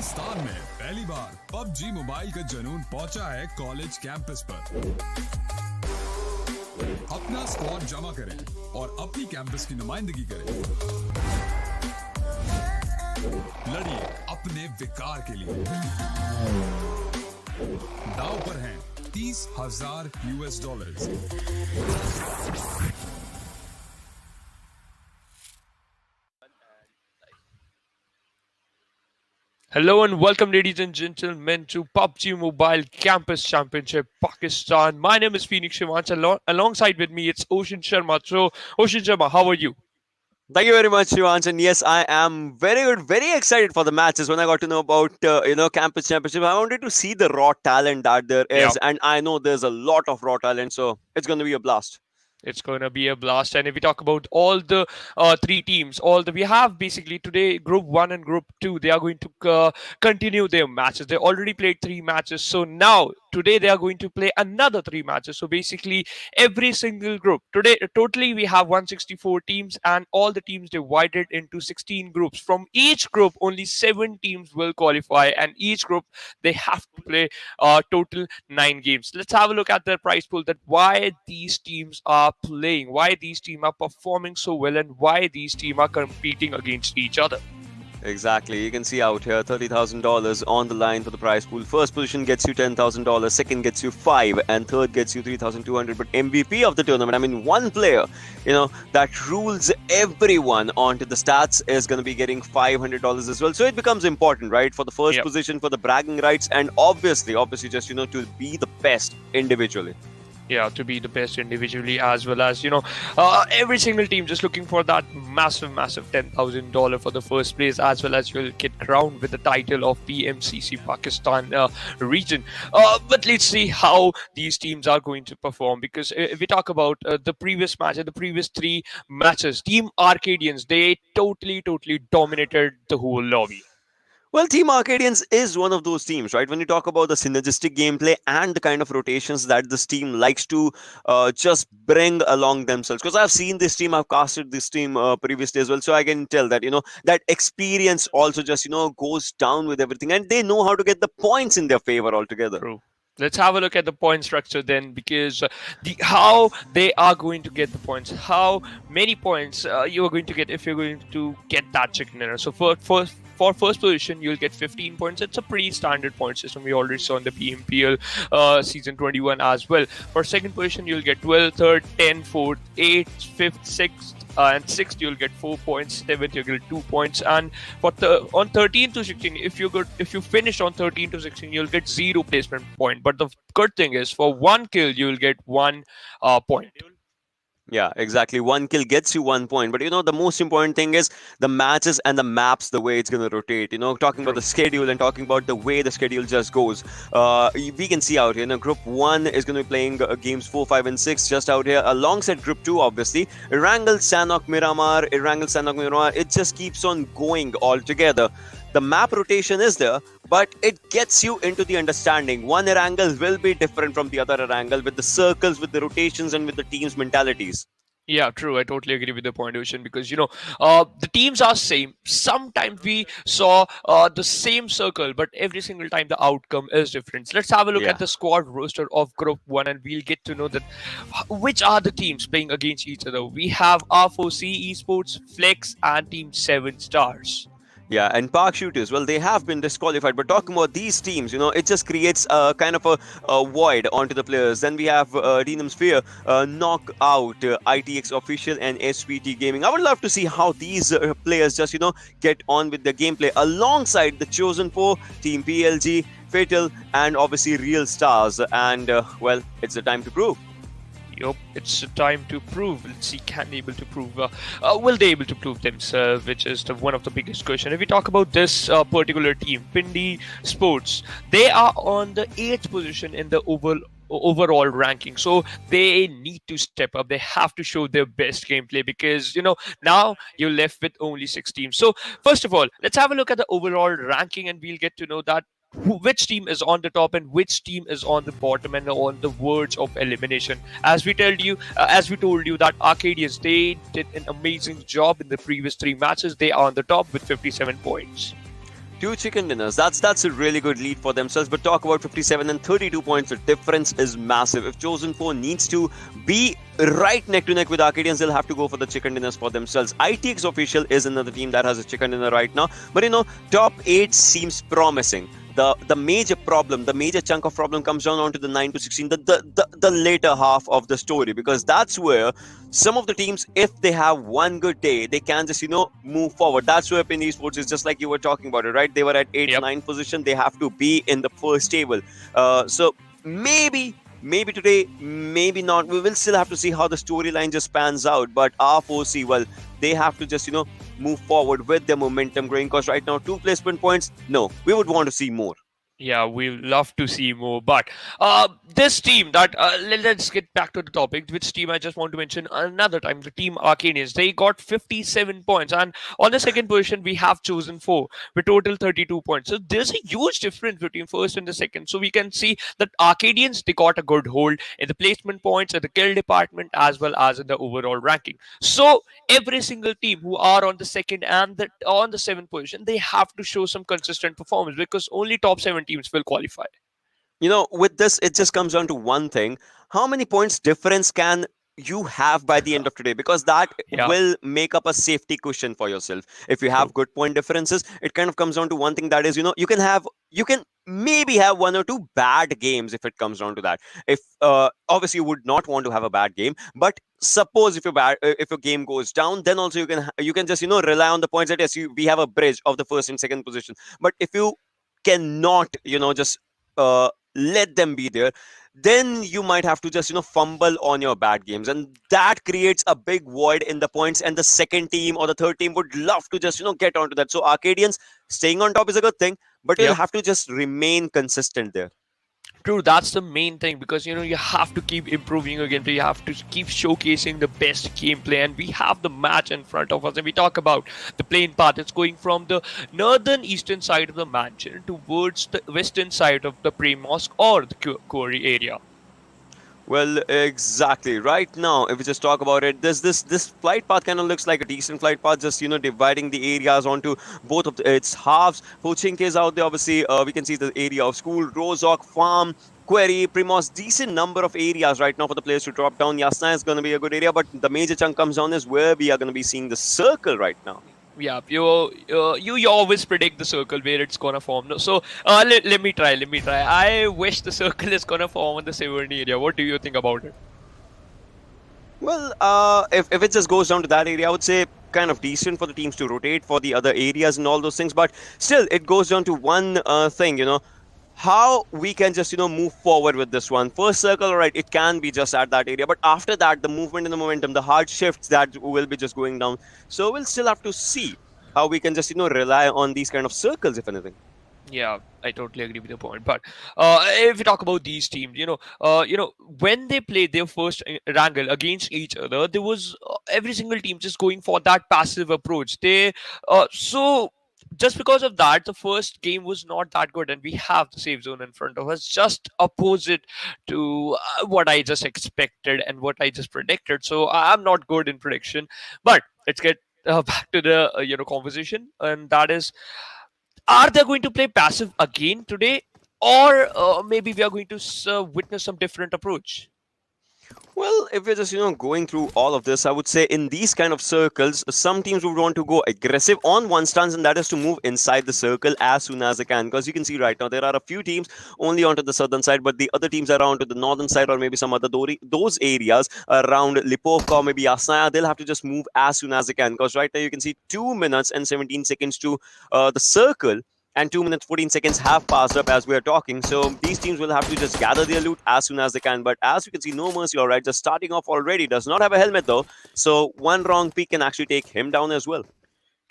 पाकिस्तान में पहली बार PUBG mobile का जुनून पहुंचा है कॉलेज कैंपस पर। अपना स्क्वाड जमा करें और अपनी कैंपस की नुमाइंदगी करें। लड़िए अपने विकार के लिए। दाव पर हैं $30,000। Hello and welcome, ladies and gentlemen, to PUBG Mobile Campus Championship Pakistan. My name is Phoenix Shivanch. Alongside with me, it's Ocean Sharma. So, Ocean Sharma, how are you? Thank you very much, Shivanch. And yes, I am very good, very excited for the matches. When I got to know about campus championship, I wanted to see the raw talent that there is, and I know there's a lot of raw talent, so it's going to be a blast. It's going to be a blast. And if we talk about all the three teams, we have basically today Group 1 and Group 2, they are going to continue their matches. They already played 3 matches. So now, today they are going to play another 3 matches. So basically, every single group. Today, totally we have 164 teams and all the teams divided into 16 groups. From each group, only 7 teams will qualify. And each group, they have to play total 9 games. Let's have a look at their prize pool, that why these teams are playing, why these teams are performing so well, and why these teams are competing against each other. Exactly. You can see out here $30,000 on the line for the prize pool. First position gets you $10,000, second gets you 5, and third gets you 3,200. But MVP of the tournament, I mean, one player, that rules everyone onto the stats is going to be getting $500 as well. So it becomes important, right, for the first position, for the bragging rights, and obviously just to be the best individually. Yeah, to be the best individually, as well as every single team just looking for that massive $10,000 for the first place, as well as you'll get crowned with the title of PMCC Pakistan region. But let's see how these teams are going to perform, because if we talk about the previous match and the previous 3 matches, Team Arkadians, they totally dominated the whole lobby. Well, Team Arkadians is one of those teams, right? When you talk about the synergistic gameplay and the kind of rotations that this team likes to just bring along themselves. Because I've seen this team, I've casted this team previously as well. So I can tell that, that experience also just, goes down with everything. And they know how to get the points in their favor altogether. True. Let's have a look at the point structure then, because how they are going to get the points, how many points you are going to get if you're going to get that chicken dinner. So for first position, you'll get 15 points. It's a pretty standard point system. We already saw in the PMPL season 21 as well. For second position, you'll get 12, third, 10, 4th, 8th, 5th, 6th, and 6th you'll get 4 points, 7th you'll get 2 points, and on 13 to 16, if you finish on 13 to 16, you'll get 0 placement point. But the good thing is, for 1 kill you'll get 1 point. Yeah, exactly. 1 kill gets you 1 point. But the most important thing is the matches and the maps, the way it's going to rotate. Talking about the schedule and talking about the way the schedule just goes. We can see out here, Group 1 is going to be playing games 4, 5, and 6 just out here. Alongside Group 2, obviously, Erangel, Sanhok, Miramar, it just keeps on going all together. The map rotation is there, but it gets you into the understanding. One Erangel will be different from the other Erangel, with the circles, with the rotations, and with the team's mentalities. Yeah, true. I totally agree with the point, Ocean, because the teams are same. Sometimes we saw the same circle, but every single time the outcome is different. So let's have a look at the squad roster of Group 1, and we'll get to know that which are the teams playing against each other. We have R4C, ESPORTS, Flex, and Team 7 Stars. Yeah, and Park Shooters, well, they have been disqualified. But talking about these teams, it just creates a kind of a void onto the players. Then we have Denoms Fear, Knockk Out, ITX Official, and SVT Gaming. I would love to see how these players just, get on with their gameplay alongside the Chosen 4, TeamPLG, Fatal, and obviously Realstars. And, well, it's the time to prove. Yup, it's time to prove. Let's see, can they able to prove? Will they able to prove themselves? Which is one of the biggest questions. If we talk about this particular team, PINDIESPORTS, they are on the 8th position in the overall ranking. So they need to step up. They have to show their best gameplay, because now you're left with only 6 teams. So first of all, let's have a look at the overall ranking, and we'll get to know that which team is on the top and which team is on the bottom and on the verge of elimination. As we told you that Arkadians, they did an amazing job in the previous 3 matches. They are on the top with 57 points. Two chicken dinners. That's a really good lead for themselves. But talk about 57 and 32 points. The difference is massive. If Chosen 4 needs to be right neck to neck with Arkadians, they'll have to go for the chicken dinners for themselves. ITX Official is another team that has a chicken dinner right now. But top 8 seems promising. The major problem, the major chunk of problem comes down onto the 9 to 16, the later half of the story, because that's where some of the teams, if they have one good day, they can just move forward. That's where PINDIESPORTS is, just like you were talking about it, right? They were at 8th, Yep. 9th position. They have to be in the first table. So maybe today, maybe not. We will still have to see how the storyline just pans out. But R4C, well, they have to just move forward with their momentum growing, because right now 2 placement points, no, we would want to see more. Yeah, we love to see more. But this team that let's get back to the topic. Which team I just want to mention another time? The team Arkadians. They got 57 points, and on the second position we have Chosen 4 with total 32 points. So there's a huge difference between first and the second. So we can see that Arkadians, they got a good hold in the placement points, in the kill department, as well as in the overall ranking. So every single team who are on the second and on the seventh position, they have to show some consistent performance, because only top 7 teams will qualify. With this, it just comes down to one thing: how many points difference can you have by the end of today? Because that Yeah, will make up a safety cushion for yourself. If you true. have good point differences, it kind of comes down to one thing, that is, you can maybe have one or two bad games. If it comes down to that, if obviously you would not want to have a bad game, but suppose if your game goes down, then also you can just rely on the points that, yes, we have a bridge of the first and second position. But if you cannot just let them be there, then you might have to just fumble on your bad games, and that creates a big void in the points, and the second team or the third team would love to just get onto that. So Arkadians staying on top is a good thing, but you'll Yep. have to just remain consistent there. True, that's the main thing, because you have to keep improving your gameplay. You have to keep showcasing the best gameplay, and we have the match in front of us. And we talk about the playing path. It's going from the northern eastern side of the mansion towards the western side of the Prem Mosque or the Quarry area. Well, exactly. Right now, if we just talk about it, this flight path kind of looks like a decent flight path, just dividing the areas onto both of its halves. Pochinki is out there, obviously. We can see the area of school, Rozok, farm, Quarry, Primos. Decent number of areas right now for the players to drop down. Yasna is going to be a good area, but the major chunk comes down is where we are going to be seeing the circle right now. Yeah, you always predict the circle where it's gonna form. No, so let me try. Let me try. I wish the circle is gonna form in the Severny area. What do you think about it? Well, if it just goes down to that area, I would say kind of decent for the teams to rotate for the other areas and all those things. But still, it goes down to one thing, how we can just move forward with this one. First circle, all right, it can be just at that area, but after that, the movement and the momentum, the hard shifts that will be just going down. So we'll still have to see how we can just rely on these kind of circles, if anything. Yeah, I totally agree with your point. But if we talk about these teams, when they played their first Erangel against each other, there was every single team just going for that passive approach. So just because of that, the first game was not that good, and we have the safe zone in front of us, just opposite to what I just expected and what I just predicted. So I'm not good in prediction, but let's get back to the conversation, and that is, are they going to play passive again today, or maybe we are going to witness some different approach? Well, if we're just going through all of this, I would say in these kind of circles, some teams would want to go aggressive on one stance, and that is to move inside the circle as soon as they can. Because you can see right now there are a few teams only onto the southern side, but the other teams are onto the northern side, or maybe some other those areas around Lipovka or maybe Asnaya. They'll have to just move as soon as they can. Because right now you can see 2 minutes and 17 seconds to the circle, and 2 minutes 14 seconds have passed up as we are talking. So these teams will have to just gather their loot as soon as they can. But as you can see, no mercy, all right, just starting off already. Does not have a helmet though, so one wrong peek can actually take him down as well.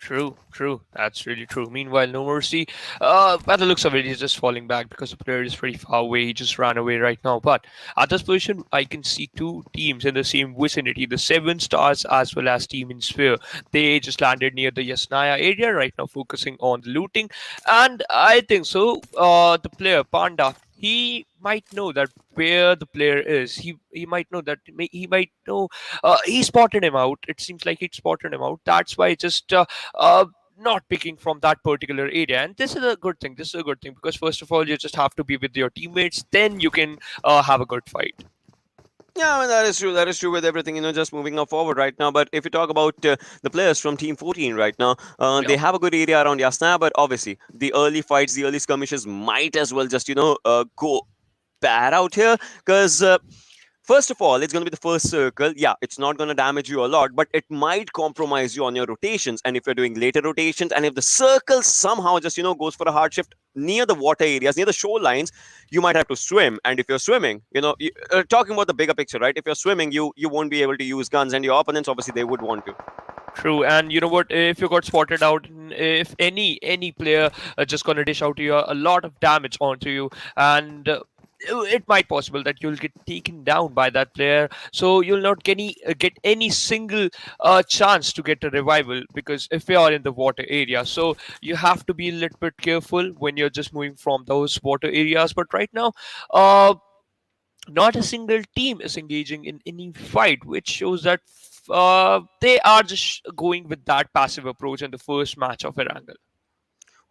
True, true. That's really true. Meanwhile, No Mercy, by the looks of it, he's just falling back because the player is pretty far away. He just ran away right now. But at this position, I can see two teams in the same vicinity, the Seven Stars as well as Team in Sphere. They just landed near the Yasnaya area right now, focusing on the looting. And I think so. The player, Panda, he might know that where the player is. He might know that he might know he spotted him out. It seems like he spotted him out. That's why just not picking from that particular area, and this is a good thing. This is a good thing because first of all, you just have to be with your teammates, then you can have a good fight. Yeah, I mean, that is true. That is true with everything, just moving up forward right now. But if you talk about the players from Team 14 right now, they Yeah. have a good area around Yasna, but obviously the early fights, the early skirmishes might as well just, go bad out here because first of all, it's going to be the first circle. Yeah, it's not going to damage you a lot, but it might compromise you on your rotations. And if you're doing later rotations, and if the circle somehow just, goes for a hard shift near the water areas, near the shorelines, you might have to swim. And if you're swimming, talking about the bigger picture, right? If you're swimming, you won't be able to use guns, and your opponents, obviously, they would want to. True, and you know what? If you got spotted out, if any player just gonna dish out to you a lot of damage onto you, and it might possible that you'll get taken down by that player, so you'll not get any single chance to get a revival because if you are in the water area, so you have to be a little bit careful when you're just moving from those water areas. But right now, uh, not a single team is engaging in any fight, which shows that they are just going with that passive approach in the first match of Erangel.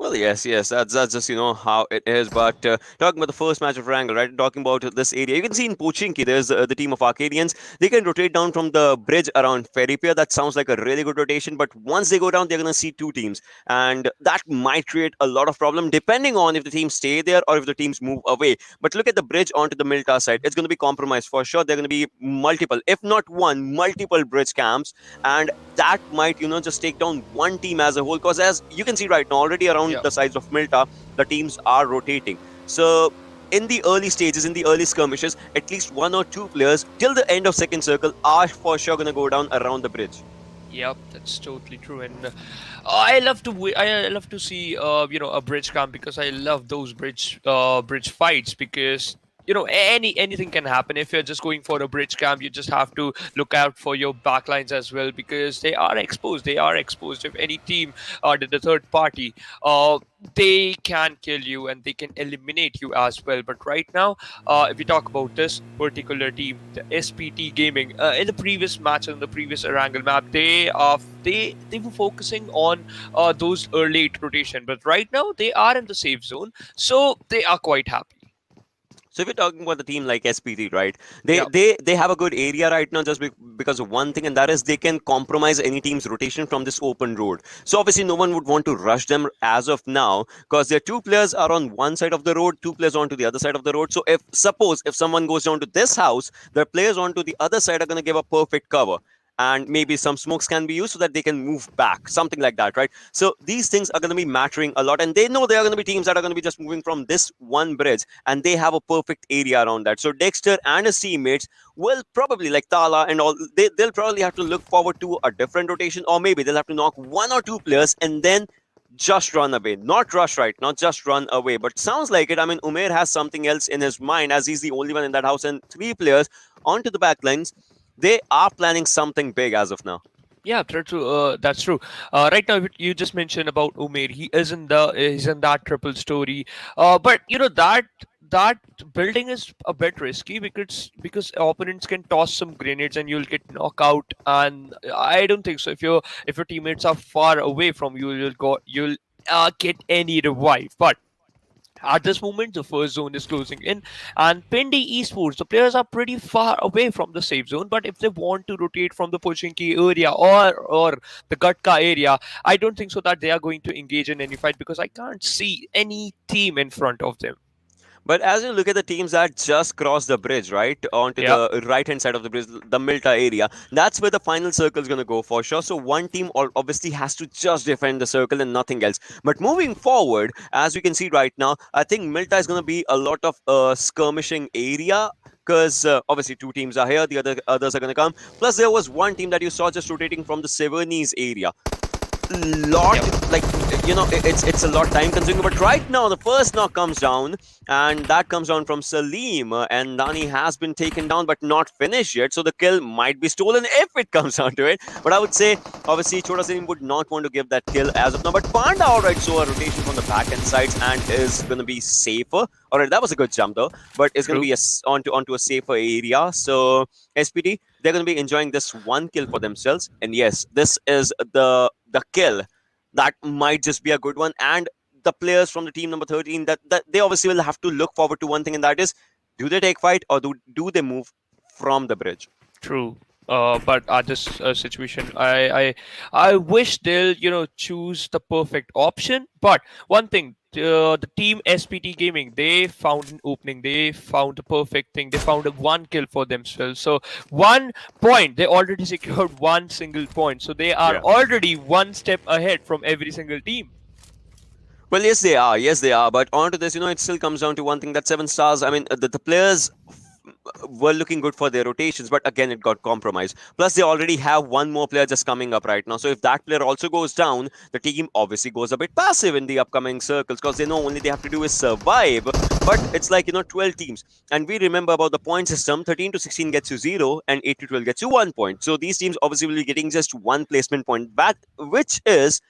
Well, yes, that's just how it is. But talking about the first match of Wrangle, right? Talking about this area, you can see in Pochinki, there's the team of Arkadians. They can rotate down from the bridge around Ferry Pier. That sounds like a really good rotation. But once they go down, they're gonna see two teams, and that might create a lot of problem depending on if the teams stay there or if the teams move away. But look at the bridge onto the Milta side; it's gonna be compromised for sure. There are gonna be multiple, if not one, multiple bridge camps, and that might just take down one team as a whole. Because as you can see right now, already around Yeah. the sides of Milta, the teams are rotating. So in the early stages, in the early skirmishes, at least one or two players till the end of second circle are for sure gonna go down around the bridge. Yep, that's totally true, and I love to I love to see a bridge camp because I love those bridge fights because anything can happen if you're just going for a bridge camp. You just have to look out for your backlines as well because they are exposed. They are exposed. If any team did the third party, they can kill you and they can eliminate you as well. But right now, if we talk about this particular team, the SPT Gaming, in the previous match, in the previous Erangel map, they were focusing on those late rotation. But right now, they are in the safe zone, so they are quite happy. So if you're talking about the team like SPT, right? They Yeah. they have a good area right now just because of one thing, and that is they can compromise any team's rotation from this open road. So obviously no one would want to rush them as of now because their two players are on one side of the road, two players onto the other side of the road. So if suppose if someone goes down to this house, the players onto the other side are going to give a perfect cover. And maybe some smokes can be used so that they can move back, something like that, right? So these things are going to be mattering a lot, and they know there are going to be teams that are going to be just moving from this one bridge, and they have a perfect area around that. So Dexter and his teammates will probably, like Tala and all, they'll probably have to look forward to a different rotation, or maybe they'll have to knock one or two players and then just run away, not rush, right? Not just run away. But sounds like it. I mean, Umair has something else in his mind as he's the only one in that house, and three players onto the back lines. They are planning something big as of now. Yeah, that's true. That's true. Right now, you just mentioned about Umair. He's in that triple story. But that building is a bit risky because opponents can toss some grenades and you'll get knocked out. And I don't think so. If your teammates are far away from you, you'll get any revive. But at this moment, the first zone is closing in, and PINDIESPORTS, the players are pretty far away from the safe zone. But if they want to rotate from the Pochinki area or the Gatka area, I don't think so that they are going to engage in any fight because I can't see any team in front of them. But as you look at the teams that just crossed the bridge, right, onto Yeah. the right hand side of the bridge, the Milta area, that's where the final circle is going to go for sure. So one team obviously has to just defend the circle and nothing else. But moving forward, as we can see right now, I think Milta is going to be a lot of skirmishing area. Because obviously two teams are here, the others are going to come. Plus, there was one team that you saw just rotating from the Severnese area. Like it's a lot time consuming, but right now the first knock comes down, and that comes down from Salim, and Dani has been taken down but not finished yet, so the kill might be stolen if it comes down to it. But I would say obviously Chota Salim would not want to give that kill as of now, but Panda alright, so a rotation from the back end sides and is going to be safer. Alright, that was a good jump though, but it's going to be onto a safer area. So SPT, they're going to be enjoying this one kill for themselves, and yes, this is the kill that might just be a good one. And the players from the team number 13, that they obviously will have to look forward to one thing, and that is, do they take fight or do they move from the bridge? True. But at this situation, I wish they'll choose the perfect option. But one thing, the team SPT Gaming, they found an opening. They found a perfect thing. They found a one kill for themselves. So 1 point, they already secured one single point. So they are Yeah. already one step ahead from every single team. Well, yes, they are. Yes, they are. But onto this, it still comes down to one thing, that 7 stars. I mean, the players were looking good for their rotations, but again, it got compromised. Plus, they already have one more player just coming up right now. So if that player also goes down, the team obviously goes a bit passive in the upcoming circles, because they know only they have to do is survive. But it's like, 12 teams. And we remember about the point system, 13 to 16 gets you 0, and 8 to 12 gets you 1 point. So these teams obviously will be getting just one placement point back, which is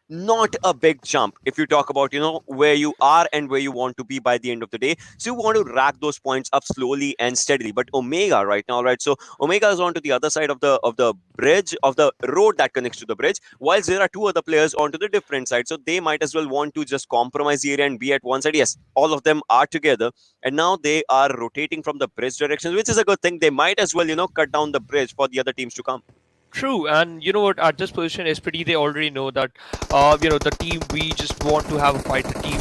not a big jump if you talk about where you are and where you want to be by the end of the day. So you want to rack those points up slowly and steadily. But Omega right now, right, so Omega is on to the other side of the bridge, of the road that connects to the bridge, whilst there are two other players onto the different side. So they might as well want to just compromise the area and be at one side. Yes, all of them are together, and now they are rotating from the bridge direction, which is a good thing. They might as well cut down the bridge for the other teams to come. True, and you know what? At this position, SPT, they already know that, the team, we just want to have a fight. The team,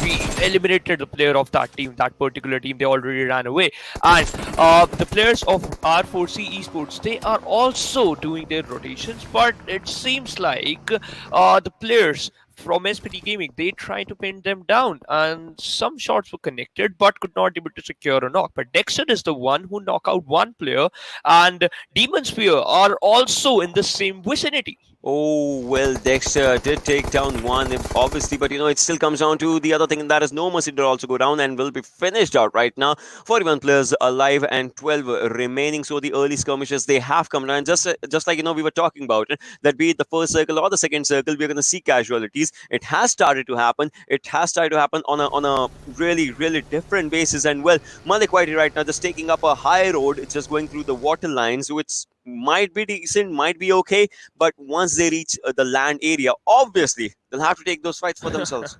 we eliminated the player of that team, that particular team. They already ran away, and the players of R4C Esports, they are also doing their rotations. But it seems like the players from SPT Gaming, they tried to pin them down, and some shots were connected but could not able to secure a knock. But Dexter is the one who knocked out one player, and Demon Sphere are also in the same vicinity. Oh, well, Dexter did take down one, obviously, but it still comes down to the other thing, and that is No Mercy did also go down and will be finished out right now. 41 players alive and 12 remaining. So the early skirmishes, they have come down. Just like we were talking about it, that be it the first circle or the second circle, we're going to see casualties. It has started to happen. It has started to happen on a really, really different basis. And well, Malik Whitey right now just taking up a high road. It's just going through the water lines, which might be decent, might be okay, but once they reach the land area, obviously they'll have to take those fights for themselves.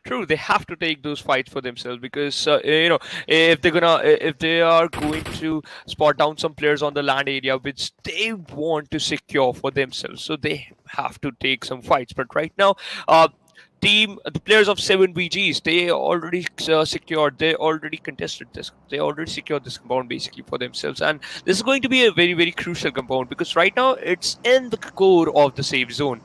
True, they have to take those fights for themselves, because if they are going to spot down some players on the land area which they want to secure for themselves, so they have to take some fights. But right now, the players of 7VGs, they already secured, they already contested this, they already secured this compound basically for themselves, and this is going to be a very, very crucial compound, because right now it's in the core of the safe zone.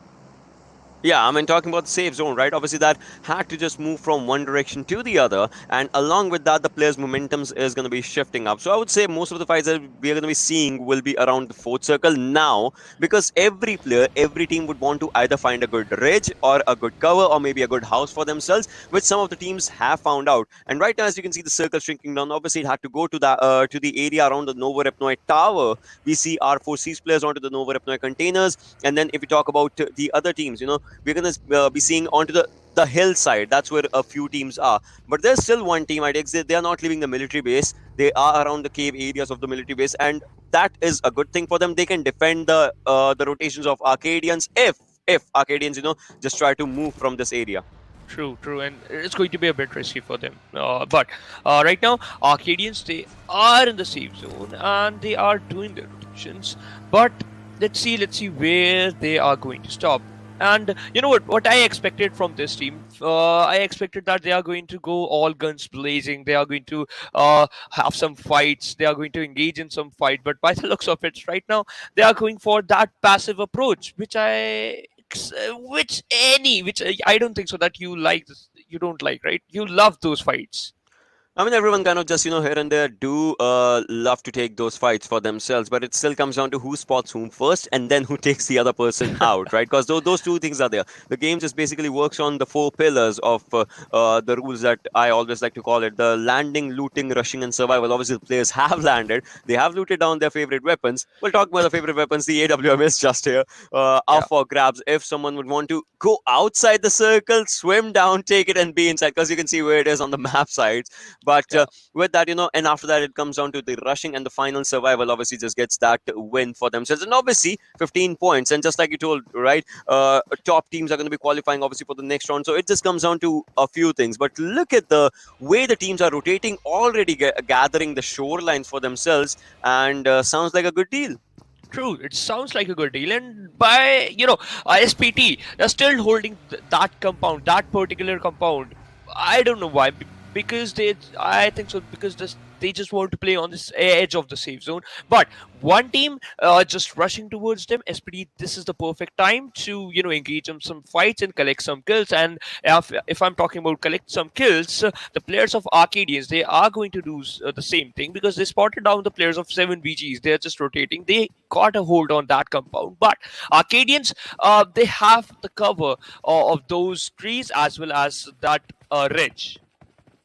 Yeah, I mean, talking about the safe zone, right? Obviously, that had to just move from one direction to the other, and along with that, the players' momentum is going to be shifting up. So I would say most of the fights that we are going to be seeing will be around the fourth circle now, because every player, every team would want to either find a good ridge or a good cover or maybe a good house for themselves, which some of the teams have found out. And right now, as you can see, the circle shrinking down. Obviously, it had to go to the area around the Nova Repnoi Tower. We see R4C's players onto the Nova Repnoi containers, and then if we talk about the other teams, we're going to be seeing onto the hillside. That's where a few teams are. But there's still one team, I guess. They are not leaving the military base. They are around the cave areas of the military base, and that is a good thing for them. They can defend the rotations of Arkadians if Arkadians, just try to move from this area. True, and it's going to be a bit risky for them. But right now, Arkadians, they are in the safe zone and they are doing their rotations. But let's see where they are going to stop. And you know what I expected from this team? I expected that they are going to go all guns blazing. They are going to have some fights. They are going to engage in some fight. But by the looks of it, right now, they are going for that passive approach, which I don't think so that you like this. You don't like, right? You love those fights. I mean, everyone kind of just, here and there do love to take those fights for themselves, but it still comes down to who spots whom first and then who takes the other person out, right? Because those two things are there. The game just basically works on the 4 pillars of the rules that I always like to call it: the landing, looting, rushing, and survival. Obviously, the players have landed. They have looted down their favorite weapons. We'll talk about the favorite weapons. The AWM is just here, up for grabs. If someone would want to go outside the circle, swim down, take it, and be inside, because you can see where it is on the map sides. But Yeah. with that, and after that, it comes down to the rushing and the final survival. Obviously, just gets that win for themselves, and obviously 15 points. And just like you told, right, top teams are going to be qualifying obviously for the next round. So it just comes down to a few things. But look at the way the teams are rotating, already gathering the shorelines for themselves, and sounds like a good deal. True, it sounds like a good deal, and by SPT, they're still holding that compound, that particular compound. I don't know why, because I think so, because they just want to play on this edge of the safe zone. But one team just rushing towards them, SPD, this is the perfect time to engage in some fights and collect some kills. And if I'm talking about collect some kills, the players of Arkadians, they are going to do the same thing, because they spotted down the players of 7VGs. They're just rotating. They got a hold on that compound. But Arkadians, they have the cover of those trees as well as that ridge.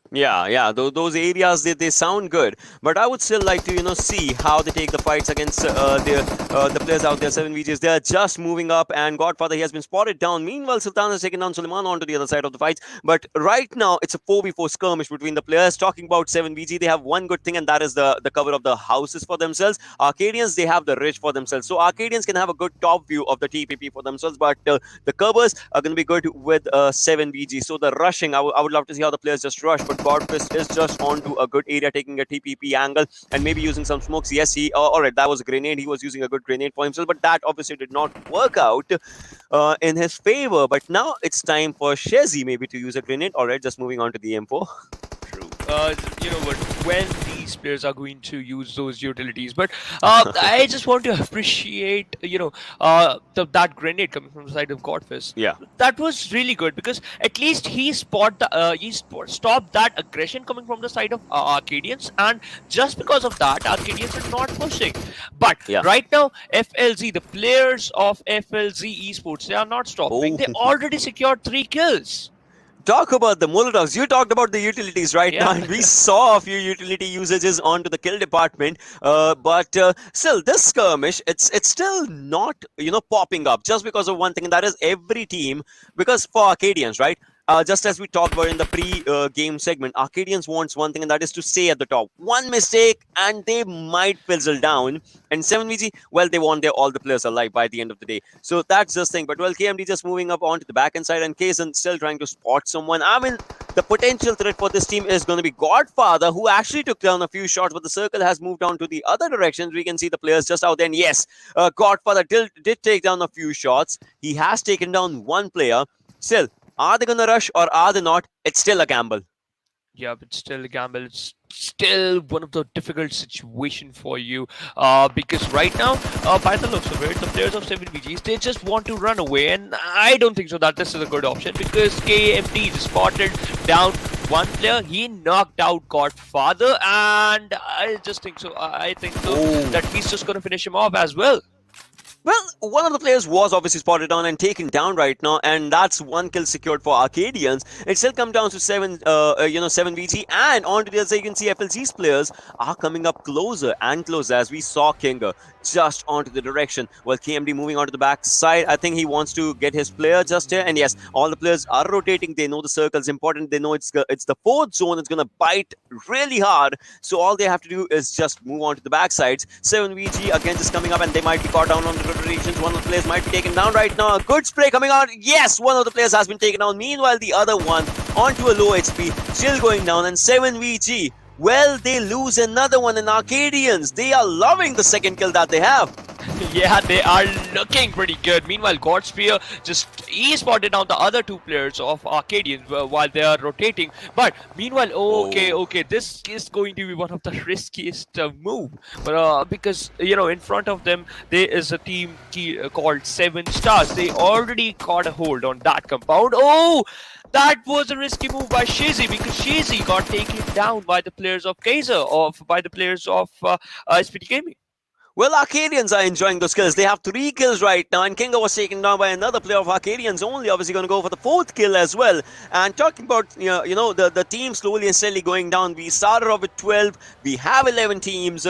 Yeah. Those areas, they sound good, but I would still like to see how they take the fights against the players out there. 7VGs, they are just moving up, and Godfather, he has been spotted down. Meanwhile, Sultan has taken down Suleiman onto the other side of the fights. But right now, it's a 4v4 skirmish between the players. Talking about 7VG, they have one good thing, and that is the cover of the houses for themselves. Arkadians, they have the ridge for themselves. So Arkadians can have a good top view of the TPP for themselves, but the covers are going to be good with 7VG. So the rushing, I would love to see how the players just rush, but Godfist is just onto a good area, taking a TPP angle and maybe using some smokes. Yes, alright, that was a grenade. He was using a good grenade for himself, but that obviously did not work out in his favor. But now it's time for Shezi maybe to use a grenade. Alright, just moving on to the M4. True. You know what? When these players are going to use those utilities, but I just want to appreciate, that grenade coming from the side of Godfist. Yeah. That was really good, because at least he stopped that aggression coming from the side of Arkadians, and just because of that, Arkadians are not pushing. But Yeah. right now, FLZ, the players of FLZxHEX, they are not stopping. Oh. They already secured 3 kills. Talk about the Molotovs. You talked about the utilities right Yeah. now, and we saw a few utility usages onto the kill department. But still, this skirmish, it's still not popping up just because of one thing, and that is every team. Because for Arkadians, right? Just as we talked about in the pre-game segment, Arkadians wants one thing, and that is to stay at the top. One mistake, and they might fizzle down. And 7VG, well, they want all the players alive by the end of the day. So that's just thing. But well, KMD just moving up onto the back end side, and Kazan still trying to spot someone. I mean, the potential threat for this team is going to be Godfather, who actually took down a few shots, but the circle has moved on to the other directions. We can see the players just out there. And yes, Godfather did take down a few shots. He has taken down one player. Still, are they going to rush or are they not? It's still a gamble. Yeah, but still a gamble. It's still one of the difficult situation for you, because right now, by the looks of it, the players of 7VGs, they just want to run away, and I don't think so that this is a good option, because KMD just spotted down one player. He knocked out Godfather, and I just think so. I think so that he's just going to finish him off as well. Well, one of the players was obviously spotted down and taken down right now, and that's one kill secured for Arkadians. It still comes down to 7VG, and onto the other side, you can see FLZ's players are coming up closer and closer, as we saw Kinga just onto the direction. Well, KMD moving onto the back side. I think he wants to get his player just here, and yes, all the players are rotating. They know the circle is important. They know it's the 4th zone. It's going to bite really hard, so all they have to do is just move on to the back sides. 7VG again just coming up, and they might be caught down on the rotations. One of the players might be taken down right now. A good spray coming out. Yes, one of the players has been taken down. Meanwhile, the other one onto a low HP, still going down. And 7VG, well, they lose another one. And Arkadians, they are loving the second kill that they have. Yeah, they are looking pretty good. Meanwhile, Godspear he spotted down the other 2 players of Arkadians while they are rotating. But meanwhile, okay, this is going to be one of the riskiest move. But because in front of them there is a team called 7 Stars. They already got a hold on that compound. Oh, that was a risky move by Shezi, because Shezi got taken down by the players of Kaiser, by the players of SPD Gaming. Well, Arkadians are enjoying those kills. They have 3 kills right now, and Kinga was taken down by another player of Arkadians only, obviously going to go for the 4th kill as well. And talking about, the team slowly and steadily going down. We started off with 12. We have 11 teams.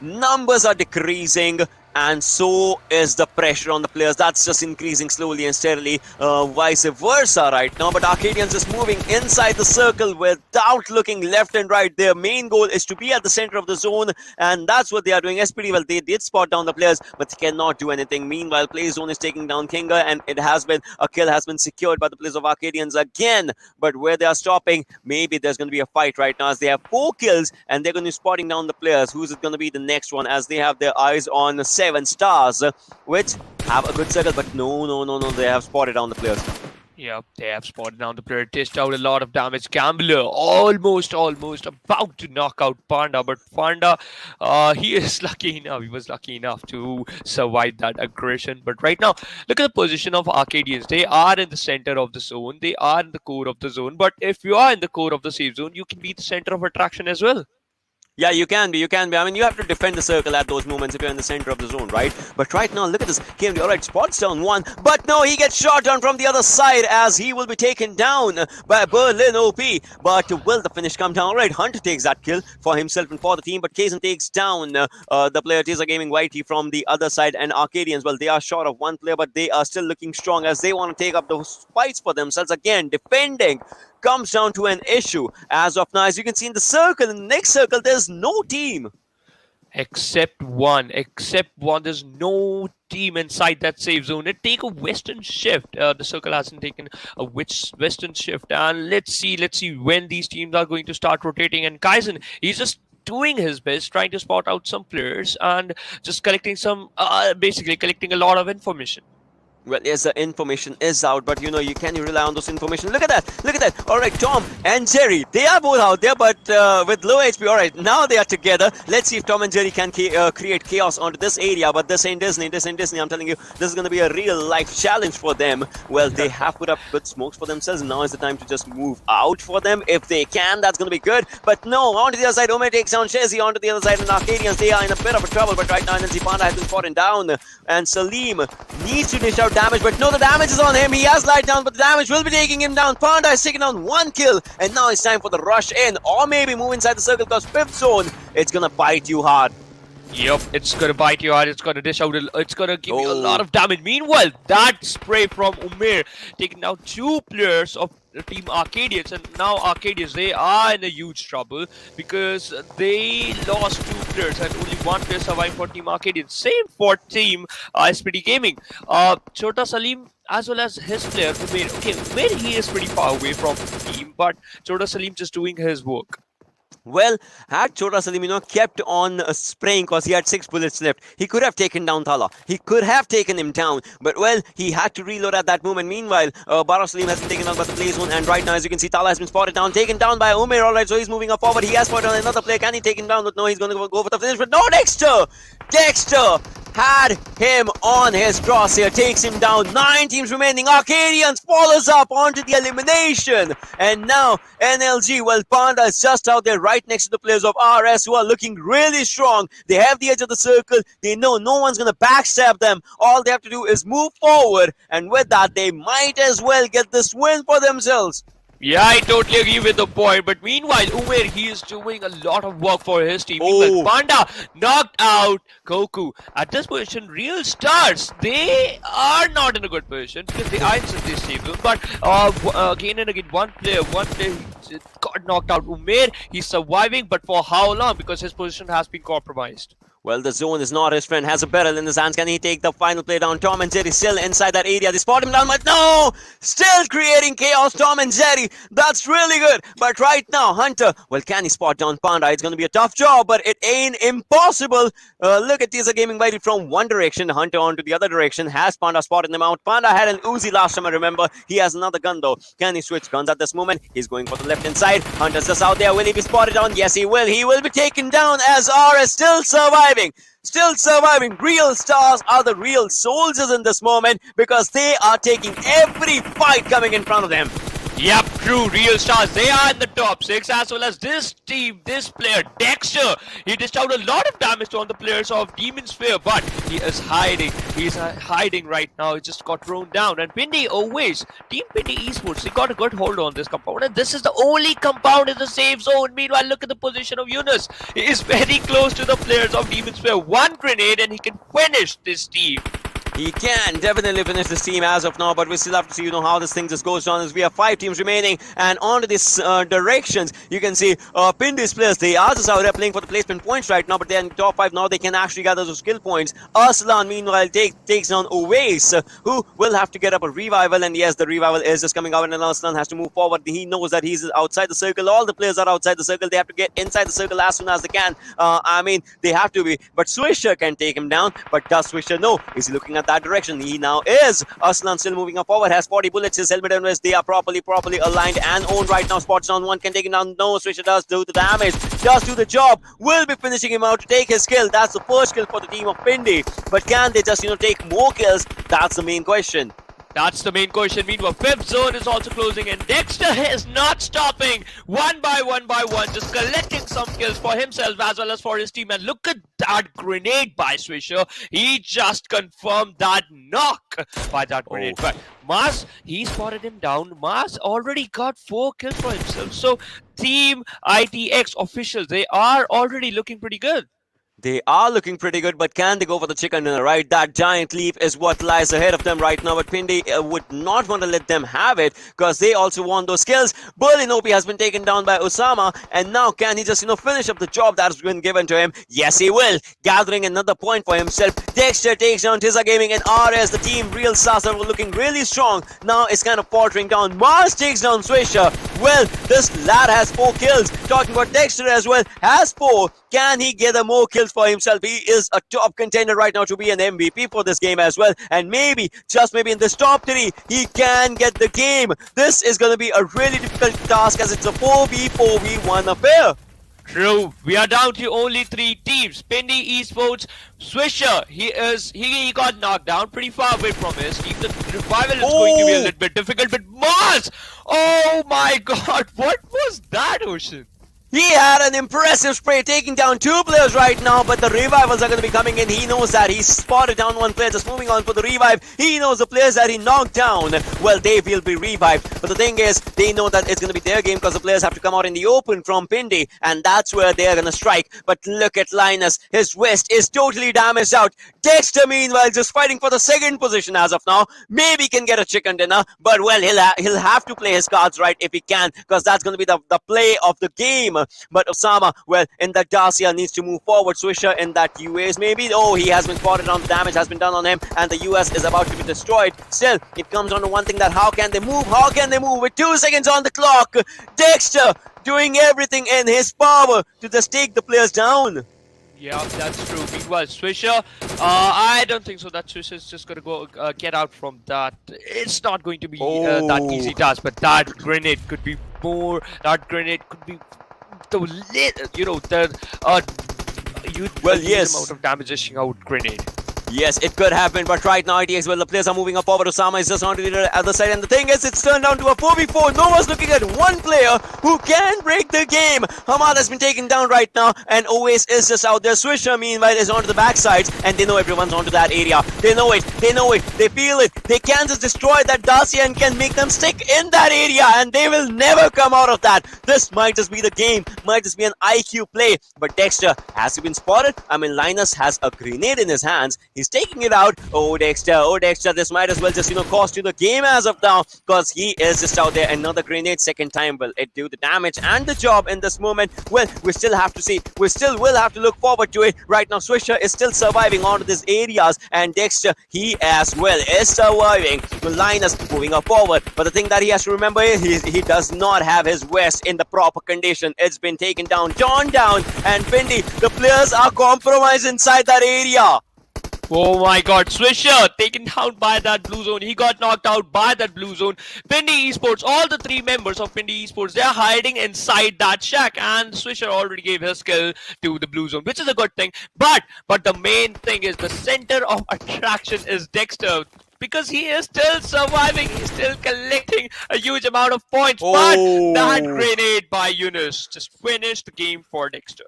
numbers are decreasing, and so is the pressure on the players. That's just increasing slowly and steadily, vice versa right now. But Arkadians is moving inside the circle without looking left and right. Their main goal is to be at the center of the zone, and that's what they are doing. SPD, well, they did spot down the players, but they cannot do anything. Meanwhile, Play Zone is taking down Kinga, and a kill has been secured by the players of Arkadians again. But where they are stopping, maybe there's going to be a fight right now, as they have 4 kills, and they're going to be spotting down the players. Who's it going to be the next one, as they have their eyes on 7 stars, which have a good circle, but no, they have spotted down the players. Yep, they have spotted down the player, dished out a lot of damage. Gambler almost about to knock out Panda, but Panda, he was lucky enough to survive that aggression. But right now, look at the position of Arkadians. They are in the center of the zone. They are in the core of the zone. But if you are in the core of the safe zone, you can be the center of attraction as well. Yeah, you can be. I mean, you have to defend the circle at those moments if you're in the center of the zone, right? But right now, look at this. KMD, alright, spots down 1. But no, he gets shot down from the other side, as he will be taken down by Berlin OP. But will the finish come down? Alright, Hunter takes that kill for himself and for the team. But Kazan takes down the player Taser Gaming Deitie from the other side. And Arkadians, well, they are short of 1 player, but they are still looking strong, as they want to take up those fights for themselves. Again, defending comes down to an issue as of now. As you can see in the circle, in the next circle, there's no team. Except one. There's no team inside that safe zone. It take a western shift. The circle hasn't taken a western shift. And let's see when these teams are going to start rotating. And Kaizen, he's just doing his best, trying to spot out some players and just collecting basically collecting a lot of information. Well, yes, the information is out, but you know, you can rely on those information. Look at that. All right, Tom and Jerry, they are both out there, but with low HP. All right, now they are together. Let's see if Tom and Jerry can create chaos onto this area. But this ain't Disney. I'm telling you, this is going to be a real life challenge for them. Well, they have put up good smokes for themselves. Now is the time to just move out for them. If they can, that's going to be good. But no, onto the other side, Omer takes down Shezi. Onto the other side, and Arkadians, they are in a bit of a trouble. But right now, Nancy Panda has been fought down, and Salim needs to dish out damage, but no, the damage is on him. He has light down, but the damage will be taking him down. Panda is taking down 1 kill, and now it's time for the rush in, or maybe move inside the circle, because 5th zone, it's gonna bite you hard. Yep, it's gonna bite you hard. It's gonna dish out. It's gonna give you a lot of damage. Meanwhile, that spray from Umair taking down 2 players of Team Arkadians, and now Arkadians, they are in a huge trouble because they lost 2 players and only 1 player survived for Team Arkadians. Same for Team SPD Gaming. Chota Salim as well as his player Umair. Okay, Umair, he is pretty far away from the team, but Chota Salim just doing his work. Well, had Chota Salim, kept on spraying, because he had 6 bullets left, he could have taken down Thala. He could have taken him down, but well, he had to reload at that moment. Meanwhile, Bara Salim has been taken down by the play zone, and right now, as you can see, Thala has been spotted down, taken down by Umair. Alright, so he's moving up forward. He has spotted on another player. Can he take him down? But no, he's going to go for the finish. But no, Dexter had him on his crosshair, takes him down. 9 teams remaining. Arkadians follows up onto the elimination, and now NLG, well, Panda is just out there right next to the players of RS, who are looking really strong. They have the edge of the circle. They know no one's going to backstab them. All they have to do is move forward, and with that, they might as well get this win for themselves. Yeah, I totally agree with the point. But meanwhile, Umair, he is doing a lot of work for his team. Meanwhile, Panda knocked out Goku. At this position, Realstars, they are not in a good position because they are in this table. But again and again, one player got knocked out. Umair, he's surviving, but for how long? Because his position has been compromised. Well, the zone is not his friend. Has a barrel in his hands. Can he take the final play down? Tom and Jerry still inside that area. They spot him down, but no! Still creating chaos, Tom and Jerry. That's really good. But right now, Hunter, well, can he spot down Panda? It's going to be a tough job, but it ain't impossible. Look at Teaser Gaming Deitie from one direction. Hunter onto the other direction. Has Panda spotted them out? Panda had an Uzi last time, I remember. He has another gun, though. Can he switch guns at this moment? He's going for the left-hand side. Hunter's just out there. Will he be spotted down? Yes, he will. He will be taken down as RS still surviving. Still surviving. Realstars are the real soldiers in this moment because they are taking every fight coming in front of them. Yep, true. Realstars, they are in the top 6, as well as this team, this player, Dexter. He dished out a lot of damage on the players of Demon Sphere, but he is hiding. He's hiding right now. He just got thrown down. And Pindi always, Team Pindi Esports, they got a good hold on this compound. And this is the only compound in the safe zone. Meanwhile, look at the position of Yunus. He is very close to the players of Demon Sphere. One grenade and he can finish this team. He can definitely finish this team as of now, but we still have to see, how this thing just goes on, as we have 5 teams remaining. And onto these directions, you can see Pindi's players, they are just out there playing for the placement points right now, but they're in top 5 now. They can actually gather those skill points. Arslan, meanwhile, takes on Owace, who will have to get up a revival. And yes, the revival is just coming out, and Arslan has to move forward. He knows that he's outside the circle. All the players are outside the circle. They have to get inside the circle as soon as they can. They have to be. But Swisher can take him down. But does Swisher know? Is he looking at that direction? He now is. Arslan still moving up forward, has 40 bullets. His helmet and vest, they are properly aligned and owned right now. Spots on one, can take him down. No, Swisher does do the damage, does do the job, will be finishing him out to take his kill. That's the first kill for the team of Pindi. But can they just, take more kills? That's the main question. That's the main question. Meanwhile, 5th zone is also closing, and Dexter is not stopping. One by one, just collecting some kills for himself as well as for his team. And look at that grenade by Swisher. He just confirmed that knock by that grenade. But Mars, he spotted him down. Mars already got 4 kills for himself. So Team ITX officials, they are already looking pretty good. They are looking pretty good, but can they go for the chicken dinner, right? That giant leap is what lies ahead of them right now, but Pindi would not want to let them have it, because they also want those kills. Berlinopi has been taken down by Osama, and now can he just, finish up the job that's been given to him? Yes, he will. Gathering another point for himself. Dexter takes down Tizza Gaming, and RS, the team, Realstars, are looking really strong. Now it's kind of faltering down. Mars takes down Swisher. Well, this lad has 4 kills. Talking about Dexter as well, has 4. Can he gather more kills for himself? He is a top contender right now to be an MVP for this game as well. And maybe, just maybe in this top 3, he can get the game. This is going to be a really difficult task, as it's a 4v4v1 affair. True. We are down to only 3 teams. Pindi Esports, Swisher, he got knocked down pretty far away from his team. The revival is going to be a little bit difficult, but Mars! Oh my god, what was that, Ocean? He had an impressive spray, taking down 2 players right now, but the revivals are going to be coming in. He knows that. He spotted down 1 player, just moving on for the revive. He knows the players that he knocked down, well, they will be revived. But the thing is, they know that it's going to be their game, because the players have to come out in the open from Pindi, and that's where they're going to strike. But look at Linus. His vest is totally damaged out. Dexter, meanwhile, just fighting for the 2nd position as of now. Maybe can get a chicken dinner, but well, he'll have to play his cards right if he can, because that's going to be the play of the game. But Osama, well, in that Dacia, needs to move forward. Swisher in that US, maybe. Oh, he has been spotted on. Damage has been done on him, and the US is about to be destroyed. Still, it comes on to one thing, that how can they move? How can they move with 2 seconds on the clock? Dexter doing everything in his power to just take the players down. Yeah, that's true. Meanwhile, Swisher, I don't think so that Swisher is just going to go get out from that. It's not going to be that easy task, but that grenade could be more. That grenade could be the amount of damage dishing out grenade. Yes, it could happen, but right now ITX, well, the players are moving up forward. Osama is just on to the other side, and the thing is, it's turned down to a 4v4. Nova's looking at 1 player who can break the game. Hamad has been taken down right now, and Owace is just out there. Swisher, meanwhile, is onto the backsides, and they know everyone's onto that area. They know it, they feel it. They can just destroy that Dacia and can make them stick in that area, and they will never come out of that. This might just be the game, might just be an IQ play, but Dexter, has he been spotted? Linus has a grenade in his hands. He's taking it out. Oh, Dexter, this might as well just, cost you the game as of now, because he is just out there. Another grenade, 2nd time. Will it do the damage and the job in this moment? Well, we still have to see. We still will have to look forward to it. Right now, Swisher is still surviving onto these areas, and Dexter, he as well is surviving. Linus moving up forward, but the thing that he has to remember is he does not have his vest in the proper condition. It's been taken down, torn down, and Pindi, the players are compromised inside that area. Oh my god, Swisher taken down by that blue zone. He got knocked out by that blue zone. Pindi Esports, all the 3 members of Pindi Esports, they are hiding inside that shack, and Swisher already gave his skill to the blue zone, which is a good thing. But the main thing is, the center of attraction is Dexter. because he is still surviving. He's still collecting a huge amount of points. Oh. But that grenade by Yunus just finished the game for Dexter.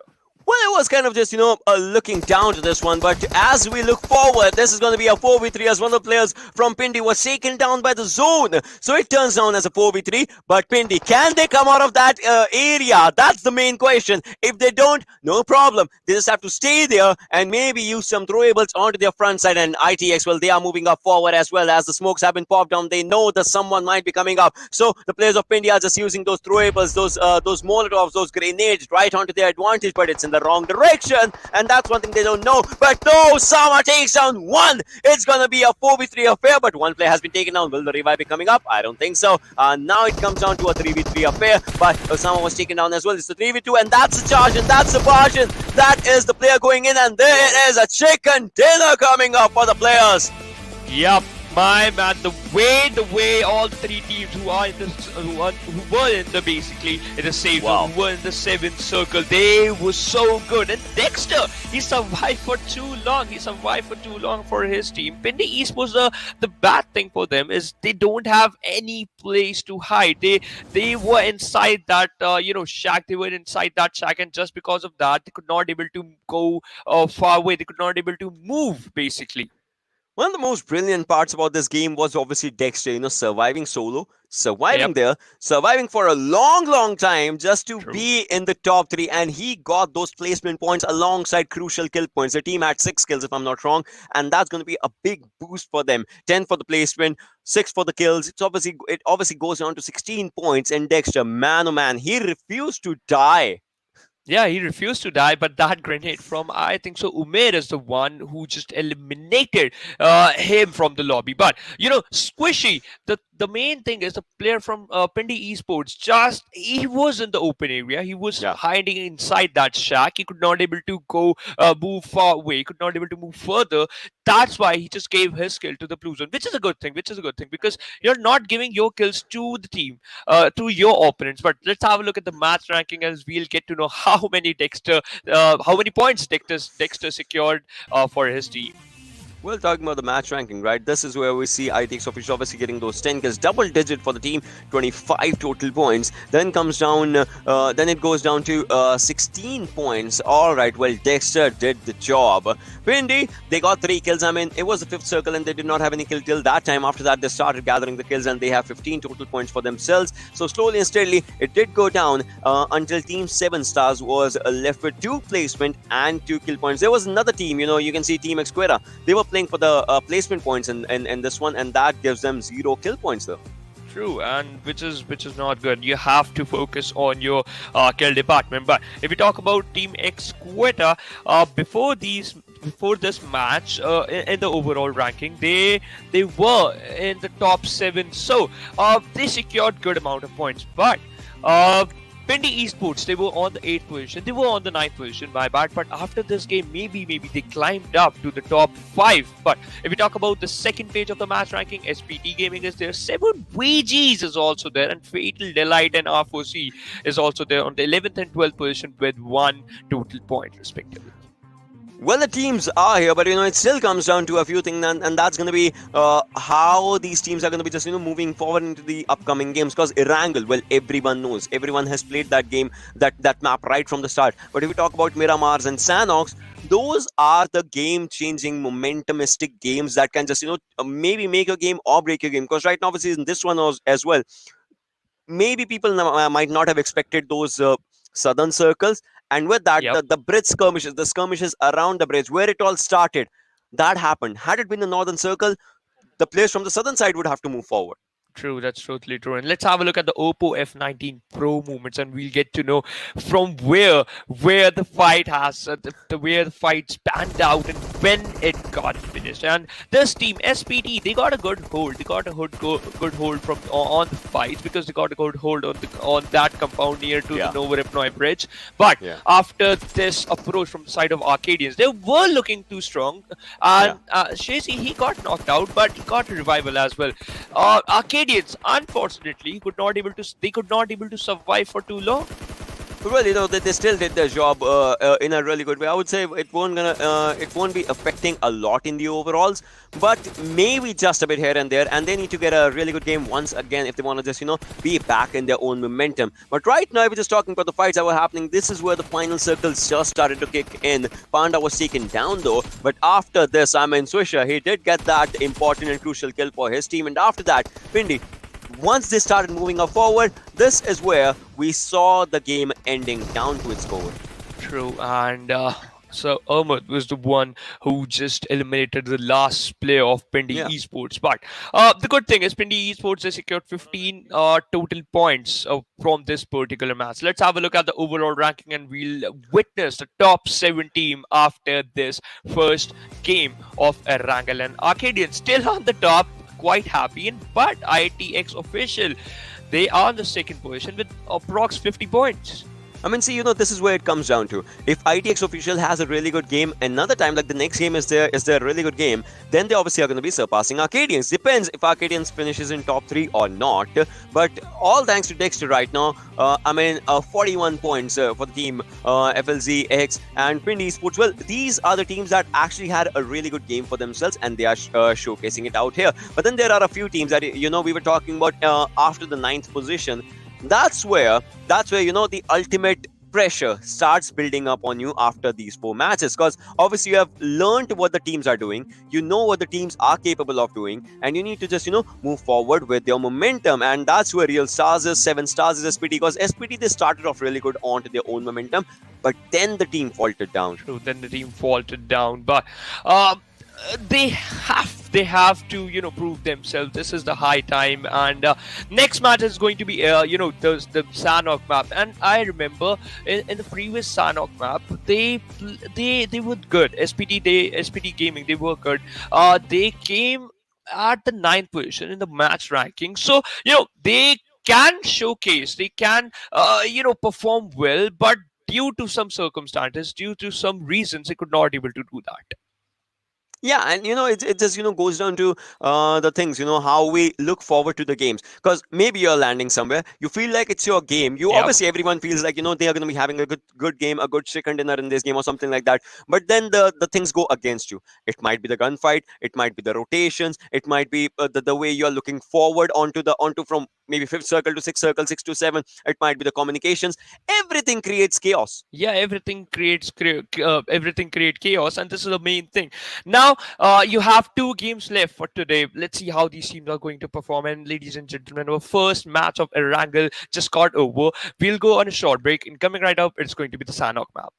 Well, it was kind of just, looking down to this one. But as we look forward, this is going to be a 4v3 as one of the players from Pindi was taken down by the zone. So it turns down as a 4v3. But Pindi, can they come out of that area? That's the main question. If they don't, no problem. They just have to stay there and maybe use some throwables onto their front side. And ITX, well, they are moving up forward as well. As the smokes have been popped down, they know that someone might be coming up. So the players of Pindi are just using those throwables, those molotovs, those grenades right onto their advantage. But it's in the wrong direction, and that's one thing they don't know. But no, Sama takes down one. It's gonna be a 4v3 affair, but one player has been taken down. Will the revive be coming up? I don't think so. Now it comes down to a 3v3 affair, but Sama was taken down as well. It's the 3v2, and that's the charge, and that's the Barjan. That is the player going in, and there is a chicken dinner coming up for the players. Yep. My man, the way all the three teams who were in the basically in the safe zone, who were in the 7th circle, they were so good. And Dexter, he survived for too long. He survived for too long for his team. Pindi Esports, the bad thing for them is they don't have any place to hide. They were inside that shack. They were inside that shack, and just because of that, they could not able to go far away. They could not able to move basically. One of the most brilliant parts about this game was obviously Dexter, surviving solo, surviving there, surviving for a long time just to be in the top 3, and he got those placement points alongside crucial kill points. The team had 6 kills if I'm not wrong, and that's going to be a big boost for them. 10 for the placement, 6 for the kills. It obviously goes down to 16 points, and Dexter, man oh man, he refused to die. Yeah, he refused to die, but that grenade from, I think so, Umair is the one who just eliminated him from the lobby. But, Squishy, the main thing is the player from Pindi Esports, he was in the open area. He was hiding inside that shack. He could not able to go move far away. He could not able to move further. That's why he just gave his kill to the blue zone, which is a good thing, because you're not giving your kills to the team, to your opponents. But let's have a look at the match ranking, as we'll get to know how many points Dexter secured for his team. Well, talking about the match ranking, right? This is where we see ITX official obviously getting those 10 kills, double digit for the team, 25 total points. Then comes down, then it goes down to 16 points. All right, well, Dexter did the job. Pindi, they got 3 kills. I mean, it was the 5th circle and they did not have any kill till that time. After that, they started gathering the kills and they have 15 total points for themselves. So slowly and steadily, it did go down until Team 7 Stars was left with 2 placement and 2 kill points. There was another team, you can see TeamXquetta. They were playing for the placement points in this one, and that gives them 0 kill points though. True, and which is not good. You have to focus on your kill department. But if we talk about TeamXquetta, before this match, in the overall ranking, they were in the top 7, so they secured good amount of points. But Pindi Esports, they were on the 8th position. They were on the 9th position, my bad. But after this game, maybe they climbed up to the top 5. But if we talk about the second page of the match ranking, SPT Gaming is there. 7 VGs is also there. And Fatal, Delight and R4C is also there on the 11th and 12th position with 1 total point respectively. Well, the teams are here, but it still comes down to a few things, and that's going to be how these teams are going to be just moving forward into the upcoming games. Because Erangel, well, everyone knows, everyone has played that game, that map right from the start. But if we talk about Miramars and Sanhoks, those are the game-changing, momentumistic games that can just maybe make a game or break a game. Because right now, obviously, in this one as well, maybe people might not have expected those southern circles. And with that, the bridge skirmishes, the skirmishes around the bridge, where it all started, that happened. Had it been the northern circle, the players from the southern side would have to move forward. True, that's totally true. And let's have a look at the Oppo F19 Pro movements, and we'll get to know from where the fight has where the fight spanned out and when it got finished. And this team SPT, they got a good hold. They got a good hold from on the fight, because they got a good hold on that compound near to the Novoripnoi bridge. But after this approach from the side of Arkadians, they were looking too strong. And Shazy, he got knocked out, but he got a revival as well. Arkadians, unfortunately, they could not able to survive for too long. Well, they still did their job in a really good way. I would say it won't be affecting a lot in the overalls, but maybe just a bit here and there. And they need to get a really good game once again if they want to just be back in their own momentum. But right now, if we're just talking about the fights that were happening, this is where the final circles just started to kick in. Panda was taken down though, but after this, Swisher, he did get that important and crucial kill for his team, and after that, Pindi, once they started moving up forward, this is where we saw the game ending down to its core. True, and so Ahmed was the one who just eliminated the last player of PINDIESPORTS. But the good thing is PINDIESPORTS has secured 15 total points from this particular match. Let's have a look at the overall ranking, and we'll witness the top 7 team after this first game of Erangel and Arkadians. Still on the top, quite happy, but FLZxHEX, they are in the second position with approx 50 points. I mean, see, this is where it comes down to. If FLZxHEX has a really good game, another time, like the next game is their really good game, then they obviously are going to be surpassing Arkadians. Depends if Arkadians finishes in top 3 or not. But all thanks to Dexter right now, 41 points for the team FLZxHEX and PINDIESPORTS. Well, these are the teams that actually had a really good game for themselves, and they are showcasing it out here. But then there are a few teams that, we were talking about after the 9th position. That's where the ultimate pressure starts building up on you after these 4 matches, because obviously you have learned what the teams are doing, you know what the teams are capable of doing, and you need to just move forward with your momentum. And that's where Realstars is, 7 stars is SPT, because SPT, they started off really good onto their own momentum, but then the team faltered down. True, then the team faltered down, but they have to prove themselves. This is the high time, and next match is going to be the Sanhok map. And I remember in the previous Sanhok map, they were good. SPT Gaming, they were good. They came at the 9th position in the match ranking, so they can showcase, they can perform well, but due to some circumstances, due to some reasons, they could not able to do that. Yeah, and it just goes down to the things, how we look forward to the games. Because maybe you're landing somewhere, you feel like it's your game. Obviously, everyone feels like they are going to be having a good game, a good chicken dinner in this game or something like that. But then the things go against you. It might be the gunfight, it might be the rotations, it might be the way you're looking forward onto from maybe 5th circle to 6th circle, 6 to 7. It might be the communications. Everything creates chaos. Yeah, everything creates chaos, and this is the main thing. Now, you have 2 games left for today. Let's see how these teams are going to perform. And ladies and gentlemen, our first match of Erangel just got over. We'll go on a short break. And coming right up, it's going to be the Sanhok map.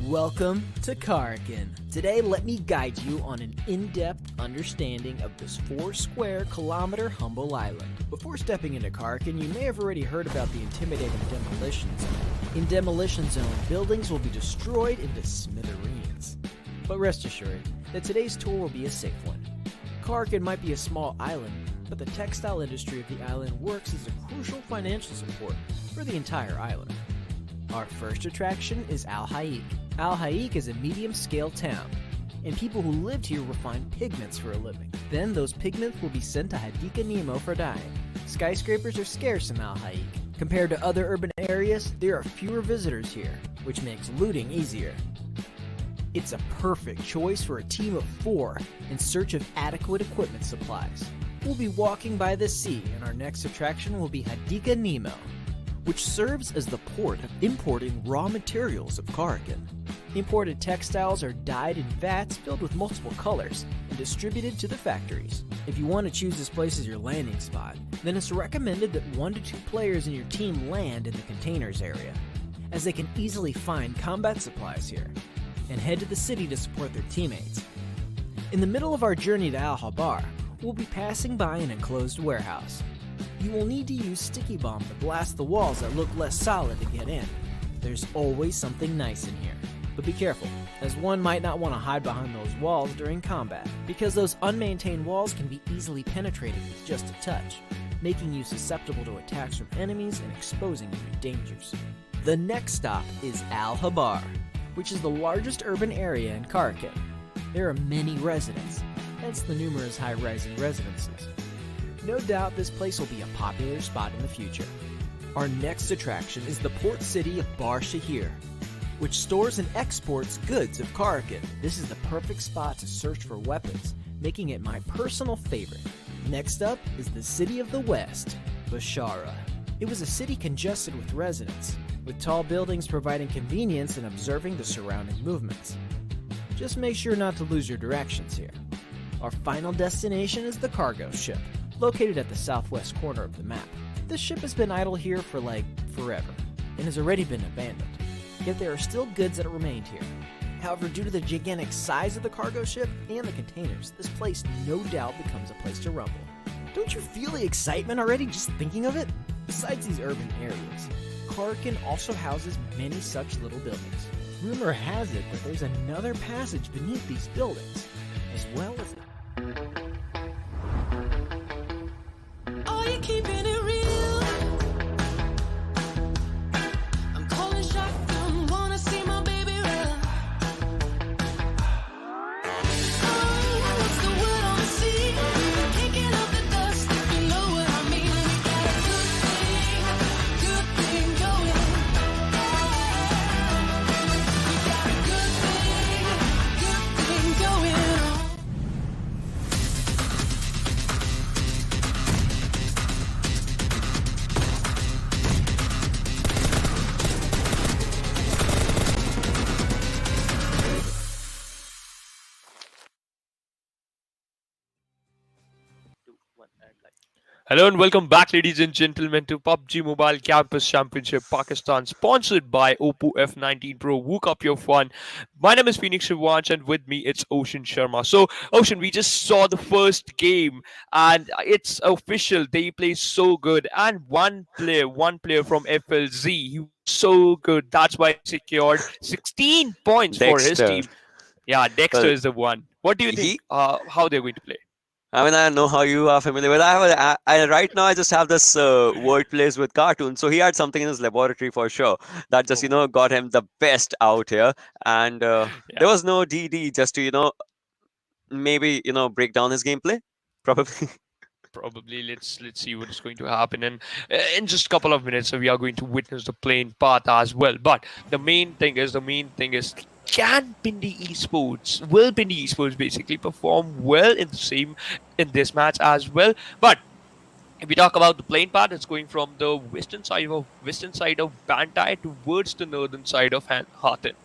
Welcome to Karkin. Today, let me guide you on an in-depth understanding of this 4-square-kilometer humble island. Before stepping into Karkin, you may have already heard about the intimidating Demolition Zone. In Demolition Zone, buildings will be destroyed into smithereens. But rest assured that today's tour will be a safe one. Karkin might be a small island, but the textile industry of the island works as a crucial financial support for the entire island. Our first attraction is Al-Haik. Al-Haik is a medium-scale town, and people who lived here refine pigments for a living. Then those pigments will be sent to Hadika Nemo for dyeing. Skyscrapers are scarce in Al-Haik. Compared to other urban areas, there are fewer visitors here, which makes looting easier. It's a perfect choice for a team of 4 in search of adequate equipment supplies. We'll be walking by the sea, and our next attraction will be Hadika Nemo, which serves as the port of importing raw materials of Karakin. Imported textiles are dyed in vats filled with multiple colors and distributed to the factories. If you want to choose this place as your landing spot, then it's recommended that 1 to 2 players in your team land in the containers area, as they can easily find combat supplies here, and head to the city to support their teammates. In the middle of our journey to Al-Habar, we'll be passing by an enclosed warehouse. You will need to use sticky bomb to blast the walls that look less solid to get in. There's always something nice in here. But be careful, as one might not want to hide behind those walls during combat, because those unmaintained walls can be easily penetrated with just a touch, making you susceptible to attacks from enemies and exposing you to dangers. The next stop is Al-Habar, which is the largest urban area in Karakin. There are many residents, hence the numerous high-rising residences. No doubt this place will be a popular spot in the future. Our next attraction is the port city of Bar Shahir, which stores and exports goods of Karakin. This is the perfect spot to search for weapons, making it my personal favorite. Next up is the city of the West, Bashara. It was a city congested with residents, with tall buildings providing convenience in observing the surrounding movements. Just make sure not to lose your directions here. Our final destination is the cargo ship, located at the southwest corner of the map. This ship has been idle here for forever, and has already been abandoned. Yet there are still goods that remained here. However, due to the gigantic size of the cargo ship and the containers, this place no doubt becomes a place to rumble. Don't you feel the excitement already just thinking of it? Besides these urban areas, Karakin also houses many such little buildings. Rumor has it that there's another passage beneath these buildings, as well as... Are you keeping it real? I'm calling shotgun, wanna see my baby run. Oh, what's the word on the sea? Kicking up the dust, if you know what I mean. We got a good thing going. We got a good thing going on. Hello and welcome back, ladies and gentlemen, to Pubgmobile Campus Championship Pakistan, sponsored by Oppo F19 Pro. Woke up your fun. My name is Phoenix Shivansh, and with me it's Ocean Sharma. So, Ocean, we just saw the first game, and it's official. They play so good, and one player from FLZ, he was so good. That's why he secured 16 points for his team. Yeah, Dexter is the one. What do you think? How they're going to play? I mean, I don't know how you are familiar with. Right now I just have this word plays with cartoon. So he had something in his laboratory for sure that just got him the best out here. And there was no DD just to maybe break down his gameplay. Probably. Probably. Let's see what is going to happen, and in just a couple of minutes we are going to witness the playing path as well. But the main thing is can will PINDIESPORTS basically perform well in this match as well? But if we talk about the playing path, it's going from the western side of Bantai towards the northern side of Hathin.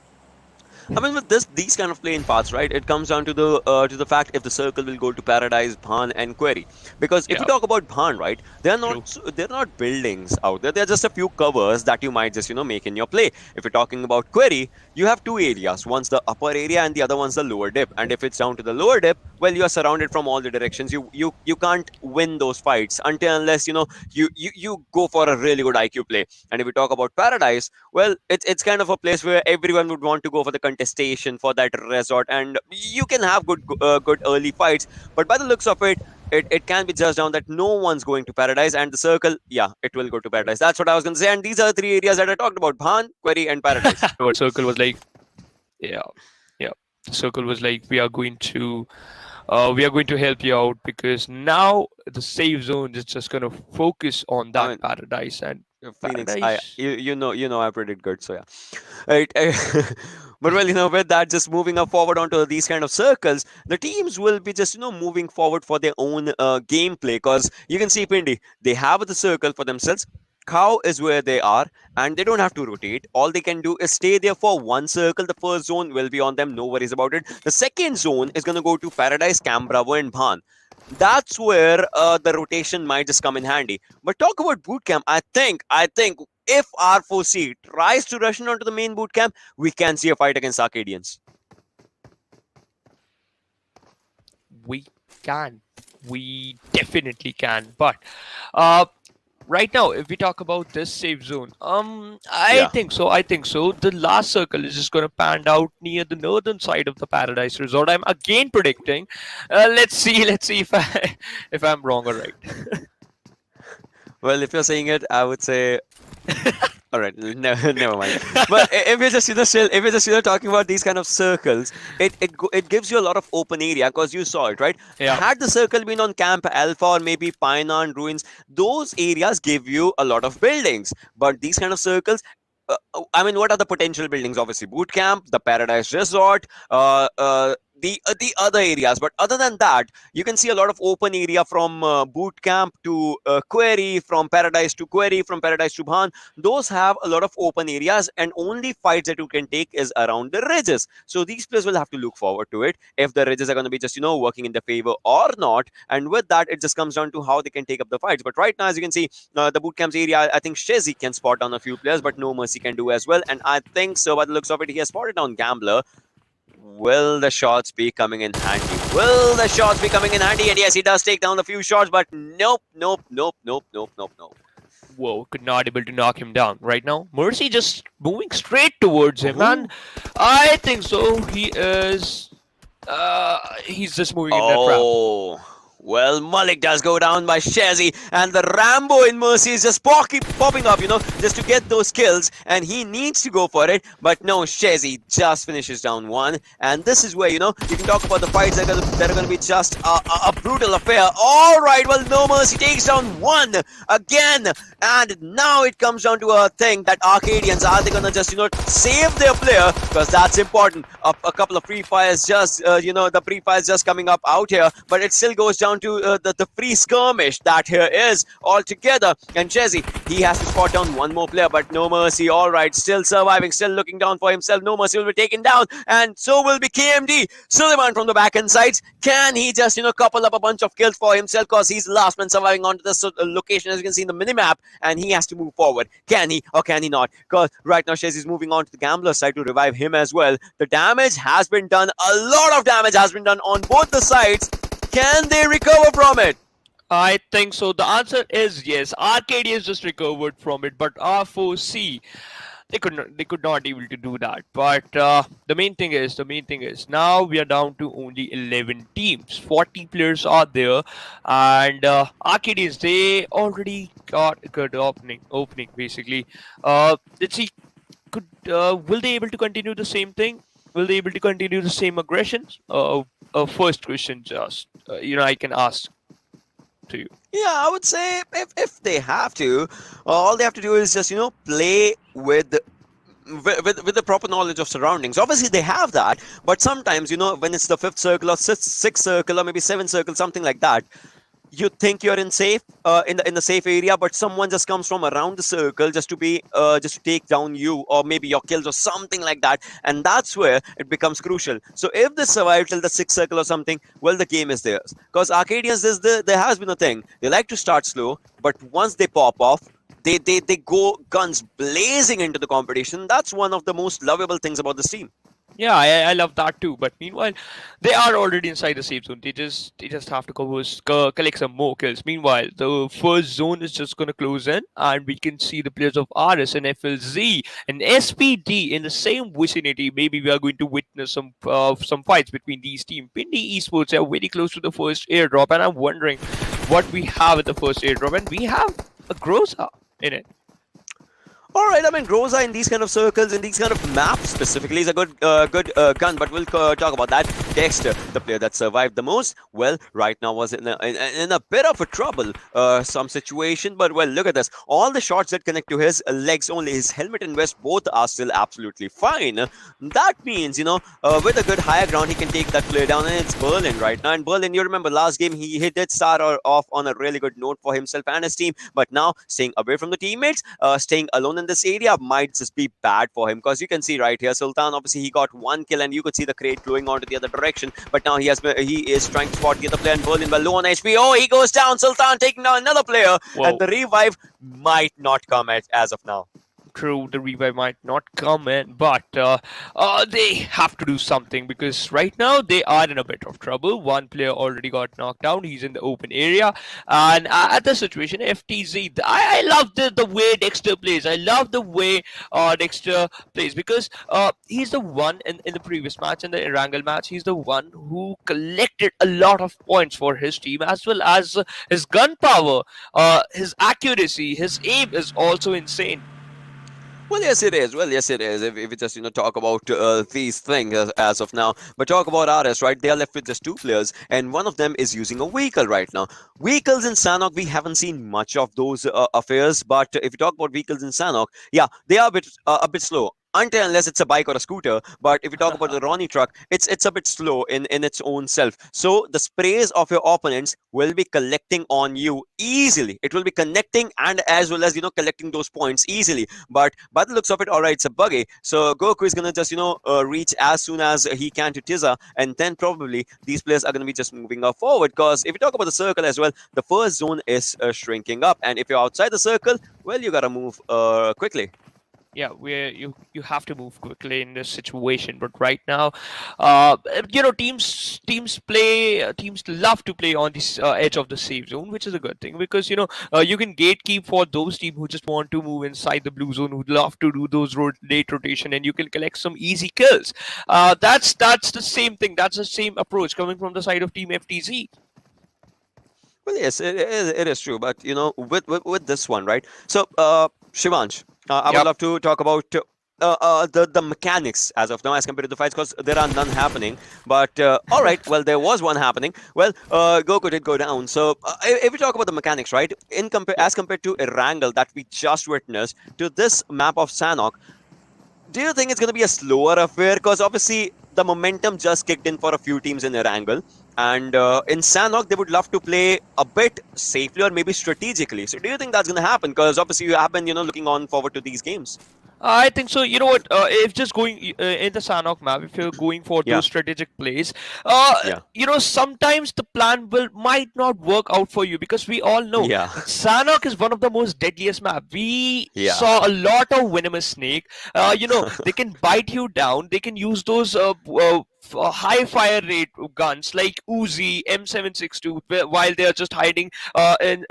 I mean, with these kind of playing paths, right? It comes down to the fact if the circle will go to Paradise, Bhan, and Query. Because if you talk about Bhan, right, they're not buildings out there. They're just a few covers that you might just make in your play. If you're talking about Query, you have two areas. One's the upper area, and the other one's the lower dip. And if it's down to the lower dip, well, you are surrounded from all the directions. You can't win those fights unless you go for a really good IQ play. And if we talk about Paradise, well, it's kind of a place where everyone would want to go for the contestation, for that resort, and you can have good early fights. But by the looks of it, it can be judged down that no one's going to Paradise, and the circle, it will go to Paradise. That's what I was going to say. And these are the three areas that I talked about: Bhan, Query, and Paradise. Circle was like, the circle was like, we are going to we are going to help you out because now the safe zone is just going to focus on that mean, paradise and Phoenix, paradise. you know I predict good, so yeah. Right. But well, with that, just moving up forward onto these kind of circles, the teams will be just moving forward for their own gameplay. Because you can see Pindi, they have the circle for themselves. Cow is where they are, and they don't have to rotate. All they can do is stay there for one circle. The first zone will be on them, no worries about it. The second zone is gonna go to Paradise, Cam, Bravo, and Bhan. That's where the rotation might just come in handy. But talk about boot camp. I think if R4C tries to rush in onto the main boot camp, we can see a fight against Arkadians. We can. We definitely can. But right now, if we talk about this safe zone, I Yeah. think so. I think so. The last circle is just going to pan out near the northern side of the Paradise Resort. I'm again predicting. Let's see. Let's see if if I'm wrong or right. Well, if you're saying it, I would say. All right, never mind. But if you're just still, if you're just talking about these kind of circles, it gives you a lot of open area because you saw it, right? Yeah. Had the circle been on Camp Alpha or maybe Painan Ruins, those areas give you a lot of buildings. But these kind of circles, I mean, what are the potential buildings? Obviously, boot camp, the Paradise Resort, the other areas. But other than that, you can see a lot of open area from boot camp to Query, from Paradise to Query, from Paradise to Bhan. Those have a lot of open areas, and only fights that you can take is around the ridges. So these players will have to look forward to it if the ridges are going to be just working in their favor or not. And with that, it just comes down to how they can take up the fights. But right now, as you can see, the boot camps area, I think Shezi can spot down a few players, but No Mercy can do as well. And I think so, by the looks of it, he has spotted down Gambler. Will the shots be coming in handy? Will the shots be coming in handy? And yes, he does take down a few shots, but nope. Whoa, could not able to knock him down right now. Mercy just moving straight towards him, and I think so. He is. He's just moving in that trap. Oh, well, Malik does go down by Shezi, and the Rambo in Mercy is just popping up, just to get those kills, and he needs to go for it, but no, Shezi just finishes down one, and this is where, you can talk about the fights that are going to be just a brutal affair. All right, well, No Mercy takes down one again, and now it comes down to a thing that Arkadians, are they going to just, save their player, because that's important. A couple of free fires just, the free fires just coming up out here, but it still goes down to the free skirmish that here is altogether. And Jesse, he has to spot down one more player, but No Mercy, all right, still surviving, still looking down for himself. No Mercy will be taken down, and so will be KMD. Suleiman from the back end sides, can he just couple up a bunch of kills for himself, because he's the last man surviving onto this location, as you can see in the minimap, and he has to move forward. Can he or can he not? Because right now Shezi is moving on to the Gambler side to revive him as well. The damage has been done, a lot of damage has been done on both the sides. Can they recover from it? I think so. The answer is yes. Arkadians just recovered from it, but R4C, they could not able to do that. But the main thing is now we are down to only 11 teams. 40 players are there, and Arkadians, they already got a good opening basically. Let's see, will they able to continue the same thing? Will they able to continue the same aggressions? First question, just I can ask to you. Yeah, I would say if they have to, all they have to do is just play with the proper knowledge of surroundings. Obviously they have that, but sometimes when it's the 5th circle or 6th circle or maybe 7th circle, something like that, you think you're in the safe area, but someone just comes from around the circle just to take down you, or maybe your kills or something like that, and that's where it becomes crucial. So if they survive till the 6th circle or something, well, the game is theirs. Because Arkadians, there has been a thing, they like to start slow, but once they pop off, they go guns blazing into the competition. That's one of the most lovable things about this team. Yeah, I love that too. But meanwhile, they are already inside the safe zone. They just have to collect some more kills. Meanwhile, the first zone is just gonna close in, and we can see the players of RS and FLZ and SPD in the same vicinity. Maybe we are going to witness some fights between these teams. PINDIESPORTS are very close to the first airdrop, and I'm wondering what we have at the first airdrop, and we have a Groza in it. All right, I mean, Rosa in these kind of circles, in these kind of maps specifically, is a good gun, but we'll talk about that. Dexter, the player that survived the most, well, right now was in a bit of a trouble, some situation, but well, look at this. All the shots that connect to his legs only, his helmet and vest, both are still absolutely fine. That means, with a good higher ground, he can take that player down, and it's Berlin right now. And Berlin, you remember last game, he did start off on a really good note for himself and his team, but now staying away from the teammates, staying alone in this area might just be bad for him, because you can see right here, Sultan, obviously he got 1 kill, and you could see the crate going on to the other direction, but now he is trying to spot the other player, and Berlin well low on HP. Oh, he goes down. Sultan taking down another player. Whoa. And the revive might not come as of now. True, the revive might not come in, but they have to do something, because right now they are in a bit of trouble. One player already got knocked down. He's in the open area, and at the situation, FTZ, I love the way Dexter plays. I love the way Dexter plays, because he's the one in the previous match, in the Erangel match, he's the one who collected a lot of points for his team, as well as his gun power, his accuracy, his aim is also insane. Well, yes, it is. If we just talk about these things as of now, but talk about RS, right? They are left with just 2 players, and one of them is using a vehicle right now. Vehicles in Sanhok, we haven't seen much of those affairs, but if you talk about vehicles in Sanhok, yeah, they are a bit slow. Unless it's a bike or a scooter, but if you talk about the Ronnie truck, it's a bit slow in its own self. So the sprays of your opponents will be collecting on you easily. It will be connecting, and as well as collecting those points easily. But by the looks of it, all right, it's a buggy. So Goku is gonna just reach as soon as he can to Tiza, and then probably these players are gonna be just moving up forward. Because if you talk about the circle as well, the first zone is shrinking up, and if you're outside the circle, well, you gotta move quickly. Yeah, where you have to move quickly in this situation, but right now, teams love to play on this edge of the safe zone, which is a good thing, because you can gatekeep for those teams who just want to move inside the blue zone, who'd love to do those late rotation, and you can collect some easy kills. That's the same thing. That's the same approach coming from the side of Team FTZ. Well, yes, it is true, but with this one, right? So, Shivansh, I would love to talk about the mechanics as of now, as compared to the fights, because there are none happening. But all right, well, there was one happening. Well, Goku did go down. So if we talk about the mechanics, right, as compared to Erangel that we just witnessed to this map of Sanhok, do you think it's going to be a slower affair? Because obviously the momentum just kicked in for a few teams in Erangel. And in Sanhok, they would love to play a bit safely or maybe strategically. So do you think that's going to happen? Because obviously you have been, looking on forward to these games. I think so. You know what? If just going in the Sanhok map, if you're going for those strategic plays, sometimes the plan might not work out for you, because we all know Sanhok is one of the most deadliest map. We saw a lot of venomous snake. They can bite you down. They can use those high fire rate guns like Uzi, M762, while they are just hiding in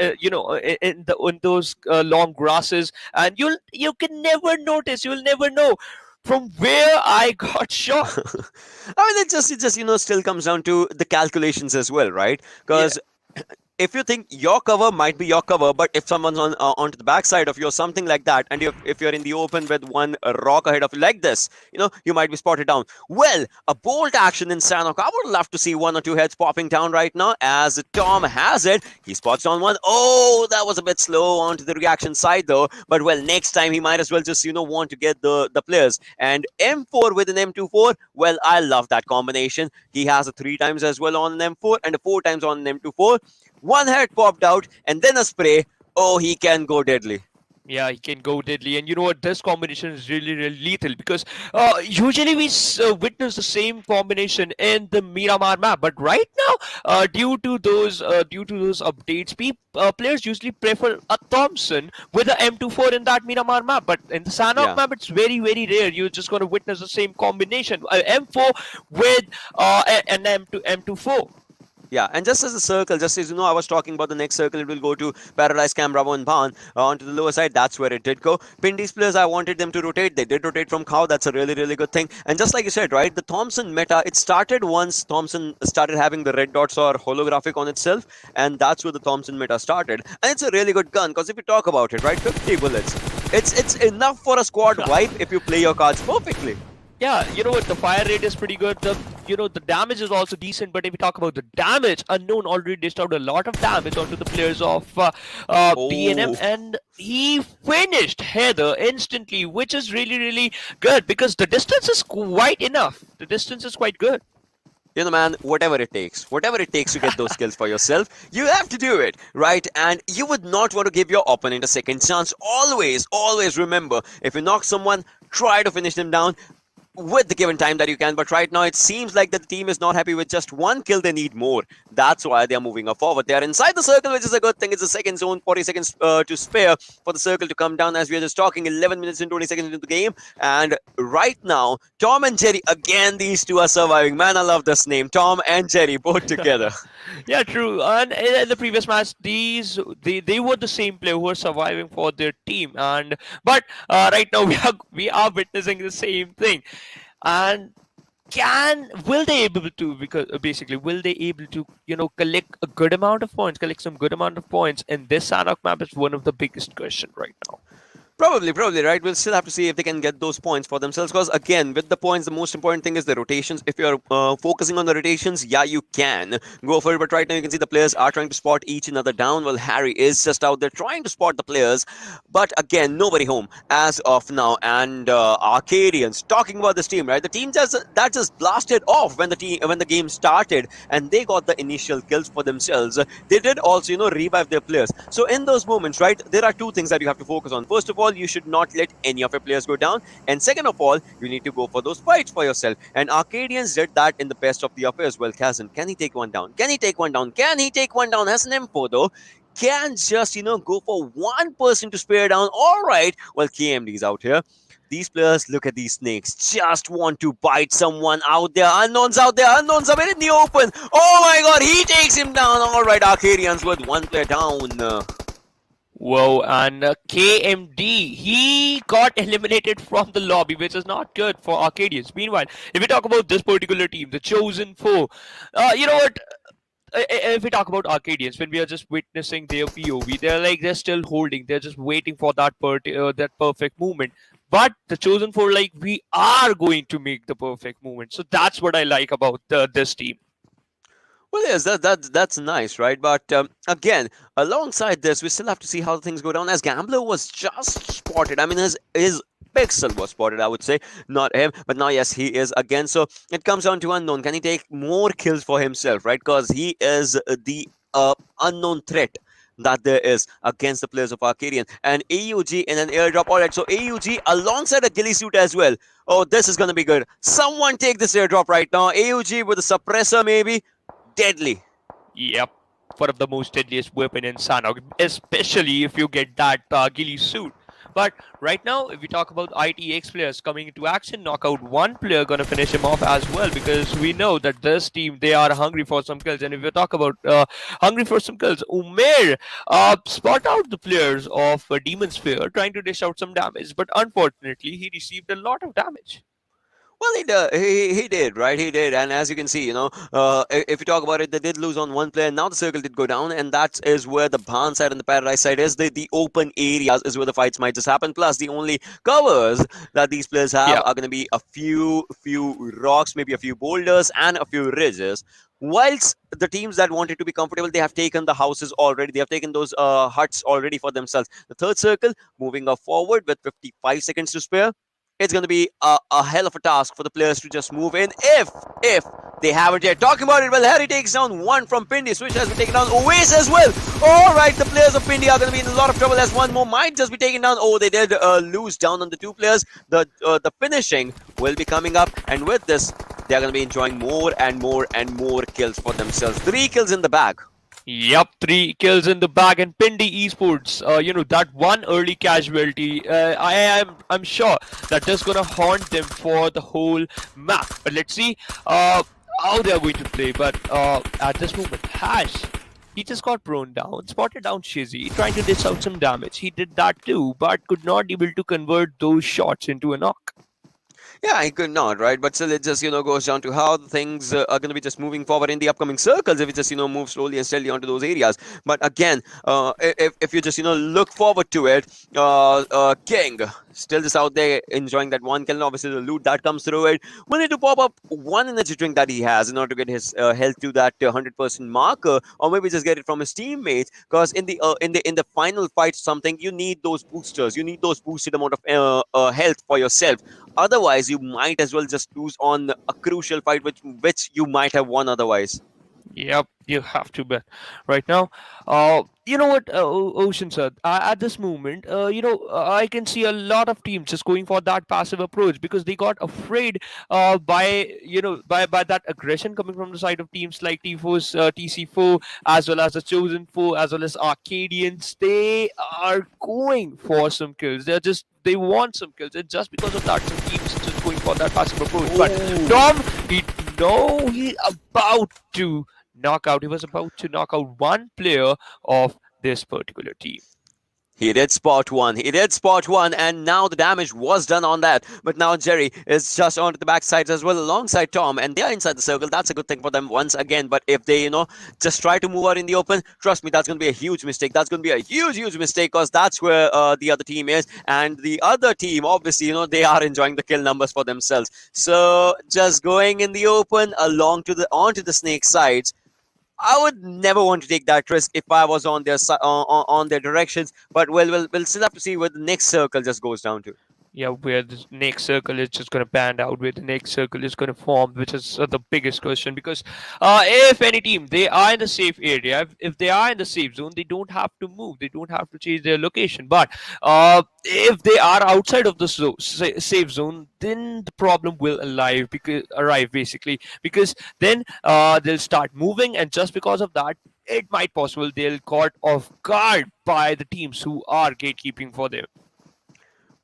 those long grasses, and you can never notice. You'll never know from where I got shot. I mean, it just still comes down to the calculations as well, right? Because if you think your cover might be your cover, but if someone's onto the backside of you or something like that, and if you're in the open with one rock ahead of you like this, you might be spotted down. Well, a bolt action in Sanhok. I would love to see 1 or 2 heads popping down right now, as Tom has it. He spots down one. Oh, that was a bit slow onto the reaction side though. But well, next time he might as well just want to get the players. And M4 with an M24. Well, I love that combination. He has a 3 times as well on an M4 and a 4 times on an M24. 1 head popped out, and then a spray. Oh, he can go deadly. Yeah, he can go deadly, and you know what? This combination is really, really lethal, because usually we witness the same combination in the Miramar map, but right now, due to those updates, players usually prefer a Thompson with a M24 in that Miramar map. But in the Sanhok map, it's very, very rare. You're just going to witness the same combination, M4 with an M24. Yeah, and just as a circle, just as I was talking about the next circle, it will go to Paradise, Cam, Bravo, and Ban onto the lower side. That's where it did go. Pindies players, I wanted them to rotate. They did rotate from Cow. That's a really, really good thing. And just like you said, right, the Thompson meta, it started once Thompson started having the red dots or holographic on itself, and that's where the Thompson meta started. And it's a really good gun, because if you talk about it, right, 50 bullets. It's enough for a squad wipe if you play your cards perfectly. Yeah, you know what? The fire rate is pretty good. The damage is also decent. But if we talk about the damage, Unknown already dished out a lot of damage onto the players of DNM, and he finished Heather instantly, which is really good because the distance is quite enough. The distance is quite good. You know, man, whatever it takes to get those kills for yourself, you have to do it, right? And you would not want to give your opponent a second chance. Always remember, if you knock someone, try to finish them down with the given time that you can. But right now, it seems like the team is not happy with just one kill. They need more. That's why they are moving up forward. They are inside the circle, which is a good thing. It's the second zone, 40 seconds to spare for the circle to come down. As we are just talking, 11 minutes and 20 seconds into the game. And right now, Tom and Jerry, again, these two are surviving. Man, I love this name. Tom and Jerry, both together. Yeah, true. And in the previous match, they were the same player who were surviving for their team. But right now we are witnessing the same thing. And will they able to, because basically will they able to collect a good amount of points, collect some good amount of points in this Sanhok map is one of the biggest question right now. Probably, right? We'll still have to see if they can get those points for themselves. Because again, with the points, the most important thing is the rotations. If you're focusing on the rotations, yeah, you can go for it. But right now, you can see the players are trying to spot each another down. Well, Harry is just out there trying to spot the players. But again, nobody home as of now. And Arkadians, talking about this team, right? The team that just blasted off when the game started, and they got the initial kills for themselves. They did also, revive their players. So in those moments, right, there are two things that you have to focus on. First of all, you should not let any of your players go down, and second of all, you need to go for those fights for yourself. And Arkadians did that in the best of the affairs. Well, Kazan, can he take one down? Can he take one down? Has an M4 though. Can just go for one person to spare down. All right, well, KMD is out here. These players, look at these snakes, just want to bite someone out there. Unknowns out there. Unknowns are in the open. Oh my god, he takes him down. All right, Arkadians with one player down. Whoa, and KMD, he got eliminated from the lobby, which is not good for Arkadians. Meanwhile, if we talk about this particular team, the Chosen Four, you know what? If we talk about Arkadians, when we are just witnessing their POV, they're still holding. They're just waiting for that perfect movement. But the Chosen Four, we are going to make the perfect movement. So that's what I like about this team. Well, yes, that's nice, right? But again, alongside this, we still have to see how things go down. As Gambler was just spotted. I mean, his Pixel was spotted, I would say, not him. But now, yes, he is again. So it comes down to Unknown. Can he take more kills for himself, right? Because he is the unknown threat that there is against the players of Arkadian. And AUG in an airdrop. All right, so AUG alongside a ghillie suit as well. Oh, this is going to be good. Someone take this airdrop right now. AUG with a suppressor, maybe. Deadly. Yep, one of the most deadliest weapon in Sanhok, especially if you get that ghillie suit. But right now, if we talk about ITX players coming into action, knock out one player, gonna finish him off as well, because we know that this team, they are hungry for some kills. And if we talk about hungry for some kills, Umair spot out the players of Demon Sphere trying to dish out some damage, but unfortunately, he received a lot of damage. Well, he did, right? He did. And as you can see, if you talk about it, they did lose on one player. Now the circle did go down, and that is where the barn side and the paradise side is. The open areas is where the fights might just happen. Plus, the only covers that these players have are going to be a few rocks, maybe a few boulders, and a few ridges. Whilst the teams that wanted to be comfortable, they have taken the houses already. They have taken those huts already for themselves. The third circle moving up forward with 55 seconds to spare. It's going to be a hell of a task for the players to just move in if they haven't yet. Talking about it, well, Harry takes down one from Pindi. Switch has been taken down. Oasis as well. All right, the players of Pindi are going to be in a lot of trouble as one more might just be taken down. Oh, they did lose down on the two players. The finishing will be coming up, and with this, they're going to be enjoying more and more and more kills for themselves. 3 kills in the bag. Yep, 3 kills in the bag, and Esports, that one early casualty, I'm sure that that's gonna haunt them for the whole map. But let's see how they are going to play. But at this moment, Hash, he just got thrown down, spotted down Shizzy, trying to dish out some damage. He did that too, but could not able to convert those shots into a knock. Yeah, I could not, right? But still, it just, goes down to how the things are going to be just moving forward in the upcoming circles if it just, move slowly and steadily onto those areas. But again, if you just, look forward to it, King still just out there enjoying that one kill. And obviously, the loot that comes through it. We need to pop up one energy drink that he has in order to get his health to that 100% marker, or maybe just get it from his teammates. Because in the final fight, something you need those boosters. You need those boosted amount of health for yourself. Otherwise, you might as well just lose on a crucial fight, which you might have won otherwise. Yep, you have to bet right now. You know what, Ocean sir, at this moment, I can see a lot of teams just going for that passive approach because they got afraid by that aggression coming from the side of teams like T4's TC4, as well as the Chosen 4, as well as Arkadians. They are going for some kills. They want some kills, and just because of that, some teams just going for that passive approach. But Tom, he about to knock out. He was about to knock out one player of this particular team. He did spot one. He did spot one, and now the damage was done on that. But now Jerry is just onto the backside as well, alongside Tom, and they are inside the circle. That's a good thing for them once again. But if they, just try to move out in the open, trust me, that's going to be a huge mistake. That's going to be a huge, huge mistake because that's where the other team is, and the other team, obviously, they are enjoying the kill numbers for themselves. So just going in the open onto the snake sides. I would never want to take that risk if I was on their on their directions. But we'll still have to see where the next circle just goes down to. Yeah, where the next circle is just going to pan out, where the next circle is going to form, which is the biggest question. Because if any team, they are in the safe area, if they are in the safe zone, they don't have to move, they don't have to change their location. But if they are outside of the safe zone, then the problem will arrive basically, because then they'll start moving, and just because of that, it might possible they'll caught off guard by the teams who are gatekeeping for them.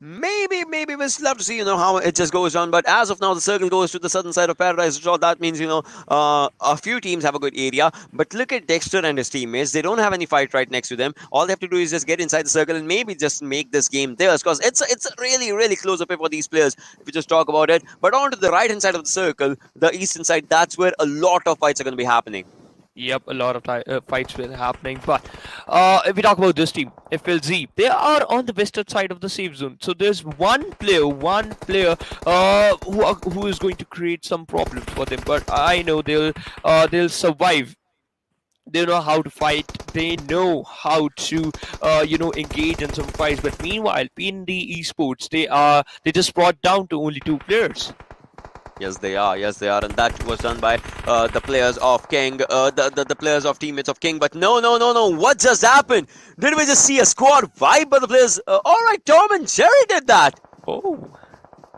Maybe we'll still have to see, how it just goes on. But as of now, the circle goes to the southern side of Paradise. So that means, a few teams have a good area. But look at Dexter and his teammates. They don't have any fight right next to them. All they have to do is just get inside the circle and maybe just make this game theirs. Because it's a really, really close affair for these players, if we just talk about it. But onto the right-hand side of the circle, the eastern side, that's where a lot of fights are going to be happening. Yep, a lot of fights were happening. But if we talk about this team, FLZ, they are on the western side of the safe zone. So there's one player who is going to create some problems for them. But I know they'll survive. They know how to fight. They know how to engage in some fights. But meanwhile, PINDIESPORTS, they just brought down to only 2 players. Yes, they are. Yes, they are. And that was done by the players of King, the players of teammates of King. But no. What just happened? Did we just see a squad vibe by the players? All right, Tom and Jerry did that. Oh,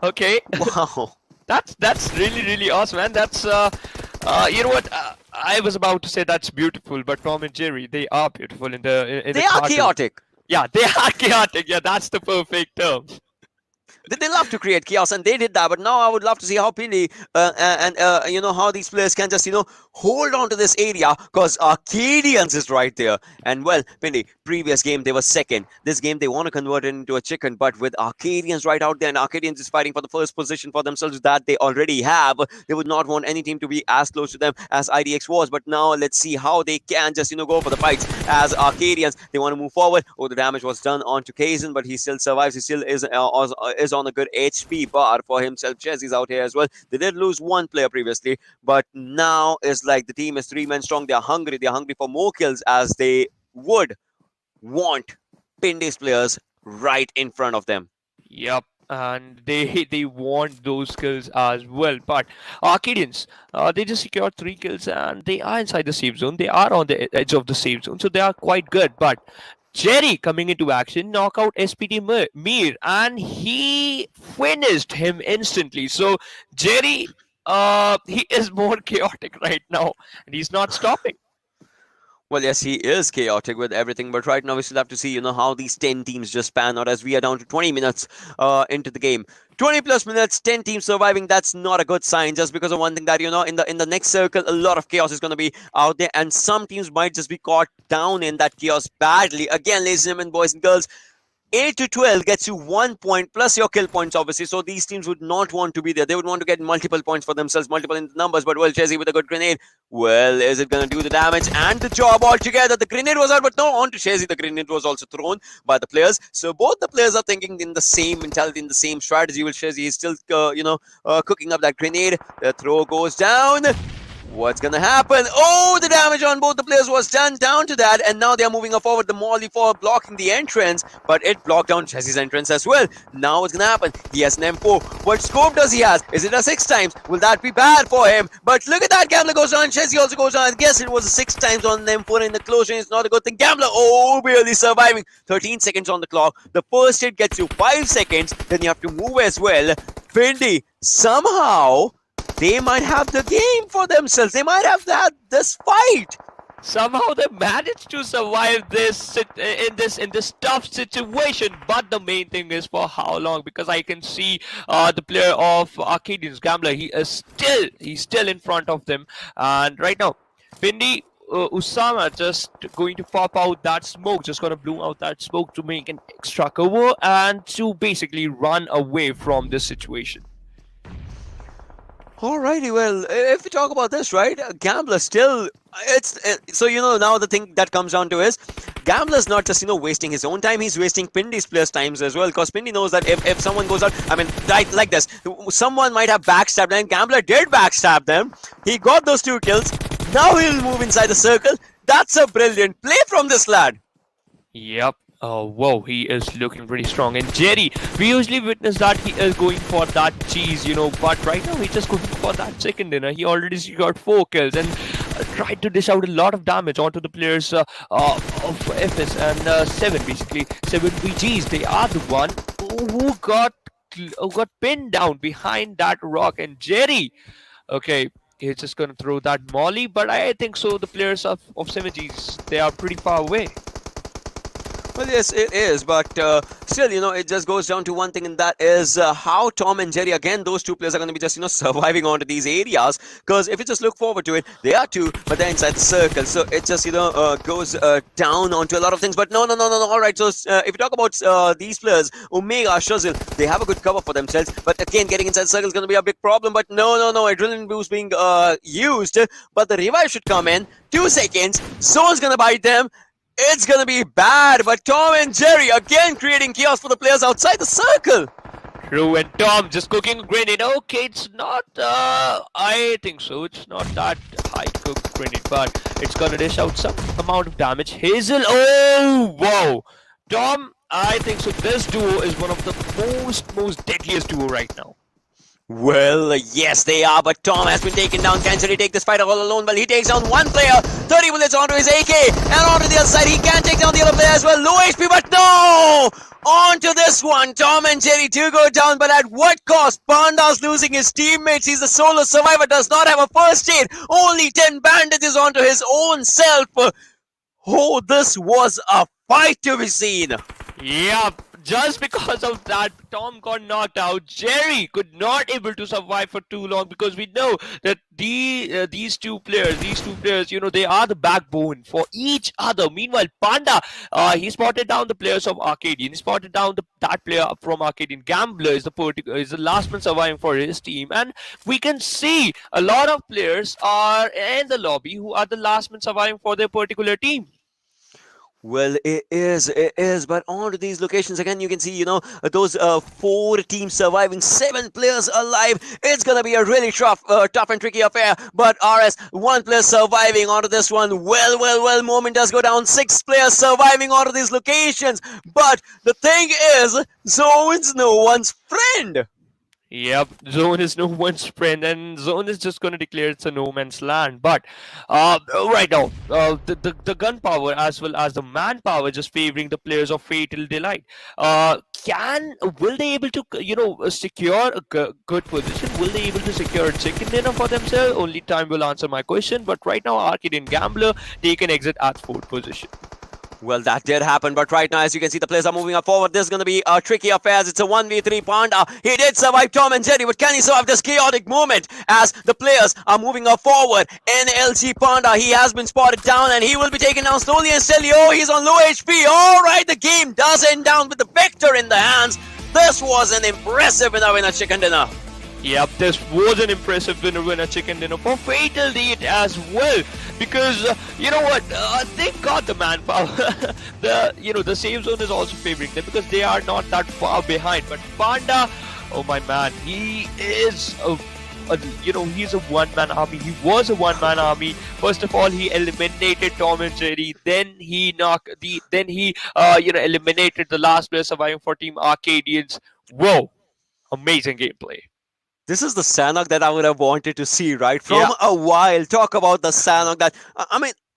okay. Wow. That's really, really awesome, man. That's you know what? I was about to say that's beautiful, but Tom and Jerry, they are beautiful in the They are chaotic. Yeah, they are chaotic. Yeah, that's the perfect term. They love to create chaos, and they did that. But now I would love to see how Pindi and how these players can just hold on to this area, because Arkadians is right there. And well, Pindi, previous game they were second. This game they want to convert it into a chicken, but with Arkadians right out there, and Arkadians is fighting for the first position for themselves that they already have. They would not want any team to be as close to them as IDX was. But now let's see how they can just go for the fights as Arkadians. They want to move forward. Oh, the damage was done onto Kazan, but he still survives. He still is on a good HP bar for himself. Jesse's out here as well. They did lose one player previously, but now it's like the team is 3 men strong. They are hungry. They are hungry for more kills, as they would want Pindies players right in front of them. Yep. And they want those kills as well. But Arkadians, they just secured 3 kills, and they are inside the safe zone. They are on the edge of the safe zone, so they are quite good. But Jerry coming into action, knock out SPD Mir, and he finished him instantly. So Jerry, he is more chaotic right now, and he's not stopping. Well, yes, he is chaotic with everything, but right now we still have to see, how these 10 teams just pan out, as we are down to 20 minutes into the game. 20 plus minutes, 10 teams surviving. That's not a good sign, just because of one thing that, in the next circle, a lot of chaos is going to be out there, and some teams might just be caught down in that chaos badly. Again, ladies and gentlemen, boys and girls, 8 to 12 gets you 1 point plus your kill points, obviously. So these teams would not want to be there. They would want to get multiple points for themselves, multiple in the numbers. But well, Chelsea with a good grenade. Well, is it going to do the damage and the job altogether? The grenade was out, but no, on to Chelsea. The grenade was also thrown by the players. So both the players are thinking in the same mentality, in the same strategy. Well, Chelsea is still, cooking up that grenade. The throw goes down. What's gonna happen? Oh, the damage on both the players was done down to that, and now they are moving forward. The molly for blocking the entrance, but it blocked down Chelsea's entrance as well. Now what's gonna happen? He has an M4. What scope does he has? Is it a 6 times? Will that be bad for him? But look at that, Gambler goes down. Chelsea also goes down. I guess it was a 6 times on an M4 in the close range. It's not a good thing. Gambler, oh, barely surviving. 13 seconds on the clock. The first hit gets you 5 seconds. Then you have to move as well. Pindy, somehow they might have the game for themselves. They might have had this fight. Somehow they managed to survive this in this tough situation, but the main thing is for how long, because I can see the player of Arkadians, Gambler, he's still in front of them, and right now Pindy, Usama just going to pop out that smoke, just gonna blow out that smoke to make an extra cover and to basically run away from this situation. Alrighty, well, if we talk about this, right, Gambler still, so now the thing that comes down to is, Gambler's not just, wasting his own time, he's wasting Pindy's players' times as well, because Pindy knows that if someone goes out, I mean, like this, someone might have backstabbed them, and Gambler did backstab them, he got those 2 kills, now he'll move inside the circle. That's a brilliant play from this lad. Yep. Whoa, he is looking pretty strong. And Jerry, we usually witness that he is going for that cheese, but right now he's just going for that chicken dinner. He already got 4 kills and tried to dish out a lot of damage onto the players of FS and 7, basically. 7 VGs, they are the one who got pinned down behind that rock. And Jerry, okay, he's just going to throw that molly, but I think so the players of 7Gs, they are pretty far away. Well, yes, it is, but still, it just goes down to one thing, and that is how Tom and Jerry, again, those 2 players are going to be just, surviving onto these areas, because if you just look forward to it, they are 2, but they're inside the circle, so it just, goes down onto a lot of things, but no, alright, so if you talk about these players, Omega, Shazil, they have a good cover for themselves, but again, getting inside the circle is going to be a big problem, but no, adrenaline boost being used, but the revive should come in, 2 seconds, Zone's going to bite them. It's gonna be bad, but Tom and Jerry again creating chaos for the players outside the circle. True, and Tom just cooking a grenade. Okay, it's not, I think so. It's not that high cooked grenade, but it's gonna dish out some amount of damage. Hazel, oh, wow. Tom, I think so. This duo is one of the most deadliest duo right now. Well, yes, they are, but Tom has been taken down. Can he take this fight all alone? Well, he takes down 1 player, 30 bullets onto his AK, and onto the other side, he can take down the other player as well. Low HP, but no! Onto this one, Tom and Jerry do go down, but at what cost? Panda's losing his teammates. He's a solo survivor, does not have a first aid. Only 10 bandages onto his own self. Oh, this was a fight to be seen. Yep. Just because of that, Tom got knocked out. Jerry could not able to survive for too long, because we know that these two players, they are the backbone for each other. Meanwhile, Panda, he spotted down the players of Arkadian. He spotted down that player from Arkadian. Gambler is the last man surviving for his team, and we can see a lot of players are in the lobby who are the last man surviving for their particular team. Well, it is, but onto these locations again, you can see, those 4 teams surviving, 7 players alive. It's gonna be a really tough and tricky affair, but RS, 1 player surviving onto this one. Well, moment does go down, 6 players surviving onto these locations, but the thing is, Zone's no one's friend. Yep, Zone is no one's friend, and Zone is just going to declare it's a no man's land. But right now, the gunpower as well as the manpower just favoring the players of Fatal Delight. Will they able to secure a good position? Will they able to secure a chicken dinner for themselves? Only time will answer my question. But right now, Arkadian Gambler, they can exit at 4th position. Well, that did happen, but right now, as you can see, the players are moving up forward. This is going to be a tricky affair as it's a 1v3 Panda. He did survive Tom and Jerry, but can he survive this chaotic moment as the players are moving up forward? NLG Panda, he has been spotted down and he will be taken down slowly and steadily. Oh, he's on low HP. All right, the game does end down with the victor in the hands. This was an impressive winner chicken dinner. Yep, this was an impressive winner chicken dinner for Fatal Date as well. Because you know what, they've got the manpower. The save zone is also favoring them because they are not that far behind. But Panda, oh my man, he is he's a one-man army. He was a one-man army. First of all, he eliminated Tom and Jerry. Then he eliminated the last player surviving for Team Arkadians. Whoa, amazing gameplay. This is the Sanhok that I would have wanted to see, right? From a while. Talk about the Sanhok that,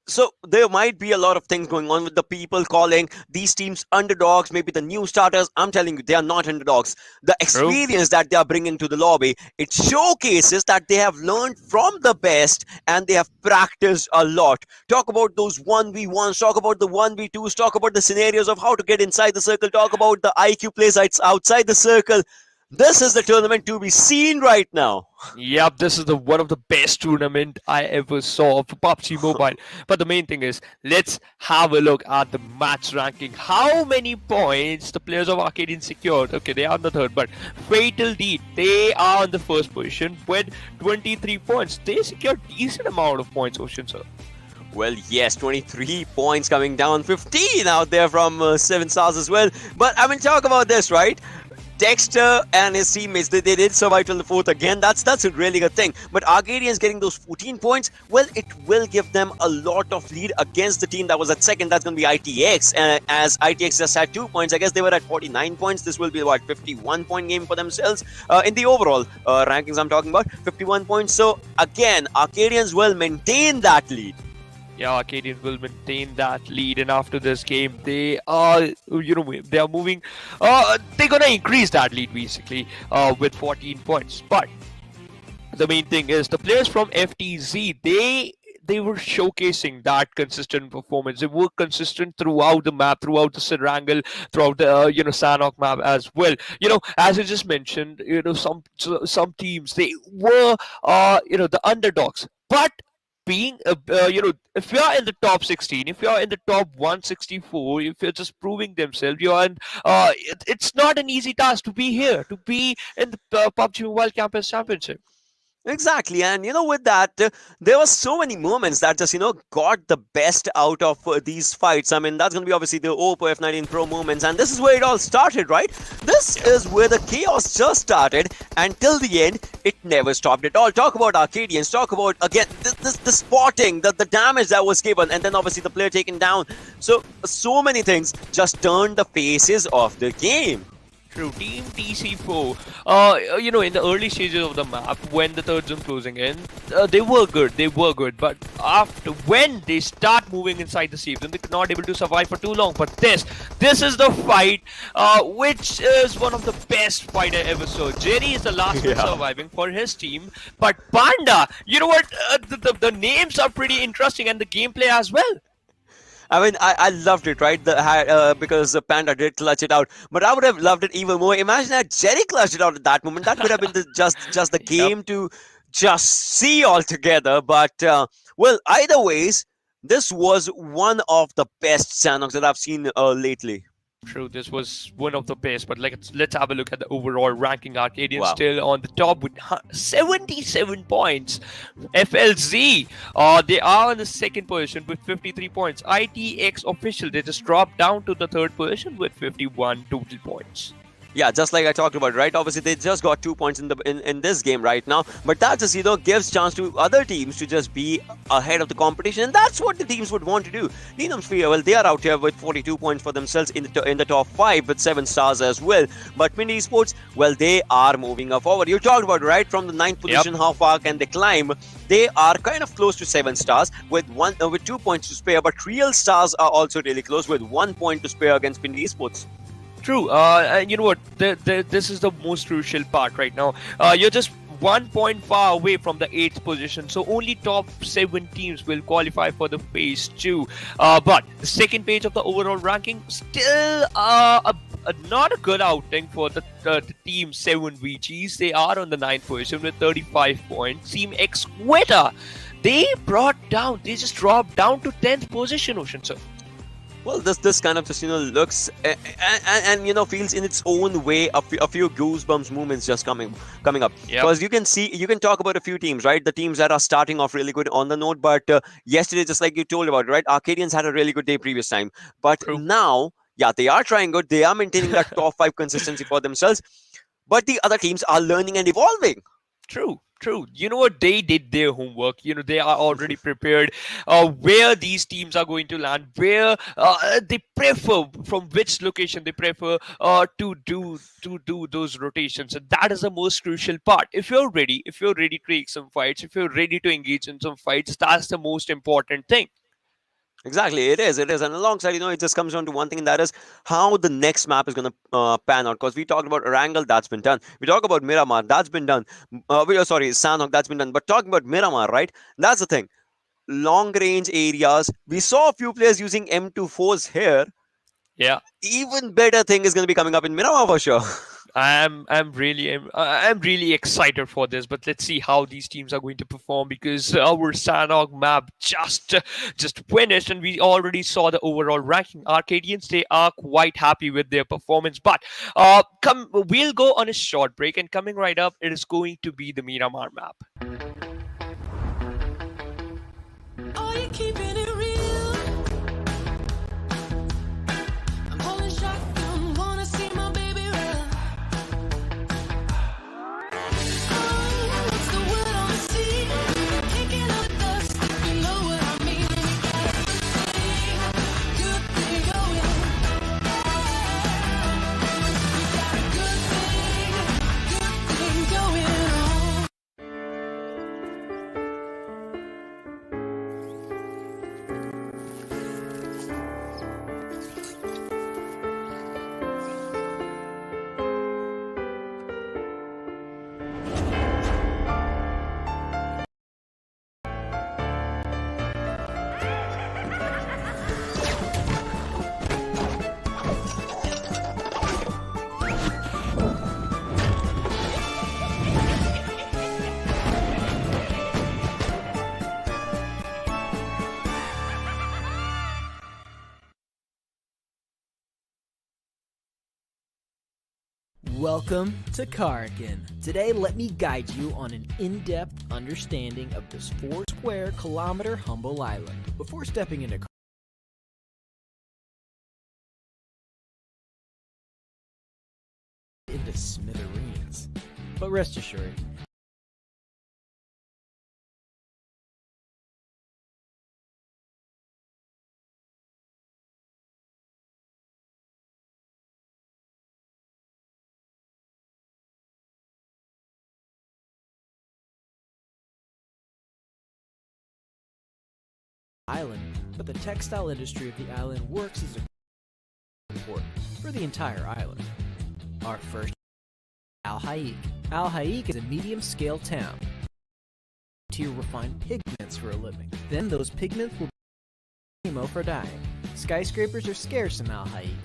so there might be a lot of things going on with the people calling these teams underdogs, maybe the new starters. I'm telling you, they are not underdogs. The experience that they are bringing to the lobby, it showcases that they have learned from the best and they have practiced a lot. Talk about those 1v1s, talk about the 1v2s, talk about the scenarios of how to get inside the circle, talk about the IQ plays outside the circle. This is the tournament to be seen right now. Yep, this is one of the best tournament I ever saw for Pubg Mobile. But the main thing is, let's have a look at the match ranking. How many points the players of Arkadians secured? Okay, they are on the third, but Fatal Deed, they are on the first position with 23 points. They secured decent amount of points, Ocean sir. Well, yes, 23 points coming down, 15 out there from 7 stars as well. But talk about this, right? Dexter and his teammates, they did survive till the fourth again. That's a really good thing. But Arkadians getting those 14 points, well, it will give them a lot of lead against the team that was at second. That's going to be ITX. As ITX just had 2 points, I guess they were at 49 points. This will be what, 51-point game for themselves in the overall rankings I'm talking about, 51 points. So again, Arkadians will maintain that lead. Yeah, Arkadians will maintain that lead, and after this game, they are, they are moving. They're gonna increase that lead basically with 14 points. But the main thing is the players from FTZ, they were showcasing that consistent performance. They were consistent throughout the map, throughout the Erangel, throughout the Sanhok map as well. As I just mentioned, some teams, they were the underdogs, but being if you are in the top 16, if you are in the top 164, if you're just proving themselves, it's not an easy task to be here, to be in the Pubg Mobile Campus Championship. Exactly, and with that, there were so many moments that just got the best out of these fights. That's going to be obviously the Oppo F19 Pro moments, and this is where it all started, right? This is where the chaos just started, and till the end, it never stopped at all. Talk about Arkadians, talk about again the spotting, the damage that was given, and then obviously the player taken down. So many things just turned the faces of the game. True. Team TC4, in the early stages of the map, when the third zone closing in, they were good, but when they start moving inside the safe zone, they could not able to survive for too long. But this is the fight, which is one of the best fight I ever saw. Jerry is the last one surviving for his team, but Panda, you know what, the names are pretty interesting and the gameplay as well. I loved it, right? Because the Panda did clutch it out, but I would have loved it even more. Imagine that Jerry clutched it out at that moment. That would have been just the game to just see altogether. But well, either ways, this was one of the best Sanhoks that I've seen lately. True, this was one of the best, but let's have a look at the overall ranking. Arkadians still on the top with 77 points. FLZ, they are in the second position with 53 points. ITX official, they just dropped down to the third position with 51 total points. Yeah, just like I talked about, right? Obviously, they just got 2 points in this game right now, but that just gives chance to other teams to just be ahead of the competition, and that's what the teams would want to do. Denoms, well, they are out here with 42 points for themselves in the top 5 with 7 stars as well. But PINDIESPORTS, well, they are moving up forward. You talked about, right, from the 9th position, how far can they climb? They are kind of close to 7 stars with 2 points to spare, but Realstars are also really close with 1 point to spare against PINDIESPORTS. True, and you know what? This is the most crucial part right now. You're just 1 point far away from the 8th position. So only top 7 teams will qualify for the phase 2. But the second page of the overall ranking, still not a good outing for the team 7 VGs. They are on the 9th position with 35 points. TeamXquetta, they just dropped down to 10th position, Ocean sir. Well, this kind of just looks and feels in its own way a few goosebumps moments just coming up. Because you can talk about a few teams, right? The teams that are starting off really good on the note, but yesterday, just like you told about, right? Arkadians had a really good day previous time, but now, yeah, they are trying good. They are maintaining that top 5 consistency for themselves, but the other teams are learning and evolving. True. You know what? They did their homework. They are already prepared where these teams are going to land, where they prefer, from which location they prefer to do those rotations. And that is the most crucial part. If you're ready to take some fights, if you're ready to engage in some fights, that's the most important thing. Exactly, it is. And alongside, it just comes down to one thing, and that is how the next map is going to pan out. Because we talked about Erangel, that's been done. We talk about Miramar, that's been done. Sanhok, that's been done. But talking about Miramar, right? That's the thing. Long range areas. We saw a few players using M24s here. Yeah. Even better thing is going to be coming up in Miramar for sure. I'm really excited for this, but let's see how these teams are going to perform, because our Sanhok map just finished and we already saw the overall ranking. Arkadians, they are quite happy with their performance, but we'll go on a short break, and coming right up, it is going to be the Miramar map. Are you keeping it real? I'm holding shotgun, wanna see my baby run. Oh, what's the word on the sea? Kicking up dust, you know what I mean. Good thing going. Good thing going on. Welcome to Karkin. Today, let me guide you on an in-depth understanding of this 4 square kilometer humble island. Before stepping into smithereens. But rest assured, island, but the textile industry of the island works as a important for the entire island. Our first, Al-Haik. Al-Haik is a medium-scale town to refine pigments for a living. Then those pigments will be for dyeing. Skyscrapers are scarce in Al-Haik.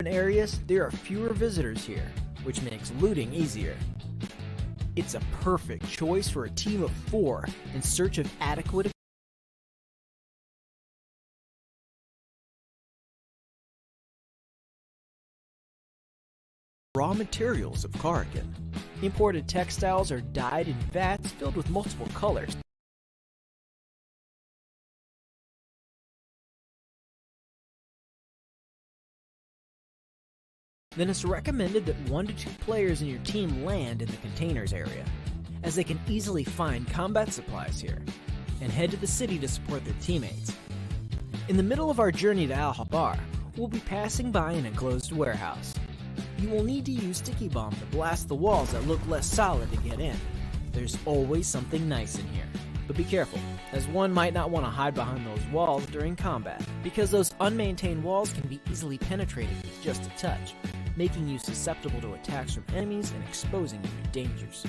In areas, there are fewer visitors here, which makes looting easier. It's a perfect choice for a team of 4 in search of adequate raw materials of Karkin. Imported textiles are dyed in vats filled with multiple colors. Then it's recommended that 1 to 2 players in your team land in the containers area, as they can easily find combat supplies here, and head to the city to support their teammates. In the middle of our journey to Al-Habar, we'll be passing by an enclosed warehouse. You will need to use sticky bomb to blast the walls that look less solid to get in. There's always something nice in here. But be careful, as one might not want to hide behind those walls during combat, because those unmaintained walls can be easily penetrated with just a touch, making you susceptible to attacks from enemies and exposing you to dangers.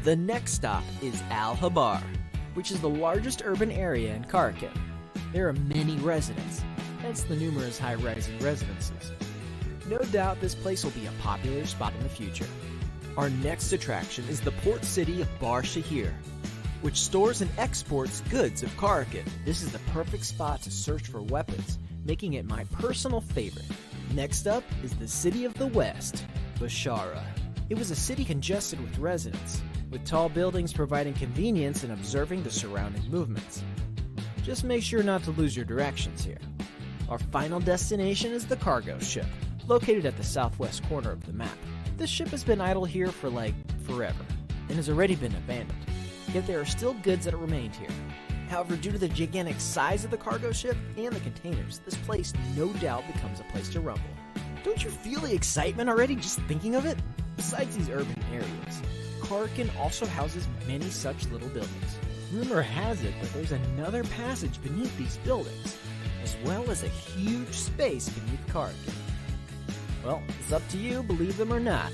The next stop is Al Habar, which is the largest urban area in Kharkiv. There are many residents, hence the numerous high-rising residences. No doubt this place will be a popular spot in the future. Our next attraction is the port city of Bar Shahir, which stores and exports goods of Kharkiv. This is the perfect spot to search for weapons, making it my personal favorite. Next up is the city of the West, Bashara. It was a city congested with residents, with tall buildings providing convenience in observing the surrounding movements. Just make sure not to lose your directions here. Our final destination is the cargo ship, located at the southwest corner of the map. This ship has been idle here for forever, and has already been abandoned. Yet there are still goods that remained here. However, due to the gigantic size of the cargo ship and the containers, this place no doubt becomes a place to rumble. Don't you feel the excitement already just thinking of it? Besides these urban areas, Kharkiv also houses many such little buildings. Rumor has it that there's another passage beneath these buildings, as well as a huge space beneath Kharkiv. Well, it's up to you, believe them or not.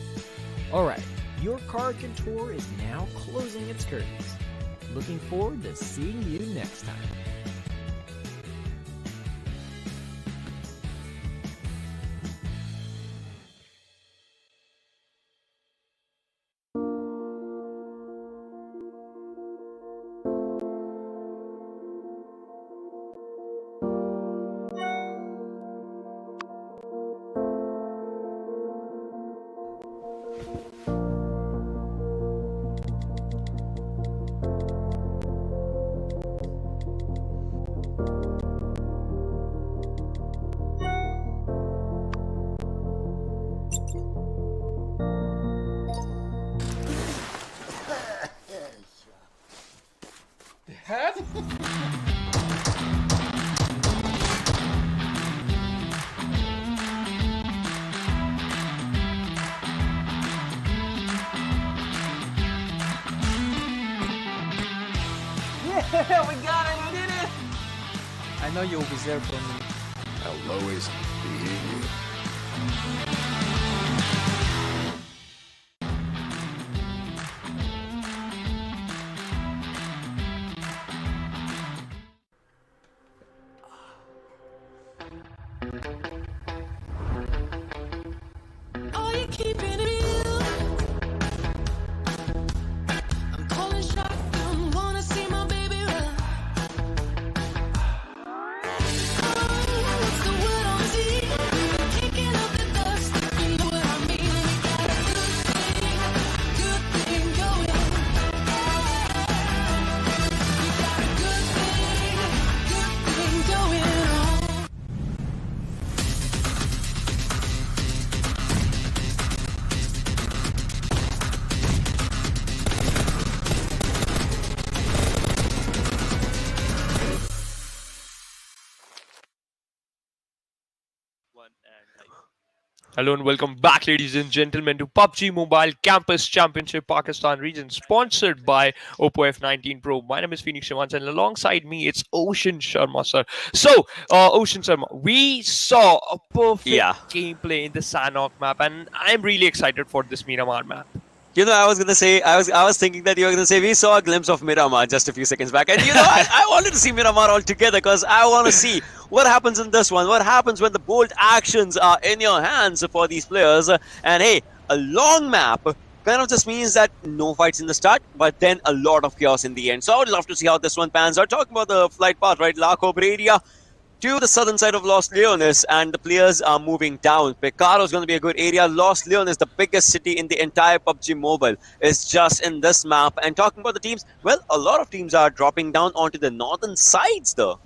Alright, your Kharkiv tour is now closing its curtains. Looking forward to seeing you next time. Yeah, we got it, we did it! I know you'll be there for me. I'll always be here. Are you keeping it real? I'm calling shotgun, wanna see my baby run. Oh, what's the word on Z? Kicking up the dust, you know what I mean. We got a good thing going. We got a good thing going on. Hello and welcome back, ladies and gentlemen, to Pubgmobile Campus Championship Pakistan region, sponsored by Oppo F19 Pro. My name is Phoenix Shamans, and alongside me, it's Ocean Sharma, sir. So, Ocean Sharma, we saw a perfect gameplay in the Sanhok map, and I'm really excited for this Miramar map. You know, I was gonna say, I was thinking that you were gonna say we saw a glimpse of Miramar just a few seconds back, and you know, I wanted to see Miramar altogether because I want to see what happens in this one. What happens when the bold actions are in your hands for these players? And hey, a long map kind of just means that no fights in the start, but then a lot of chaos in the end. So I would love to see how this one pans out. Talking about the flight path, right? La Cobre area to the southern side of Los Leones, and the players are moving down. Picaro is going to be a good area. Los Leones, the biggest city in the entire PUBG Mobile, is just in this map. And talking about the teams, well, a lot of teams are dropping down onto the northern sides though.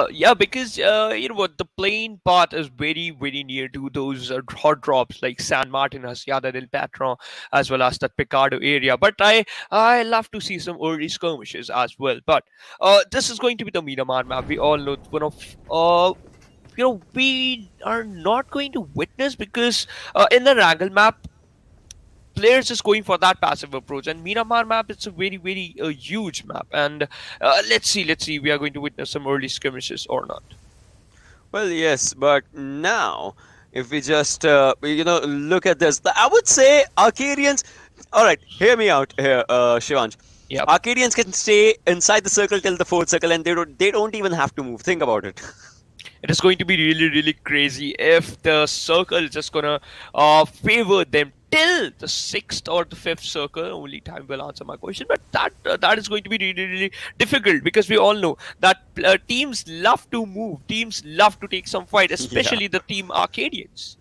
Yeah, because you know what, the plain path is very, very near to those hot drops like San Martin, Hacienda del Patron, as well as that Picardo area. But I love to see some early skirmishes as well. But this is going to be the Miramar map. We all know it's one of you know, we are not going to witness, because in the Erangel map, players is going for that passive approach, and Miramar map, it's a very, very huge map, and let's see we are going to witness some early skirmishes or not. Well, yes, but now if we just you know, look at this, I would say Arkadians, All right, hear me out here, Shivansh. Yep. Arcadians can stay inside the circle till the fourth circle, and they don't even have to move. Think about it. It is going to be really, really crazy if the circle is just gonna favor them till the sixth or the fifth circle. Only time will answer my question, but that is going to be really, really difficult because we all know that teams love to move, teams love to take some fight, Yeah. especially the team Arcadians.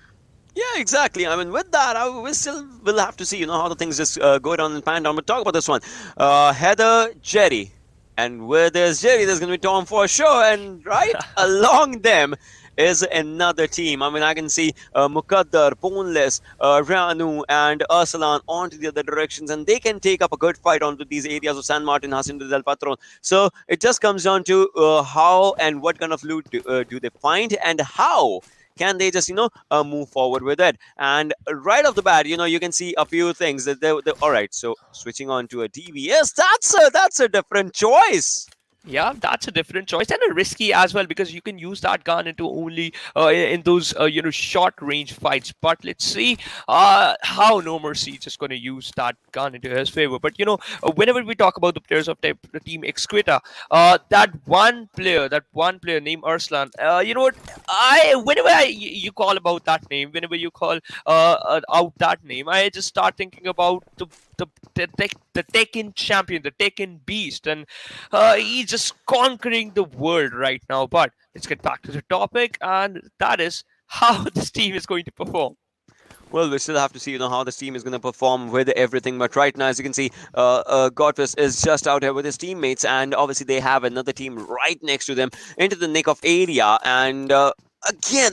Yeah, exactly. I mean, with that, we still will have to see, how the things just go down and pan down. But talk about this one. Heather, Jerry. And where there's Jerry, there's going to be Tom for sure. And right along them is another team. I mean, I can see Mukaddar, Boneless, Ranu, and Ursulan onto the other directions. And they can take up a good fight onto these areas of San Martin, Jacinto del Patron. So it just comes down to how and what kind of loot do they find and how can they just move forward with it. And right off the bat, you can see a few things that all right, so switching on to a DBS, that's a different choice. Yeah, that's a different choice and a risky as well because you can use that gun into only in those short range fights. But let's see how No Mercy is just going to use that gun into his favor. But whenever we talk about the players of the TeamXquetta, that one player named Arslan, you know what? You call about that name, whenever you call out that name, I just start thinking about the Tekken champion, the Tekken beast, and he's just conquering the world right now. But let's get back to the topic, and that is how this team is going to perform. Well, we still have to see, how this team is going to perform with everything. But right now, as you can see, Godfist is just out here with his teammates, and obviously they have another team right next to them into the nick of area. And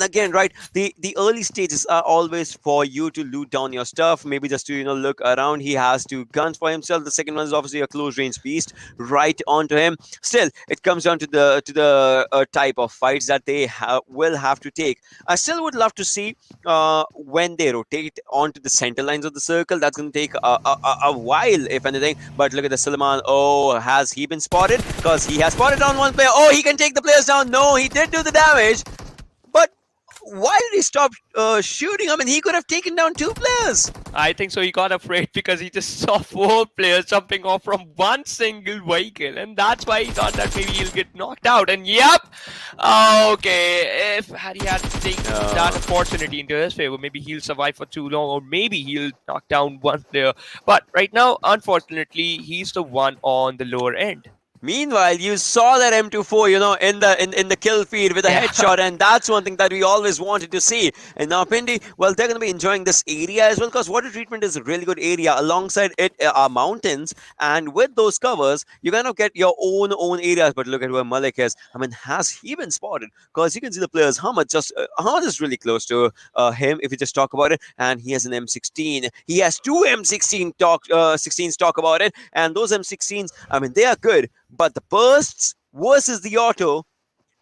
again, right, the early stages are always for you to loot down your stuff, maybe just to look around. He has two guns for himself. The second one is obviously a close range beast right onto him. Still, it comes down to the type of fights that they will have to take. I still would love to see when they rotate onto the center lines of the circle. That's going to take a while, if anything. But look at the Suleiman. Oh, has he been spotted? Because he has spotted down one player. Oh, he can take the players down. No, he did do the damage. But why did he stop shooting? I mean, he could have taken down two players. I think so. He got afraid because he just saw four players jumping off from one single vehicle, and that's why he thought that maybe he'll get knocked out. And yep, okay, if he had taken that opportunity into his favor, maybe he'll survive for too long, or maybe he'll knock down one player. But right now, unfortunately, he's the one on the lower end. Meanwhile, you saw that M24, in the kill feed with a headshot, and that's one thing that we always wanted to see. And now Pindi, well, they're going to be enjoying this area as well, because water treatment is a really good area. Alongside it are mountains, and with those covers, you kind of get your own areas. But look at where Malik is. I mean, has he been spotted? Because you can see the players. Hamad is really close to him if you just talk about it, and he has an M16. He has two M16 16s talk about it, and those M16s, I mean, they are good. But the bursts versus the auto,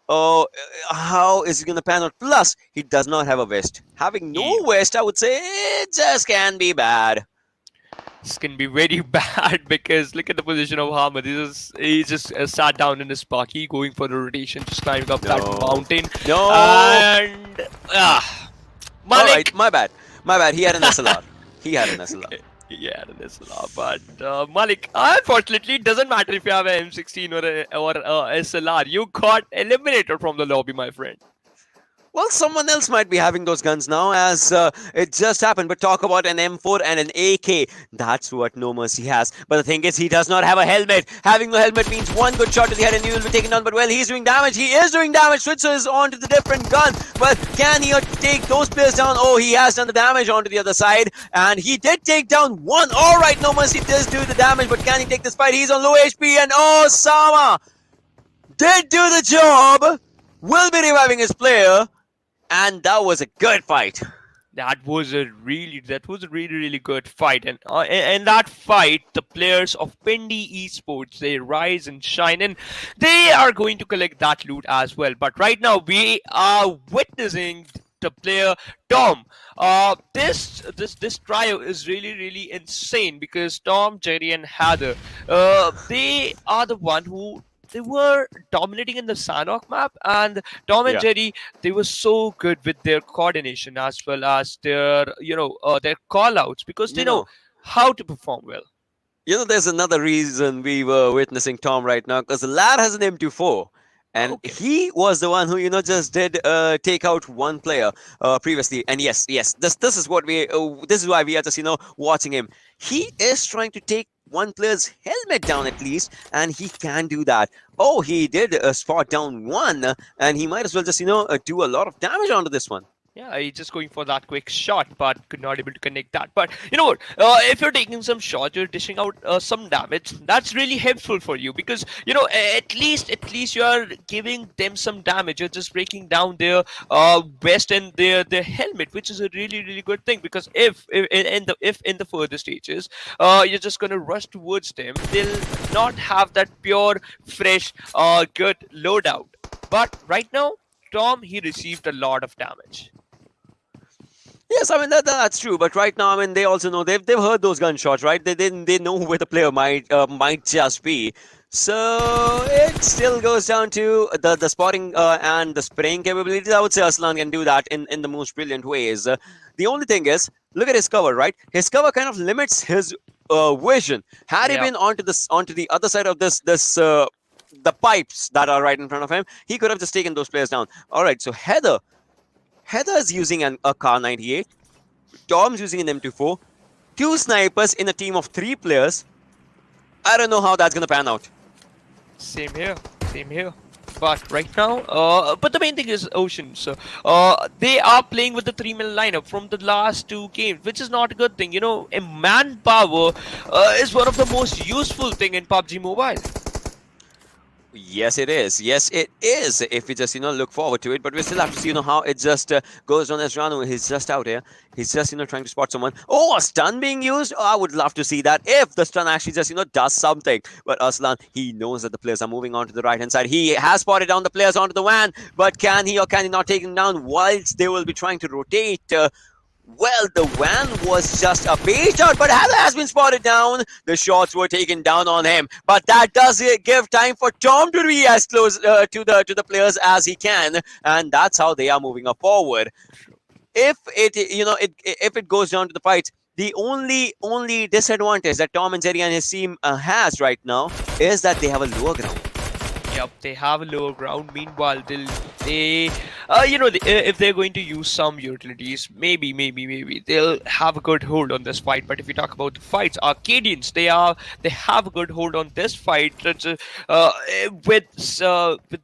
how is he going to pan out? Plus, he does not have a vest. Having no vest, I would say, it just can be bad. This can be very bad because look at the position of Hamad. He just sat down in his parky, going for the rotation, just climbing up that mountain. No. And All Malik. right, my bad. He had an SLR. Yeah, that's a lot. But Malik, unfortunately, it doesn't matter if you have an M16 or a SLR. You got eliminated from the lobby, my friend. Well, someone else might be having those guns now, as it just happened. But talk about an M4 and an AK. That's what No Mercy has. But the thing is, he does not have a helmet. Having no helmet means one good shot to the head and you will be taken down. But well, he's doing damage. He is doing damage. Switzer is on to the different gun. But can he take those players down? Oh, he has done the damage onto the other side. And he did take down one. All right, No Mercy does do the damage. But can he take this fight? He's on low HP. And Sama did do the job. Will be reviving his player. And that was a good fight. That was a really, really good fight. And in that fight, the players of PINDIESPORTS, they rise and shine, and they are going to collect that loot as well. But right now, we are witnessing the player Tom. This trio is really insane because Tom, Jerry, and Heather, they are the one who. They were dominating in the Sanhok map, and Tom and Jerry, they were so good with their coordination as well as their, their call outs, because they know how to perform well. You know, there's another reason we were witnessing Tom right now, because the lad has an M24. And Okay. he was the one who, just did take out one player previously. And yes, this is what this is why we are just, watching him. He is trying to take one player's helmet down at least, and he can do that. Oh, he did spot down one, and he might as well just, do a lot of damage onto this one. Yeah, he's just going for that quick shot, but could not able to connect that. But you know what? If you're taking some shots, you're dishing out some damage. That's really helpful for you because at least you are giving them some damage. You're just breaking down their vest and their helmet, which is a really good thing. Because if in the further stages, you're just gonna rush towards them, they'll not have that pure, fresh, good loadout. But right now, Tom, he received a lot of damage. Yes, I mean that's true. But right now, I mean, they also know they've heard those gunshots, right? They know where the player might just be. So it still goes down to the spotting and the spraying capabilities. I would say Aslan can do that in the most brilliant ways. The only thing is, look at his cover, right? His cover kind of limits his vision. Had he been onto the other side of the pipes that are right in front of him, he could have just taken those players down. All right, so Heather is using a Car 98. Tom's using an M24. Two snipers in a team of 3 players. I don't know how that's gonna pan out. Same here. But right now, but the main thing is Oceans. They are playing with the 3-man lineup from the last 2 games, which is not a good thing. A manpower is one of the most useful thing in PUBG Mobile. Yes, it is. Yes, it is. If we just, look forward to it. But we still have to see, how it just goes on as Ranu. He's just out here. He's just, trying to spot someone. Oh, a stun being used? Oh, I would love to see that if the stun actually just, does something. But Aslan, he knows that the players are moving on to the right-hand side. He has spotted down the players onto the van. But can he or can he not take them down whilst they will be trying to rotate? Well, the van was just a bait shot, but Heather has been spotted down. The shots were taken down on him, but that does give time for Tom to be as close to the players as he can, and that's how they are moving up forward. If it goes down to the fights, the only disadvantage that Tom and Jerry and his team has right now is that they have a lower ground. Yep, they have a lower ground. Meanwhile, if they're going to use some utilities, maybe they'll have a good hold on this fight. But if you talk about the fights, Arkadians, they have a good hold on this fight.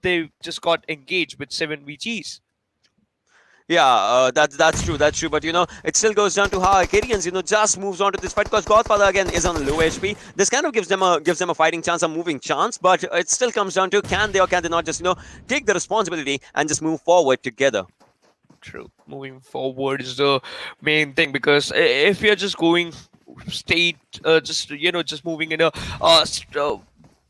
They just got engaged with 7 VGs. Yeah, that's true. But it still goes down to how Arkadians, just moves on to this fight because Godfather again is on low HP. This kind of gives them a fighting chance, a moving chance. But it still comes down to can they or can they not just take the responsibility and just move forward together. True. Moving forward is the main thing because if you're just going just moving in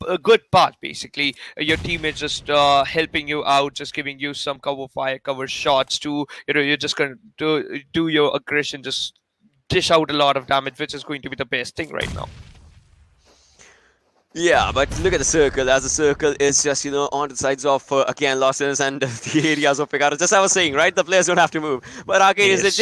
a good path, basically your team is just helping you out, just giving you some cover fire, cover shots to you're just going to do your aggression, just dish out a lot of damage, which is going to be the best thing right now. Yeah, but look at the circle, as the circle is just, on the sides of, again, Losses and the areas of Picaro. Just as I was saying, right? The players don't have to move. But Arkadians, Yes.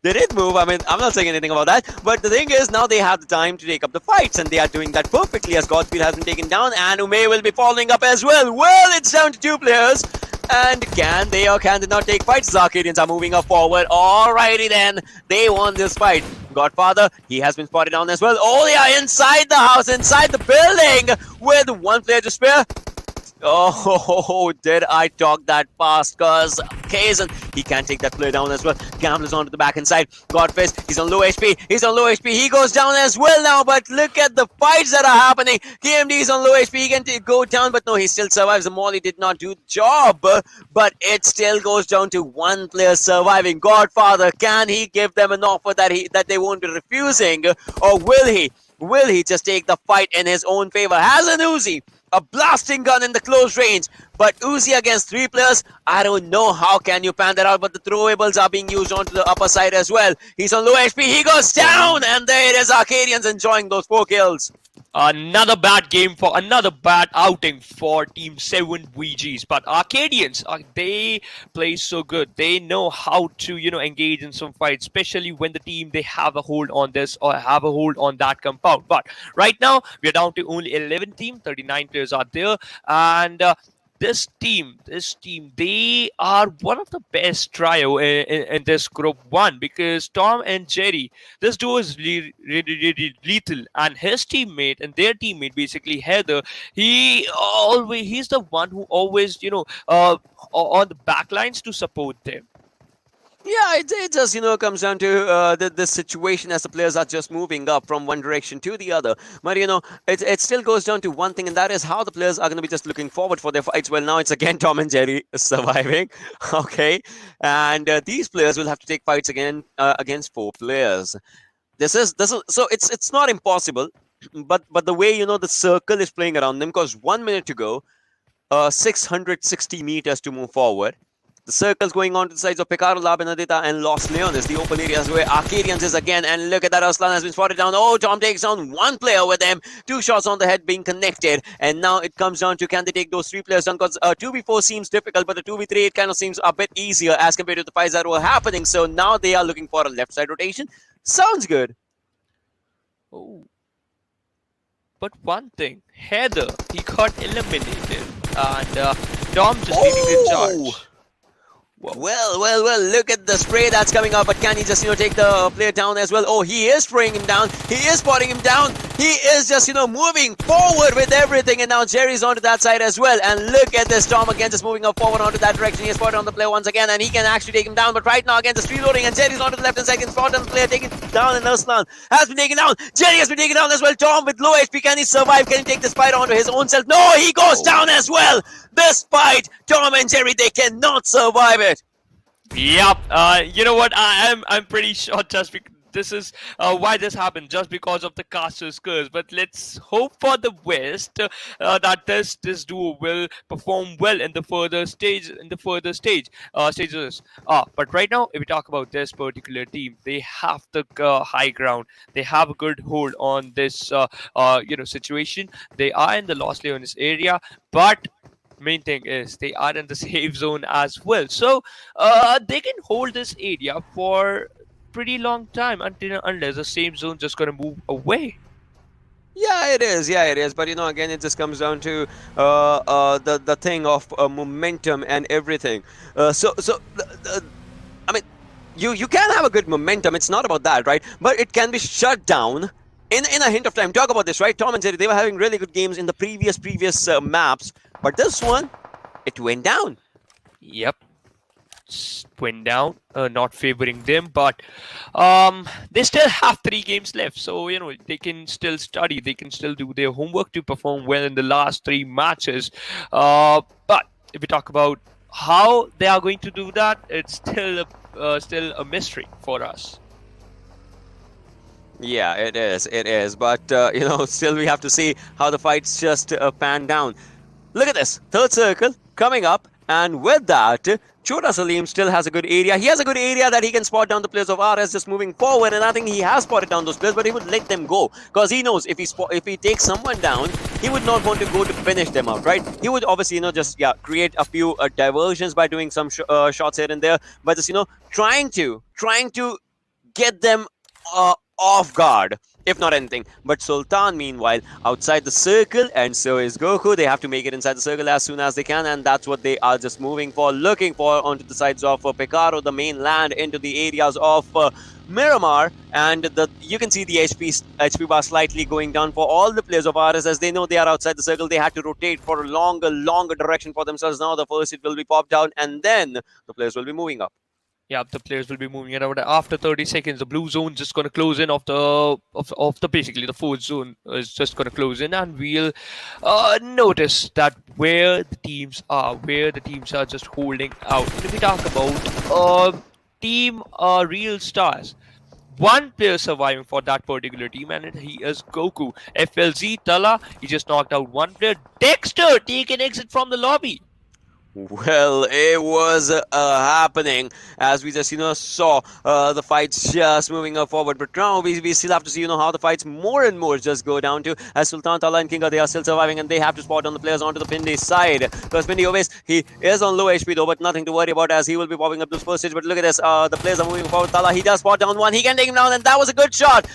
They did move. I mean, I'm not saying anything about that. But the thing is, now they have the time to take up the fights. And they are doing that perfectly as Godfield has been taken down. And Ume will be following up as well. Well, it's down to 2 players. And can they or can they not take fights? The Arkadians are moving up forward. Alrighty then. They won this fight. Godfather, he has been spotted down as well. Oh, they are inside the house, inside the building with 1 player to spare. Oh, did I talk that fast? Because Kazan, he can take that player down as well. Gambler's onto the back inside. Godfist, he's on low HP. He goes down as well now. But look at the fights that are happening. KMD is on low HP. He can go down, but no, he still survives. The Molly did not do the job. But it still goes down to 1 player surviving. Godfather, can he give them an offer that they won't be refusing? Or will he? Will he just take the fight in his own favor? Has an Uzi, a blasting gun in the close range, but Uzi against 3 players, I don't know how can you pan that out, but the throwables are being used onto the upper side as well. He's on low HP, he goes down, and there it is, Arkadians enjoying those 4 kills. Another bad game for another bad outing for Team 7 VGs. But Arkadians, they play so good. They know how to, engage in some fights, especially when the team they have a hold on this or have a hold on that compound. But right now, we are down to only 11 team. 39 players are there, and this team, they are one of the best trio in this group one, because Tom and Jerry, this duo is really lethal, and his teammate and their teammate, basically Heather, he's the one who always, on the backlines to support them. Yeah, it just comes down to the situation as the players are just moving up from one direction to the other. But it still goes down to one thing, and that is how the players are going to be just looking forward for their fights. Well, now it's again Tom and Jerry surviving, okay, and these players will have to take fights again against 4 players. This is so it's not impossible, but the way the circle is playing around them, because 1 minute to go, 660 meters to move forward. The circle's going on to the sides of Picaro, Benedetta, and Los Leones, the open areas where Arkadians is again. And look at that, Arslan has been spotted down. Oh, Tom takes down 1 player with them. 2 shots on the head being connected. And now it comes down to, can they take those 3 players down? Because 2v4 seems difficult, but the 2v3, it kind of seems a bit easier as compared to the fights that were happening. So now they are looking for a left side rotation. Sounds good. Oh. But one thing, Heather, he got eliminated. And Tom just leading the charge. Well, look at the spray that's coming up, but can he just, take the player down as well? Oh, he is spraying him down. He is spotting him down. He is just, moving forward with everything, and now Jerry's onto that side as well. And look at this, Tom again just moving up forward onto that direction. He has spotted on the player once again, and he can actually take him down. But right now, again, just reloading, and Jerry's onto the left and second spot on the player, taken down, and Arslan has been taken down. Jerry has been taken down as well. Tom with low HP, can he survive? Can he take this fight onto his own self? No, he goes down as well. This fight, Tom and Jerry, they cannot survive it. Yep. You know what? I'm pretty sure just because this is why this happened, just because of the caster's curse. But let's hope for the best that this duo will perform well in the further stages. But right now, if we talk about this particular team, they have the high ground. They have a good hold on this situation. They are in the Los Leones area, but main thing is they are in the safe zone as well, so they can hold this area for pretty long time unless the safe zone just gonna move away. Yeah, it is. But again, it just comes down to the thing of momentum and everything. I mean, you can have a good momentum. It's not about that, right? But it can be shut down in a hint of time. Talk about this, right? Tom and Jerry, they were having really good games in the previous maps, but this one, it went down. Yep, went down, not favoring them, but they still have 3 games left, so they can still study, they can still do their homework to perform well in the last 3 matches. But if we talk about how they are going to do that, it's still a mystery for us. Yeah, it is. But still we have to see how the fights just pan down. Look at this, 3rd circle coming up, and with that, Chota Salim still has a good area. He has a good area that he can spot down the players of RS just moving forward, and I think he has spotted down those players, but he would let them go because he knows if he takes someone down, he would not want to go to finish them out, right? He would obviously just create a few diversions by doing some shots here and there, but just trying to get them off guard, if not anything. But Sultan, meanwhile, outside the circle, and so is Goku. They have to make it inside the circle as soon as they can, and that's what they are just moving for, looking for onto the sides of Picaro, the mainland, into the areas of Miramar, and you can see the HP bar slightly going down for all the players of RS as they know they are outside the circle. They had to rotate for a longer direction for themselves. Now the first hit will be popped down, and then the players will be moving up. Yeah, the players will be moving around after 30 seconds. The blue zone just gonna close in of the basically the 4th zone is just gonna close in, and we'll notice that where the teams are just holding out. If we talk about team Realstars, 1 player surviving for that particular team, and he is Goku. FLZ Tala, he just knocked out 1 player. Dexter take an exit from the lobby. Well, it was happening as we just saw the fights just moving forward. But now we still have to see how the fights more and more just go down to as Sultan, Tala, and Kinga, they are still surviving, and they have to spot on the players onto the Pindi side because Pindi always he is on low HP though, but nothing to worry about as he will be popping up this first stage. But look at this, the players are moving forward. Tala, he does spot down one, he can take him down, and that was a good shot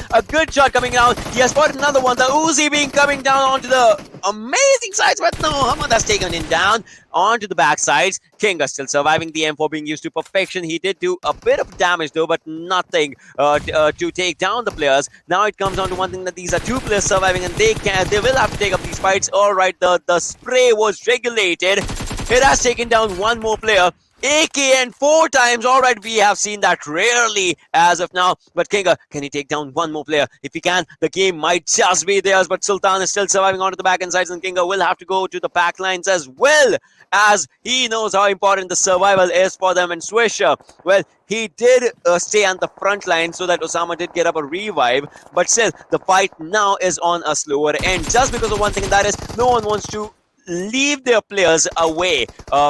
coming down. He has spotted another one. The Uzi being coming down onto the amazing sides, but no, Hamad has taken him down onto the back sides. Kinga still surviving, the M4 being used to perfection. He did do a bit of damage though, but nothing to take down the players. Now it comes down to one thing, that these are two players surviving, and they will have to take up these fights. Alright, the spray was regulated. It has taken down one more player. AKN 4 times. Alright, we have seen that rarely as of now. But Kinga, can he take down one more player? If he can, the game might just be theirs. But Sultan is still surviving onto the back end sides, and Kinga will have to go to the back lines as well, as he knows how important the survival is for them. And Swisher, well, he did stay on the front line so that Osama did get up a revive. But still, the fight now is on a slower end, just because of one thing, and that is no one wants to leave their players away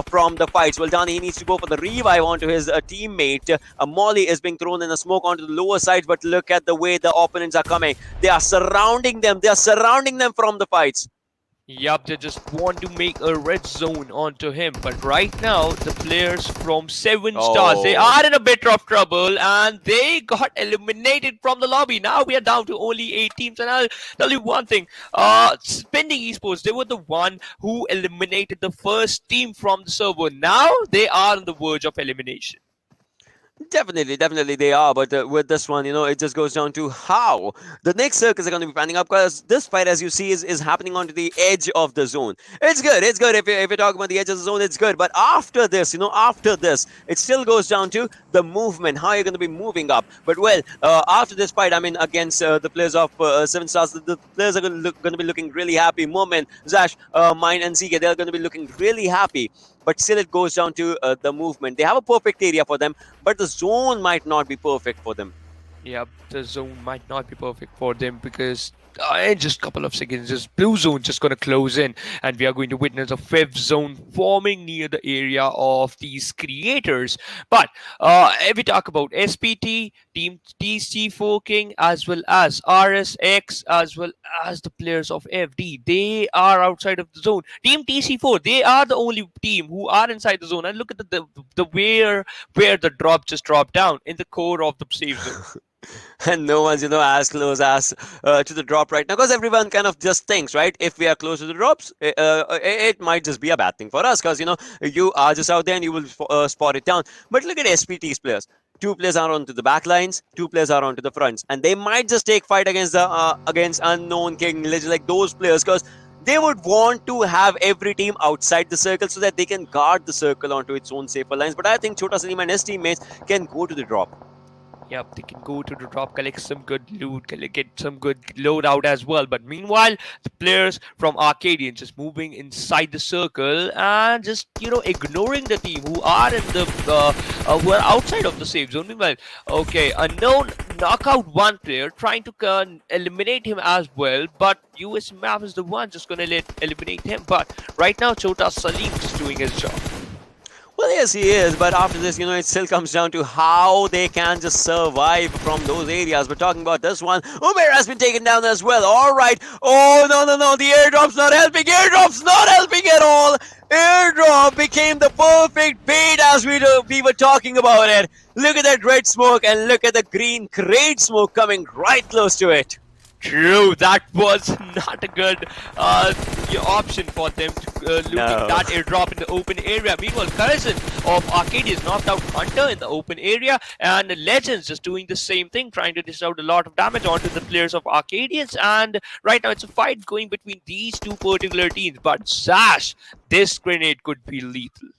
from the fights. Well, Dani, he needs to go for the revive onto his teammate. Molly is being thrown in a smoke onto the lower side, but look at the way the opponents are coming. They are surrounding them. They are surrounding them from the fights. Yup, they just want to make a red zone onto him. But right now, the players from 7 stars, they are in a bit of trouble, and they got eliminated from the lobby. Now we are down to only 8 teams, and I'll tell you one thing. Spending Esports, they were the one who eliminated the first team from the server. Now they are on the verge of elimination. Definitely they are, but with this one, it just goes down to how the next circles are going to be panning up, because this fight, as you see, is happening onto the edge of the zone. It's good if you're talking about the edge of the zone, it's good. But after this, it still goes down to the movement, how you're going to be moving up. But well, after this fight, I mean, against the players of 7 stars, the players are going to be looking really happy. Moment, Zash, Mine, and Zika, they're going to be looking really happy. But still, it goes down to the movement. They have a perfect area for them, but the zone might not be perfect for them. Yep, the zone might not be perfect for them, because in just a couple of seconds, this blue zone just going to close in, and we are going to witness a 5th zone forming near the area of these creators. But if we talk about SPT, TeamDc forking, as well as RSX, as well as the players of FD, they are outside of the zone. Team TC4, they are the only team who are inside the zone. And look at the where the drop just dropped down in the core of the safe zone. And no one's, as close as to the drop right now, because everyone kind of just thinks, right, if we are close to the drops, it might just be a bad thing for us, because, you are just out there and you will spot it down. But look at SPT's players. 2 players are onto the back lines, 2 players are onto the fronts, and they might just take fight against the against Unknown King, like those players, because they would want to have every team outside the circle so that they can guard the circle onto its own safer lines. But I think Chota Salim and his teammates can go to the drop. Yep, they can go to the drop, collect some good loot, get some good loadout as well. But meanwhile, the players from Arkadians just moving inside the circle and just, ignoring the team who are in the who are outside of the safe zone. Meanwhile, okay, Unknown knock out one player, trying to eliminate him as well. But US Map is the one just gonna eliminate him. But right now, Chota Salim is doing his job. Well, yes, he is, but after this, it still comes down to how they can just survive from those areas. We're talking about this one. Umair has been taken down as well. All right. Oh, no. The airdrop's not helping. Airdrop's not helping at all. Airdrop became the perfect bait as we were talking about it. Look at that red smoke and look at the green crate smoke coming right close to it. True, that was not a good option for them to looting that airdrop in the open area. Meanwhile, Karazin of Arkadians knocked out Hunter in the open area, and Legends just doing the same thing, trying to dish out a lot of damage onto the players of Arkadians. And right now, it's a fight going between these 2 particular teams. But Sash, this grenade could be lethal.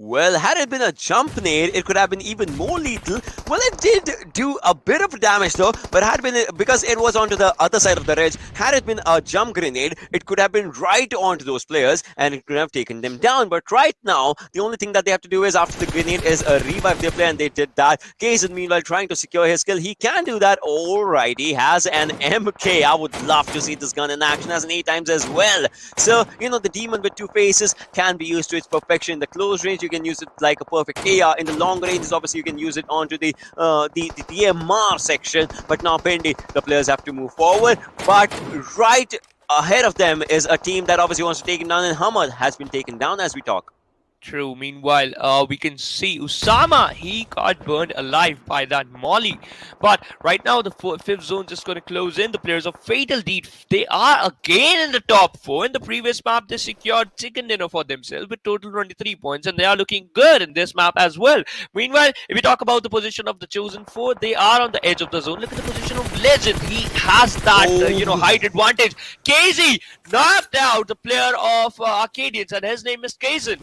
Well, had it been a jump nade, it could have been even more lethal. Well, it did do a bit of damage though, but had been because it was onto the other side of the ridge. Had it been a jump grenade, it could have been right onto those players and it could have taken them down. But right now, the only thing that they have to do is after the grenade is revive their player, and they did that. Kazan, meanwhile, trying to secure his kill. He can do that. Alright, he has an MK. I would love to see this gun in action as an 8 times as well. So, you know, the demon with 2 faces can be used to its perfection. In the close range, you can use it like a perfect AR. In the long ranges, obviously, you can use it onto the DMR section. But now, Pindi, the players have to move forward. But right ahead of them is a team that obviously wants to take him down, and Hamad has been taken down as we talk. True. Meanwhile, we can see Usama. He got burned alive by that molly. But right now, the fifth zone just going to close in. The players of Fatal Deed, they are again in the top 4. In the previous map, they secured chicken dinner for themselves with total 23 points, and they are looking good in this map as well. Meanwhile, if we talk about the position of the Chosen 4, they are on the edge of the zone. Look at the position of Legend. He has that, height advantage. KZ knocked out the player of Arkadians, and his name is Kazan.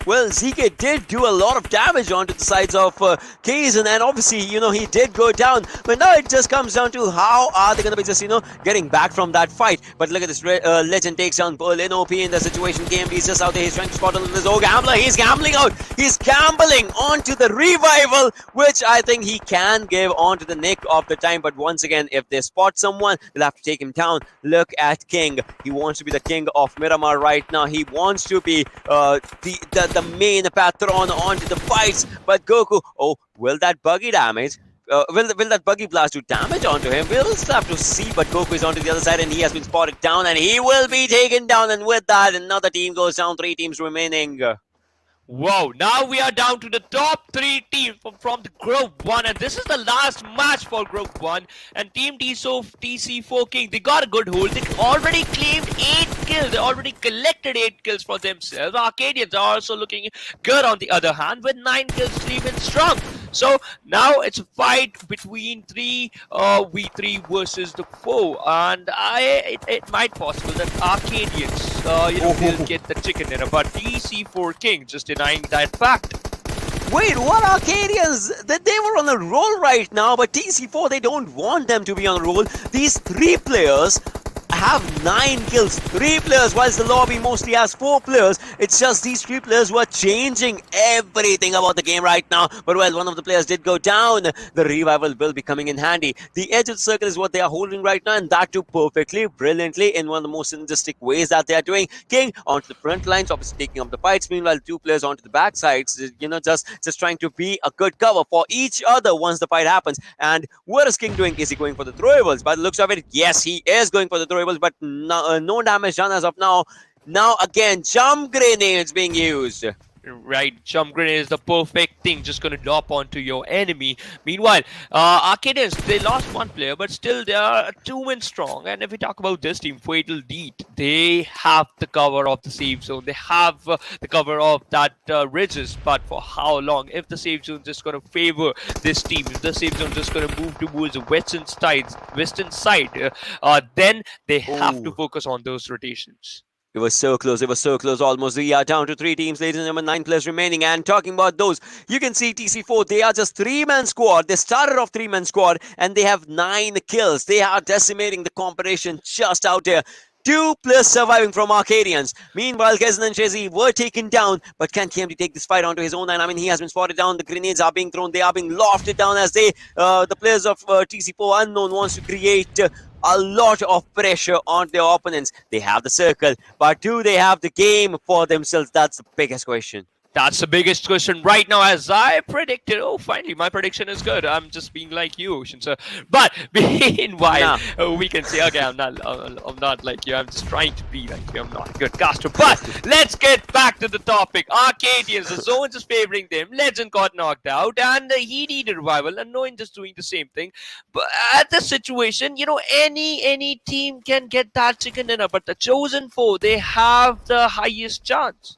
Well, ZK did do a lot of damage onto the sides of Kazan, and obviously, he did go down. But now it just comes down to how are they going to be just, getting back from that fight. But look at this, Legend takes down Berlin OP in the situation. KMB is just out there. He's trying to spot on this old gambler. He's gambling out. He's gambling onto the revival, which I think he can give onto the nick of the time. But once again, if they spot someone, they'll have to take him down. Look at King. He wants to be the king of Miramar right now. He wants to be the main patron onto the fights, but Goku, will that buggy damage? Will that buggy blast do damage onto him? We'll still have to see, but Goku is onto the other side and he has been spotted down and he will be taken down, and with that, another team goes down, 3 teams remaining. Wow, now we are down to the top 3 teams from the Group 1, and this is the last match for Group 1. And Team TC4 King, they got a good hold. They already claimed 8 kills. They already collected 8 kills for themselves. Arkadians are also looking good on the other hand with 9 kills even strong. So now it's a fight between 3 V3 versus the 4, and it might possible that Arkadians will get the chicken dinner, but TC4 King just denying that fact. Wait, what Arkadians? They were on a roll right now, but TC4, they don't want them to be on a roll. These 3 players have 9 kills. 3 players, whilst the lobby mostly has 4 players. It's just these 3 players who are changing everything about the game right now. But well, one of the players did go down. The revival will be coming in handy. The edge of the circle is what they are holding right now, and that too perfectly, brilliantly, in one of the most synergistic ways that they are doing. King onto the front lines, obviously taking up the fights. Meanwhile, 2 players onto the back sides, just trying to be a good cover for each other once the fight happens. And what is King doing? Is he going for the throwables? By the looks of it, yes, he is going for the throwables, but no damage done as of now. Now again, jump grenades being used. Right, jump grenade is the perfect thing, just gonna drop onto your enemy. Meanwhile, Arkadians, they lost 1 player, but still they are 2 men strong. And if we talk about this team, Fatal Deed, they have the cover of the safe zone. They have the cover of that ridges, but for how long? If the safe zone just gonna favor this team, if the safe zone just gonna move towards the western side, then they have to focus on those rotations. It was so close. It was so close. Almost. We are down to 3 teams, ladies and gentlemen. 9 players remaining. And talking about those, you can see TC4. They are just 3-man squad. They started off 3-man squad, and they have 9 kills. They are decimating the competition just out there. 2 players surviving from Arkadians. Meanwhile, Kazan and Shezi were taken down, but can KMD take this fight onto his own? And I mean, he has been spotted down. The grenades are being thrown. They are being lofted down as the players of TC4 Unknown wants to create a lot of pressure on their opponents. They have the circle, but do they have the game for themselves? That's the biggest question. That's the biggest question right now, as I predicted. Oh, finally, my prediction is good. I'm just being like you, Ocean sir. But meanwhile, we can say, okay, I'm not like you. I'm just trying to be like you. I'm not a good caster. But let's get back to the topic. Arkadians, the zone's just favoring them. Legend got knocked out, and he needed revival. And Noin just doing the same thing. But at this situation, any team can get that chicken dinner. But the Chosen 4, they have the highest chance.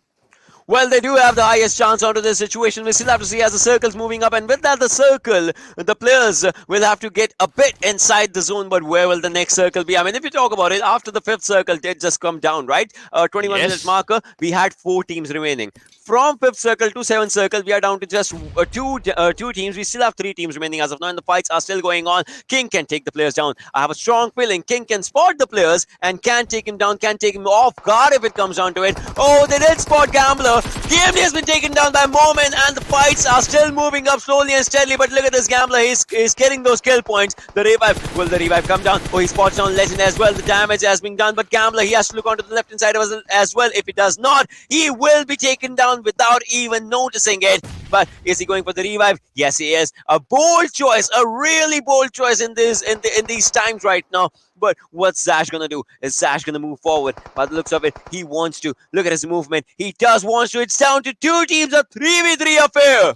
Well, they do have the highest chance onto this situation. We still have to see as the circle's moving up, and with that, the circle, the players will have to get a bit inside the zone, but where will the next circle be? I mean, if you talk about it, after the 5th circle did just come down, right? 21 minute marker, we had 4 teams remaining. from 5th circle to 7th circle, we are down to just two teams. We still have 3 teams remaining as of now, and the fights are still going on. King can take the players down. I have a strong feeling King can spot the players and can take him down, can take him off guard if it comes down to it. Oh, they did spot Gambler. TMD has been taken down by Moment, and the fights are still moving up slowly and steadily. But look at this Gambler. He's getting those kill points. The revive. Will the revive come down? Oh, he spots down Legend as well. The damage has been done, but Gambler, he has to look onto the left hand side as well. If he does not, he will be taken down without even noticing it. But is he going for the revive? Yes, he is. A bold choice, a really bold choice in these times right now. But what's Zash gonna do? Is Zash gonna move forward? By the looks of it, he wants to. Look at his movement. He does want to. It's down to 2 teams, a 3v3 affair.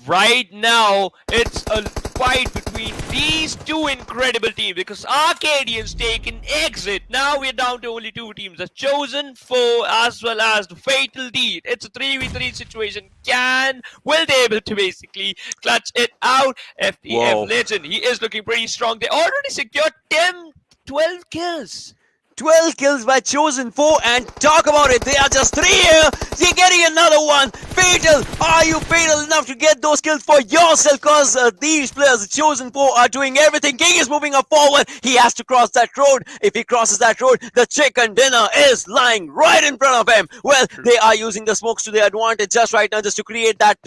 Right now, it's a fight between these 2 incredible teams because Arkadians take an exit. Now we're down to only 2 teams, the Chosen Foe as well as the Fatal Deed. It's a 3v3 situation. Will they able to basically clutch it out? FTF Legend, he is looking pretty strong. They already secured 12 kills. 12 kills by Chosen Foe, and talk about it, they are just 3 here. You're getting another one. Fatal, are you fatal enough to get those kills for yourself? Because these players, the Chosen Foe, are doing everything. King is moving up forward. He has to cross that road. If he crosses that road, the chicken dinner is lying right in front of him. Well, they are using the smokes to their advantage just right now, just to create that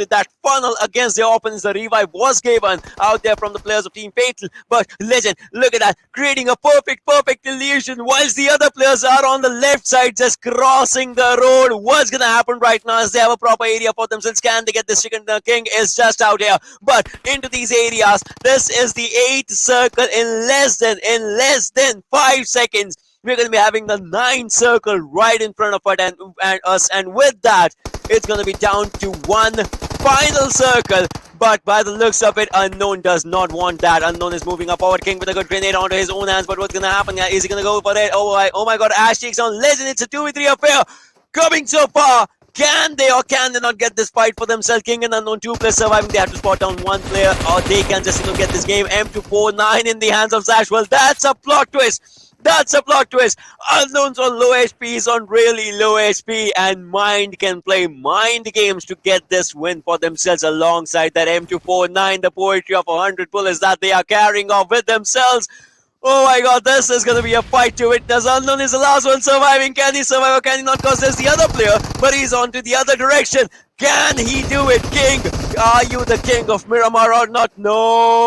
funnel against their opponents. The revive was given out there from the players of Team Fatal, but Legend, look at that, creating a perfect illusion whilst the other players are on the left side just crossing the road. What's gonna happen right now is they have a proper area for themselves. Can they get this chicken? The King is just out here, but into these areas. This is the 8th circle in less than 5 seconds. We're going to be having the 9th circle right in front of it and us, and with that, it's going to be down to 1 final circle. But by the looks of it, Unknown does not want that. Unknown is moving up forward. King with a good grenade onto his own hands. But what's going to happen? Is he going to go for it? Oh my god, Ash takes on Legend. It's a 2v3 affair. Coming so far. Can they or can they not get this fight for themselves? King and Unknown, 2 players surviving. They have to spot down 1 player, or they can just get this game. M249 in the hands of Zash. Well, that's a plot twist. That's a plot twist. Unknown's on low HP, he's on really low HP, and Mind can play mind games to get this win for themselves alongside that M249, the poetry of 100 bullets that they are carrying off with themselves. Oh my god, this is going to be a fight to witness. Unknown is the last one surviving. Can he survive or can he not? Because there's the other player, but he's on to the other direction. Can he do it, King? Are you the king of Miramar or not? No!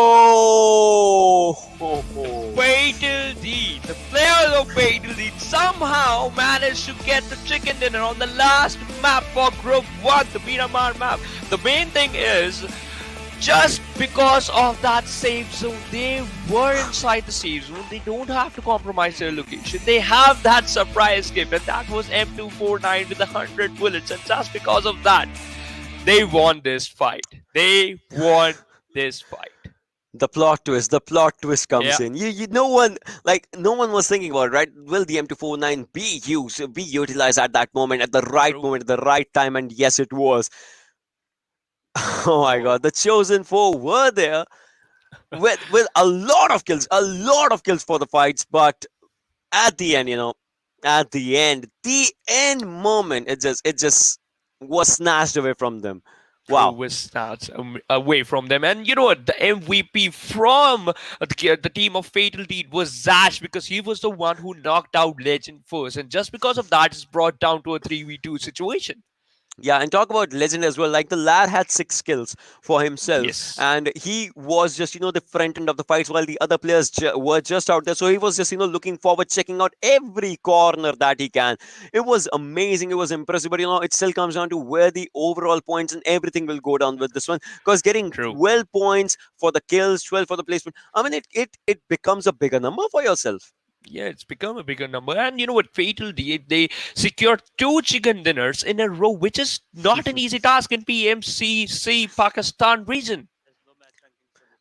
Fatal Deed, the players of Fatal Deed somehow managed to get the chicken dinner on the last map for Group 1, the Miramar map. The main thing is, just because of that safe zone, they were inside the safe zone. They don't have to compromise their location. They have that surprise gift, and that was M249 with 100 bullets. And just because of that, they won this fight. They won this fight. The plot twist comes in. No one was thinking about it, right? Will the M249 be utilized at that moment, at the right moment, at the right time? And yes, it was. Oh my god, the Chosen Foe were there with a lot of kills for the fights, but at the end, the end moment, it just was snatched away from them. Wow. Was snatched away from them. And you know what? The MVP from the team of Fatal Deed was Zash, because he was the one who knocked out Legend first. And just because of that, it's brought down to a 3v2 situation. Yeah, and talk about Legend as well. Like, the lad had 6 kills for himself. Yes. And he was just, the front end of the fights while the other players were just out there. So he was just, looking forward, checking out every corner that he can. It was amazing. It was impressive. But, it still comes down to where the overall points and everything will go down with this one. Because getting 12 points for the kills, 12 for the placement, I mean, it becomes a bigger number for yourself. Yeah, it's become a bigger number. And you know what? Fatal Deed, they secured 2 chicken dinners in a row, which is not an easy task in PMCC Pakistan region.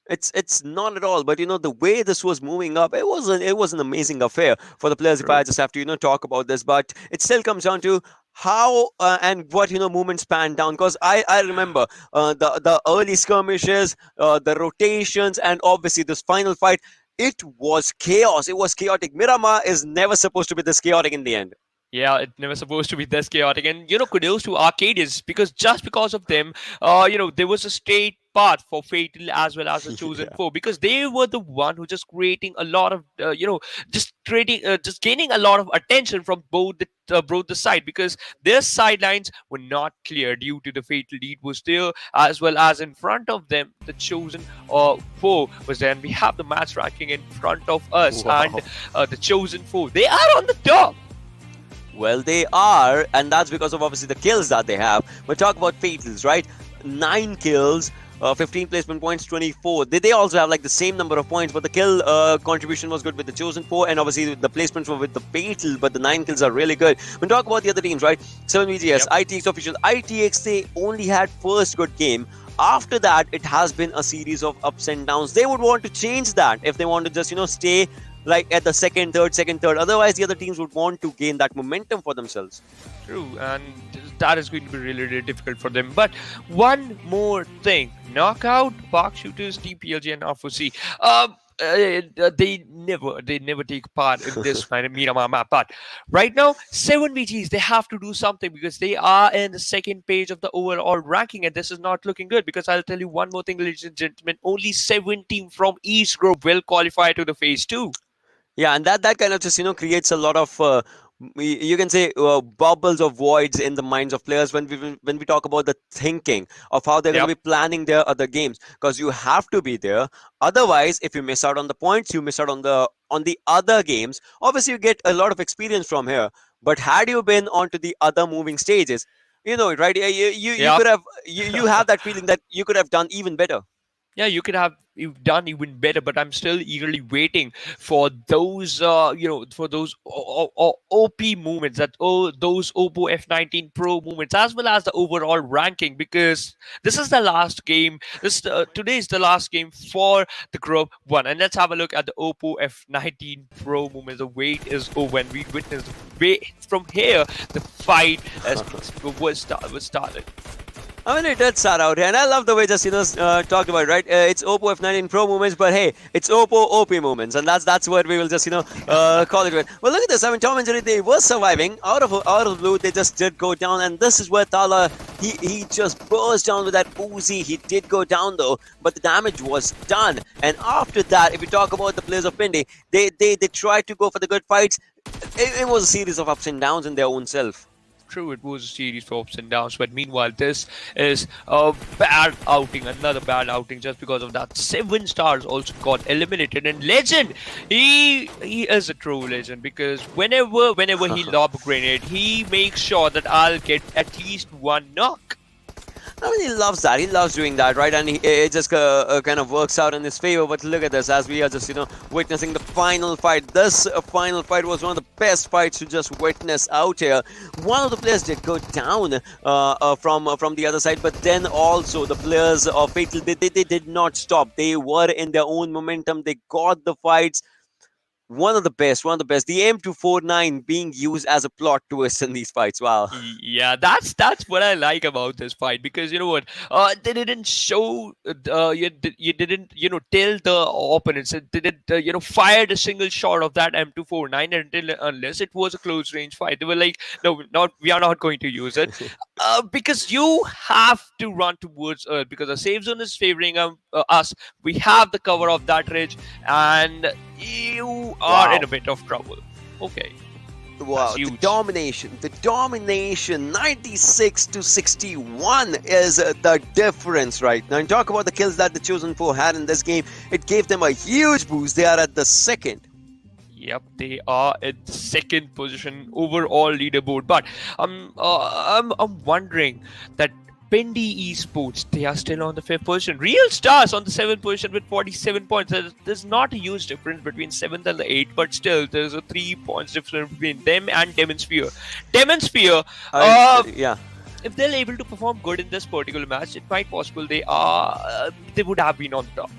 It's not at all, but the way this was moving up, it was an amazing affair for the players. If I just have to talk about this, but it still comes down to how and what movements pan down. Because I remember the early skirmishes, the rotations, and obviously this final fight. It was chaos. It was chaotic. Miramar is never supposed to be this chaotic in the end. Yeah, it never supposed to be this chaotic. And kudos to Arkadians, because just because of them, there was a straight path for Fatal as well as the Chosen Yeah. Four, because they were the one who just creating a lot of, just gaining a lot of attention from both the side, because their sidelines were not clear due to the Fatal lead was there, as well as in front of them the Chosen Four was there. And we have the match ranking in front of us, Wow. and the Chosen Four, they are on the top. Well, they are, and that's because of obviously the kills that they have. But talk about Fatals, right? 9 kills, 15 placement points, 24. They also have like the same number of points, but the kill contribution was good with the Chosen 4, and obviously the placements were with the Fatal, but the 9 kills are really good. When talk about the other teams, right? 7VGS, ITX officials. ITX, they only had first good game. After that, it has been a series of ups and downs. They would want to change that if they want to just, stay like at the second, third. Otherwise, the other teams would want to gain that momentum for themselves. True, and that is going to be really, really difficult for them. But one more thing: Knockout, Park Shooters, TeamPLG, and RFC. They never take part in this Miramar map. But right now, 7VGs, they have to do something, because they are in the second page of the overall ranking, and this is not looking good. Because I'll tell you one more thing, ladies and gentlemen: only 7 teams from each group will qualify to the phase 2. Yeah, and that kind of just creates a lot of you can say bubbles or voids in the minds of players when we talk about the thinking of how they're going to be planning their other games, because you have to be there. Otherwise, if you miss out on the points, you miss out on the other games. Obviously, you get a lot of experience from here. But had you been onto the other moving stages, right? You could have you have that feeling that you could have done even better. Yeah, you've done even better, but I'm still eagerly waiting for those for those OP movements, those Oppo F19 Pro movements, as well as the overall ranking, because this is the last game. Today is the last game for the group 1, and let's have a look at the Oppo F19 Pro movements. The wait is over, and we witness the wait from here. The fight was started. I mean, it did start out here, and I love the way just talked about it, right? It's Oppo F19 Pro moments, but hey, it's Oppo OP moments, and that's what we will just call it with. Well, look at this. I mean, Tom and Jerry, they were surviving out of the blue. They just did go down, and this is where Tala he just burst down with that Uzi. He did go down though, but the damage was done. And after that, if we talk about the players of Pindi, they tried to go for the good fights. It was a series of ups and downs in their own self. True, it was a series of ups and downs, but meanwhile, this is a bad outing, another bad outing, just because of that. 7 stars also got eliminated, and Legend, he is a true legend, because whenever he lob a grenade, he makes sure that I'll get at least one knock. I mean, he loves that. He loves doing that, right? And it just kind of works out in his favor. But look at this, as we are just, witnessing the final fight. This final fight was one of the best fights to just witness out here. One of the players did go down from the other side, but then also the players of Fatal, they did not stop. They were in their own momentum. They got the fights. One of the best. The M249 being used as a plot twist in these fights. Wow. Yeah, that's what I like about this fight, because you know what, they didn't show, you didn't tell the opponents, they didn't fired a single shot of that M249 unless it was a close range fight. They were like, no, we are not going to use it, because you have to run towards Earth, because the safe zone is favoring us. We have the cover of that ridge, and you are in a bit of trouble. Okay. Wow, the domination, 96 to 61 is the difference right now. And talk about the kills that the Chosen 4 had in this game. It gave them a huge boost. They are at the second. Yep, they are at second position overall leaderboard. But I'm wondering that PINDIESPORTS, they are still on the 5th position. Realstars on the 7th position with 47 points. There's not a huge difference between 7th and the 8th, but still there's a 3 points difference between them and Demonsphere. Yeah. If they're able to perform good in this particular match, it might possible they would have been on top.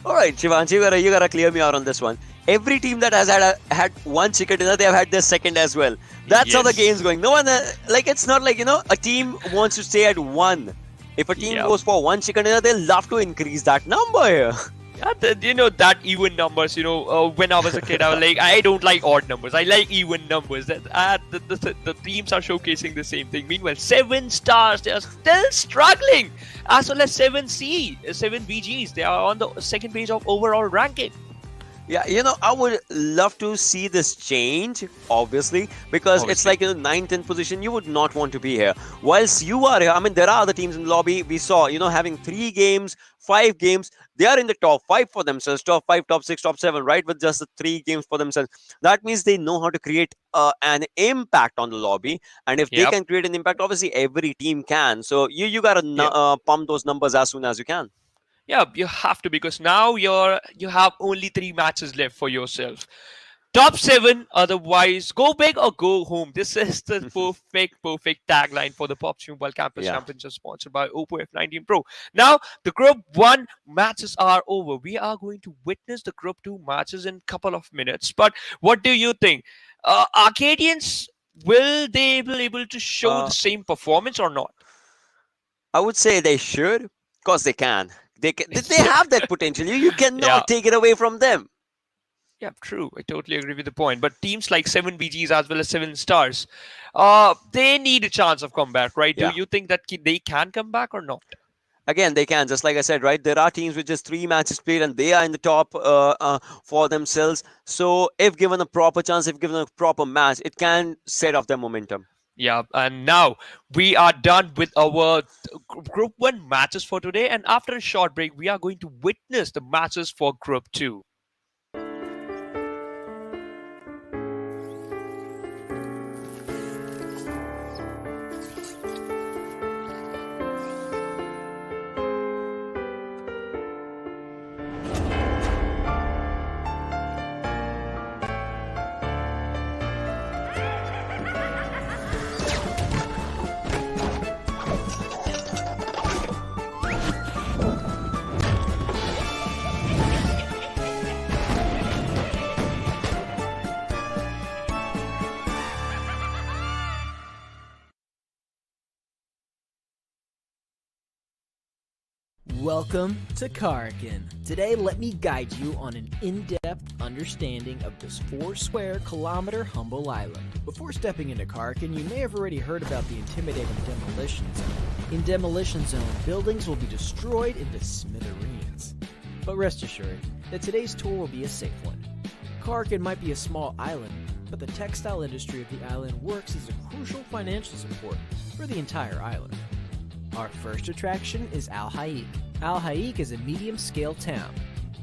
All right, Shivansh, you gotta clear me out on this one. Every team that has had one chicken dinner, they have had their second as well. That's how the game's going. No one it's not like a team wants to stay at 1. If a team goes for one chicken dinner, they'll love to increase that number here. Yeah, you know that even numbers. When I was a kid, I was like, I don't like odd numbers. I like even numbers. The teams are showcasing the same thing. Meanwhile, 7 stars, they are still struggling. As well as 7 BGs, they are on the second page of overall ranking. Yeah, I would love to see this change, obviously, because it's like 9th, 10th position. You would not want to be here. Whilst you are here, I mean, there are other teams in the lobby. We saw, having 3 games, 5 games. They are in the top 5 for themselves, top 5, top 6, top 7, right? With just the 3 games for themselves. That means they know how to create an impact on the lobby. And if they can create an impact, obviously every team can. So you got to pump those numbers as soon as you can. Yeah, you have to, because now you have only 3 matches left for yourself. Top 7, otherwise go big or go home. This is the perfect tagline for the Pubgmobile Campus Championship, sponsored by Oppo F19 Pro. Now the Group 1 matches are over. We are going to witness the Group 2 matches in a couple of minutes. But what do you think? Arkadians, will they be able to show the same performance or not? I would say they should, because they can. They have that potential. You cannot take it away from them. Yeah, true. I totally agree with the point. But teams like 7 BGs as well as 7 stars, they need a chance of comeback, right? Yeah. Do you think that they can come back or not? Again, they can. Just like I said, right? There are teams with just 3 matches played and they are in the top for themselves. So if given a proper chance, if given a proper match, it can set off their momentum. Yeah, and now we are done with our Group 1 matches for today. And after a short break, we are going to witness the matches for Group 2. Welcome to Karkin. Today, let me guide you on an in-depth understanding of this 4 km humble island. Before stepping into Karkin, you may have already heard about the intimidating Demolition Zone. In Demolition Zone, buildings will be destroyed into smithereens. But rest assured that today's tour will be a safe one. Karkin might be a small island, but the textile industry of the island works as a crucial financial support for the entire island. Our first attraction is Al-Haik. Al-Haik is a medium-scale town,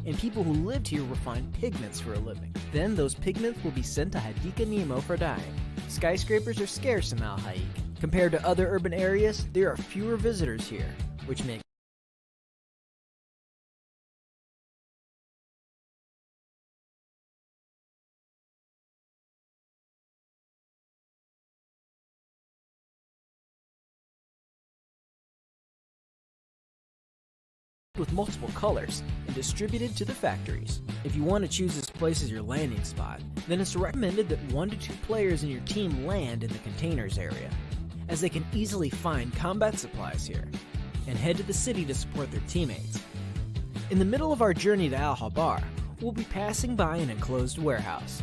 and people who lived here refine pigments for a living. Then those pigments will be sent to Hadika Nemo for dyeing. Skyscrapers are scarce in Al-Haik. Compared to other urban areas, there are fewer visitors here, which makes with multiple colors and distributed to the factories. If you want to choose this place as your landing spot, then it's recommended that 1 to 2 players in your team land in the containers area, as they can easily find combat supplies here and head to the city to support their teammates. In the middle of our journey to Al-Habar, we'll be passing by an enclosed warehouse.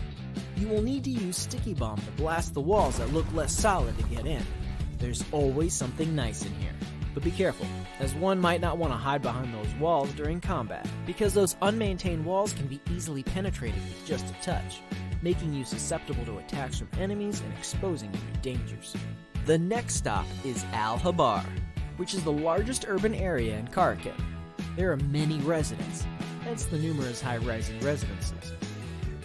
You will need to use sticky bomb to blast the walls that look less solid to get in. There's always something nice in here. But be careful, as one might not want to hide behind those walls during combat, because those unmaintained walls can be easily penetrated with just a touch, making you susceptible to attacks from enemies and exposing you to dangers. The next stop is Al-Habar, which is the largest urban area in Karkin. There are many residents, hence the numerous high-rising residences.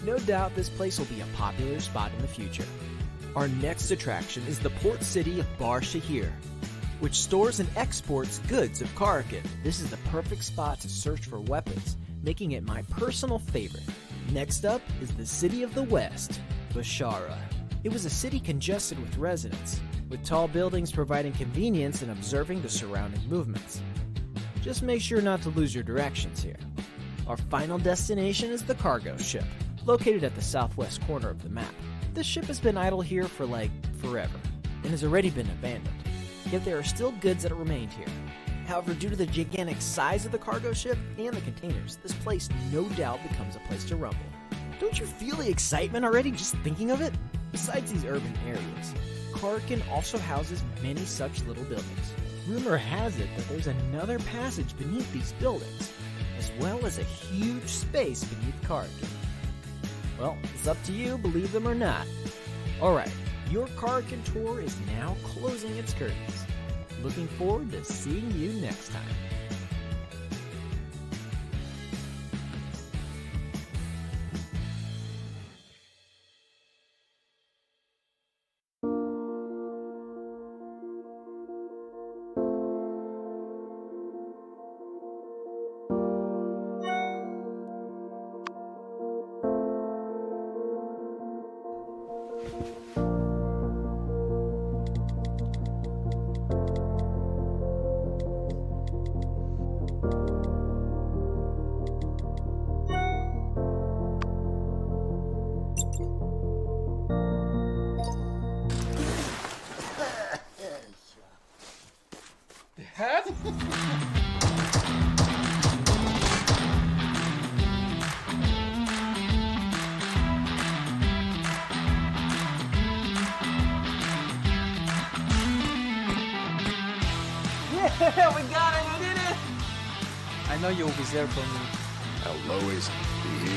No doubt this place will be a popular spot in the future. Our next attraction is the port city of Bar Shahir, which stores and exports goods of Karkin. This is the perfect spot to search for weapons, making it my personal favorite. Next up is the city of the West, Bashara. It was a city congested with residents, with tall buildings providing convenience in observing the surrounding movements. Just make sure not to lose your directions here. Our final destination is the cargo ship, located at the southwest corner of the map. This ship has been idle here for forever, and has already been abandoned. Yet there are still goods that remained here. However, due to the gigantic size of the cargo ship and the containers, this place no doubt becomes a place to rumble. Don't you feel the excitement already just thinking of it? Besides these urban areas, Karkin also houses many such little buildings. Rumor has it that there's another passage beneath these buildings, as well as a huge space beneath Karkin. Well, it's up to you, believe them or not. Alright, your Karkin tour is now closing its curtains. Looking forward to seeing you next time. Yeah, we got it, we did it! I know you'll be there for me. I'll always be here.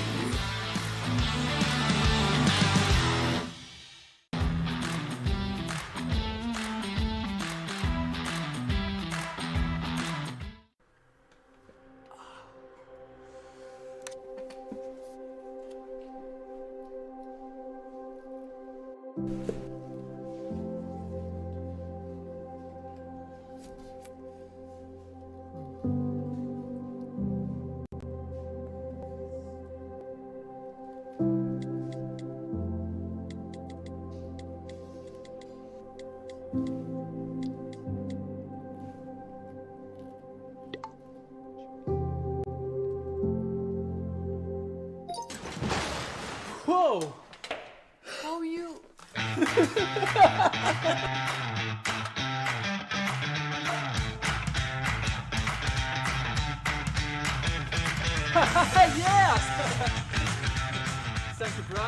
Whoa! How you? Yes! Thank you, bro.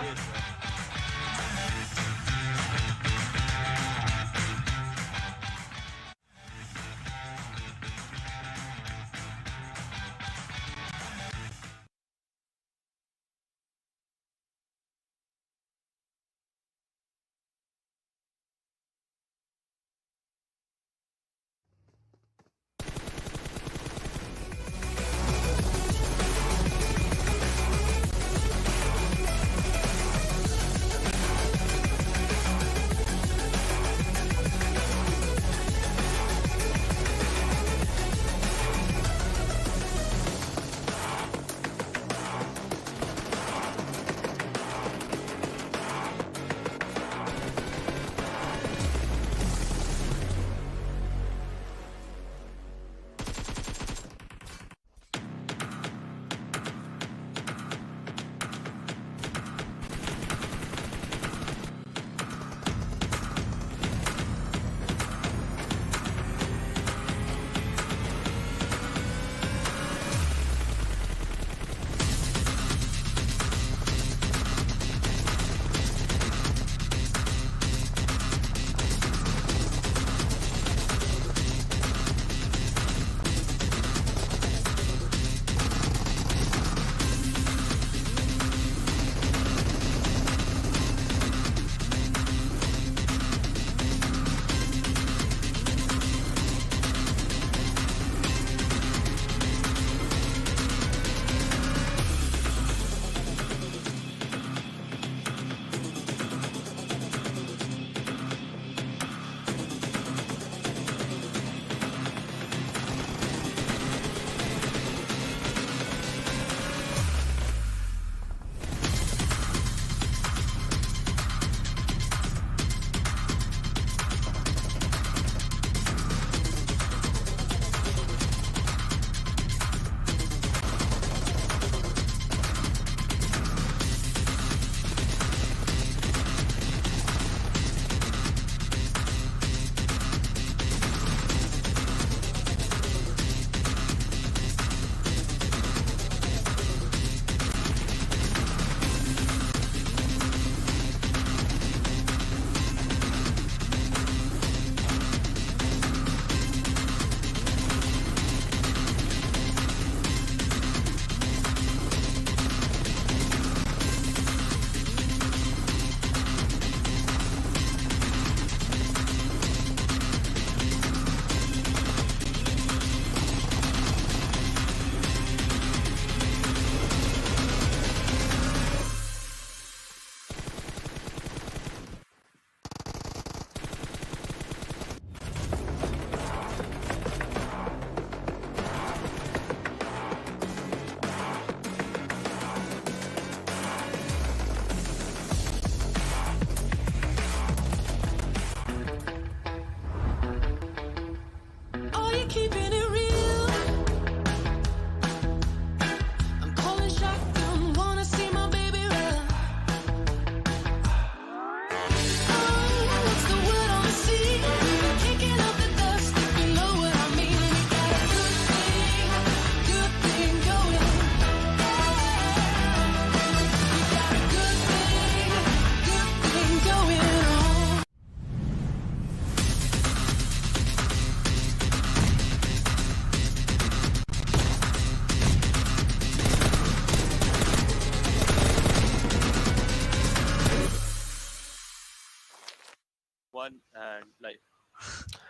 And like,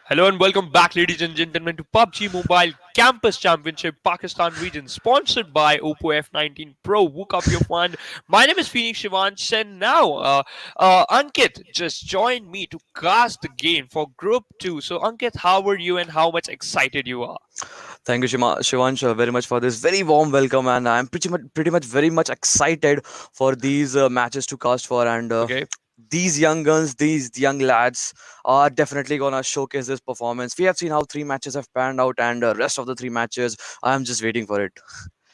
hello and welcome back, ladies and gentlemen, to PUBG Mobile Campus Championship Pakistan region, sponsored by Oppo F19 Pro. Woke up your fun. My name is Phoenix Shivansh, and now Ankit just joined me to cast the game for Group 2. So, Ankit, how are you and how much excited you are? Thank you, Shivansh, very much for this very warm welcome, and I'm pretty much very much excited for these matches to cast for, and Okay. these young guns, these young lads are definitely gonna showcase this performance. We have seen how three matches have panned out, and rest of the three matches, I'm just waiting for it.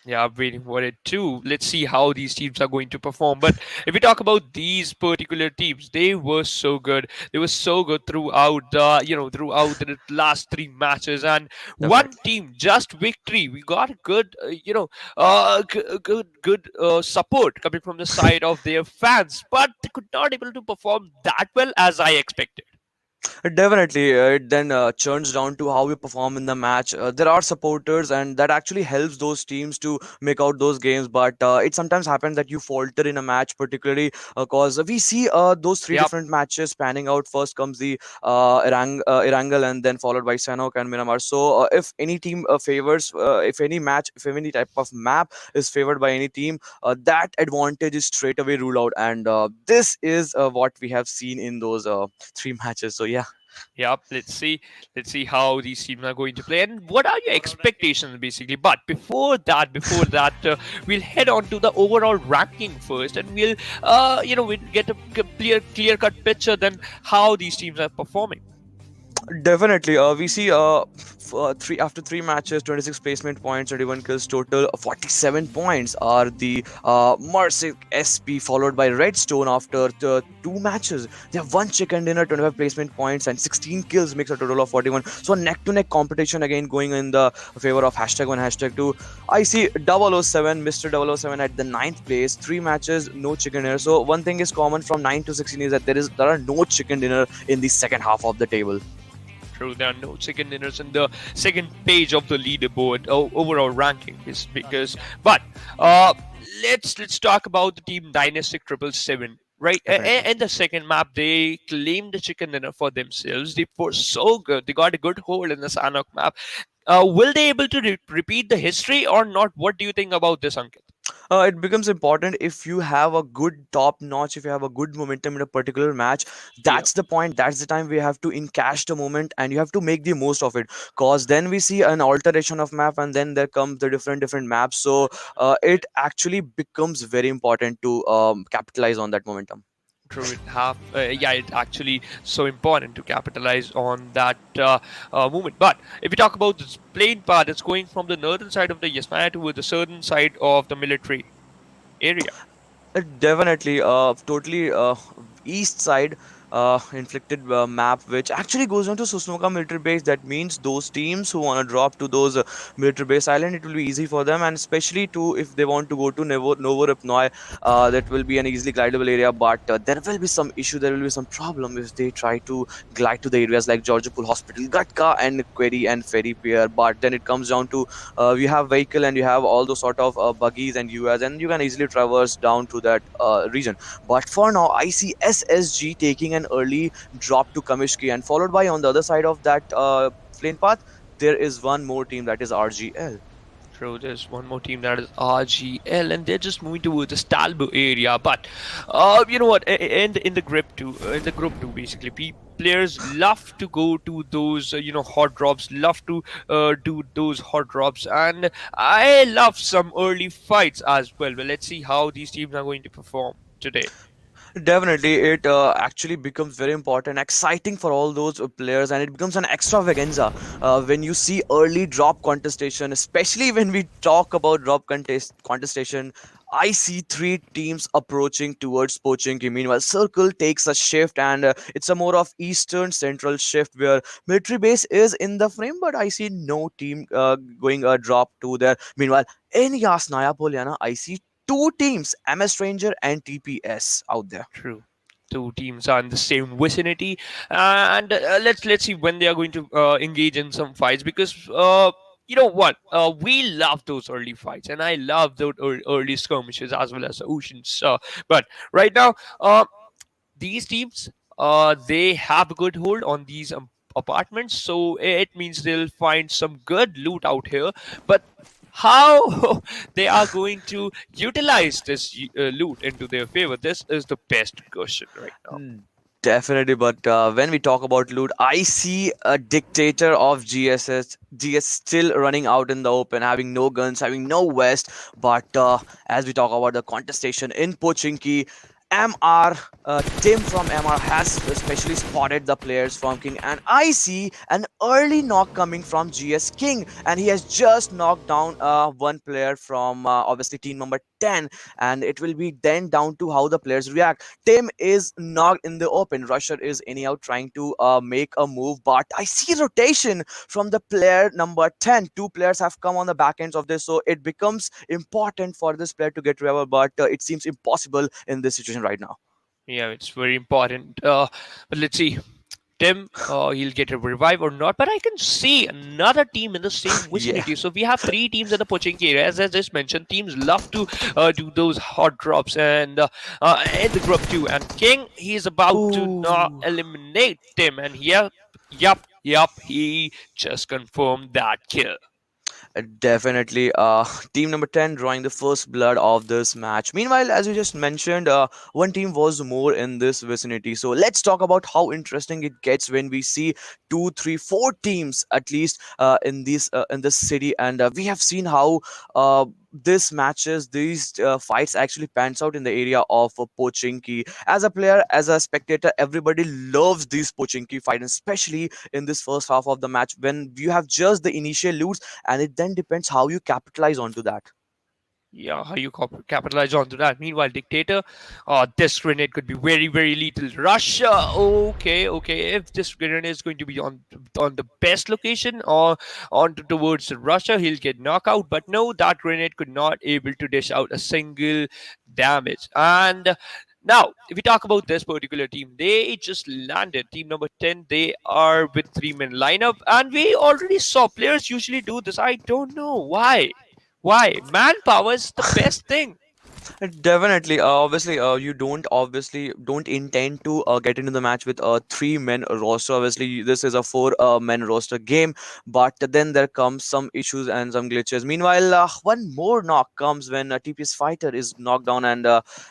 Yeah, I'm waiting for it too. Let's see how these teams are going to perform. But if we talk about these particular teams, they were so good. They were so good throughout throughout the last three matches. And one Definitely. team, just victory. We got good, good support coming from the side of their fans, but they could not able to perform that well as I expected. Definitely, it then churns down to how we perform in the match. There are supporters, and that actually helps those teams to make out those games. But it sometimes happens that you falter in a match, particularly because we see those three Yep. different matches panning out. First comes the Erangel, and then followed by Sanhok and Miramar. So, if any team favors, if any match, if any type of map is favored by any team, that advantage is straight away ruled out. And this is what we have seen in those three matches. So, yeah. Yep, let's see. Let's see how these teams are going to play and what are your expectations basically. But before that, we'll head on to the overall ranking first, and we'll get a clear cut picture then how these teams are performing. Definitely, we see three after three matches, 26 placement points, 31 kills total. 47 points are the MerckESP, followed by RedStone after the two matches. They have one chicken dinner, 25 placement points, and 16 kills, makes a total of 41. So neck to neck competition again going in the favor of #1, #2. I see 007, Mr. 007 at the ninth place. Three matches, no chicken dinner. So one thing is common from 9 to 16 is that there are no chicken dinner in the second half of the table. True, there are no chicken dinners in the second page of the leaderboard overall ranking is because. But let's talk about the team Dynastic 777. Right, Definitely. in the second map, they claimed the chicken dinner for themselves. They were so good. They got a good hold in the Sanhok map. Will they able to repeat the history or not? What do you think about this, Ankit? It becomes important if you have a good top notch, if you have a good momentum in a particular match. Yeah, That's the point, that's the time we have to encash the moment, and you have to make the most of it, because then we see an alteration of map, and then there comes the different maps. So it actually becomes very important to capitalize on that momentum. true. Yeah, it's actually so important to capitalize on that movement. But if we talk about this plane path, it's going from the northern side of the Yasmaya to the southern side of the military area. Definitely, totally east side inflicted map, which actually goes on to Susnoka military base. That means those teams who want to drop to those military base island, it will be easy for them, and especially to if they want to go to Novoripnoi, that will be an easily glidable area. But there will be some issue, there will be some problem if they try to glide to the areas like Georgopol Hospital, Gatka, and Query and Ferry Pier. But then it comes down to you have vehicle and you have all those sort of buggies and UAs, and you can easily traverse down to that region. But for now, I see SSG taking an early drop to Kamishki, and followed by on the other side of that plane path, there is one more team, that is RGL. True, there's one more team that is RGL, and they're just moving towards the Stalbo area. But you know what? In the group two, basically, players love to go to those hot drops, love to do those hot drops, and I love some early fights as well. But let's see how these teams are going to perform today. Definitely, it actually becomes very important, exciting for all those players, and it becomes an extravaganza when you see early drop contestation, especially when we talk about drop contestation. I see three teams approaching towards Pochinki. Meanwhile, Circle takes a shift, and it's a more of eastern central shift where military base is in the frame, but I see no team going a drop to there. Meanwhile, in Yasnaya Polyana, I see two teams, MS Ranger and TPS, out there. True. Two teams are in the same vicinity, and let's see when they are going to engage in some fights because you know what? We love those early fights, and I love those early skirmishes as well as the oceans. But right now, these teams they have a good hold on these apartments, so it means they'll find some good loot out here. But how they are going to utilize this loot into their favor? This is the best question right now. Definitely, but when we talk about loot, I see a dictator of GS still running out in the open, having no guns, having no vest. But as we talk about the contestation in Pochinki, MR, Tim from MR has especially spotted the players from King, and I see an early knock coming from GS King, and he has just knocked down one player from obviously team number 10, and it will be then down to how the players react. Tim is knocked in the open. Rusher is anyhow trying to make a move, but I see rotation from the player number 10. Two players have come on the back ends of this, so it becomes important for this player to get revival, but it seems impossible in this situation right now. Yeah, it's very important. But let's see. Tim, he'll get a revive or not. But I can see another team in the same vicinity. So we have three teams in the Pochinki area. As I just mentioned, teams love to do those hot drops and in the group too. And King, he's about to not eliminate Tim. And yep, he just confirmed that kill. Definitely. Team number 10 drawing the first blood of this match. Meanwhile, as you just mentioned, one team was more in this vicinity. So let's talk about how interesting it gets when we see two, three, four teams at least in this city, and we have seen how this matches, these fights actually pans out in the area of Pochinki. As a player, as a spectator, everybody loves these Pochinki fights, especially in this first half of the match when you have just the initial loots, and it then depends how you capitalize onto that. Yeah, how you capitalize onto that. Meanwhile, Dictator, this grenade could be very, very lethal. Russia, okay. If this grenade is going to be on the best location or on towards Russia, he'll get knocked out. But no, that grenade could not able to dish out a single damage. And now, if we talk about this particular team, they just landed. Team number 10, they are with three-man lineup, and we already saw players usually do this. I don't know why. Why? Manpower is the best thing. Definitely. Obviously, you don't intend to get into the match with a three-men roster. Obviously, this is a four-men roster game, but then there comes some issues and some glitches. Meanwhile, one more knock comes when a TPS fighter is knocked down, and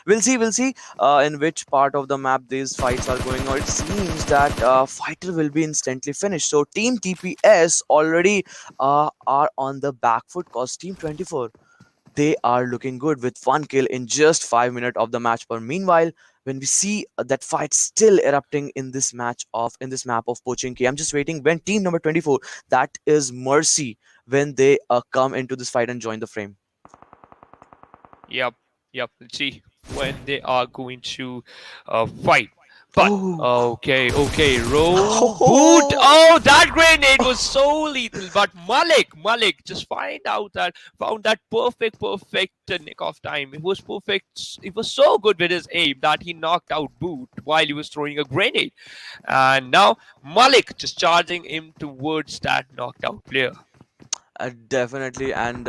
we'll see in which part of the map these fights are going on. It seems that fighter will be instantly finished. So Team TPS already are on the back foot, cause Team 24, they are looking good with one kill in just 5 minutes of the match. But meanwhile, when we see that fight still erupting in this map of Pochinki, I'm just waiting when team number 24, that is Mercy, when they come into this fight and join the frame. Yep. Let's see when they are going to fight. But okay, roll boot. Oh, that grenade was so lethal. But Malik just found that perfect nick of time. It was perfect. It was so good with his aim that he knocked out Boot while he was throwing a grenade. And now Malik just charging him towards that knocked out player. Definitely, and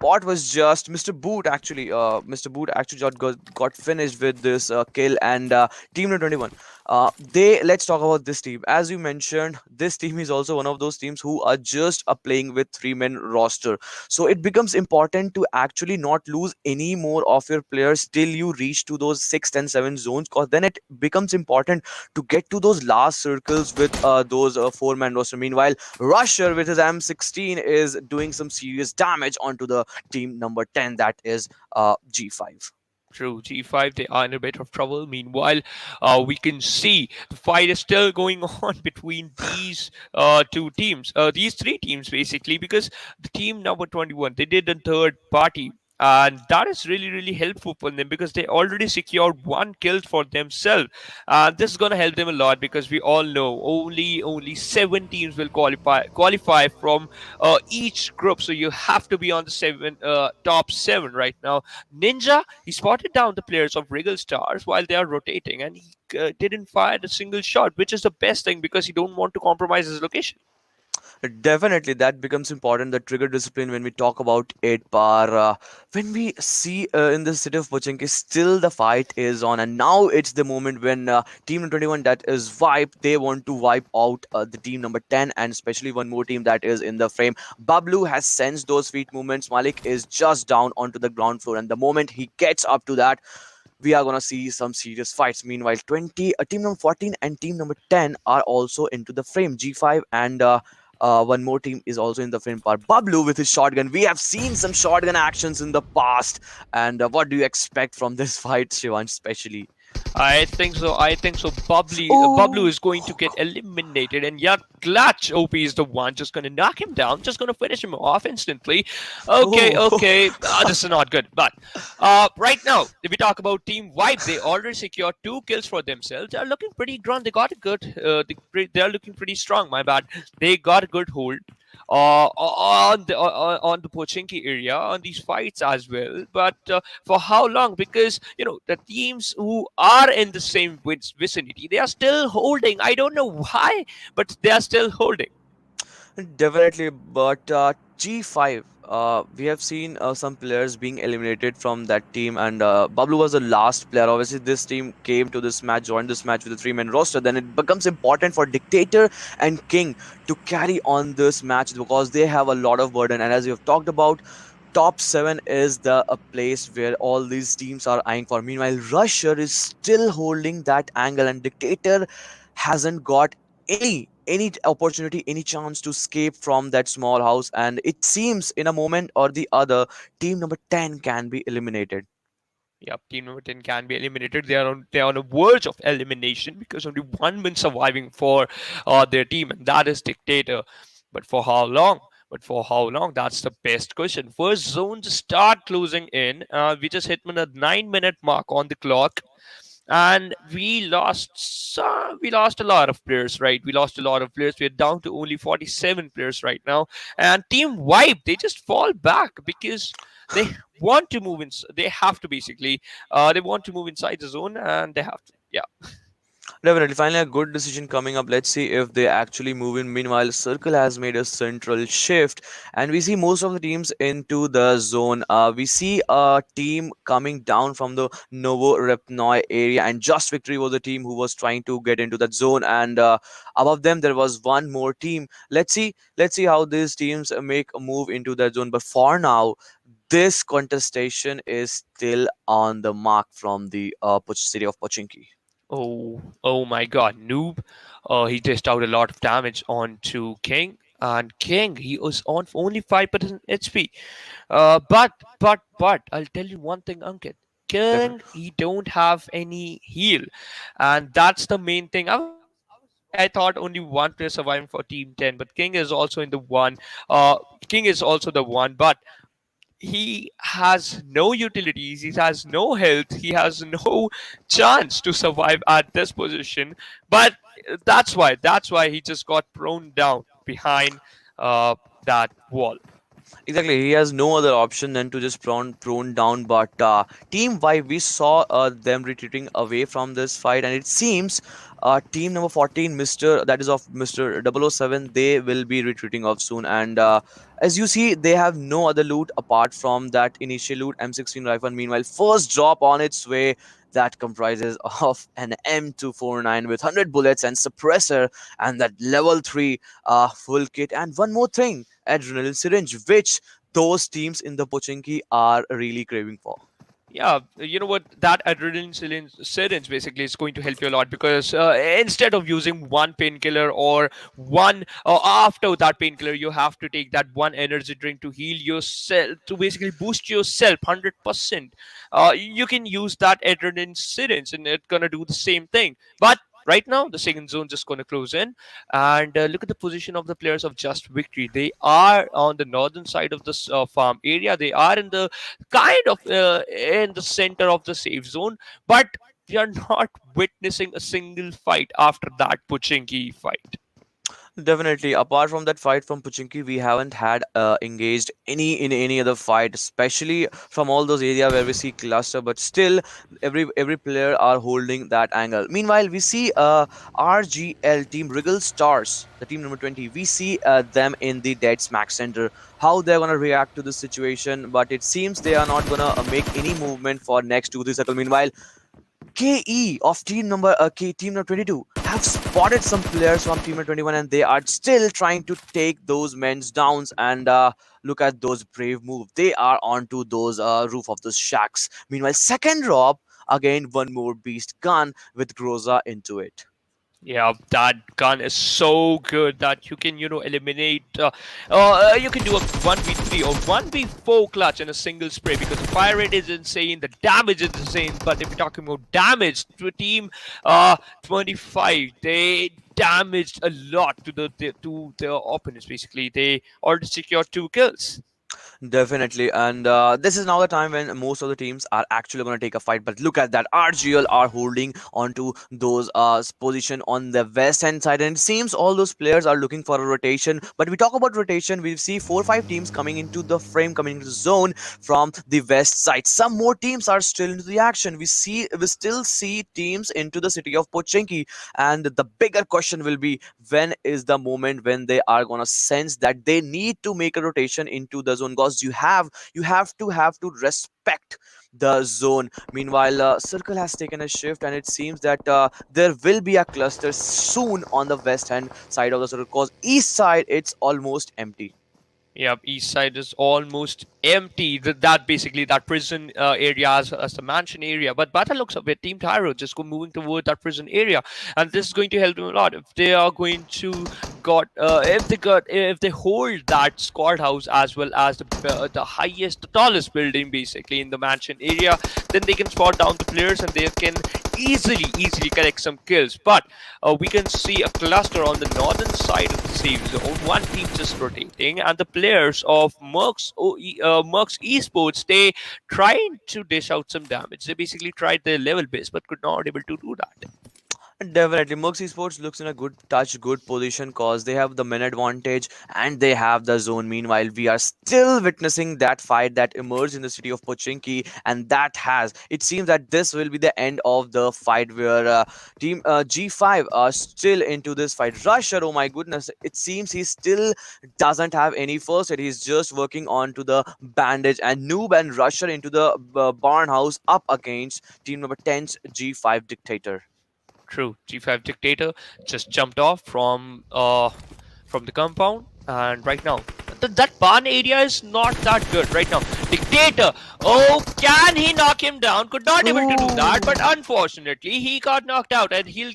what was just Mr. Boot actually? Mr. Boot actually got finished with this kill, and team number 21. Let's talk about this team. As you mentioned, this team is also one of those teams who are just playing with three-men roster. So it becomes important to actually not lose any more of your players till you reach to those 6, 10, 7 zones, because then it becomes important to get to those last circles with those four-man roster. Meanwhile, Rusher with his M16 is doing some serious damage onto the team number 10, that is G5. True, G5, they are in a bit of trouble. Meanwhile, we can see the fight is still going on between these two teams, these three teams basically, because the team number 21, they did a third party. And that is really, really helpful for them because they already secured one kill for themselves. And this is going to help them a lot because we all know only 7 teams will qualify from each group. So you have to be on the top 7 right now. Ninja, he spotted down the players of Rigel Stars while they are rotating, and he didn't fire a single shot, which is the best thing because he don't want to compromise his location. Definitely, that becomes important. The trigger discipline when we talk about it, par. When we see in the city of Pochinki, still the fight is on, and now it's the moment when team number 21, that is Wipe, they want to wipe out the team number 10, and especially one more team that is in the frame. Bablu has sensed those feet movements. Malik is just down onto the ground floor, and the moment he gets up to that, we are gonna see some serious fights. Meanwhile, team number 14 and team number 10 are also into the frame. G5 and one more team is also in the frame. Part Bablu with his shotgun. We have seen some shotgun actions in the past. And what do you expect from this fight, Shivan, especially? I think so. I think so. Bablu Oh, is going to get eliminated, and yeah, Clutch OP is the one just going to knock him down, just going to finish him off instantly. Okay, oh. okay, this is not good. But right now, if we talk about Team Wipe, they already secured 2 kills for themselves. They're looking pretty strong. They got a good. They're looking pretty strong. My bad. They got a good hold on the Pochinki area on these fights as well. But for how long? Because the teams who are in the same vicinity, they are still holding. I don't know why, but they are still holding. Definitely, but G5, we have seen some players being eliminated from that team, and Bablu was the last player. Obviously, this team came to this match, joined this match with a 3-man roster. Then it becomes important for Dictator and King to carry on this match because they have a lot of burden. And as you have talked about, top 7 is the a place where all these teams are eyeing for. Meanwhile, Rusher is still holding that angle, and Dictator hasn't got any opportunity, any chance to escape from that small house, and it seems in a moment or the other team number 10 can be eliminated. Yep, Team number 10 can be eliminated. They are on the verge of elimination because only one been surviving for their team, and that is Dictator. But for how long? But for how long? That's the best question. First zone just start closing in. We just hit a 9-minute mark on the clock, and we lost a lot of players, right? We lost a lot of players. We're down to only 47 players right now, and Team Wipe, they just fall back because they want to move in. They have to basically they want to move inside the zone, and they have to, yeah. Definitely, finally a good decision coming up. Let's see if they actually move in. Meanwhile, Circle has made a central shift, and we see most of the teams into the zone. We see a team coming down from the Novo Repnoi area, and Just Victory was the team who was trying to get into that zone. And above them, there was one more team. Let's see how these teams make a move into that zone. But for now, this contestation is still on the mark from the city of Pochinki. Oh my God, noob! He dished out a lot of damage onto King, and King, he was on for only 5% HP. But I'll tell you one thing, Ankit. King, Definitely. he don't have any heal, and that's the main thing. I thought only one player surviving for Team 10, but King is also in the one. King is also the one, but he has no utilities, he has no health, he has no chance to survive at this position. But that's why he just got thrown down behind that wall. Exactly, he has no other option than to just prone down. But Team Y, we saw them retreating away from this fight, and it seems team number 14, Mr. that is of Mr. 007, they will be retreating off soon. And as you see, they have no other loot apart from that initial loot, M16 rifle. Meanwhile, first drop on its way. That comprises of an M249 with 100 bullets and suppressor, and that level 3 full kit, and one more thing, adrenaline syringe, which those teams in the Pochinki are really craving for. Yeah, you know what? That adrenaline syringe basically is going to help you a lot because instead of using one painkiller or one after that painkiller, you have to take that one energy drink to heal yourself, to basically boost yourself 100%. You can use that adrenaline syringe and it's gonna do the same thing. But right now, the second zone just gonna close in, and look at the position of the players of Just Victory. They are on the northern side of this farm area. They are in the kind of in the center of the safe zone, but we are not witnessing a single fight after that Pochinki fight. Definitely. Apart from that fight from Pochinki, we haven't had engaged any other fight, especially from all those area where we see cluster. But still, every player are holding that angle. Meanwhile, we see RGL team Rigel Stars, the team number 20. We see them in the dead smack center. How they're gonna react to this situation, but it seems they are not gonna make any movement for next 2 3 circle. Meanwhile, KE of team number 22 have spotted some players from team number 21, and they are still trying to take those men's downs. And look at those brave move. They are onto those roof of those shacks. Meanwhile, second drop, again one more beast gun with Groza into it. Yeah, that gun is so good that you can, eliminate. You can do a 1v3 or 1v4 clutch in a single spray because the fire rate is insane, the damage is insane. But if you're talking about damage to a team, 25, they damaged a lot to to their opponents. Basically, they already secured 2 kills. Definitely, and this is now the time when most of the teams are actually going to take a fight. But look at that, RGL are holding onto those position on the west hand side, and it seems all those players are looking for a rotation. But we talk about rotation, we see 4 5 teams coming into the frame, coming into the zone from the west side. Some more teams are still into the action. We still see teams into the city of Pochinki, and the bigger question will be, when is the moment when they are gonna sense that they need to make a rotation into the zone? Because you have to respect the zone. Meanwhile, circle has taken a shift, and it seems that there will be a cluster soon on the west hand side of the circle, because east side it's almost empty. Yeah, east side is almost empty. That basically that prison area as the mansion area. But battle looks a bit Team Tyro just go moving toward that prison area, and this is going to help them a lot if they are going to if they hold that squad house as well as the highest, the tallest building basically in the mansion area. Then they can spot down the players and they can easily collect some kills. But we can see a cluster on the northern side of the safe zone. One team just rotating, and the players of Merck's esports, they trying to dish out some damage. They basically tried their level best but could not able to do that. Definitely, Mercs Esports looks in a good position, because they have the min advantage and they have the zone. Meanwhile, we are still witnessing that fight that emerged in the city of Pochinki, and it seems that this will be the end of the fight, where team G5 are still into this fight. Rusher, oh my goodness, it seems he still doesn't have any first aid. He's just working on to the bandage, and Noob and Rusher into the barn house up against team number 10's G5 Dictator. True, G5 Dictator just jumped off from the compound, and right now that barn area is not that good right now. Dictator, oh, can he knock him down? Could not able to do that, but unfortunately he got knocked out, and he'll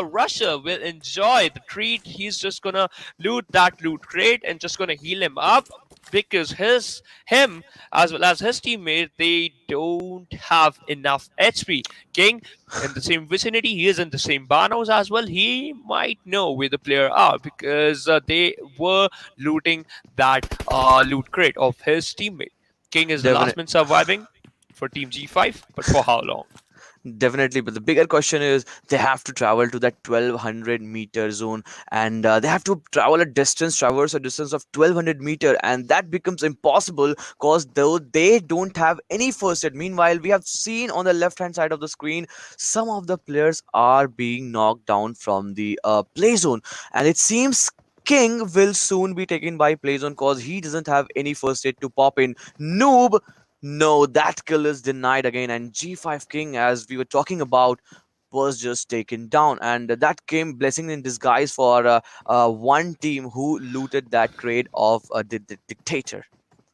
Russia will enjoy the treat. He's just gonna loot that loot crate and just gonna heal him up, because him as well as his teammate, they don't have enough HP. King in the same vicinity, he is in the same barn house as well. He might know where the player are because they were looting that loot crate of his teammate. King is the last man surviving for Team G5, but for how long? Definitely, but the bigger question is, they have to travel to that 1200-meter zone, and they have to traverse a distance of 1200 meter, and that becomes impossible because though they don't have any first aid. Meanwhile, we have seen on the left hand side of the screen some of the players are being knocked down from the play zone, and it seems King will soon be taken by play zone because he doesn't have any first aid to pop in. Noob, no, that kill is denied again, and G5 King, as we were talking about, was just taken down, and that came blessing in disguise for one team who looted that crate of the dictator.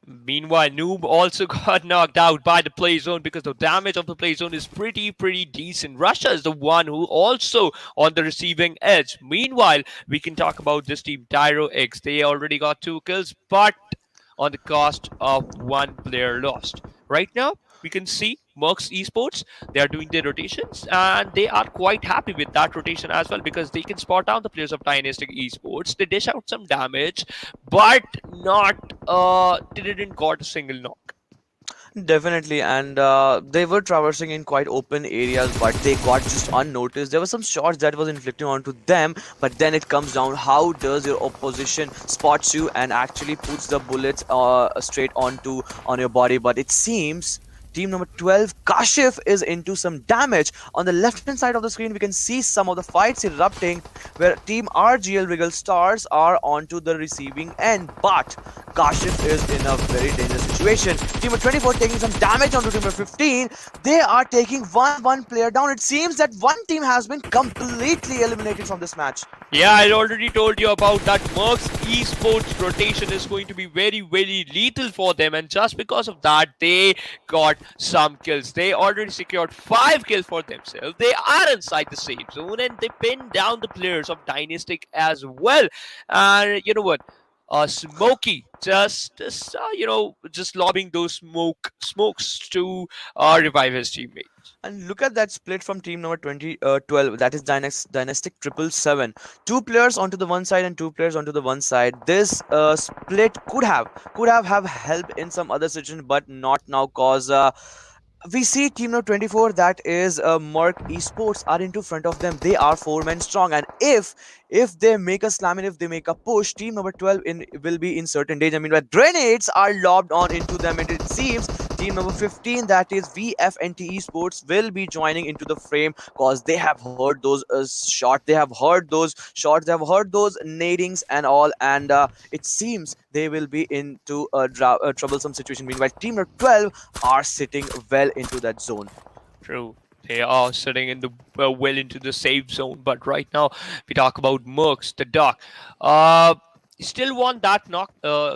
Meanwhile, Noob also got knocked out by the play zone because the damage of the play zone is pretty decent. Russia is the one who also on the receiving edge. Meanwhile, we can talk about this team, Tyro X. They already got 2 kills, but on the cost of 1 player lost. Right now, we can see Merck's esports. They are doing their rotations, and they are quite happy with that rotation as well because they can spot out the players of Dynastic esports. They dish out some damage, but not they didn't got a single knock. Definitely, and they were traversing in quite open areas, but they got just unnoticed. There were some shots that was inflicting onto them, but then it comes down how does your opposition spots you and actually puts the bullets straight on your body. But it seems team number 12, Kashif, is into some damage. On the left hand side of the screen, we can see some of the fights erupting where team RGL Rigel Stars are onto the receiving end, but Kashif is in a very dangerous situation. Team number 24 taking some damage onto team number 15. They are taking one player down. It seems that one team has been completely eliminated from this match. Yeah, I already told you about that. MerckESP rotation is going to be very, very lethal for them, and just because of that, they got some kills. They already secured 5 kills for themselves. They are inside the safe zone, and they pin down the players of DYNASTIC as well. And you know what? Smokey just lobbing those smokes to revive his teammate. And look at that split from team number 12. That is Dynastic 777. 2 players onto the one side and 2 players onto the one side. This split could have helped in some other situation, but not now, cause we see team number 24, that is MerckESP, are into front of them. They are 4 men strong, and if they make a slam and if they make a push, team number 12 will be in certain danger. I mean, where grenades are lobbed on into them, and it seems team number 15, that is VFNT Esports, will be joining into the frame, cause they have heard those shots, they have heard those nadings and all, and it seems they will be into a troublesome situation. Meanwhile, team number 12 are sitting well into that zone. True. They are sitting in the well into the safe zone, but right now we talk about Mercs, the Duck. Still want that knock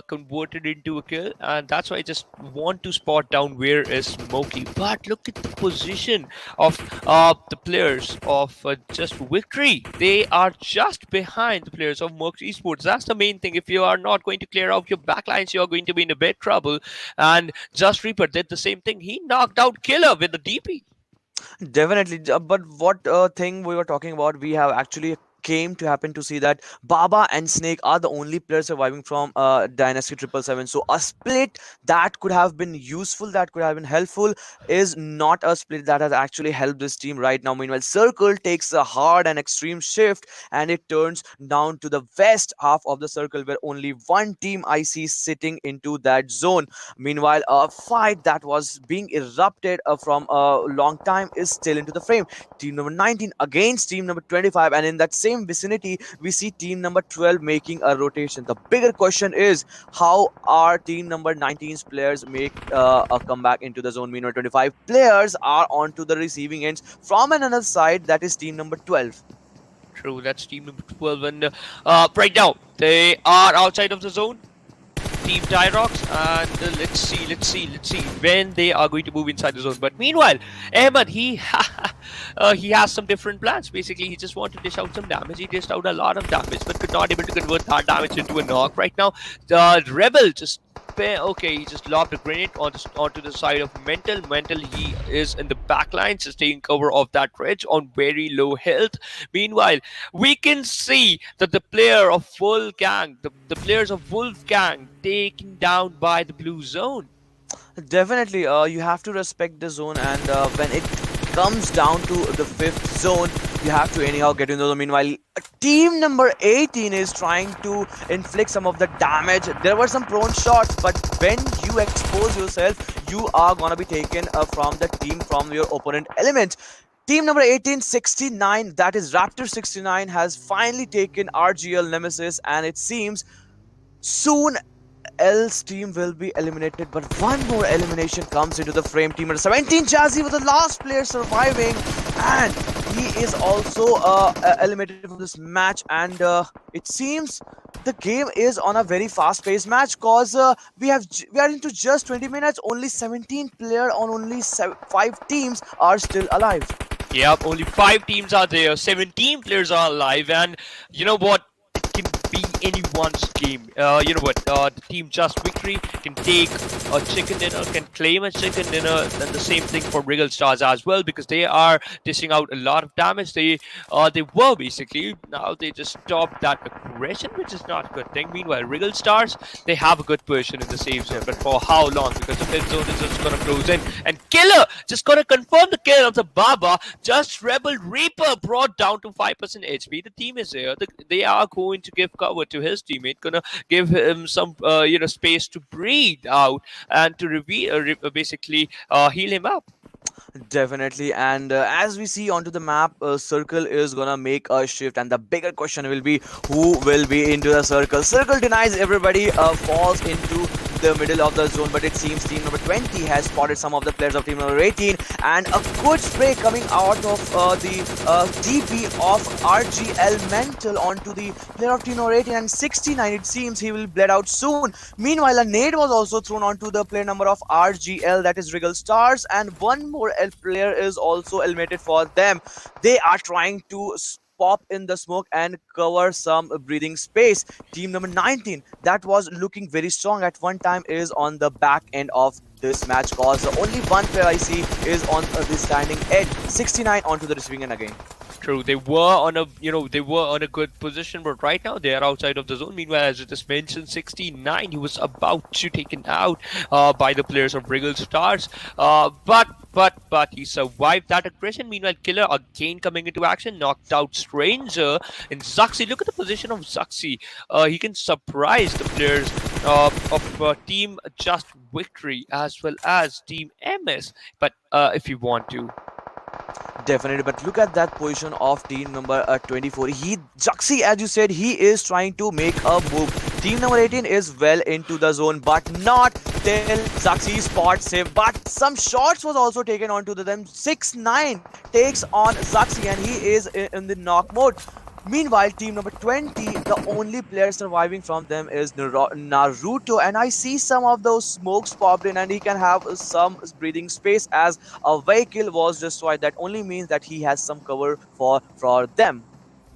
converted into a kill, and that's why I just want to spot down where is Smokey. But look at the position of the players of just Victory. They are just behind the players of MerckESP. That's the main thing. If you are not going to clear out your backlines, you are going to be in a big trouble. And Just Reaper did the same thing. He knocked out Killer with the DP. Definitely, but what thing we were talking about, we have actually came to happen to see that Baba and Snake are the only players surviving from Dynasty 777. So a split that could have been useful, that could have been helpful, is not a split that has actually helped this team right now. Meanwhile, Circle takes a hard and extreme shift, and it turns down to the west half of the circle, where only one team I see sitting into that zone. Meanwhile, a fight that was being erupted from a long time is still into the frame. Team number 19 against team number 25, and in that same vicinity, we see team number 12 making a rotation. The bigger question is, how are team number 19's players make a comeback into the zone? Meanwhile, 25 players are onto the receiving ends from another side, that is team number 12. True, that's team number 12, and right now they are outside of the zone. Team Tyrox, and let's see when they are going to move inside the zone. But meanwhile, Ahmed, he has some different plans. Basically, he just wanted to dish out some damage. He dished out a lot of damage, but could not able to convert that damage into a knock. Right now, the Rebel just he just lobbed a grenade onto the side of Mental. He is in the backline, just taking cover of that ridge on very low health. Meanwhile, we can see that the player of Wolfgang, the players of Wolfgang, taken down by the blue zone. Definitely, you have to respect the zone, and when it comes down to the 5th zone, you have to anyhow get into the. Meanwhile, team number 18 is trying to inflict some of the damage. There were some prone shots, but when you expose yourself, you are gonna be taken from your opponent element. Team number 18, 69, that is Raptor 69, has finally taken RGL Nemesis, and it seems soon else team will be eliminated, but one more elimination comes into the frame. Team number 17, Jazzy, was the last player surviving, and he is also eliminated from this match. And it seems the game is on a very fast-paced match, cause we are into just 20 minutes. Only 17 players on only 5 teams are still alive. Yep, only 5 teams are there. 17 players are alive, and you know what? It can be anyone's game. You know what? The team Just Victory can take a chicken dinner, can claim a chicken dinner, and the same thing for Rigel Stars as well, because they are dishing out a lot of damage. They were basically, now they just stopped that aggression, which is not a good thing. Meanwhile, Rigel Stars, they have a good position in the safe zone, but for how long? Because the pin zone is just gonna close in, and Killer just gonna confirm the kill of the Baba. Just Rebel Reaper brought down to 5% HP. The team is here. They are going to give cover to his teammate, gonna give him some space to breathe out and to basically heal him up. Definitely, and as we see onto the map, Circle is gonna make a shift, and the bigger question will be who will be into the Circle. Circle denies everybody, falls into the middle of the zone, but it seems team number 20 has spotted some of the players of team number 18, and a good spray coming out of the TP of RGL Mental onto the player of team number 18, and 69, it seems he will bled out soon. Meanwhile, a nade was also thrown onto the player number of RGL, that is Rigel Stars, and one more player is also eliminated for them. They are trying to pop in the smoke and cover some breathing space. Team number 19, that was looking very strong at one time, is on the back end of this match, cause the only one player I see is on the standing edge. 69 onto the receiving end again. True, they were on a good position, but right now they are outside of the zone. Meanwhile, as I just mentioned, 69, he was about to taken out by the players of Rigel Stars, but he survived that aggression. Meanwhile, Killer again coming into action, knocked out Stranger, and ZxHEX. Look at the position of ZxHEX. He can surprise the players of Team Just Victory as well as Team MS. But if you want to. Definitely, but look at that position of team number 24. ZxHEX, as you said, he is trying to make a move. Team number 18 is well into the zone, but not till ZxHEX spot save. But some shots was also taken onto them. 6-9 takes on ZxHEX, and he is in the knock mode. Meanwhile, team number 20, the only player surviving from them is Naruto, and I see some of those smokes popped in, and he can have some breathing space as a vehicle was destroyed. That only means that he has some cover for them.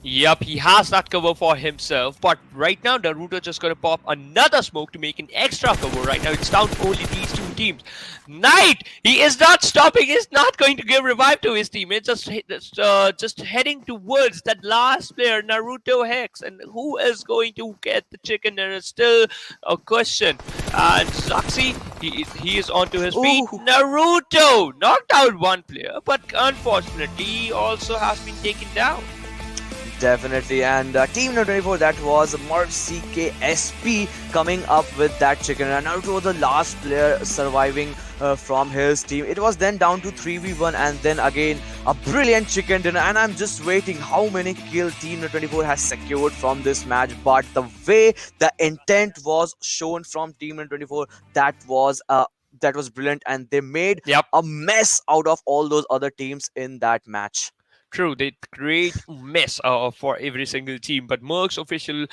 Yep, he has that cover for himself, but right now Naruto just gonna pop another smoke to make an extra cover. Right now it's down to only these two teams. Knight, he is not stopping, he's not going to give revive to his team. It's just heading towards that last player, NarutoHEX, and who is going to get the chicken? There is still a question. And ZxHEX, he is onto his feet. Ooh. Naruto knocked out one player, but unfortunately he also has been taken down. Definitely, and team number 24, that was MerckESP coming up with that chicken. And Naruto was the last player surviving from his team. It was then down to 3v1, and then again a brilliant chicken dinner. And I'm just waiting how many kills team number 24 has secured from this match. But the way the intent was shown from team number 24, that was brilliant, and they made a mess out of all those other teams in that match. True, they create mess for every single team, but Merck's official,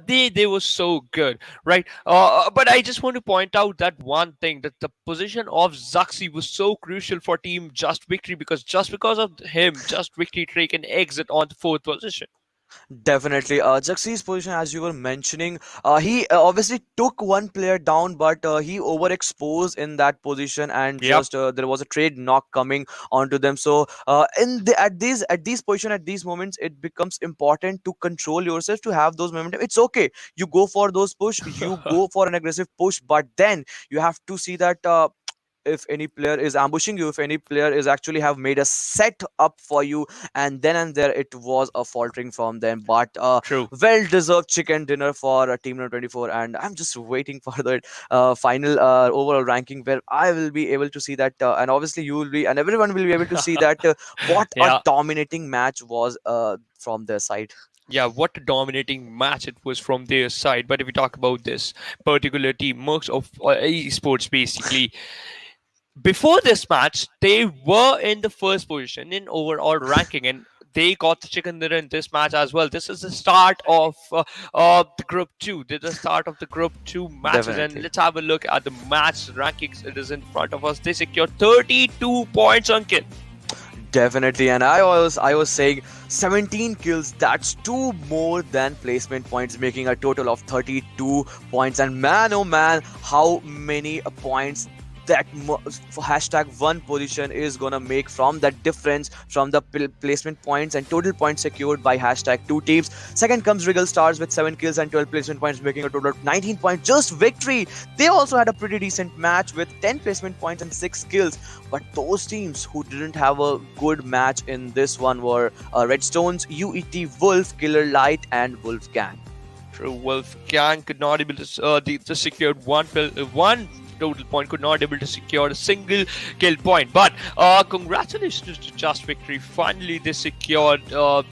they were so good, right? But I just want to point out that one thing, that the position of ZxHEX was so crucial for Team Just Victory, because just because of him, Just Victory take an exit on the 4th position. Definitely, ZxHEX's position, as you were mentioning, he obviously took one player down, but he overexposed in that position, and just there was a trade knock coming onto them. So, at these position, at these moments, it becomes important to control yourself, to have those momentum. It's okay, you go for those push, you go for an aggressive push, but then you have to see that. If any player is ambushing you, if any player is actually have made a set up for you, and then and there it was a faltering from them. But True. well deserved chicken dinner for team number 24, and I'm just waiting for the final overall ranking, where I will be able to see that, and obviously you will be, and everyone will be able to see that what a dominating match was from their side. Yeah, what a dominating match it was from their side. But if we talk about this particular team, Mercs of esports, basically, before this match, they were in the first position in overall ranking, and they got the chicken dinner in this match as well. This is the start of the group 2. This is the start of the group 2 matches. Definitely. And let's have a look at the match rankings. It is in front of us. They secured 32 points on kill. Definitely, and I was saying 17 kills. That's two more than placement points, making a total of 32 points. And man, oh man, how many points that for hashtag one position is gonna make from that difference from the placement points and total points secured by hashtag two teams. Second comes Rigel Stars with 7 kills and 12 placement points, making a total of 19 points. Just victory. They also had a pretty decent match with 10 placement points and 6 kills. But those teams who didn't have a good match in this one were RedStone's UETwolf, KillerElite, and Wolfgang. True, Wolfgang could not able to they just secured one total point, could not able to secure a single kill point. But congratulations to Just Victory. Finally, they secured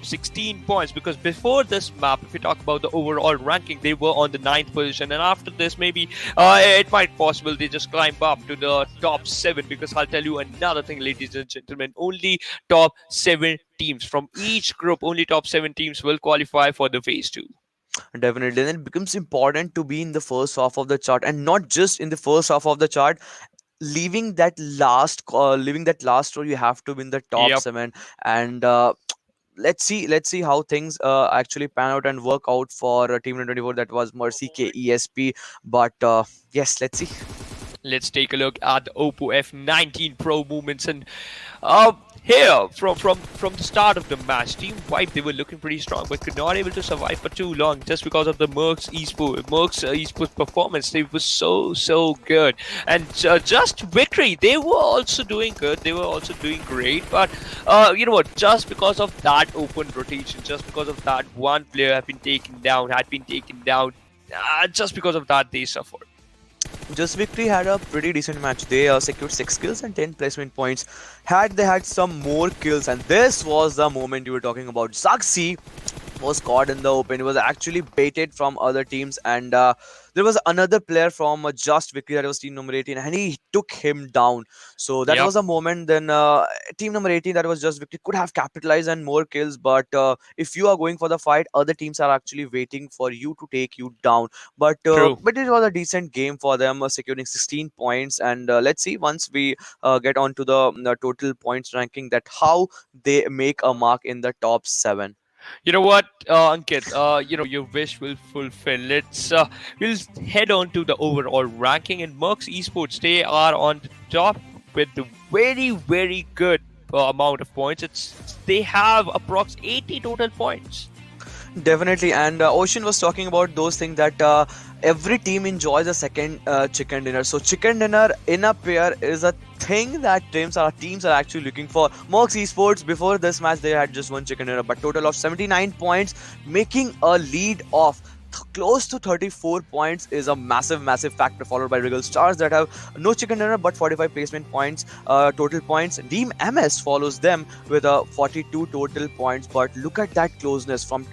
16 points, because before this map, if we talk about the overall ranking, they were on the 9th position, and after this, maybe it might possible they just climb up to the top 7. Because I'll tell you another thing, ladies and gentlemen, only top 7 teams from each group, only top 7 teams will qualify for the phase 2. Definitely, then it becomes important to be in the first half of the chart, and not just in the first half of the chart. Leaving that last row, you have to be in the top Yep. 7. And let's see how things actually pan out and work out for Team 24. That was Mercy KESP. But yes, let's see. Let's take a look at the Oppo F19 Pro movements. And here from the start of the match, Team Vibe, they were looking pretty strong, but could not able to survive for too long, just because of the Merck's esports performance. They were so good. And Just Victory, they were also doing good, they were also doing great. But you know what, just because of that open rotation, just because of that one player had been taken down, just because of that, they suffered. Just Victory had a pretty decent match. They secured 6 kills and 10 placement points. Had they had some more kills, and this was the moment you were talking about. Zaxi was caught in the open. He was actually baited from other teams, and there was another player from Just Victory, that was team number 18, and he took him down. So that Yep. was a moment. Then team number 18, that was Just Victory, could have capitalized and more kills. But if you are going for the fight, other teams are actually waiting for you to take you down. But True. it was a decent game for them, securing 16 points. And let's see, once we get on to the total points ranking, that how they make a mark in the top 7. You know what, Ankit, you know, your wish will fulfill. We'll head on to the overall ranking, and MerckESP, they are on the top with the very good amount of points. They have approx 80 total points. Definitely, and Ocean was talking about those things that every team enjoys a second chicken dinner. So chicken dinner in a pair is a thing that teams are actually looking for. MerckESP, before this match, they had just one chicken dinner, but total of 79 points, making a lead of close to 34 points is a massive factor, followed by Rigel Stars that have no chicken dinner but 45 placement points, total points. Team MS follows them with 42 total points. But look at that closeness from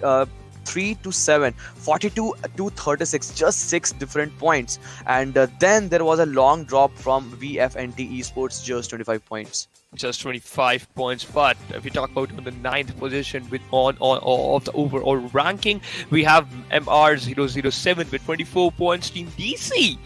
3 to 7, 42 to 36, just 6 different points. And then there was a long drop from VFNT Esports, just 25 points. Just 25 points. But if we talk about on the 9th position with on of the overall ranking, we have MR007 with 24 points. Teamdc,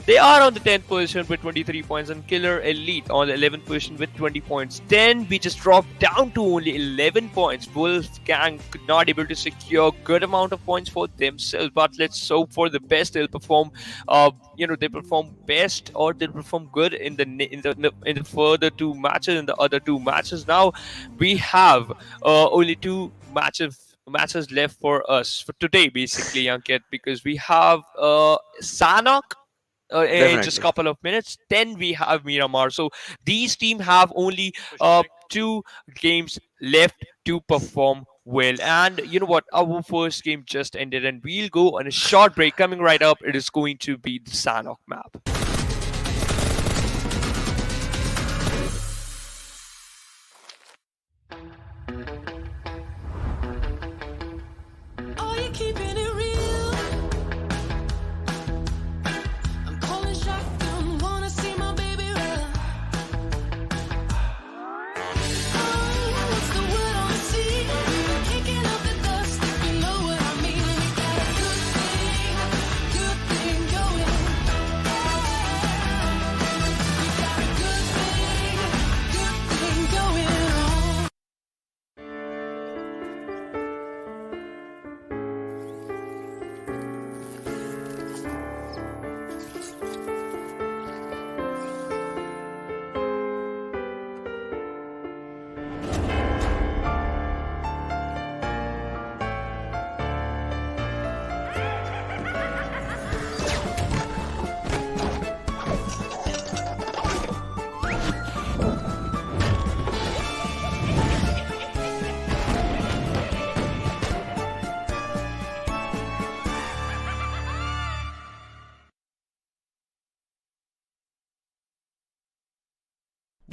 they are on the 10th position with 23 points, and KillerElite on the 11th position with 20 points. Then we just dropped down to only 11 points. Wolfgang could not able to secure good amount of points for themselves, but let's hope for the best. They'll perform, they perform best, or they'll perform good in the further 2 matches, in the other 2 matches. Now we have only 2 matches left for us for today, basically, Ankit, because we have Sanhok in just a couple of minutes. Then we have Miramar. So these teams have only 2 games left to perform well. And you know what? Our first game just ended, and we'll go on a short break. Coming right up, it is going to be the Sanhok map. Are you keeping it real? I'm calling shotgun, wanna see my baby run. Oh, what's the word on the sea? Kicking up the dust, if you know what I mean. We got a good thing going.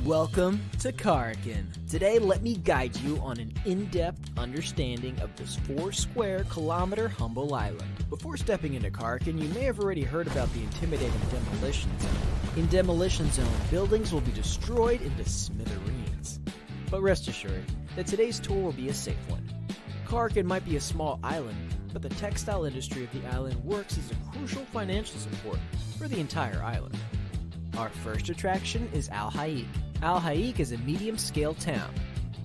Welcome to Karkin. Today, let me guide you on an in-depth understanding of this 4 square kilometer humble island. Before stepping into Karkin, you may have already heard about the intimidating demolition zone. In demolition zone, buildings will be destroyed into smithereens. But rest assured that today's tour will be a safe one. Karkin might be a small island, but the textile industry of the island works as a crucial financial support for the entire island. Our first attraction is Al-Haik. Al-Haik is a medium-scale town,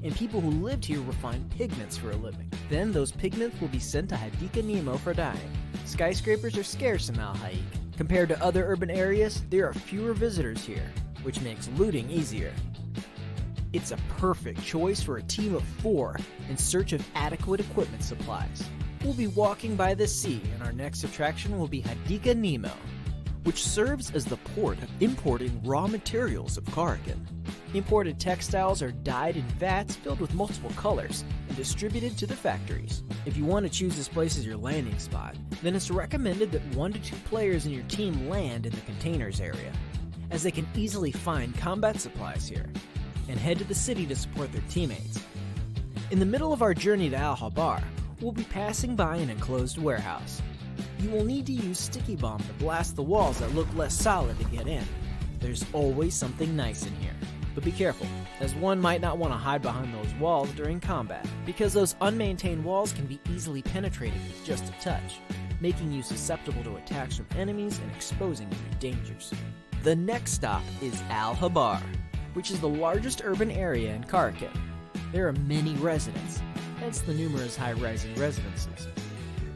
and people who lived here refined pigments for a living. Then those pigments will be sent to Hadika Nemo for dyeing. Skyscrapers are scarce in Al-Haik. Compared to other urban areas, there are fewer visitors here, which makes looting easier. It's a perfect choice for a team of 4 in search of adequate equipment supplies. We'll be walking by the sea, and our next attraction will be Hadika Nemo, which serves as the port of importing raw materials of Karkin. Imported textiles are dyed in vats filled with multiple colors and distributed to the factories. If you want to choose this place as your landing spot, then it's recommended that 1 to 2 players in your team land in the containers area, as they can easily find combat supplies here and head to the city to support their teammates. In the middle of our journey to Al-Habar, we'll be passing by an enclosed warehouse. You will need to use sticky bomb to blast the walls that look less solid to get in. There's always something nice in here. But be careful, as one might not want to hide behind those walls during combat, because those unmaintained walls can be easily penetrated with just a touch, making you susceptible to attacks from enemies and exposing you to dangers. The next stop is Al-Habar, which is the largest urban area in Karkin. There are many residents, hence the numerous high-rising residences.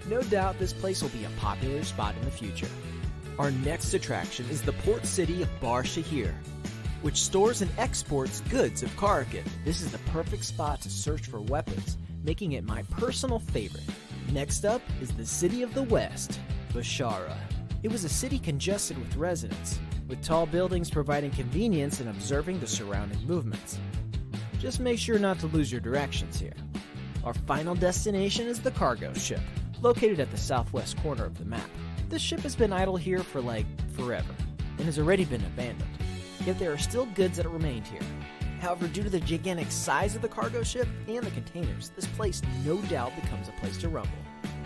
No doubt this place will be a popular spot in the future. Our next attraction is the port city of Bar Shahir, which stores and exports goods of Karkin. This is the perfect spot to search for weapons, making it my personal favorite. Next up is the city of the West, Bashara. It was a city congested with residents, with tall buildings providing convenience in observing the surrounding movements. Just make sure not to lose your directions here. Our final destination is the cargo ship, located at the southwest corner of the map. This ship has been idle here for forever, and has already been abandoned. Yet there are still goods that remained here. However, due to the gigantic size of the cargo ship and the containers, this place no doubt becomes a place to rumble.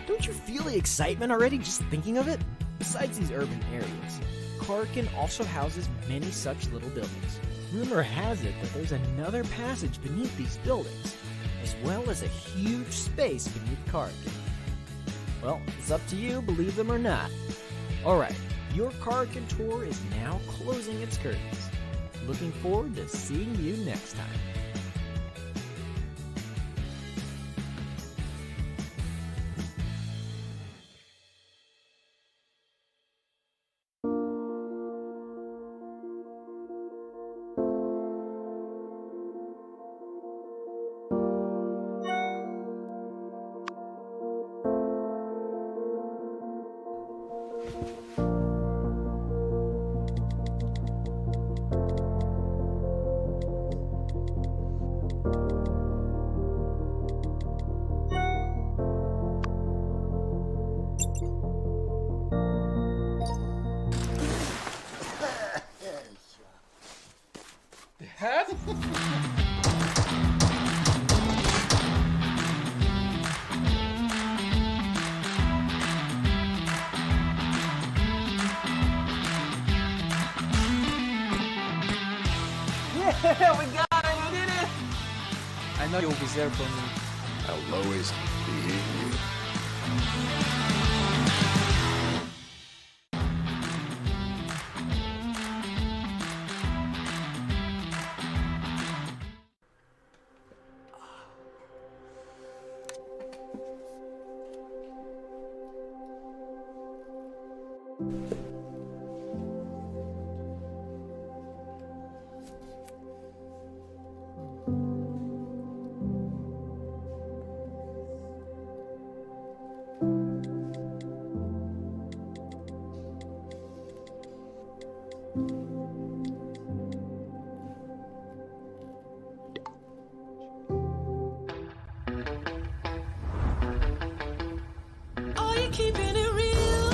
Don't you feel the excitement already just thinking of it? Besides these urban areas, Karkin also houses many such little buildings. Rumor has it that there's another passage beneath these buildings, as well as a huge space beneath Karkin. Well, it's up to you, believe them or not. Alright, your Karkin tour is now closing its curtains. Looking forward to seeing you next time. Yeah, we got it, we did it! I know you'll be there for me. I'll always be you. Are you keeping it real?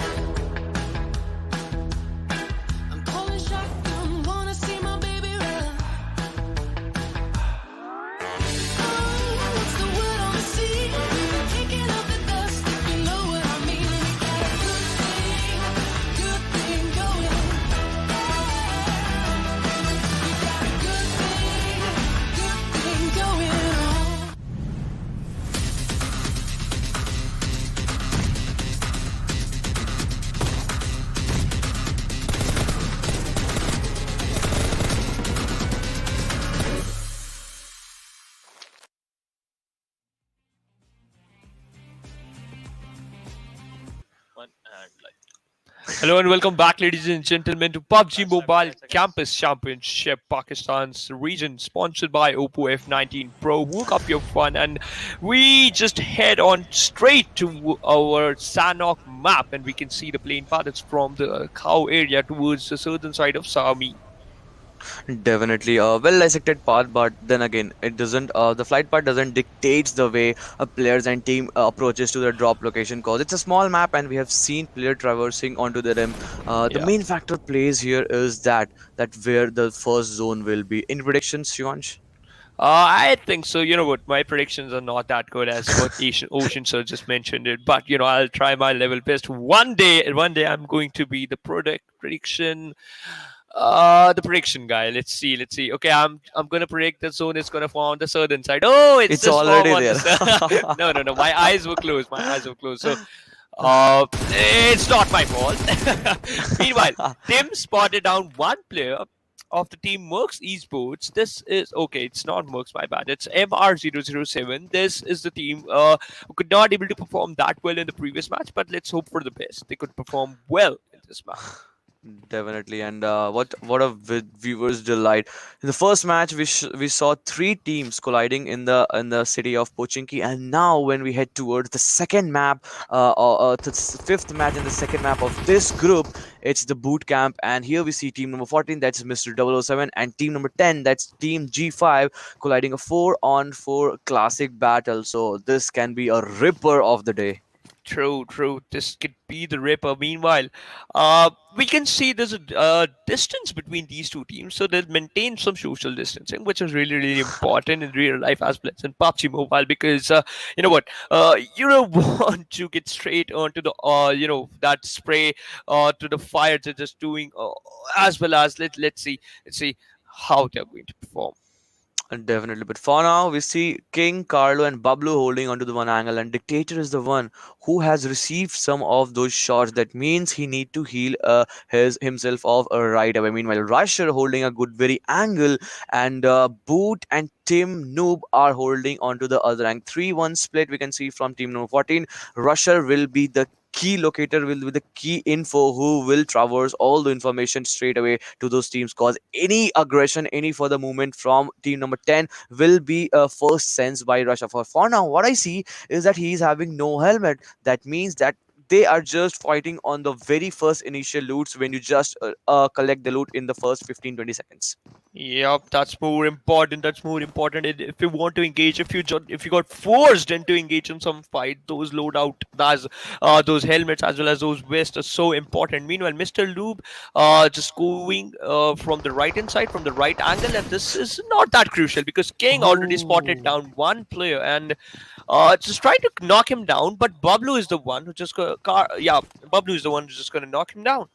Hello and welcome back, ladies and gentlemen, to PUBG Mobile Campus Championship, Pakistan's region, sponsored by Oppo F19 Pro. Woke up your fun, and we just head on straight to our Sanhok map, and we can see the plane path. It's from the cow area towards the southern side of Sami. Definitely a well dissected path, but then again, it doesn't. The flight path doesn't dictate the way players and team approaches to the drop location. Cause it's a small map, and we have seen player traversing onto the rim. The Yeah. main factor plays here is that where the first zone will be. In predictions, Shivansh? I think so. You know what? My predictions are not that good as what Ocean Sir just mentioned it. But I'll try my level best. One day, I'm going to be the prediction. The prediction guy. Let's see. Okay, I'm gonna predict the zone is gonna fall on the southern side. Oh, it's It's just already form on there. the no. My eyes were closed. So, it's not my fault. Meanwhile, Tim spotted down one player of the team MerckESP. This is okay. It's not Mercs. My bad. It's MR007. This is the team who could not able to perform that well in the previous match. But let's hope for the best. They could perform well in this match. Definitely, and what a viewer's delight! In the first match, we saw three teams colliding in the city of Pochinki, and now when we head towards the second map, the fifth match in the second map of this group, it's the boot camp, and here we see team number 14, that's Mr. 007, and team number 10, that's Team G5, colliding a 4-on-4 classic battle. So this can be a ripper of the day. True. This could be the Ripper. Meanwhile, we can see there's a distance between these two teams, so they'll maintain some social distancing, which is really important in real life as well as in PUBG Mobile. Because you know what, you don't want to get straight onto the that spray to the fire they're just doing, as well as let's see how they're going to perform. Definitely, but for now, we see King, Carlo, and Bablu holding onto the one angle, and Dictator is the one who has received some of those shots. That means he need to heal his himself off right away. Meanwhile, Rusher holding a good very angle, and Boot and Tim Noob are holding onto the other angle. 3-1 split we can see from team number 14. Rusher will be the key locator, will be the key info who will traverse all the information straight away to those teams, cause any aggression, any further movement from team number 10 will be first sensed by Russia. For now, what I see is that he is having no helmet. That means that they are just fighting on the very first initial loots when you just collect the loot in the first 15-20 seconds. Yep, that's more important. If you want to engage, if you got forced into engage in some fight, those loadout, those helmets as well as those vests are so important. Meanwhile, Mr. Lube, just going from the right hand side, from the right angle, and this is not that crucial because King already spotted down one player and just trying to knock him down. But Bablu is the one who just Bablu is the one who's just gonna knock him down.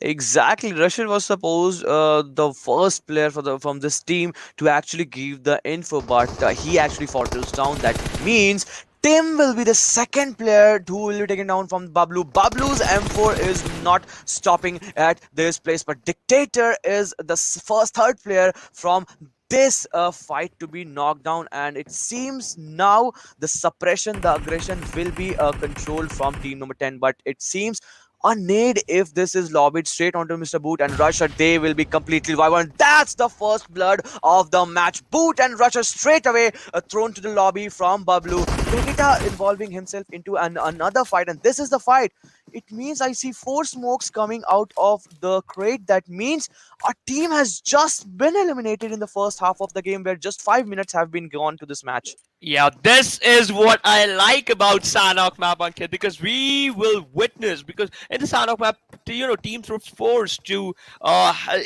Exactly, Russia was supposed the first player from this team to actually give the info, but he actually falters down. That means Tim will be the second player who will be taken down from Bablu. Bablu's M4 is not stopping at this place, but Dictator is the third player from this fight to be knocked down, and it seems now the suppression, the aggression will be controlled from team number 10, but it seems a nade, if this is lobbied straight onto Mr. Boot and Rusher, they will be completely wiped. That's the first blood of the match. Boot and Rusher straight away thrown to the lobby from Bablu. Nikita involving himself into another fight, and this is the fight. It means I see 4 smokes coming out of the crate. That means our team has just been eliminated in the first half of the game, where just 5 minutes have been gone to this match. Yeah, this is what I like about Sanhok map, Ankit, because we will witness, because in the Sanhok map, teams were forced to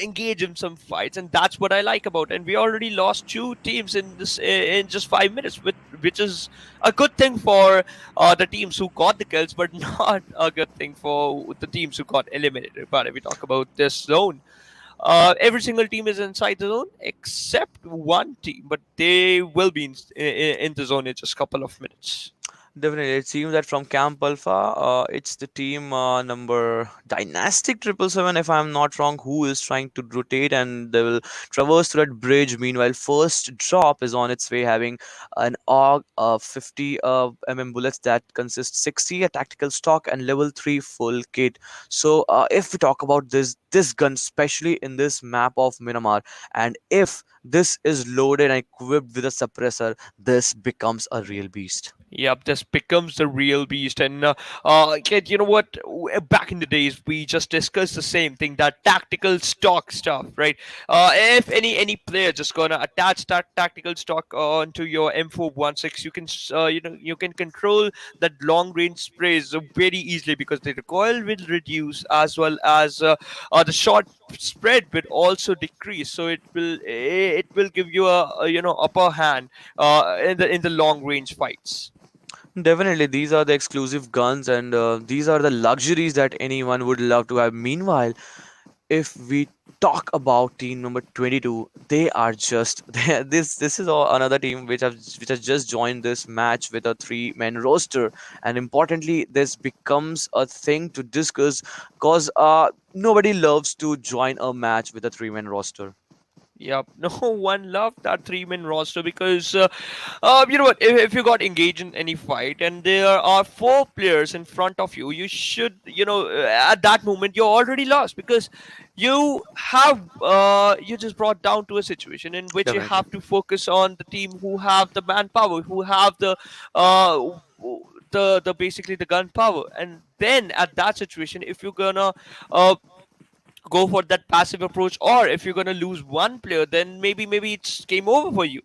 engage in some fights, and that's what I like about it. And we already lost 2 teams in this in just 5 minutes, which is a good thing for the teams who got the kills, but not a good thing for the teams who got eliminated. But if we talk about this zone, every single team is inside the zone except one team, but they will be in the zone in just a couple of minutes. Definitely, it seems that from Camp Alpha, it's the team number Dynastic 777, if I'm not wrong, who is trying to rotate and they will traverse through that bridge. Meanwhile, first drop is on its way, having an AUG 50 bullets that consist 60 a tactical stock and level 3 full kit. So, if we talk about this gun, especially in this map of Miramar, and if this is loaded and equipped with a suppressor, this becomes a real beast. Yep, this becomes the real beast. And kid, you know what? Back in the days, we just discussed the same thing, that tactical stock stuff, right? If any player just gonna attach that tactical stock onto your M416, you can you can control that long range sprays very easily, because the recoil will reduce, as well as the shot spread will also decrease. So it will give you a upper hand in the long range fights. Definitely, these are the exclusive guns, and these are the luxuries that anyone would love to have. Meanwhile, if we talk about team number 22, they are just this is another team which has just joined this match with a three-man roster, and importantly, this becomes a thing to discuss because nobody loves to join a match with a three-man roster. Yep, no one loved that three-man roster, because you know what? If you got engaged in any fight and there are four players in front of you, you should, at that moment you're already lost, because you just brought down to a situation in which you Definitely. have to focus on the team who have the manpower, who have uh, the basically the gunpowder. And then at that situation, if you're gonna uh, go for that passive approach, or if you're gonna lose one player, then maybe it's game over for you.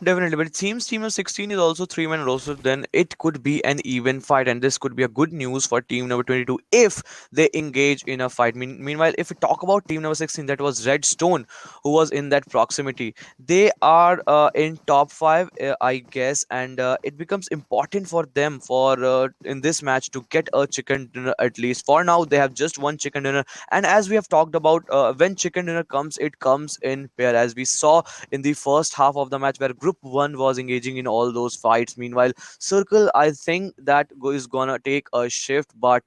Definitely, but it seems Team of 16 is also three-man roster. Then it could be an even fight, and this could be a good news for team number 22 if they engage in a fight. Meanwhile, if we talk about team number 16, that was RedStone, who was in that proximity. They are in top five, I guess, and it becomes important for them for in this match to get a chicken dinner at least. For now, they have just one chicken dinner, and as we have talked about, when chicken dinner comes, it comes in pair, as we saw in the first half of the match where group 1 was engaging in all those fights. Meanwhile, circle, I think that is gonna take a shift, but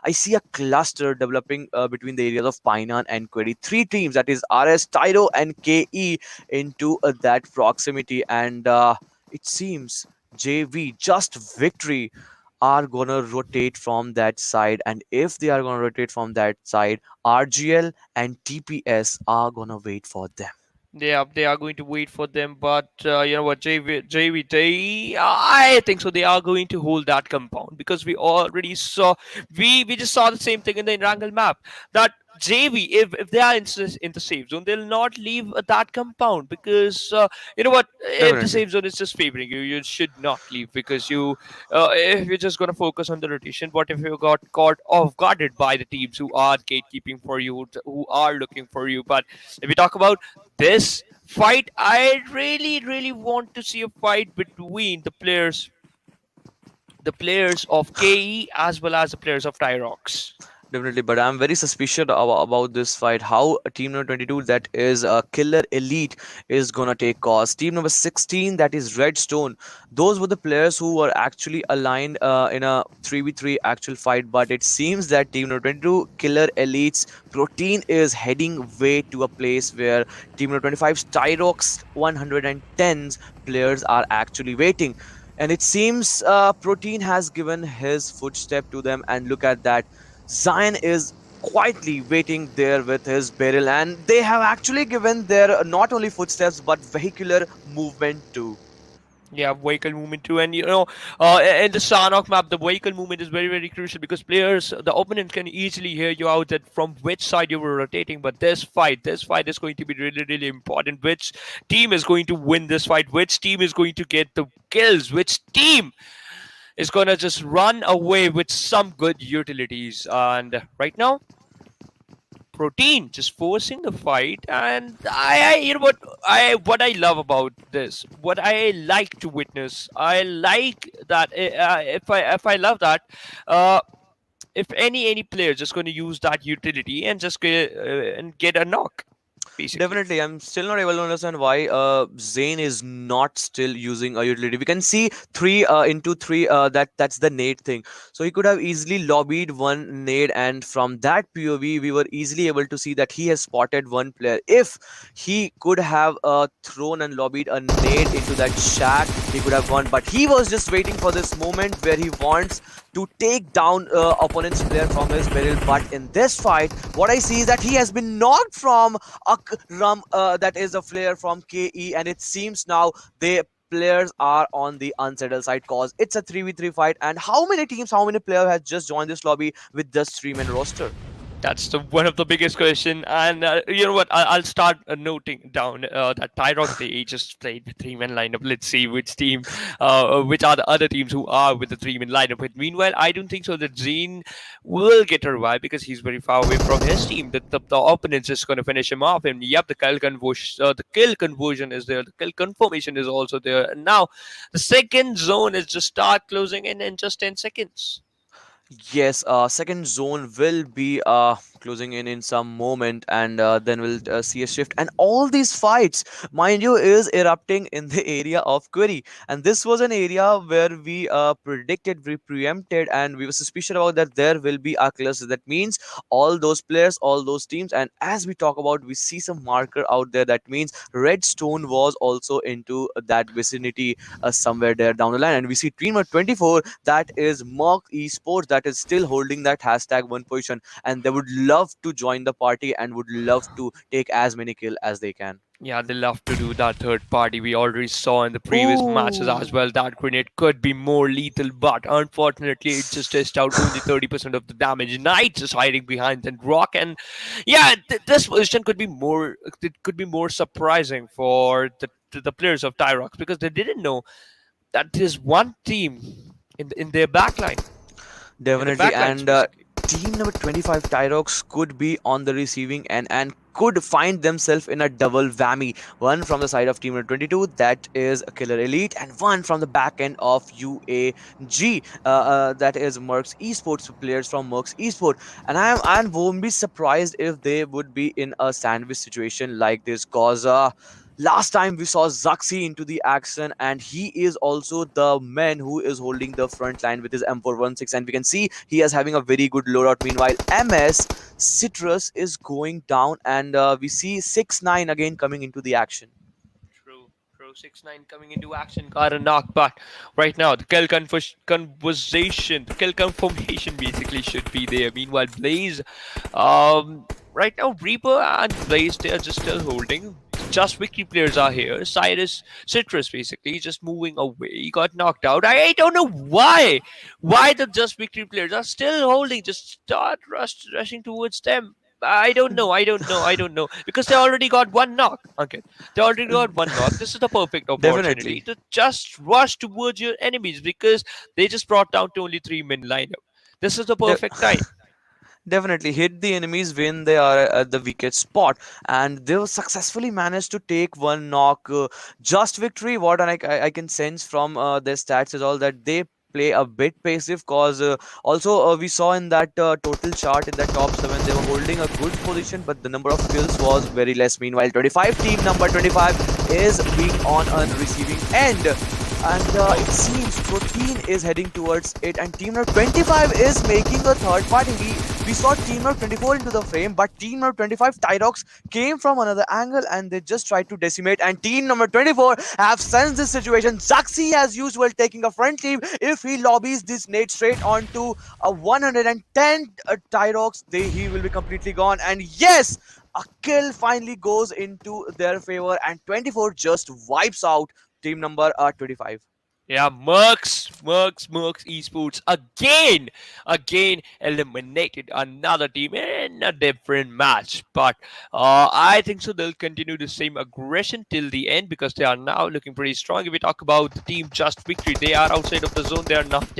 I see a cluster developing between the areas of Painan and Query. Three teams, that is RS, Tyro and KE, into that proximity, and it seems JV just victory are gonna rotate from that side, and if they are gonna rotate from that side, RGL and TPS are gonna wait for them. They are going to wait for them, but you know what, they, I think so. They are going to hold that compound, because we already saw, we just saw the same thing in the Erangel map, that JV, if they are in the safe zone, they'll not leave that compound, because you know what, if the Definitely. safe zone is just favoring you, you should not leave, because if you're just gonna focus on the rotation, what if you got caught off guarded by the teams who are gatekeeping for you, who are looking for you? But if we talk about this fight, I really want to see a fight between the players of KE as well as the players of Tyrox. Definitely, but I'm very suspicious about this fight. How team number 22, that is Killer Elite, is gonna take cost. Team number 16, that is Redstone. Those were the players who were actually aligned in a 3v3 actual fight. But it seems that team number 22, Killer Elite's protein, is heading way to a place where team number 25's Tyrox 110's players are actually waiting. And it seems Protein has given his footstep to them, and look at that. Zion is quietly waiting there with his barrel, and they have actually given their not only footsteps but vehicular movement too. Yeah, vehicle movement too, and in the Sanhok map, the vehicle movement is very crucial, because the opponent can easily hear you out that from which side you were rotating. But this fight is going to be really important. Which team is going to win this fight? Which team is going to get the kills? Which team is gonna just run away with some good utilities? And right now, Protein just forcing the fight, and you know what I love about this, what I like to witness, I like that, if I love that, uh if any player just going to use that utility and just get a knock. basically. Definitely, I'm still not able to understand why Zane is not still using a utility. We can see 3 into 3. That's the nade thing. So he could have easily lobbied one nade, and from that POV, we were easily able to see that he has spotted one player. If he could have thrown and lobbied a nade into that shack, he could have won. But he was just waiting for this moment where he wants to take down opponent's player from his barrel. But in this fight, what I see is that he has been knocked from Akram, that is a player from KE, and it seems now the players are on the unsettled side cause it's a 3v3 fight. And how many teams, how many players has just joined this lobby with just 3-man roster? That's the one of the biggest question, and you know what? I'll start noting down that Tyrock they just played with 3-man lineup. Let's see which team, which are the other teams who are with the 3-man lineup. But meanwhile, I don't think so that Zane will get a revive because he's very far away from his team. The opponent's just going to finish him off, and yep, the kill conversion is there. The kill confirmation is also there. And now the second zone is just start closing in just 10 seconds. Yes, second zone will be closing in some moment, and then we'll see a shift. And all these fights, mind you, is erupting in the area of Query. And this was an area where we predicted, we preempted, and we were suspicious about that there will be a cluster. That means all those players, all those teams. And as we talk about, we see some marker out there. That means RedStone was also into that vicinity somewhere there down the line. And we see team number 24, that is MerckESports, that is still holding that hashtag 1 position, and they would love to join the party and would love to take as many kills as they can. Yeah, they love to do that third party. We already saw in the previous matches as well that grenade could be more lethal, but unfortunately, it just dished out only 30% of the damage. Knight just hiding behind that rock, and yeah, this position could be more. It could be more surprising for the players of Tyrox because they didn't know that there's one team in their backline. Definitely, backlines, and basically. team number 25 Tyrox could be on the receiving end and could find themselves in a double whammy. One from the side of team number 22, that is KillerElite, and one from the back end of UAG, that is MerckESports, players from MerckESports. And I won't be surprised if they would be in a sandwich situation like this, cause last time we saw Zaxi into the action, and he is also the man who is holding the front line with his M416, and we can see he is having a very good loadout. Meanwhile, MS Citrus is going down, and we see 6-9 again coming into the action. True. 6-9 coming into action, got a knock, but right now the kill conversation, the kill confirmation basically should be there. Meanwhile, Blaze, right now Reaper and Blaze, they are just still holding. Just Victory players are here. Cyrus, Citrus basically just moving away. He got knocked out. I don't know why. Why the Just Victory players are still holding. Just start rushing towards them. I don't know. Because they already got one knock. Okay. They already got one knock. This is the perfect opportunity Definitely. to just rush towards your enemies because they just brought down to only 3-man lineup. This is the perfect time. Definitely hit the enemies when they are at the weakest spot, and they successfully managed to take one knock. Just Victory, what I can sense from their stats is all that they play a bit passive, cause also we saw in that total chart in the top 7 they were holding a good position, but the number of kills was very less. Meanwhile, 25 team number 25 is being on a receiving end, and it seems Protein is heading towards it, and team number 25 is making a third party. We saw team number 24 into the frame, but team number 25 Tyrox came from another angle and they just tried to decimate, and team number 24 have sensed this situation. Zaxi, as usual, taking a front team. If he lobbies this nade straight onto a 110 Tyrox, he will be completely gone. And yes, a kill finally goes into their favor, and 24 just wipes out team number 25. Yeah, MerckESports again eliminated another team in a different match. But I think so they'll continue the same aggression till the end because they are now looking pretty strong. If we talk about the team Just Victory, they are outside of the zone. They're not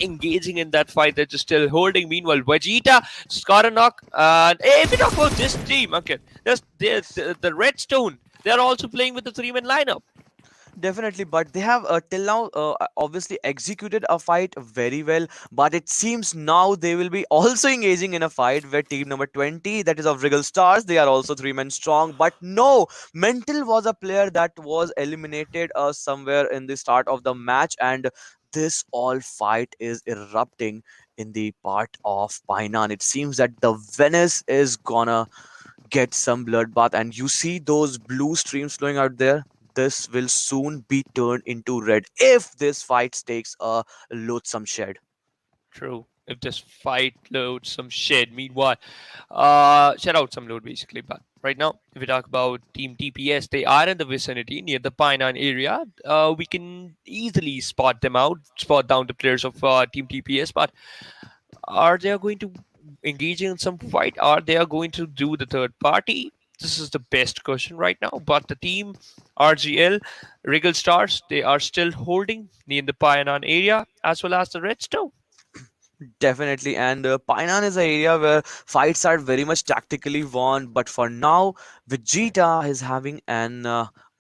engaging in that fight. They're just still holding. Meanwhile, Vegeta, Knockk, and if we talk about this team, okay, there's the RedStone. They're also playing with the 3-man lineup. Definitely, but they have till now obviously executed a fight very well. But it seems now they will be also engaging in a fight where team number 20, that is of Rigel Stars, they are also three men strong. But no, Mental was a player that was eliminated somewhere in the start of the match, and this all fight is erupting in the part of Painan. It seems that the Venice is gonna get some bloodbath, and you see those blue streams flowing out there. This will soon be turned into red if this fight takes a loathsome shed. True. If this fight loads some shit, meanwhile, shed out some load basically. But right now, if we talk about Team TPS, they are in the vicinity near the Painan area. We can easily spot them out, spot down the players of Team TPS. But are they going to engage in some fight? Are they going to do the third party? This is the best question right now. But the team RGL, Rigel Stars, they are still holding near the Painan area as well as the RedStone. Definitely, and Painan is an area where fights are very much tactically won. But for now, Vegeta is having an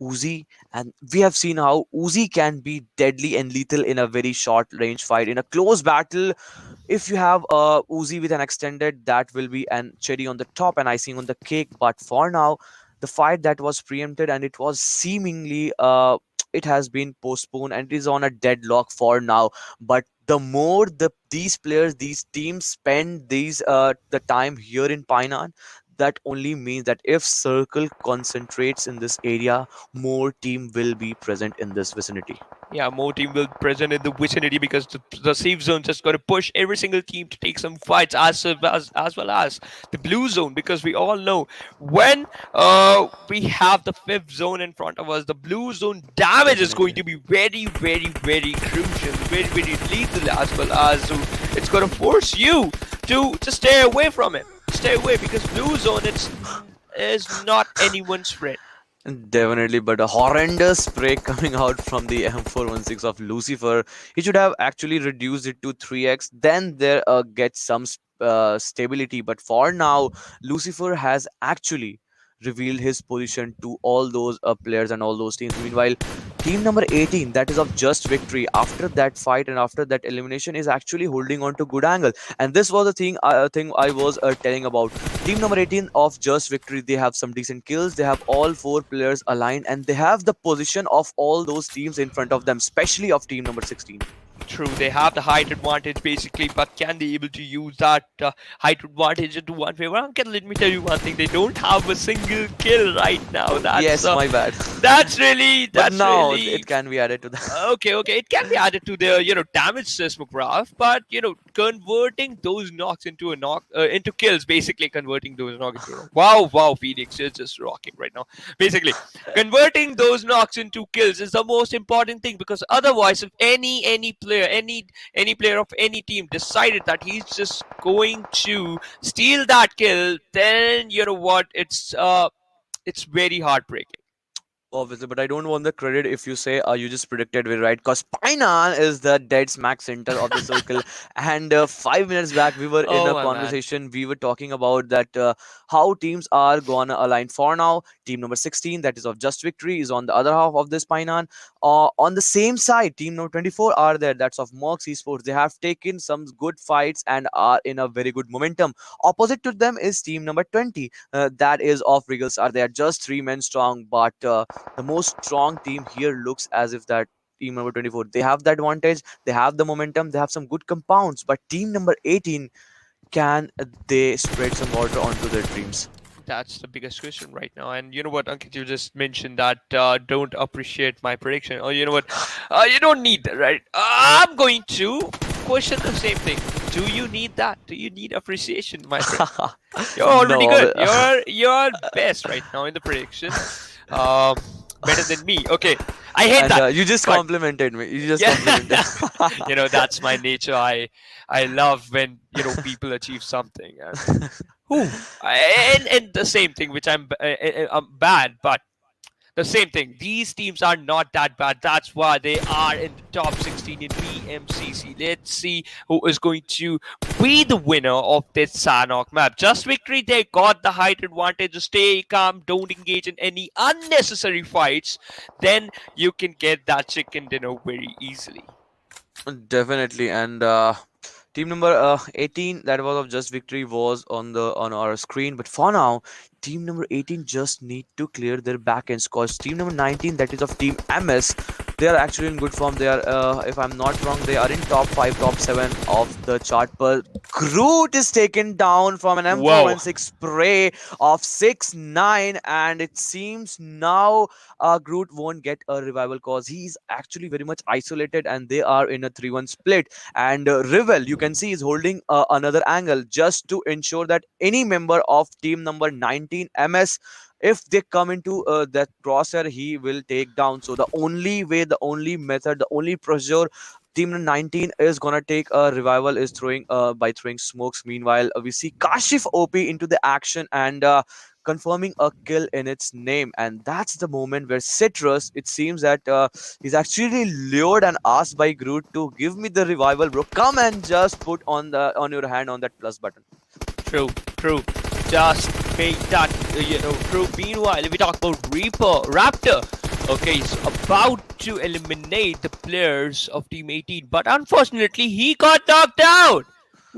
Uzi, and we have seen how Uzi can be deadly and lethal in a very short range fight. In a close battle, if you have a Uzi with an extended, that will be an cherry on the top and icing on the cake. But for now, the fight that was preempted and it was seemingly it has been postponed and it is on a deadlock for now. But the more these players, these teams spend the time here in Painan, that only means that if Circle concentrates in this area, more team will be present in this vicinity. Yeah, more team will present in the vicinity because the safe zone just got to push every single team to take some fights as well as the blue zone, because we all know when we have the fifth zone in front of us, the blue zone damage is going to be very very very crucial, very very lethal, as well as it's going to force you to stay away from it, stay away, because blue zone is not anyone's friend. Definitely, but a horrendous spray coming out from the M416 of Lucifer. He should have actually reduced it to 3x, then there gets some stability. But for now, Lucifer has actually revealed his position to all those players and all those teams. Meanwhile, team number 18, that is of Just Victory, after that fight and after that elimination, is actually holding on to good angle. And this was the thing I was telling about. Team number 18 of Just Victory, they have some decent kills. They have all four players aligned, and they have the position of all those teams in front of them, especially of team number 16. True, they have the height advantage basically, but can they able to use that height advantage into one favor? Uncle, let me tell you one thing: they don't have a single kill right now. That's Yes, my bad. that's really But now really it can be added to that. okay. It can be added to their damage seismograph, but converting those knocks into a knock into kills, basically converting those knocks into wow, Phoenix, you're just rocking right now. Basically, converting those knocks into kills is the most important thing, because otherwise, if any player, any player of any team decided that he's just going to steal that kill, then you know what? It's very heartbreaking. Obviously, but I don't want the credit if you say you just predicted it right, because Painan is the dead smack center of the circle. And 5 minutes back, we were in Oh a my man. conversation. We were talking about that how teams are gonna align. For now, team number 16, that is of Just Victory, is on the other half of this Painan. On the same side, team number 24 are there. That's of MerckESP. They have taken some good fights and are in a very good momentum. Opposite to them is team number 20. That is of Regals. Are they are just 3 men strong, but the most strong team here looks as if that team number 24, they have the advantage, they have the momentum, they have some good compounds. But team number 18, can they spread some water onto their dreams? That's the biggest question right now. And you know what, Ankit, you just mentioned that don't appreciate my prediction. Or you know what, you don't need that, right? I'm going to question the same thing. Do you need that? Do you need appreciation, my friend? You're already No, good. You're best right now in the prediction. Better than me. Okay, I hate And that. you just But- complimented me. You just Yeah. complimented. That's my nature. I love when people achieve something. And, and the same thing, which I'm bad, but the same thing. These teams are not that bad. That's why they are in the top 16 in PMCC. Let's see who is going to be the winner of this Sanhok map. Just Victory, they got the height advantage. Stay calm, don't engage in any unnecessary fights. Then you can get that chicken dinner very easily. Definitely, and team number 18 that was of Just Victory was on our screen, but for now, team number 18 just need to clear their backends. Cause team number 19 that is of Team MS, they are actually in good form. They are, if I'm not wrong, they are in top 5, top 7 of the chart. But Groot is taken down from an M416 spray of 6-9, and it seems now Groot won't get a revival cause he's actually very much isolated, and they are in a 3-1 split. And Rivel, you can see, is holding another angle just to ensure that any member of team number 19 MS, if they come into that crosshair, he will take down. So the only way, the only method, the only procedure team 19 is gonna take a revival is throwing by throwing smokes. Meanwhile, we see Kashif OP into the action and confirming a kill in its name, and that's the moment where Citrus, it seems that he's actually lured and asked by Groot to give me the revival, bro. Come and just put on your hand on that plus button. True, true. Just make that, true. Meanwhile, if we talk about Raptor, okay, he's about to eliminate the players of Team 18, but unfortunately, he got knocked out.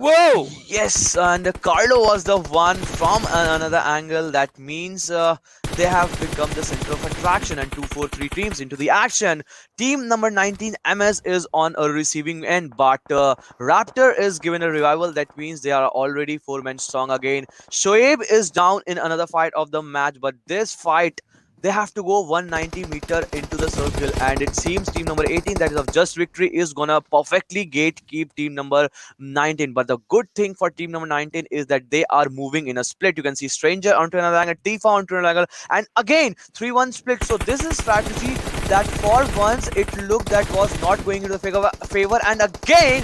Whoa! Yes, and Carlo was the one from another angle. That means they have become the center of attraction, and 2-4-3 teams into the action. Team number 19 MS is on a receiving end, but Raptor is given a revival. That means they are already 4 men strong again. Shoaib is down in another fight of the match, but this fight, they have to go 190 meter into the circle, and it seems team number 18 that is of Just Victory is gonna perfectly gatekeep team number 19. But the good thing for team number 19 is that they are moving in a split. You can see Stranger onto another angle, Tifa onto another angle, and again 3-1 split. So this is strategy that for once it looked that was not going into the favor, and again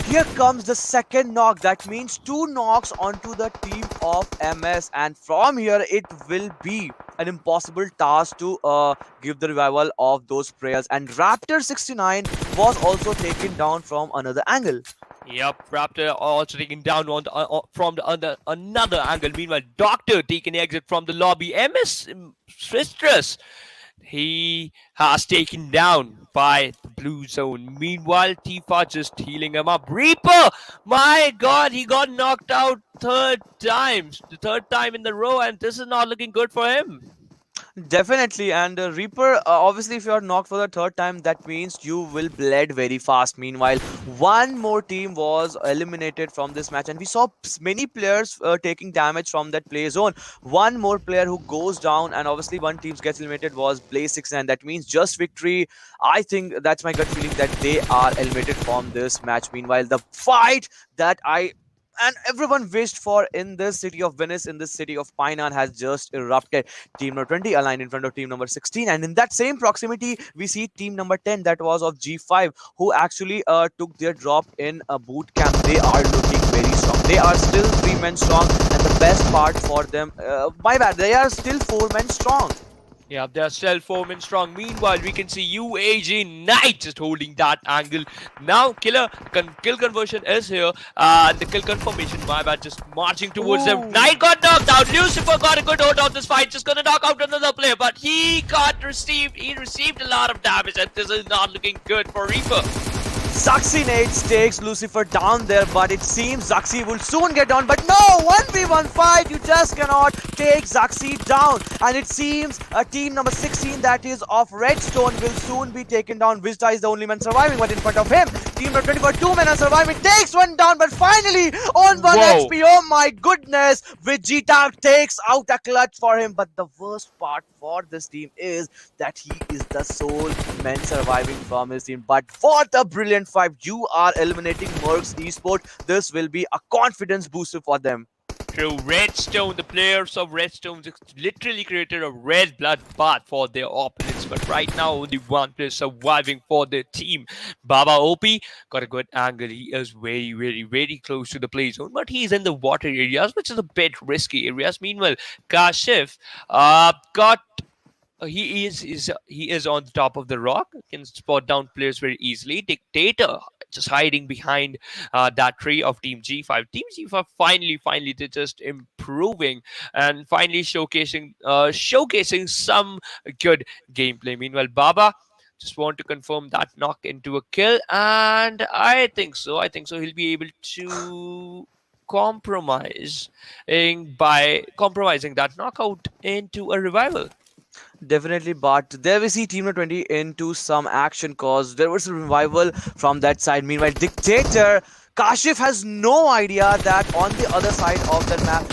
here comes the second knock. That means 2 knocks onto the team of MS, and from here it will be an impossible task to give the revival of those players. And Raptor 69 was also taken down from another angle. Yep, Raptor also taken down on from the another angle. Meanwhile, Doctor taking exit from the lobby. MS Citrus, he has taken down by the blue zone. Meanwhile, Tifa just healing him up. Reaper, my god, he got knocked out the third time in the row, and this is not looking good for him. Definitely, and Reaper, obviously, if you are knocked for the third time, that means you will bleed very fast. Meanwhile, one more team was eliminated from this match, and we saw many players taking damage from that play zone. One more player who goes down, and obviously, one team gets eliminated was Blaze6, and that means Just Victory. I think that's my gut feeling that they are eliminated from this match. Meanwhile, the fight that I and everyone wished for in this city of Venice, in this city of Painan, has just erupted. Team number 20 aligned in front of team number 16, and in that same proximity, we see team number 10 that was of G5, who actually took their drop in a boot camp. They are looking very strong. They are still 3 men strong, and the best part for them, my bad, they are still 4 men strong. Yeah, they're still 4 men strong. Meanwhile, we can see UAG Knight just holding that angle. Now, kill conversion is here. The kill confirmation, my bad, just marching towards them. Knight got knocked out. Lucifer got a good hold of this fight. Just gonna knock out another player, but he received a lot of damage, and this is not looking good for Reaper. Zaxi Nate takes Lucifer down there, but it seems Zaxi will soon get down. But no, 1v1 fight, you just cannot take Zaxi down. And it seems team number 16, that is of RedStone, will soon be taken down. Vista is the only man surviving, but in front of him, team number 24, 2 men are surviving. Takes one down, but finally on 1 HP. Oh my goodness, Vegeta takes out a clutch for him. But the worst part for this team is that he is the sole man surviving from his team. But what a brilliant fight. You are eliminating MerckESP. This will be a confidence booster for them. True. RedStone, the players of RedStone literally created a red bloodbath for their opponents, but right now only one player surviving for their team. Baba OP got a good angle. He is very, very, very close to the play zone, but he's in the water areas, which is a bit risky areas. Meanwhile, Kashif got He is on the top of the rock. Can spot down players very easily. Dictator just hiding behind that tree of Team G5. Team G5 finally they're just improving and finally showcasing some good gameplay. Meanwhile, Baba just want to confirm that knock into a kill, and I think so. I think so. He'll be able to compromise by compromising that knockout into a revival. Definitely, but there we see Team No 20 into some action cause there was a revival from that side. Meanwhile, Dictator Kashif has no idea that on the other side of the map,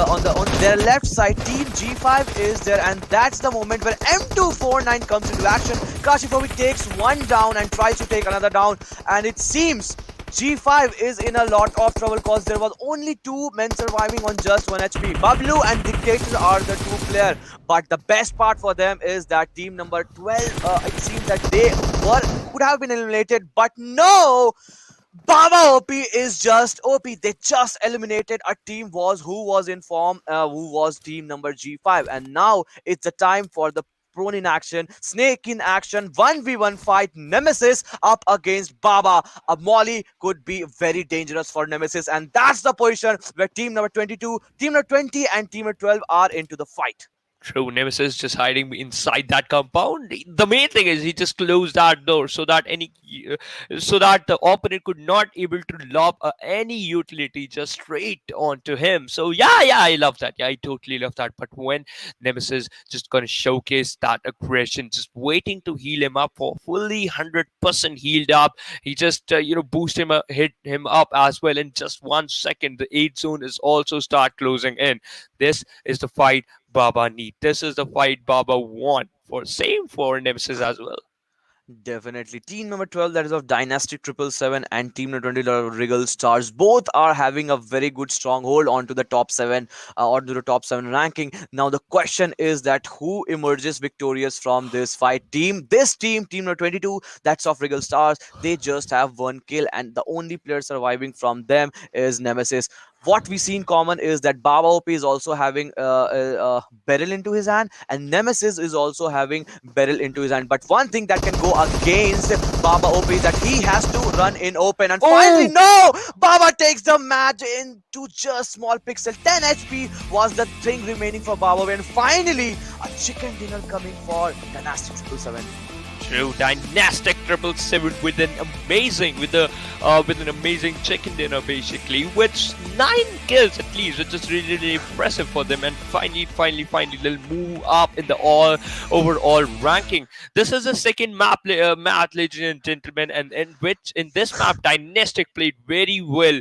on their left side, Team G5 is there, and that's the moment where M249 comes into action. Kashifovic takes one down and tries to take another down, and it seems G5 is in a lot of trouble because there was only two men surviving on just 1 HP. Bablu and Dictator are the two players. But the best part for them is that team number 12, it seems that they could have been eliminated, but no! Baba OP is just OP. They just eliminated a team who was in form, who was team number G5. And now it's the time for the prone in action, snake in action, 1v1 fight, Nemesis up against Baba. A molly could be very dangerous for Nemesis, and that's the position where team number 22, team number 20 and team number 12 are into the fight. True, Nemesis just hiding inside that compound. The main thing is he just closed that door so that so that the opponent could not able to lob any utility just straight onto him. So yeah, I love that. Yeah, I totally love that. But when Nemesis just gonna showcase that aggression, just waiting to heal him up for fully 100% healed up, he just hit him up as well in just 1 second. The 8 zone is also start closing in. This is the fight Baba need. This is the fight Baba want. For same for Nemesis as well. Definitely. Team number 12, that is of Dynastic 777, and team number 20, that of Rigel Stars. Both are having a very good stronghold onto the top 7, onto the top 7 ranking. Now, the question is that who emerges victorious from this fight? Team number 22, that's of Rigel Stars. They just have 1 kill, and the only player surviving from them is Nemesis. What we see in common is that Baba OP is also having a barrel into his hand, and Nemesis is also having barrel into his hand. But one thing that can go against Baba OP is that he has to run in open. And finally, no! Baba takes the match into just small pixel. 10 HP was the thing remaining for Baba. And finally, a chicken dinner coming for Dynastic 777. True, Dynastic 777 with an amazing chicken dinner basically, with 9 kills at least, which is really impressive for them. And finally they'll move up in the overall ranking. This is the second map, ladies and gentlemen, and in this map Dynastic played very well.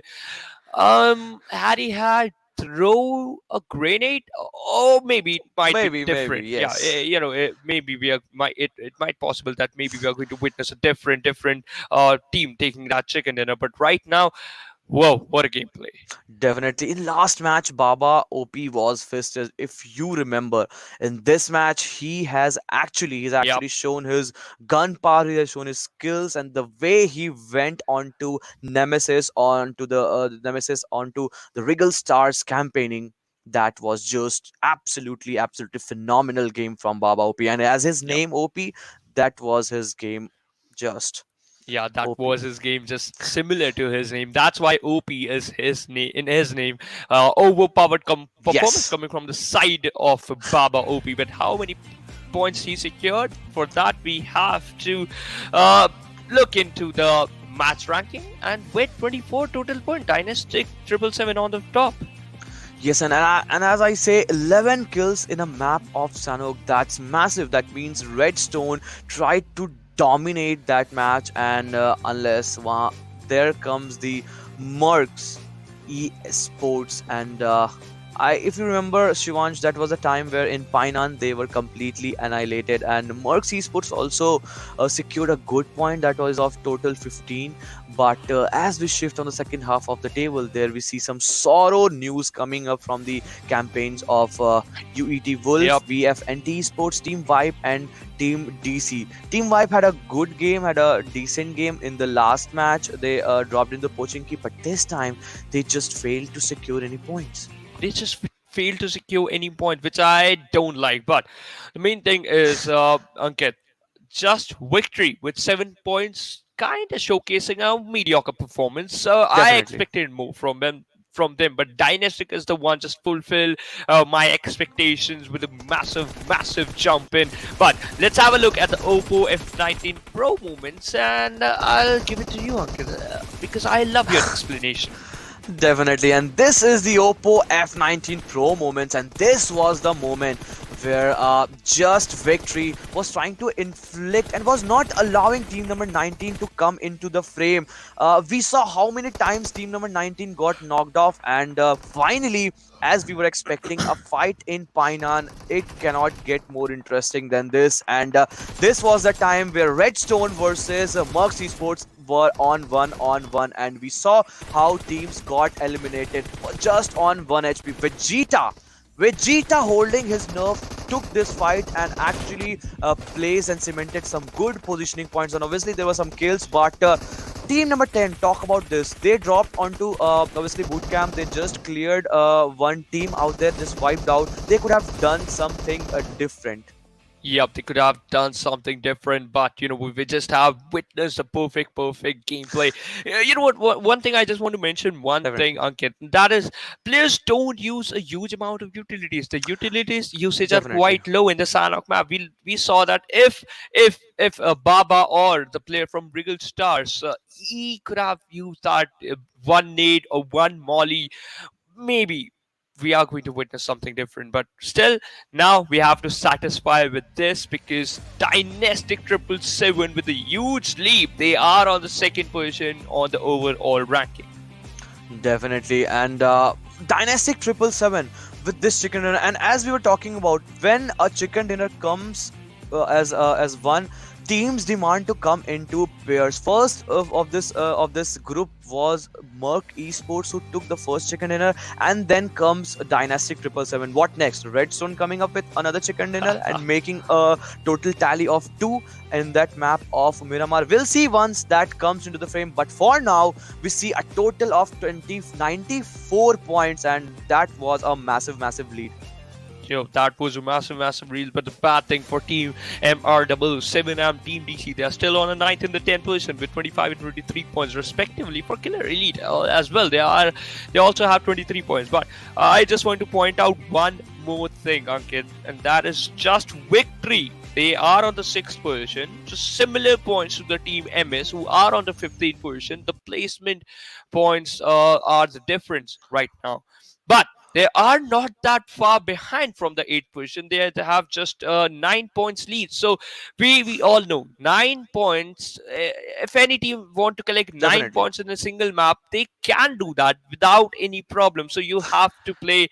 Had he had throw a grenade, or maybe it might be different. Maybe, yes. Yeah, maybe it might possible that maybe we are going to witness a different team taking that chicken dinner. But right now, whoa, what a gameplay. Definitely. In last match, Baba OP was fisted. If you remember, in this match, he's actually shown his gunpowder, he has shown his skills, and the way he went onto Nemesis, onto the Rigel Stars campaigning. That was just absolutely phenomenal game from Baba OP. And as his name OP, that was his game just. Yeah, that OP. was his game, just similar to his name. That's why OP is his name in his name. Overpowered performance coming from the side of Baba OP. But how many points he secured? For that, we have to look into the match ranking. And with 24 total points, Dynastic 777 on the top. Yes, and as I say, 11 kills in a map of Sanhok. That's massive. That means RedStone tried to dominate that match, and unless there comes the Mercs ESPORTS, and if you remember, Shivansh, that was a time where in Painan they were completely annihilated, and Mercs ESPORTS also secured a good point that was of total 15. But as we shift on the second half of the table, there we see some sorrow news coming up from the campaigns of UETwolf, VFNT Sports, Team Vibe, and Teamdc. Team Vibe had a good game, had a decent game in the last match. They dropped in the poaching key, but this time they just failed to secure any points. They just failed to secure any point, which I don't like. But the main thing is, Ankit, just victory with 7 points, kind of showcasing a mediocre performance. So I Definitely. expected more from them. But Dynastic is the one just fulfill my expectations with a massive jump in. But let's have a look at the Oppo F19 Pro moments, and I'll give it to you, Ankit, because I love your explanation. Definitely, and this is the Oppo F19 Pro moments, and this was the moment where just victory was trying to inflict and was not allowing team number 19 to come into the frame. We saw how many times team number 19 got knocked off, and finally, as we were expecting a fight in Painan, it cannot get more interesting than this. And this was the time where RedStone versus MerckESP were on 1-on-1, and we saw how teams got eliminated just on 1 HP. Vegeta holding his nerve took this fight and actually placed and cemented some good positioning points. And obviously there were some kills, but team number 10, talk about this. They dropped onto obviously boot camp. They just cleared one team out there, just wiped out. They could have done something different. Yep, they could have done something different, but we just have witnessed a perfect gameplay. You know what? One thing I just want to mention, one Definitely. thing, Ankit, that is players don't use a huge amount of utilities. The utilities usage are Definitely. quite low in the Sanhok map. We saw that if Baba or the player from Rigel Stars, he could have used that one nade or one molly, maybe we are going to witness something different. But still, now we have to satisfy with this, because Dynastic 777 with a huge leap, they are on the second position on the overall ranking. Definitely, and Dynastic 777 with this chicken dinner. And as we were talking about, when a chicken dinner comes as one, teams demand to come into pairs. First of this group was MerckESP who took the first chicken dinner, and then comes Dynastic 777. What next? RedStone coming up with another chicken dinner and making a total tally of 2 in that map of Miramar. We'll see once that comes into the frame, but for now we see a total of 94 points, and that was a massive lead. That was a massive reel. But the bad thing for Team MR7 and Team DC, they are still on the 9th and the 10th position with 25 and 23 points respectively. For KillerElite as well, they also have 23 points. But I just want to point out one more thing, Ankit, and that is just victory. They are on the 6th position, just similar points to the Team MS, who are on the 15th position. The placement points are the difference right now, but they are not that far behind from the 8th position. They have just 9 points lead. So we all know 9 points. If any team want to collect 9 Definitely. points in a single map, they can do that without any problem. So you have to play.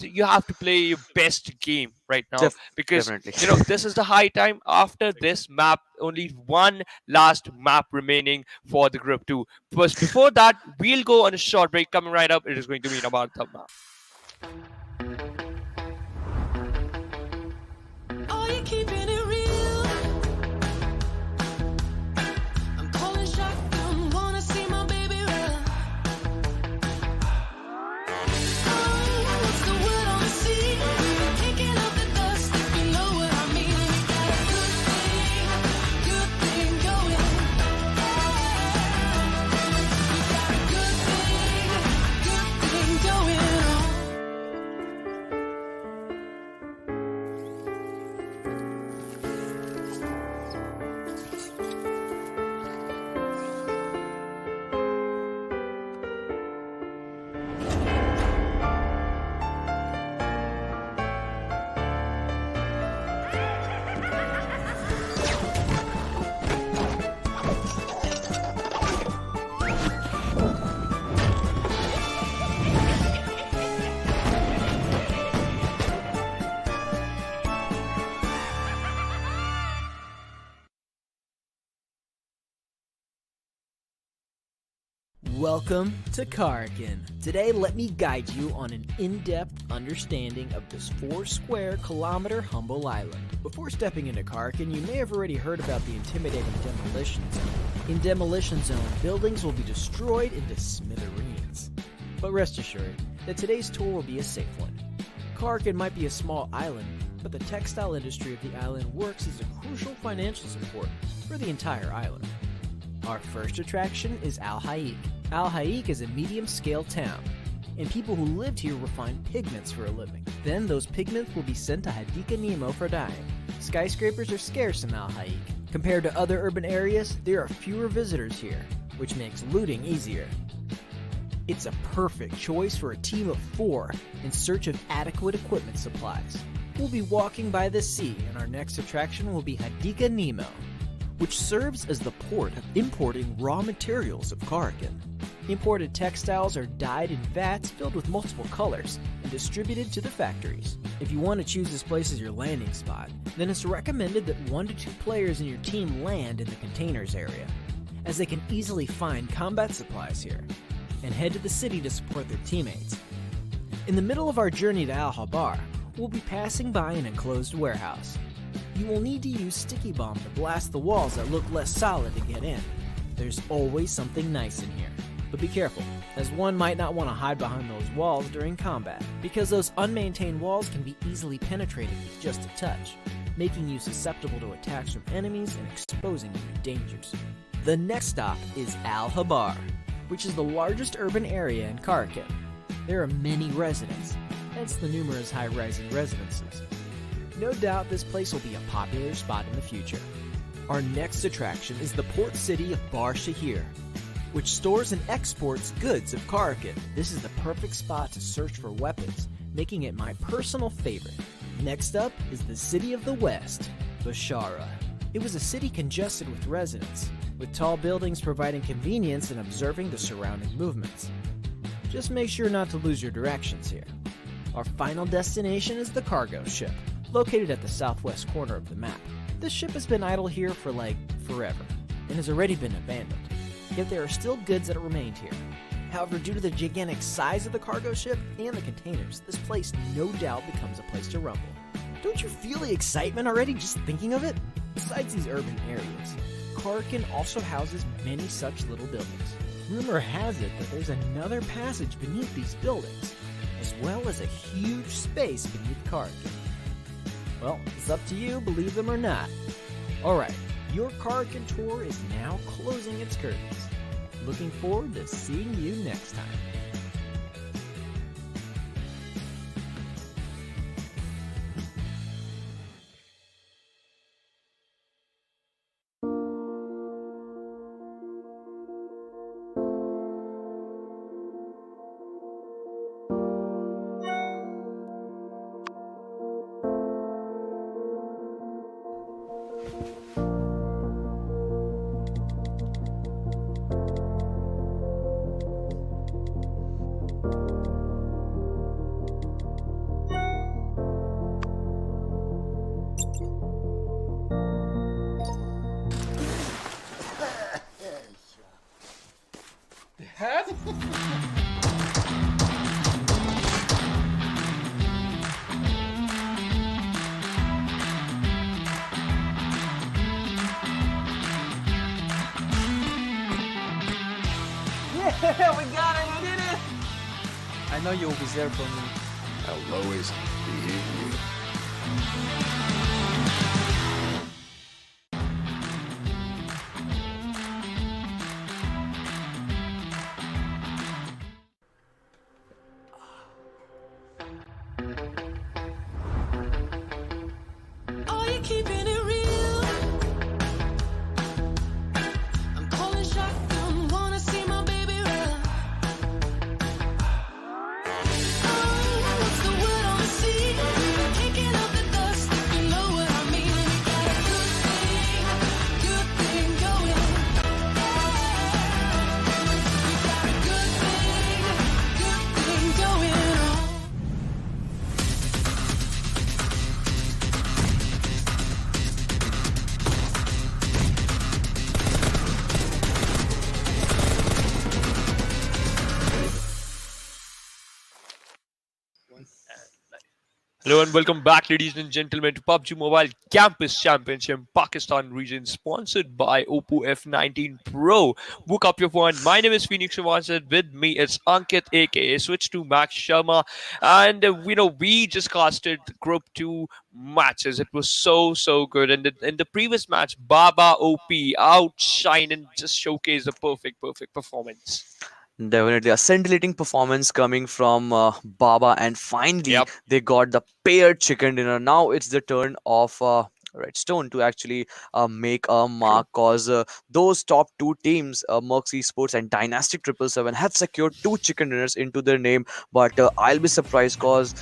Your best game right now, because Definitely. this is the high time. After this map, only one last map remaining for the group 2. But before that, we'll go on a short break. Coming right up, it is going to be about the map. Are you keeping it real? I'm calling shotgun, wanna see my baby run. Oh, what's the word on the sea? Kicking up the dust, if you know what I mean. We got a good thing going. We got a good thing going on. Welcome to Karkin. Today, let me guide you on an in-depth understanding of this 4-square-kilometer humble island. Before stepping into Karkin, you may have already heard about the intimidating Demolition Zone. In Demolition Zone, buildings will be destroyed into smithereens. But rest assured, that today's tour will be a safe one. Karkin might be a small island, but the textile industry of the island works as a crucial financial support for the entire island. Our first attraction is Al-Haik. Al-Haik is a medium-scale town, and people who lived here refined pigments for a living. Then those pigments will be sent to Hadika Nemo for dyeing. Skyscrapers are scarce in Al-Haik. Compared to other urban areas, there are fewer visitors here, which makes looting easier. It's a perfect choice for a team of 4 in search of adequate equipment supplies. We'll be walking by the sea, and our next attraction will be Hadika Nemo, which serves as the port of importing raw materials of Karkin. Imported textiles are dyed in vats filled with multiple colors and distributed to the factories. If you want to choose this place as your landing spot, then it's recommended that 1 to 2 players in your team land in the containers area, as they can easily find combat supplies here, and head to the city to support their teammates. In the middle of our journey to Al-Habar, we'll be passing by an enclosed warehouse. You will need to use sticky bomb to blast the walls that look less solid to get in. There's always something nice in here. But be careful, as one might not want to hide behind those walls during combat, because those unmaintained walls can be easily penetrated with just a touch, making you susceptible to attacks from enemies and exposing you to dangers. The next stop is Al-Habar, which is the largest urban area in Karkin. There are many residents, hence the numerous high-rising residences. No doubt this place will be a popular spot in the future. Our next attraction is the port city of Bar Shahir, which stores and exports goods of Karkin. This is the perfect spot to search for weapons, making it my personal favorite. Next up is the city of the West, Bashara. It was a city congested with residents, with tall buildings providing convenience in observing the surrounding movements. Just make sure not to lose your directions here. Our final destination is the cargo ship, located at the southwest corner of the map. This ship has been idle here for forever, and has already been abandoned. Yet there are still goods that remained here. However, due to the gigantic size of the cargo ship and the containers, this place no doubt becomes a place to rumble. Don't you feel the excitement already just thinking of it? Besides these urban areas, Karkin also houses many such little buildings. Rumor has it that there's another passage beneath these buildings, as well as a huge space beneath Karkin. Well, it's up to you, believe them or not. Alright, your Karkin tour is now closing its curtains. Looking forward to seeing you next time. Yeah, we got it, we did it! I know you'll be there for me. I'll always be here for you. Are you keeping it real? I'm calling shotgun, wanna see my baby run. Oh, what's the word on the sea? Kicking up the dust, Hello and welcome back, ladies and gentlemen, to PUBG Mobile Campus Championship Pakistan region, sponsored by Oppo F19 Pro. Book up your phone. My name is Phoenix Srivasan. With me, it's Ankit, aka Switch to Max Sharma, and we just casted Group Two matches. It was so good. And in the previous match, Baba OP outshine and just showcase a perfect performance. Definitely a scintillating performance coming from Baba, and finally Yep. they got the paired chicken dinner. Now it's the turn of RedStone to actually make a True. mark, cause those top two teams, MerckESP and DYNASTIC 777, have secured two chicken dinners into their name. But I'll be surprised, cause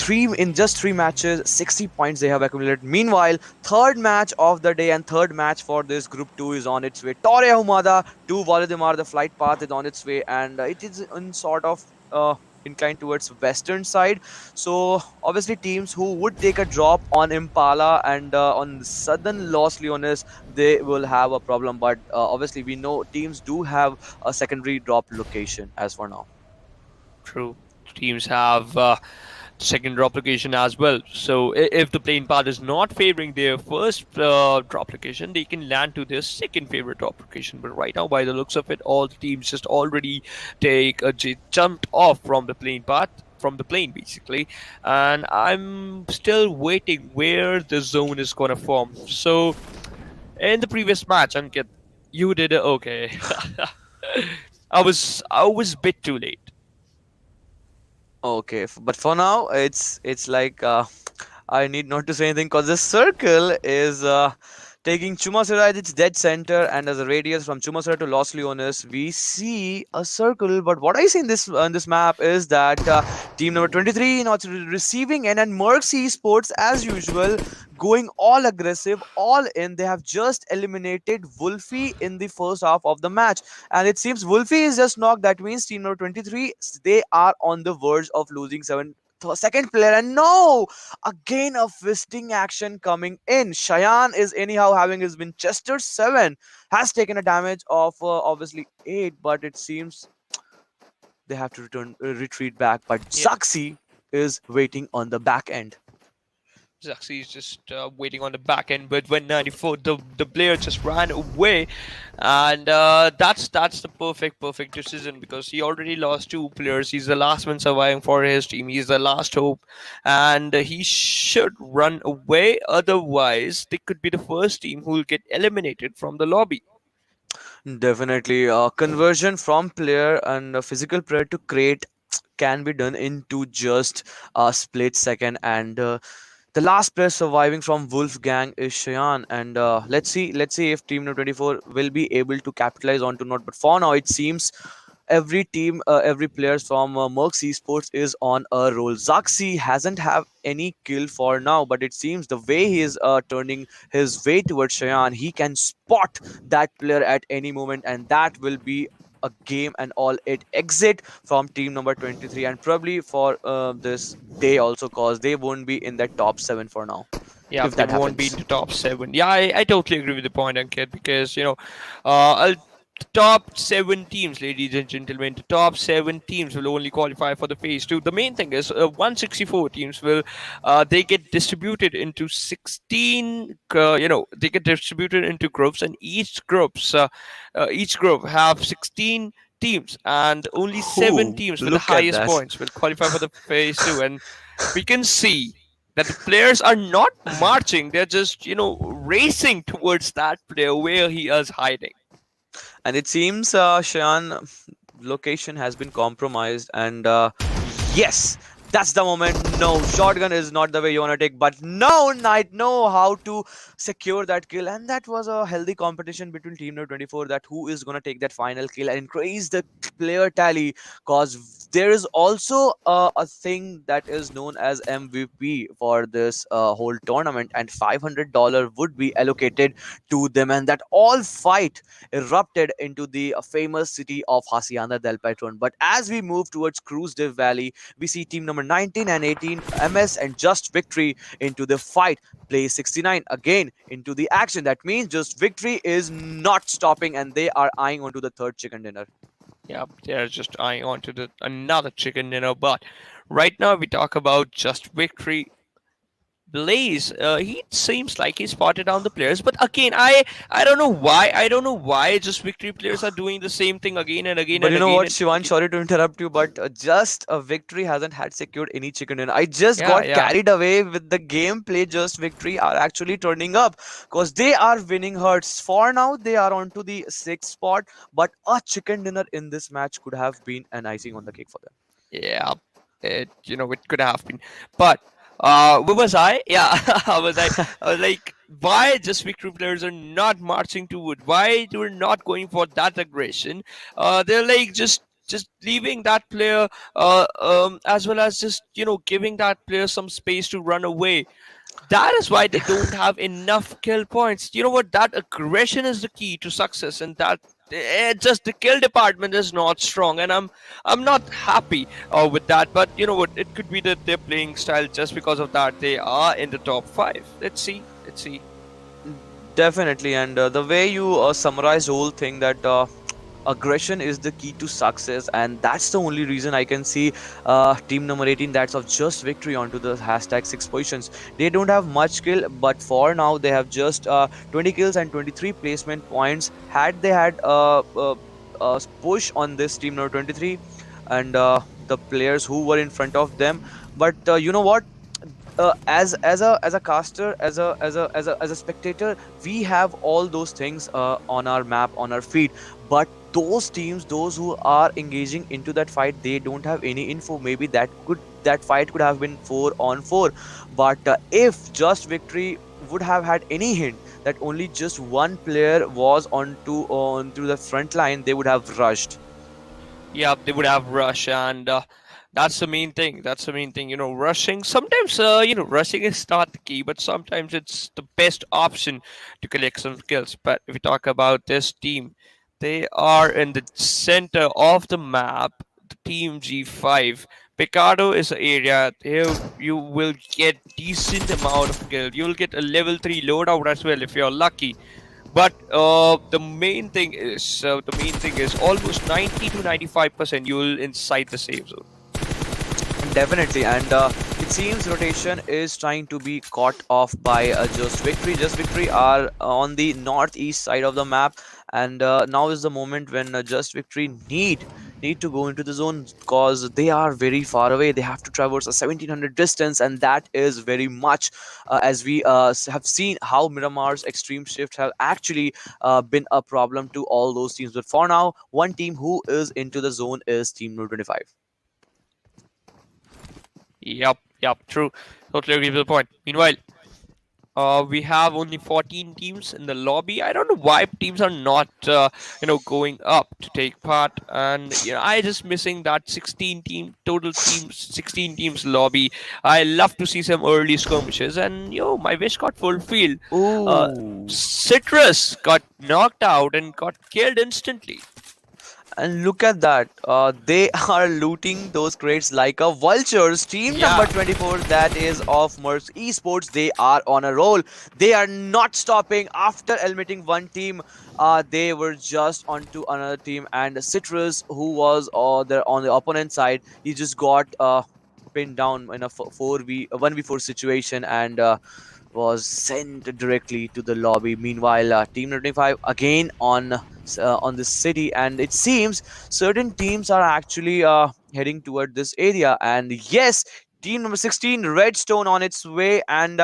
in just three matches, 60 points they have accumulated. Meanwhile, third match of the day and third match for this group 2 is on its way. Torre Humada to Valdemar, the flight path is on its way, and it is in sort of inclined towards western side. So obviously teams who would take a drop on Impala and on southern Los Leones, they will have a problem. But obviously we know teams do have a secondary drop location as for now. True. Teams have second drop location as well. So if the plane path is not favoring their first drop location, they can land to their second favorite drop location. But right now, by the looks of it, all the teams just already jumped off from the plane path. From the plane, basically, and I'm still waiting where the zone is gonna form. So, in the previous match, Ankit, you did it okay. I was a bit too late. Okay, but for now, it's like I need not to say anything because the circle is taking Chumasura at its dead center, and as a radius from Chumasura to Los Leones, we see a circle. But what I see in this map is that team number 23 not receiving and MerckESP as usual going all aggressive, all in. They have just eliminated Wolfie in the first half of the match, and it seems Wolfie is just knocked. That means team number 23, they are on the verge of losing second player, and no, again a fisting action coming in. Cheyenne is anyhow having his Winchester 7, has taken a damage of obviously 8, but it seems they have to retreat back. But Yeah. Zaxi is waiting on the back end. Zaxi is just waiting on the back end, but when 94, the player just ran away, and that's the perfect decision because he already lost two players. He's the last one surviving for his team. He's the last hope, and he should run away. Otherwise, they could be the first team who will get eliminated from the lobby. Definitely, conversion from player and physical player to crate can be done into just a split second, and the last player surviving from Wolfgang is Cheyenne, and let's see if Team No 24 will be able to capitalize on to not. But for now, it seems every team, every player from MerckESP is on a roll. Zaxi hasn't have any kill for now, but it seems the way he is turning his way towards Cheyenne, he can spot that player at any moment, and that will be a game and all it exit from team number 23, and probably for this day also, cause they won't be in that top 7 for now Yeah, if they that won't be in happens. the top 7. Yeah, I totally agree with the point, Ankit, because uh, the top 7 teams, ladies and gentlemen, the top 7 teams will only qualify for the phase 2. The main thing is 164 teams will they get distributed into 16. They get distributed into groups, and each group have 16 teams, and only 7 Ooh, teams with the look at highest that. points will qualify for the phase 2. And we can see that the players are not marching, they're just racing towards that player where he is hiding. And it seems Cheyenne location has been compromised, and yes, that's the moment. No, shotgun is not the way you want to take, but no, Knight know how to secure that kill, and that was a healthy competition between team number 24, that who is going to take that final kill and increase the player tally, cause there is also a thing that is known as MVP for this whole tournament, and $500 would be allocated to them, and that all fight erupted into the famous city of Hacienda del Patron. But as we move towards Cruz Dev Valley, we see team number 19 and 18, MS and Just Victory, into the fight. Play 69 again into the action. That means Just Victory is not stopping, and they are eyeing onto the third chicken dinner. Yeah, they're just eyeing on to the another chicken dinner. But right now we talk about Just Victory. Blaze, he seems like he spotted down the players, but again, I don't know why. I don't know why just victory players are doing the same thing again and again But and you know again what, and Shivan, again. sorry to interrupt you, but just a victory hasn't had secured any chicken dinner. I just Yeah, got yeah. carried away with the gameplay. Just victory are actually turning up because they are winning hearts. For now, they are on to the sixth spot, but a chicken dinner in this match could have been an icing on the cake for them. Yeah, it could have been. But where was I? Yeah, I was like, why just victory players are not marching to wood? Why they were not going for that aggression? They're like just leaving that player, as well as just giving that player some space to run away. That is why they don't have enough kill points. You know what? That aggression is the key to success, and that just the kill department is not strong, and I'm not happy with that. But you know what? It could be that their playing style, just because of that, they are in the top five. Let's see. Let's see. Definitely, and the way you summarize the whole thing that aggression is the key to success, and that's the only reason I can see team number 18, that's of just victory, onto the hashtag 6 positions. They don't have much kill, but for now they have just 20 kills and 23 placement points. Had they had push on this team number 23 and the players who were in front of them, but you know what, as a caster, as a spectator, we have all those things on our map, on our feed, but those teams, those who are engaging into that fight, they don't have any info. Maybe that fight could have been 4 on 4, but if just victory would have had any hint that only just one player was onto the front line, they would have rushed. Yeah, they would have rush, and that's the main thing. That's the main thing. Rushing. Sometimes, rushing is not the key, but sometimes it's the best option to collect some kills. But if we talk about this team, they are in the center of the map. The team G5. Picardo is the area. Here you will get decent amount of kill. You will get a level 3 loadout as well if you're lucky. But the main thing is almost 90 to 95% you'll inside the safe zone. Definitely, and it seems rotation is trying to be caught off by Just Victory. Just Victory are on the northeast side of the map, and now is the moment when Just Victory need to go into the zone because they are very far away. They have to traverse a 1700 distance, and that is very much as we have seen how Miramar's extreme shift have actually been a problem to all those teams. But for now, one team who is into the zone is Team 25. Yep, true. Totally agree with the point. Meanwhile, we have only 14 teams in the lobby. I don't know why teams are not, going up to take part. And I just missing that 16 teams lobby. I love to see some early skirmishes, and my wish got fulfilled. Ooh. Citrus got knocked out and got killed instantly. And look at that. They are looting those crates like a vultures. Team Yeah. number 24, that is of MerckESP. They are on a roll. They are not stopping after eliminating one team. They were just onto another team, and Citrus, who was there on the opponent side, he just got pinned down in a 1v4 situation, and was sent directly to the lobby. Meanwhile, Team 25 again on this city, and it seems certain teams are actually heading toward this area. And yes, team number 16, RedStone, on its way, and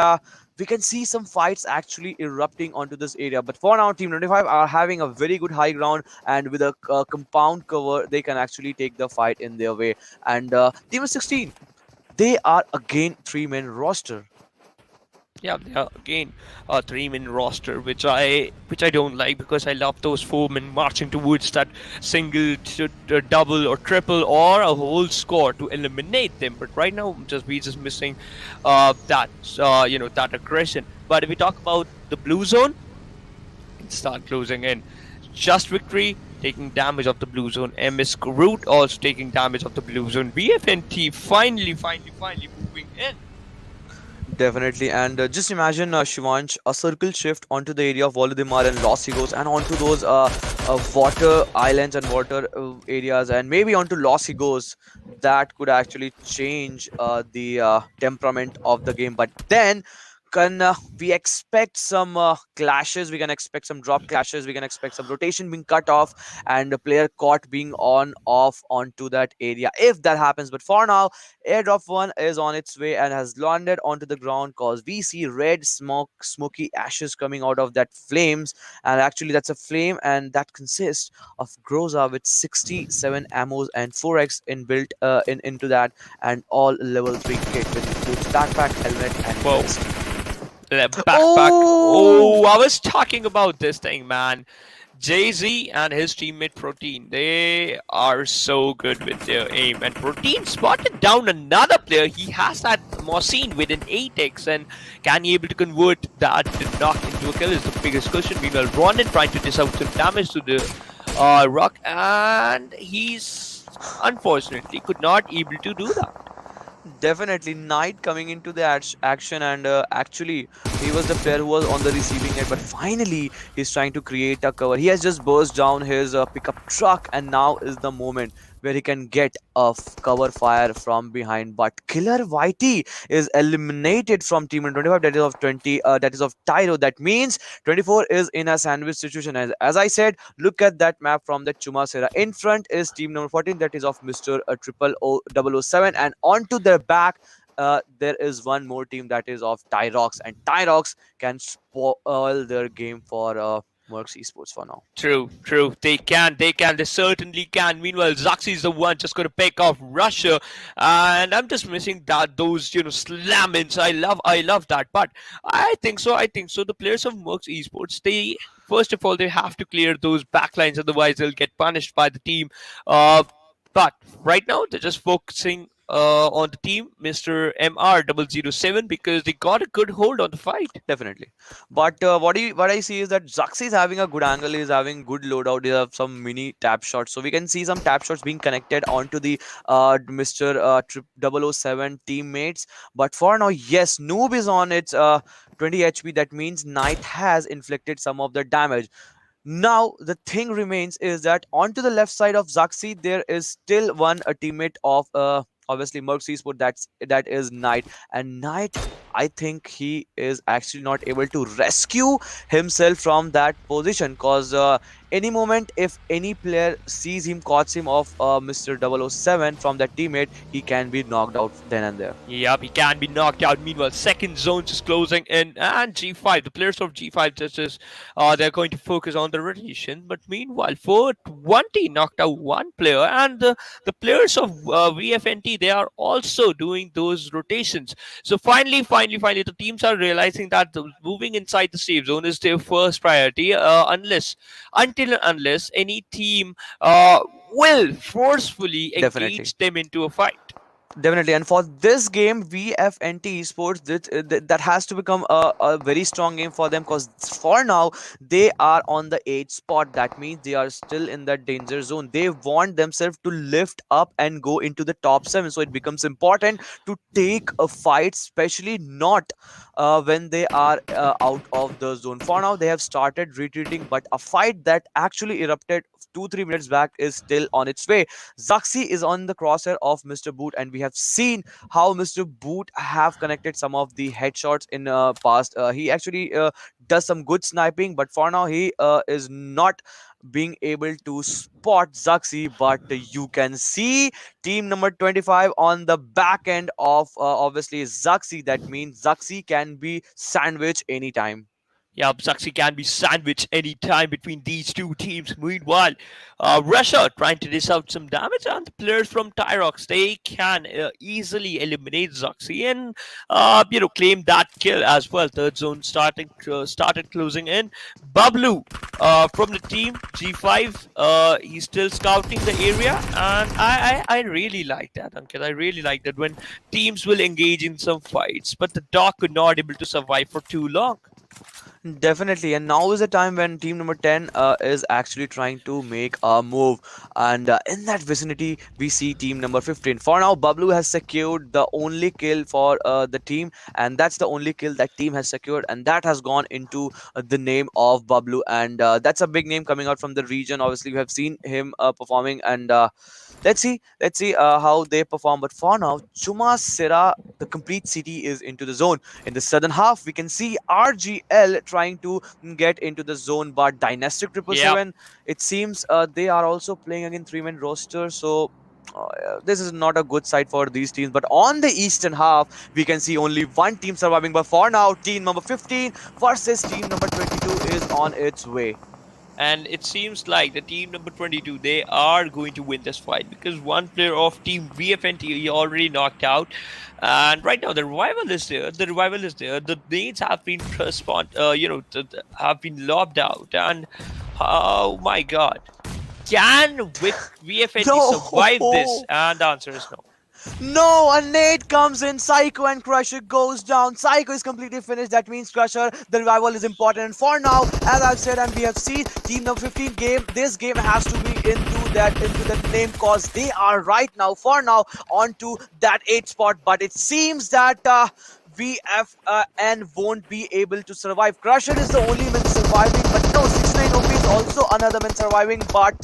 we can see some fights actually erupting onto this area. But for now, Team 25 are having a very good high ground, and with a compound cover, they can actually take the fight in their way. And Team 16, they are again 3-man roster. Yeah, again a 3-man roster, which I don't like, because I love those 4-men marching towards that single, double, or triple, or a whole score to eliminate them. But right now, we're just missing that aggression. But if we talk about the blue zone, it start closing in. Just Victory taking damage of the blue zone. MS Groot also taking damage of the blue zone. VFNT finally moving in. Definitely, and just imagine Shivansh, a circle shift onto the area of Volodymyr and Los Higos, and onto those water islands and water areas, and maybe onto Los Higos. That could actually change the temperament of the game. But then, can we expect some clashes? We can expect some drop clashes. We can expect some rotation being cut off, and the player caught being on off onto that area if that happens. But for now, airdrop 1 is on its way and has landed onto the ground, cause we see red smoke, smoky ashes coming out of that flames, and actually that's a flame, and that consists of Groza with 67 ammos and 4x inbuilt into that, and all level 3 kit, which includes backpack, helmet, and Whoa. vest. The backpack. Oh, I was talking about this thing, man. Jay-Z and his teammate Protein, they are so good with their aim. And Protein spotted down another player. He has that Mossine with an 8x, and can he able to convert that knock into a kill is the biggest question. Meanwhile, Ronin trying to dish out some damage to the rock, and he's unfortunately could not able to do that. Definitely, Knight coming into the action, and actually he was the player who was on the receiving end, but finally he's trying to create a cover. He has just burst down his pickup truck, and now is the moment where he can get a cover fire from behind. But KillerElite is eliminated from team 25, that is of 20, that is of Tyro. That means 24 is in a sandwich situation. As I said, look at that map from the Chumasera. In front is team number 14, that is of Mr. 007, and onto their back there is one more team, that is of Tyrox, and Tyrox can spoil their game for MerckESP for now. True. They certainly can. Meanwhile, Zaxi is the one just going to pick off Russia, and I'm just missing those slam-ins. I love that. But I think so. The players of MerckESP, they first of all they have to clear those backlines, otherwise they'll get punished by the team. But right now they're just focusing on the team, Mr. MR007, because they got a good hold on the fight. Definitely, but what I see is that Zaxi is having a good angle, he's having good loadout, he have some mini tap shots, so we can see some tap shots being connected onto the Mr. 007 teammates. But for now, yes, Noob is on its 20 HP. That means Knight has inflicted some of the damage. Now the thing remains is that onto the left side of Zaxi there is still one a teammate of obviously MerckESP, that is Knight, and Knight, I think he is actually not able to rescue himself from that position, cause any moment if any player sees him, caught him off Mr. 007 from that teammate, he can be knocked out then and there. Yep, he can be knocked out. Meanwhile, second zone just closing in, and G5, the players of G5 just they're going to focus on the rotation. But meanwhile, 420 knocked out one player, and the players of VFNT, they are also doing those rotations. So finally, the teams are realizing that moving inside the safe zone is their first priority, unless any team will forcefully Definitely. engage them into a fight. Definitely, and for this game, VFNT Esports, that has to become a very strong game for them, because for now they are on the 8th spot. That means they are still in that danger zone. They want themselves to lift up and go into the top 7, so it becomes important to take a fight, especially not when they are out of the zone. For now, they have started retreating, but a fight that actually erupted 2-3 minutes back is still on its way. Zaxi is on the crosshair of Mr. Boot, and we have seen how Mr. Boot have connected some of the headshots in past. He actually does some good sniping, but for now he is not being able to spot Zaxi. But you can see team number 25 on the back end of obviously Zaxi. That means Zaxi can be sandwiched anytime. Yeah, Zaxi can be sandwiched anytime between these two teams. Meanwhile, Russia trying to dish out some damage, and the players from Tyrox, they can easily eliminate Zaxi and claim that kill as well. Third zone started closing in. Bablu from the team G5, he's still scouting the area, and I really like that, Ankit. I really like that when teams will engage in some fights, but the dog could not able to survive for too long. Definitely, and now is the time when team number 10 is actually trying to make a move, and in that vicinity, we see team number 15. For now, Bablu has secured the only kill for the team, and that's the only kill that team has secured, and that has gone into the name of Bablu, and that's a big name coming out from the region. Obviously, we have seen him performing, and let's see how they perform. But for now, Chuma Sera, the complete city is into the zone. In the southern half, we can see RGL trying to get into the zone, but Dynastic Yep. 777, it seems they are also playing against three-man roster, so this is not a good side for these teams. But on the eastern half, we can see only one team surviving. But for now, team number 15 versus team number 22 is on its way. And it seems like the team number 22, they are going to win this fight because one player of team VFNT he already knocked out. And right now the revival is there. The revival is there. The nades have been have been lobbed out. And oh my god. Can with VFNT survive this? No! And the answer is no. No, a nade comes in, Psycho and Crusher goes down. Psycho is completely finished. That means Crusher, the revival is important. And for now, as I've said, and we have seen team number 15 game, this game has to be into that name cause they are right now, for now, onto that 8 spot. But it seems that VFN won't be able to survive. Crusher is the only man surviving, but no, 69 OP is also another man surviving, but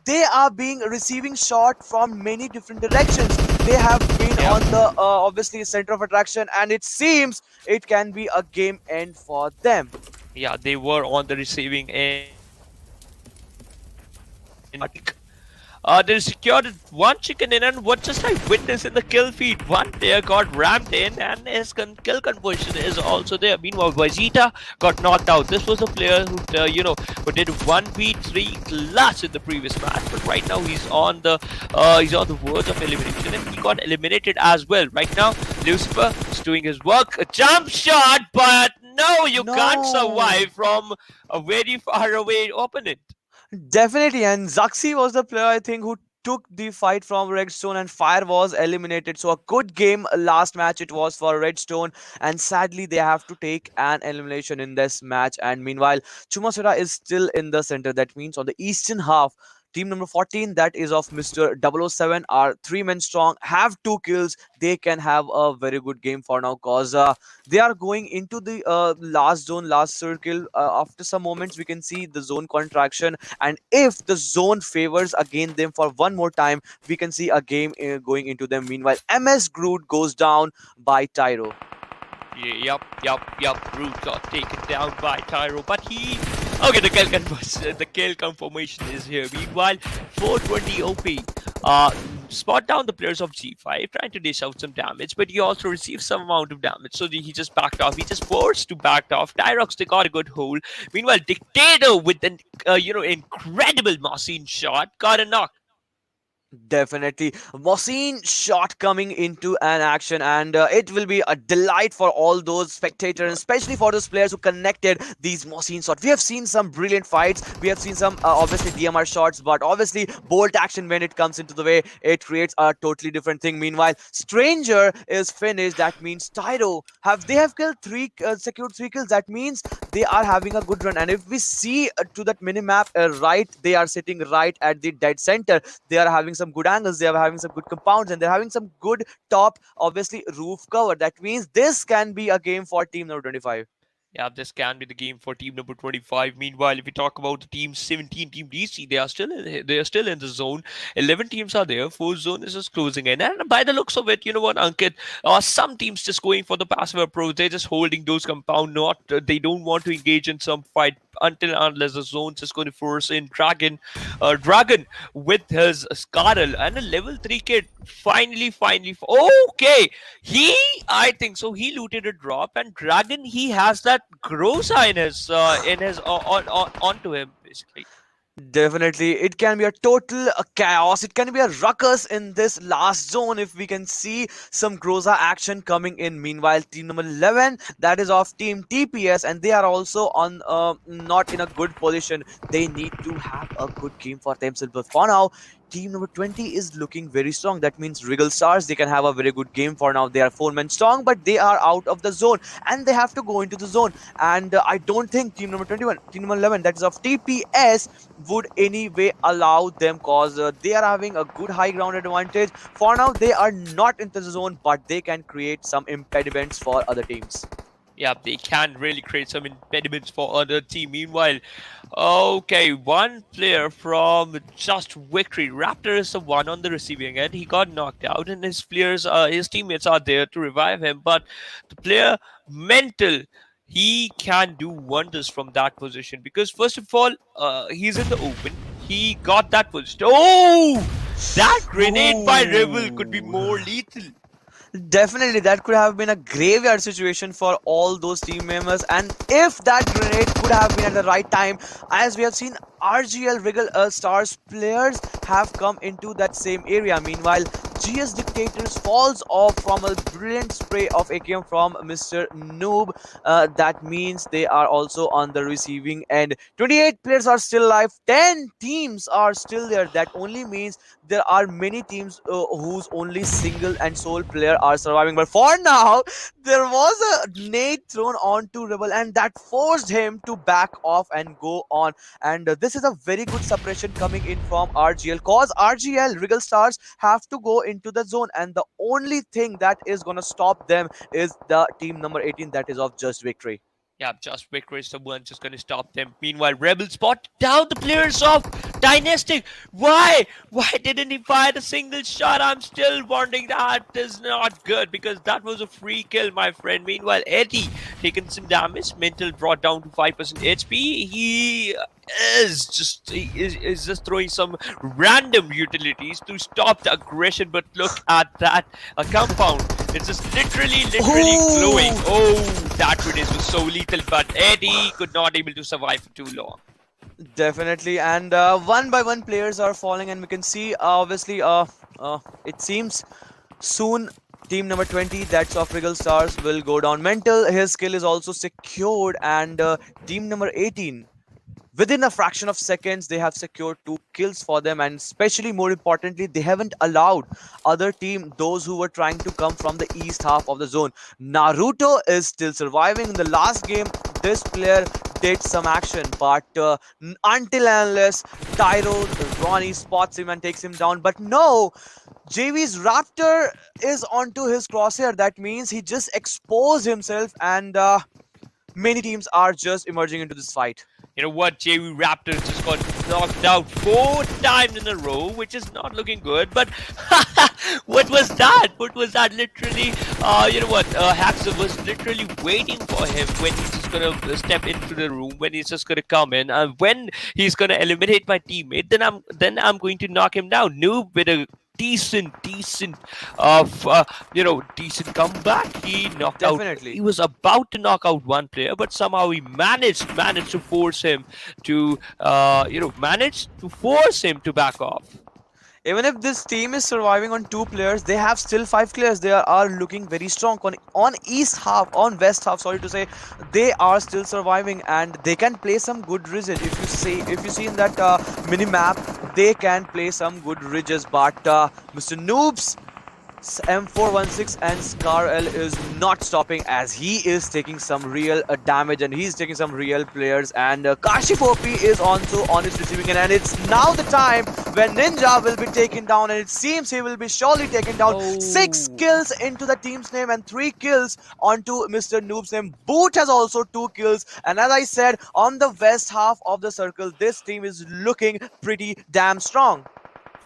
they are being receiving shot from many different directions. They have been on the obviously center of attraction, and it seems it can be a game end for them. Yeah, they were on the receiving end. They secured one chicken in, and what just I witnessed in the kill feed, one player got rammed in, and his kill conversion is also there. Meanwhile, Vegeta got knocked out. This was a player who who did 1v3 clutch in the previous match, but right now he's on the verge of elimination, and he got eliminated as well. Right now, Lucifer is doing his work, a jump shot, but no, you can't survive from a very far away opponent. Definitely, and Zaxi was the player I think who took the fight from RedStone, and Fire was eliminated. So a good game last match it was for RedStone, and sadly they have to take an elimination in this match. And meanwhile, Chumasura is still in the center. That means on the eastern half, team number 14, that is of Mr. 007, are 3 men strong, have 2 kills. They can have a very good game for now, cause they are going into the last zone, last circle. After some moments, we can see the zone contraction, and if the zone favors again them for one more time, we can see a game going into them. Meanwhile, MS Groot goes down by Tyro. Yup. Root got taken down by Tyro, but he... Okay, the kill confirmation is here. Meanwhile, 420 OP spot down the players of G5, trying to dish out some damage, but he also received some amount of damage, so he just backed off. He just forced to back off. Tyrox, they got a good hold. Meanwhile, Dictator with an incredible Machine shot got a knock. Definitely, Mosin shot coming into an action, and it will be a delight for all those spectators, especially for those players who connected these Mosin shots. We have seen some brilliant fights, we have seen some obviously DMR shots, but obviously bolt action when it comes into the way, it creates a totally different thing. Meanwhile, Stranger is finished. That means Tyro have killed secured 3 kills. That means they are having a good run, and if we see to that minimap right, they are sitting right at the dead center. They are having some good angles, they are having some good compounds, and they're having some good top obviously roof cover. That means this can be a game for team number 25. Yeah, this can be the game for team number 25. Meanwhile, if we talk about the team 17, Team DC, they are still in the zone. 11 teams are there. 4th zone is just closing in. And by the looks of it, you know what, Ankit? Some teams just going for the passive approach. They're just holding those compound. They don't want to engage in some fight until unless the zone's just going to force in Dragon with his Scarl and a level 3 kid. Finally. Okay, I think so. He looted a drop, and Dragon, he has that Groza onto him basically. Definitely, it can be a total chaos. It can be a ruckus in this last zone if we can see some Groza action coming in. Meanwhile, team number 11, that is of Team TPS, and they are also on not in a good position. They need to have a good game for themselves. But for now, team number 20 is looking very strong. That means Rigel Stars, they can have a very good game for now. They are 4-man strong, but they are out of the zone and they have to go into the zone. And I don't think team number 21, team number 11, that is of TPS, would anyway allow them, cause they are having a good high ground advantage. For now, they are not into the zone, but they can create some impediments for other teams. Yeah, they can really create some impediments for other team. Meanwhile, okay, one player from Just Victory, Raptor, is the one on the receiving end. He got knocked out, and his players, his teammates are there to revive him. But the player Mental, he can do wonders from that position because first of all, he's in the open. He got that position. Oh, that grenade by Rebel could be more lethal. Definitely, that could have been a graveyard situation for all those team members. And if that grenade could have been at the right time, as we have seen, RGL Rigel Stars players have come into that same area. Meanwhile, GS Dictators falls off from a brilliant spray of AKM from Mr. Noob. That means they are also on the receiving end. 28 players are still alive. 10 teams are still there. That only means there are many teams whose only single and sole player are surviving. But for now, there was a nade thrown onto Rebel, and that forced him to back off and go on. And this is a very good suppression coming in from RGL, cause RGL Rigel Stars have to go into the zone, and the only thing that is gonna stop them is the team number 18, that is of Just Victory. Yeah, Just Victory is the one just going to stop them. Meanwhile, Rebel spot down the players of Dynastic. Why? Why didn't he fire a single shot? I'm still wondering. That is not good because that was a free kill, my friend. Meanwhile, Eddie taking some damage. Mental brought down to 5% HP. He is just throwing some random utilities to stop the aggression. But look at that compound. It's just literally glowing. Oh, that grenade was so lethal, but Eddie could not able to survive for too long. Definitely, and one by one players are falling, and we can see obviously it seems soon team number 20, that's of Rigel Stars, will go down. Mental, his kill is also secured, and team number 18, within a fraction of seconds, they have secured 2 kills for them, and especially more importantly, they haven't allowed other team, those who were trying to come from the east half of the zone. Naruto is still surviving. In the last game, this player did some action, but until and unless Tyro, Ronnie spots him and takes him down. But no, JV's Raptor is onto his crosshair. That means he just exposed himself, and many teams are just emerging into this fight. You know what? JV Raptors just got knocked out 4 times in a row, which is not looking good. But what was that? What was that? Literally, you know what? Haxer was literally waiting for him when he's just gonna step into the room, when he's just gonna come in, and when he's gonna eliminate my teammate. Then I'm going to knock him down. Noob with a decent comeback. He knocked out. He was about to knock out one player, but somehow he managed to force him to back off. Even if this team is surviving on 2 players, they have still 5 players. They are looking very strong on east half, on west half. Sorry to say, they are still surviving, and they can play some good ridges. If you see in that mini map, they can play some good ridges. But Mr. Noob's M416 and ScarL is not stopping, as he is taking some real damage, and he's taking some real players. And Kashipopi is also on his receiving end, and it's now the time when Ninja will be taken down, and it seems he will be surely taken down. 6 kills into the team's name and 3 kills onto Mr. Noob's name. Boot has also 2 kills, and as I said, on the west half of the circle, this team is looking pretty damn strong.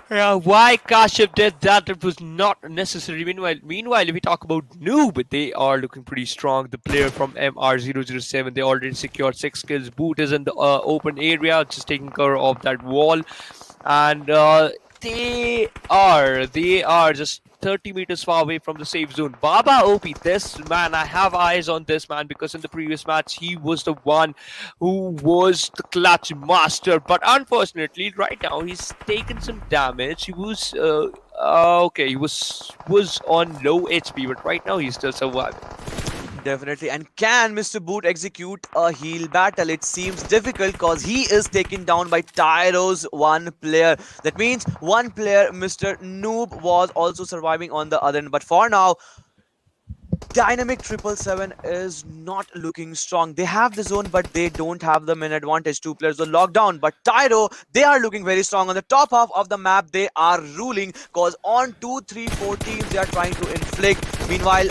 Yeah, why Kashif did that, it was not necessary. Meanwhile, if we talk about Noob, they are looking pretty strong. The player from MR007, they already secured 6 kills. Boot is in the open area, just taking care of that wall. And they are just 30 meters far away from the safe zone. Baba OP, this man, I have eyes on this man, because in the previous match he was the one who was the clutch master, but unfortunately right now he's taken some damage. He was he was on low HP, but right now he's still surviving. Definitely. And can Mr. Boot execute a heal battle? It seems difficult because he is taken down by Tyro's one player. That means one player, Mr. Noob, was also surviving on the other end. But for now, Dynamic 777 is not looking strong. They have the zone, but they don't have the main advantage. Two players are locked down, but Tyro, they are looking very strong. On the top half of the map, they are ruling because on 2, 3, 4 teams, they are trying to inflict. Meanwhile,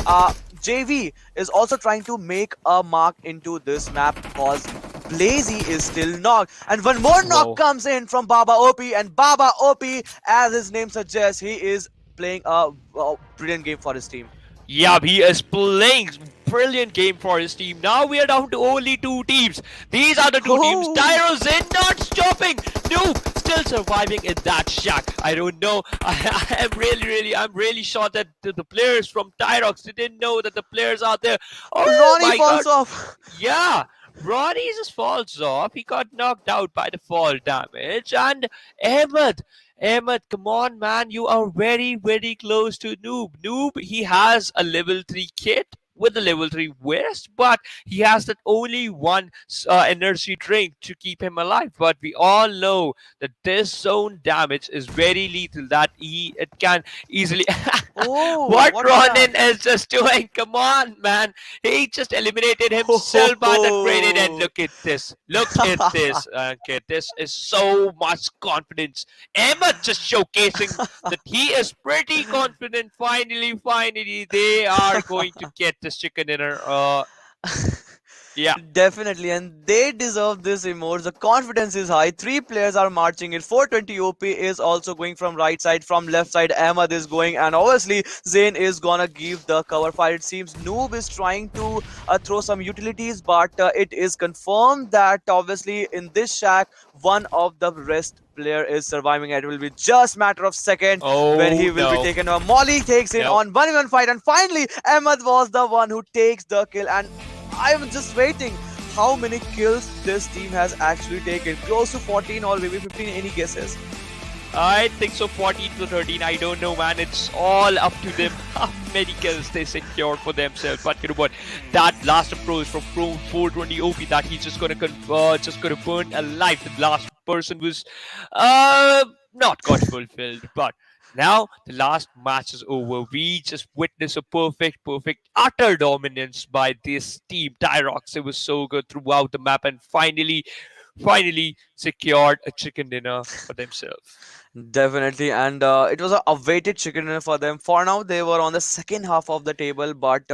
JV is also trying to make a mark into this map because Blazy is still knocked. And one more knock comes in from Baba OP, and Baba OP, as his name suggests, he is playing a brilliant game for his team. Yeah, he is playing brilliant game for his team. Now we are down to only 2 teams. These are the 2 teams. Tyro's in, not stopping. No, still surviving in that shack. I don't know. I'm really sure that the players from Tyrox didn't know that the players are there. Oh, Ronnie falls off. Yeah. Ronnie just falls off. He got knocked out by the fall damage. And Ahmed, come on, man. You are very, very close to Noob. Noob, he has a level 3 kit with the level 3 vest, but he has that only one energy drink to keep him alive. But we all know that this zone damage is very lethal, that it can easily... what Ronin is just doing, come on, man. He just eliminated himself by the grenade, and look at this. Look at this. Okay, this is so much confidence. Ahmed just showcasing that he is pretty confident. Finally, they are going to get this chicken dinner. Yeah, definitely, and they deserve this emote. The confidence is high. 3 players are marching it. 420 OP is also going from right side, from left side. Ahmed is going, and obviously Zayn is gonna give the cover fire. It seems Noob is trying to throw some utilities, but it is confirmed that obviously in this shack, one of the rest player is surviving. It will be just matter of seconds when he will be taken. Molly takes in on 1v1 fight, and finally Ahmed was the one who takes the kill. And I'm just waiting how many kills this team has actually taken. Close to 14 or maybe 15. Any guesses? I think so, 14 to 13. I don't know, man. It's all up to them how many kills they secure for themselves. But you know what? That last approach from 420 OP that he's just gonna burn alive. The last person was not got fulfilled, but now the last match is over. We just witnessed a perfect, utter dominance by this team. Tyrox, it was so good throughout the map, and finally secured a chicken dinner for themselves. Definitely, and it was a awaited chicken dinner for them. For now, they were on the second half of the table, but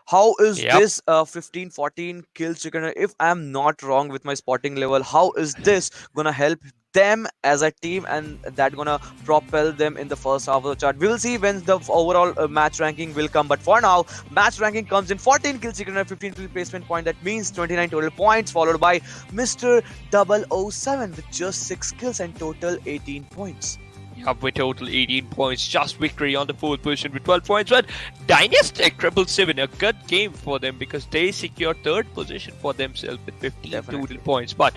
how is this 15-14 kill chicken dinner? If I'm not wrong with my spotting level, how is this gonna help them as a team, and that gonna propel them in the first half of the chart? We will see when the overall match ranking will come, but for now match ranking comes in 14 kills, 15 kill placement point. That means 29 total points, followed by Mr. 007 with just 6 kills and total 18 points. Up with total 18 points, just victory on the 4th position with 12 points. But DYNASTIC 777, a good game for them because they secured 3rd position for themselves with 15 total points. But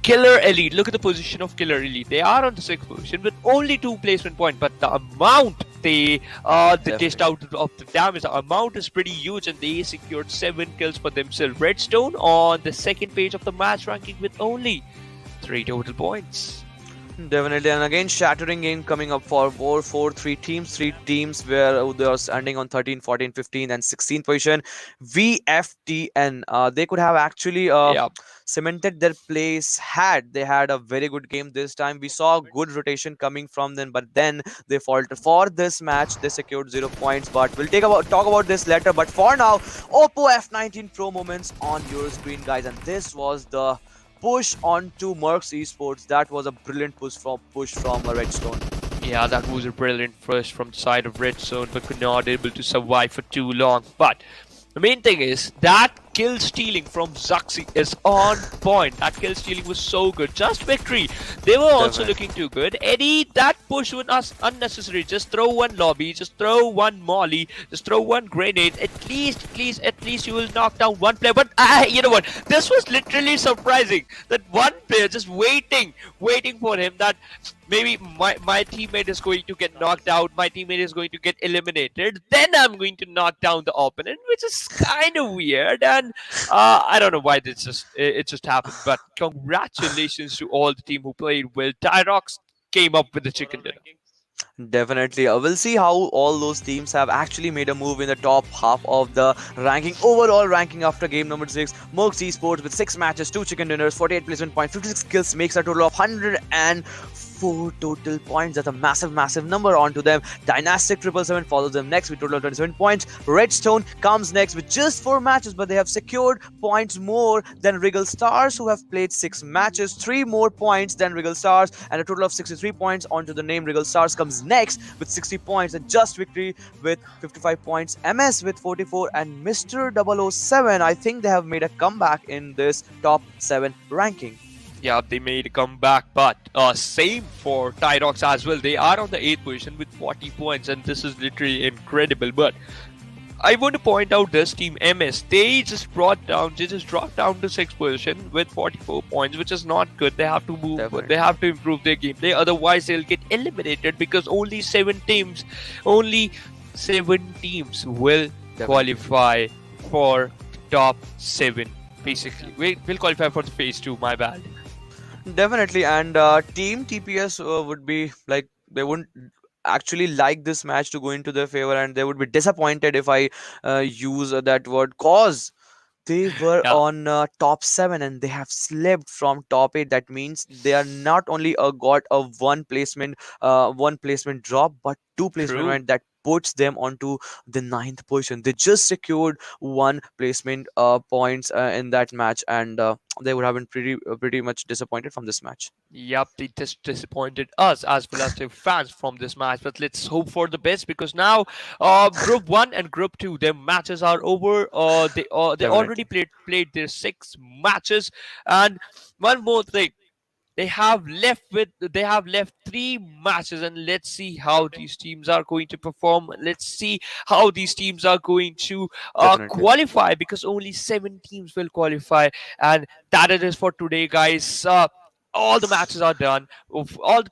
KillerElite, look at the position of KillerElite. They are on the 6th position with only 2 placement points, but the amount they dished out of the damage, the amount is pretty huge, and they secured 7 kills for themselves. RedStone on the 2nd page of the match ranking with only 3 total points. Definitely, and again shattering game coming up for 3 teams where they are standing on 13, 14, 15 and 16th position. VFTN, they could have actually cemented their place had they had a very good game this time. We saw good rotation coming from them, but then they faltered. For this match they secured 0 points, but we'll talk about this later. But for now, Oppo F19 Pro moments on your screen, guys, and this was the push onto MerckESP. That was a brilliant push from RedStone. Yeah, that was a brilliant push from the side of RedStone, but could not able to survive for too long. But the main thing is that kill stealing from Zaxi is on point. That kill stealing was so good. Just victory. They were also looking too good. Eddie, that push was unnecessary. Just throw one lobby, just throw one molly, just throw one grenade. At least you will knock down one player. But you know what? This was literally surprising. That one player just waiting for him. That maybe my teammate is going to get knocked out, my teammate is going to get eliminated, then I'm going to knock down the opponent, which is kind of weird. And I don't know why it just happened. But congratulations to all the team who played well. Tyrox came up with the chicken dinner. Definitely. We'll see how all those teams have actually made a move in the top half of the ranking. Overall ranking after game number 6, MerckESP with 6 matches, 2 chicken dinners, 48 placement points, 56 kills, makes a total of 104 total points. That's a massive number onto them. DYNASTIC 777 follows them next with total of 27 points. RedStone comes next with just 4 matches, but they have secured points more than Rigel Stars, who have played 6 matches, 3 more points than Rigel Stars, and a total of 63 points. Onto the name Rigel Stars comes next with 60 points, and Just Victory with 55 points, MS with 44, and Mr. 007. I think they have made a comeback in this top 7 ranking. Yeah, they made a comeback, but same for Tyrox as well. They are on the 8th position with 40 points, and this is literally incredible. But I want to point out this team MS. They just dropped down to 6th position with 44 points, which is not good. They have to move. Definitely. They have to improve their gameplay. Otherwise, they'll get eliminated because only 7 teams will qualify for top 7. Basically, we'll qualify for the phase 2. My bad. Definitely, and Team TPS would be like, they wouldn't actually like this match to go into their favor, and they would be disappointed if I use that word, cause they were Yeah. on top 7 and they have slipped from top 8. That means they are not only got a one placement drop, but 2 placement True. right, that puts them onto the 9th position. They just secured 1 placement points in that match, and they would have been pretty much disappointed from this match. Yep, they just disappointed us as Velocity fans from this match. But let's hope for the best, because now Group 1 and Group 2, their matches are over. They already played their 6 matches. And one more thing, they have left 3 matches, and let's see how these teams are going to perform. Let's see how these teams are going to Definitely. qualify, because only 7 teams will qualify. And that it is for today, guys. All the matches are done.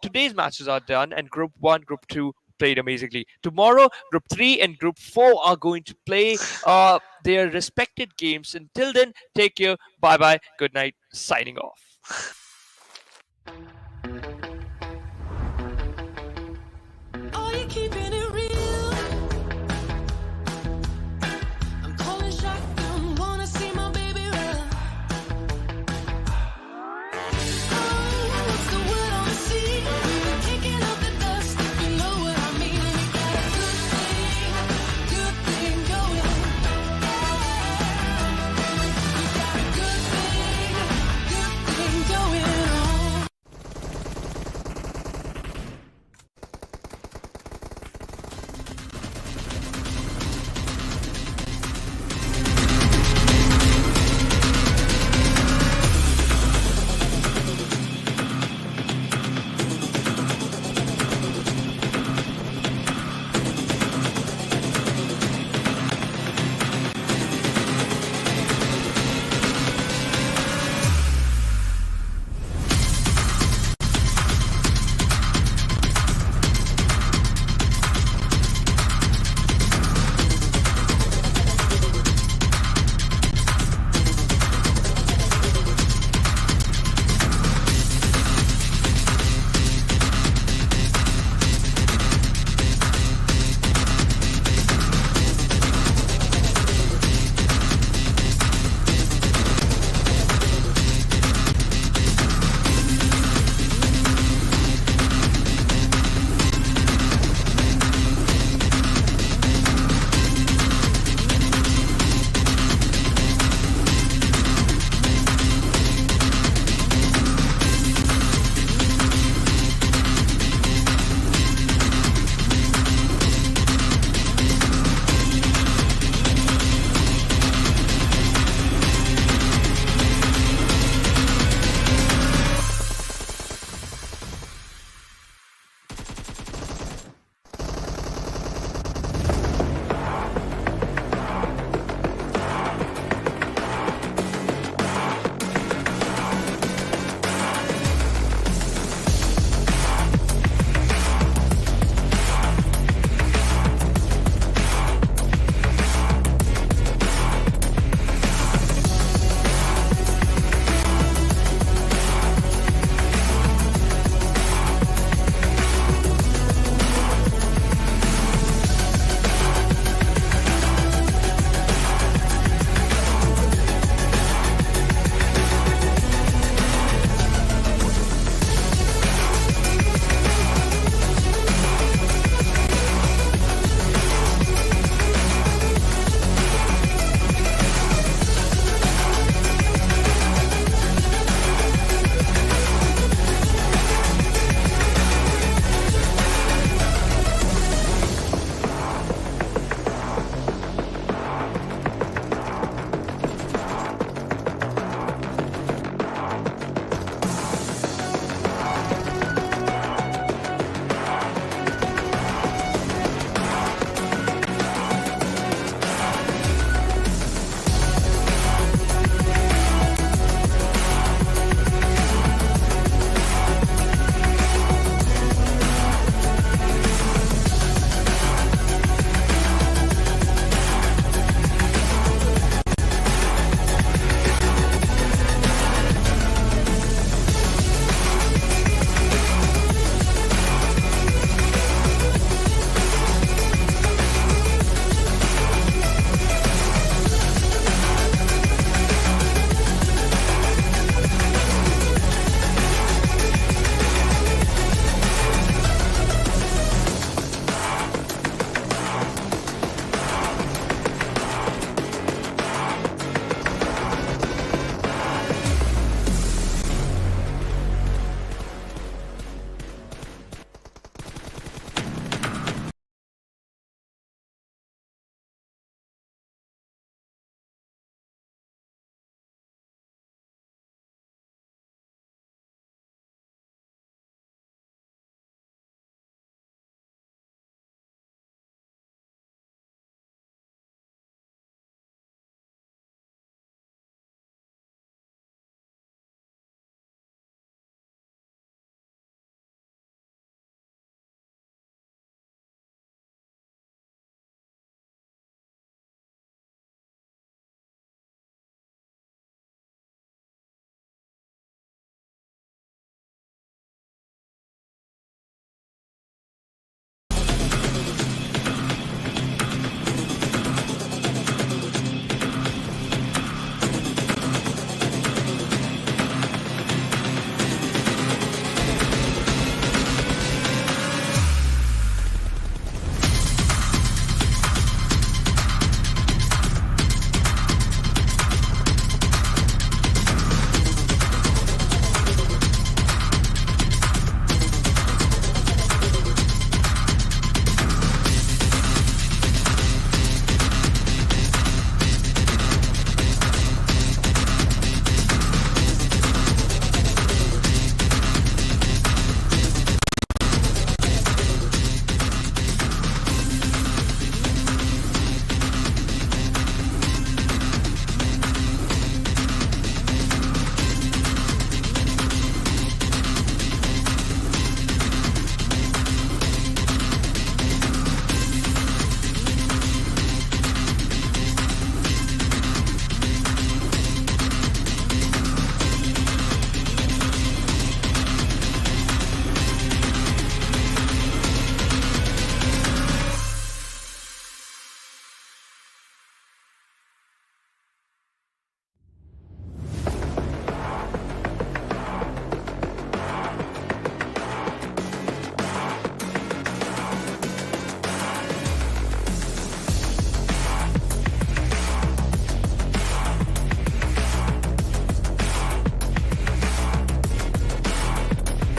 Today's matches are done, and Group 1, Group 2 played amazingly. Tomorrow, Group 3 and Group 4 are going to play their respected games. Until then, take care. Bye bye. Good night. Signing off.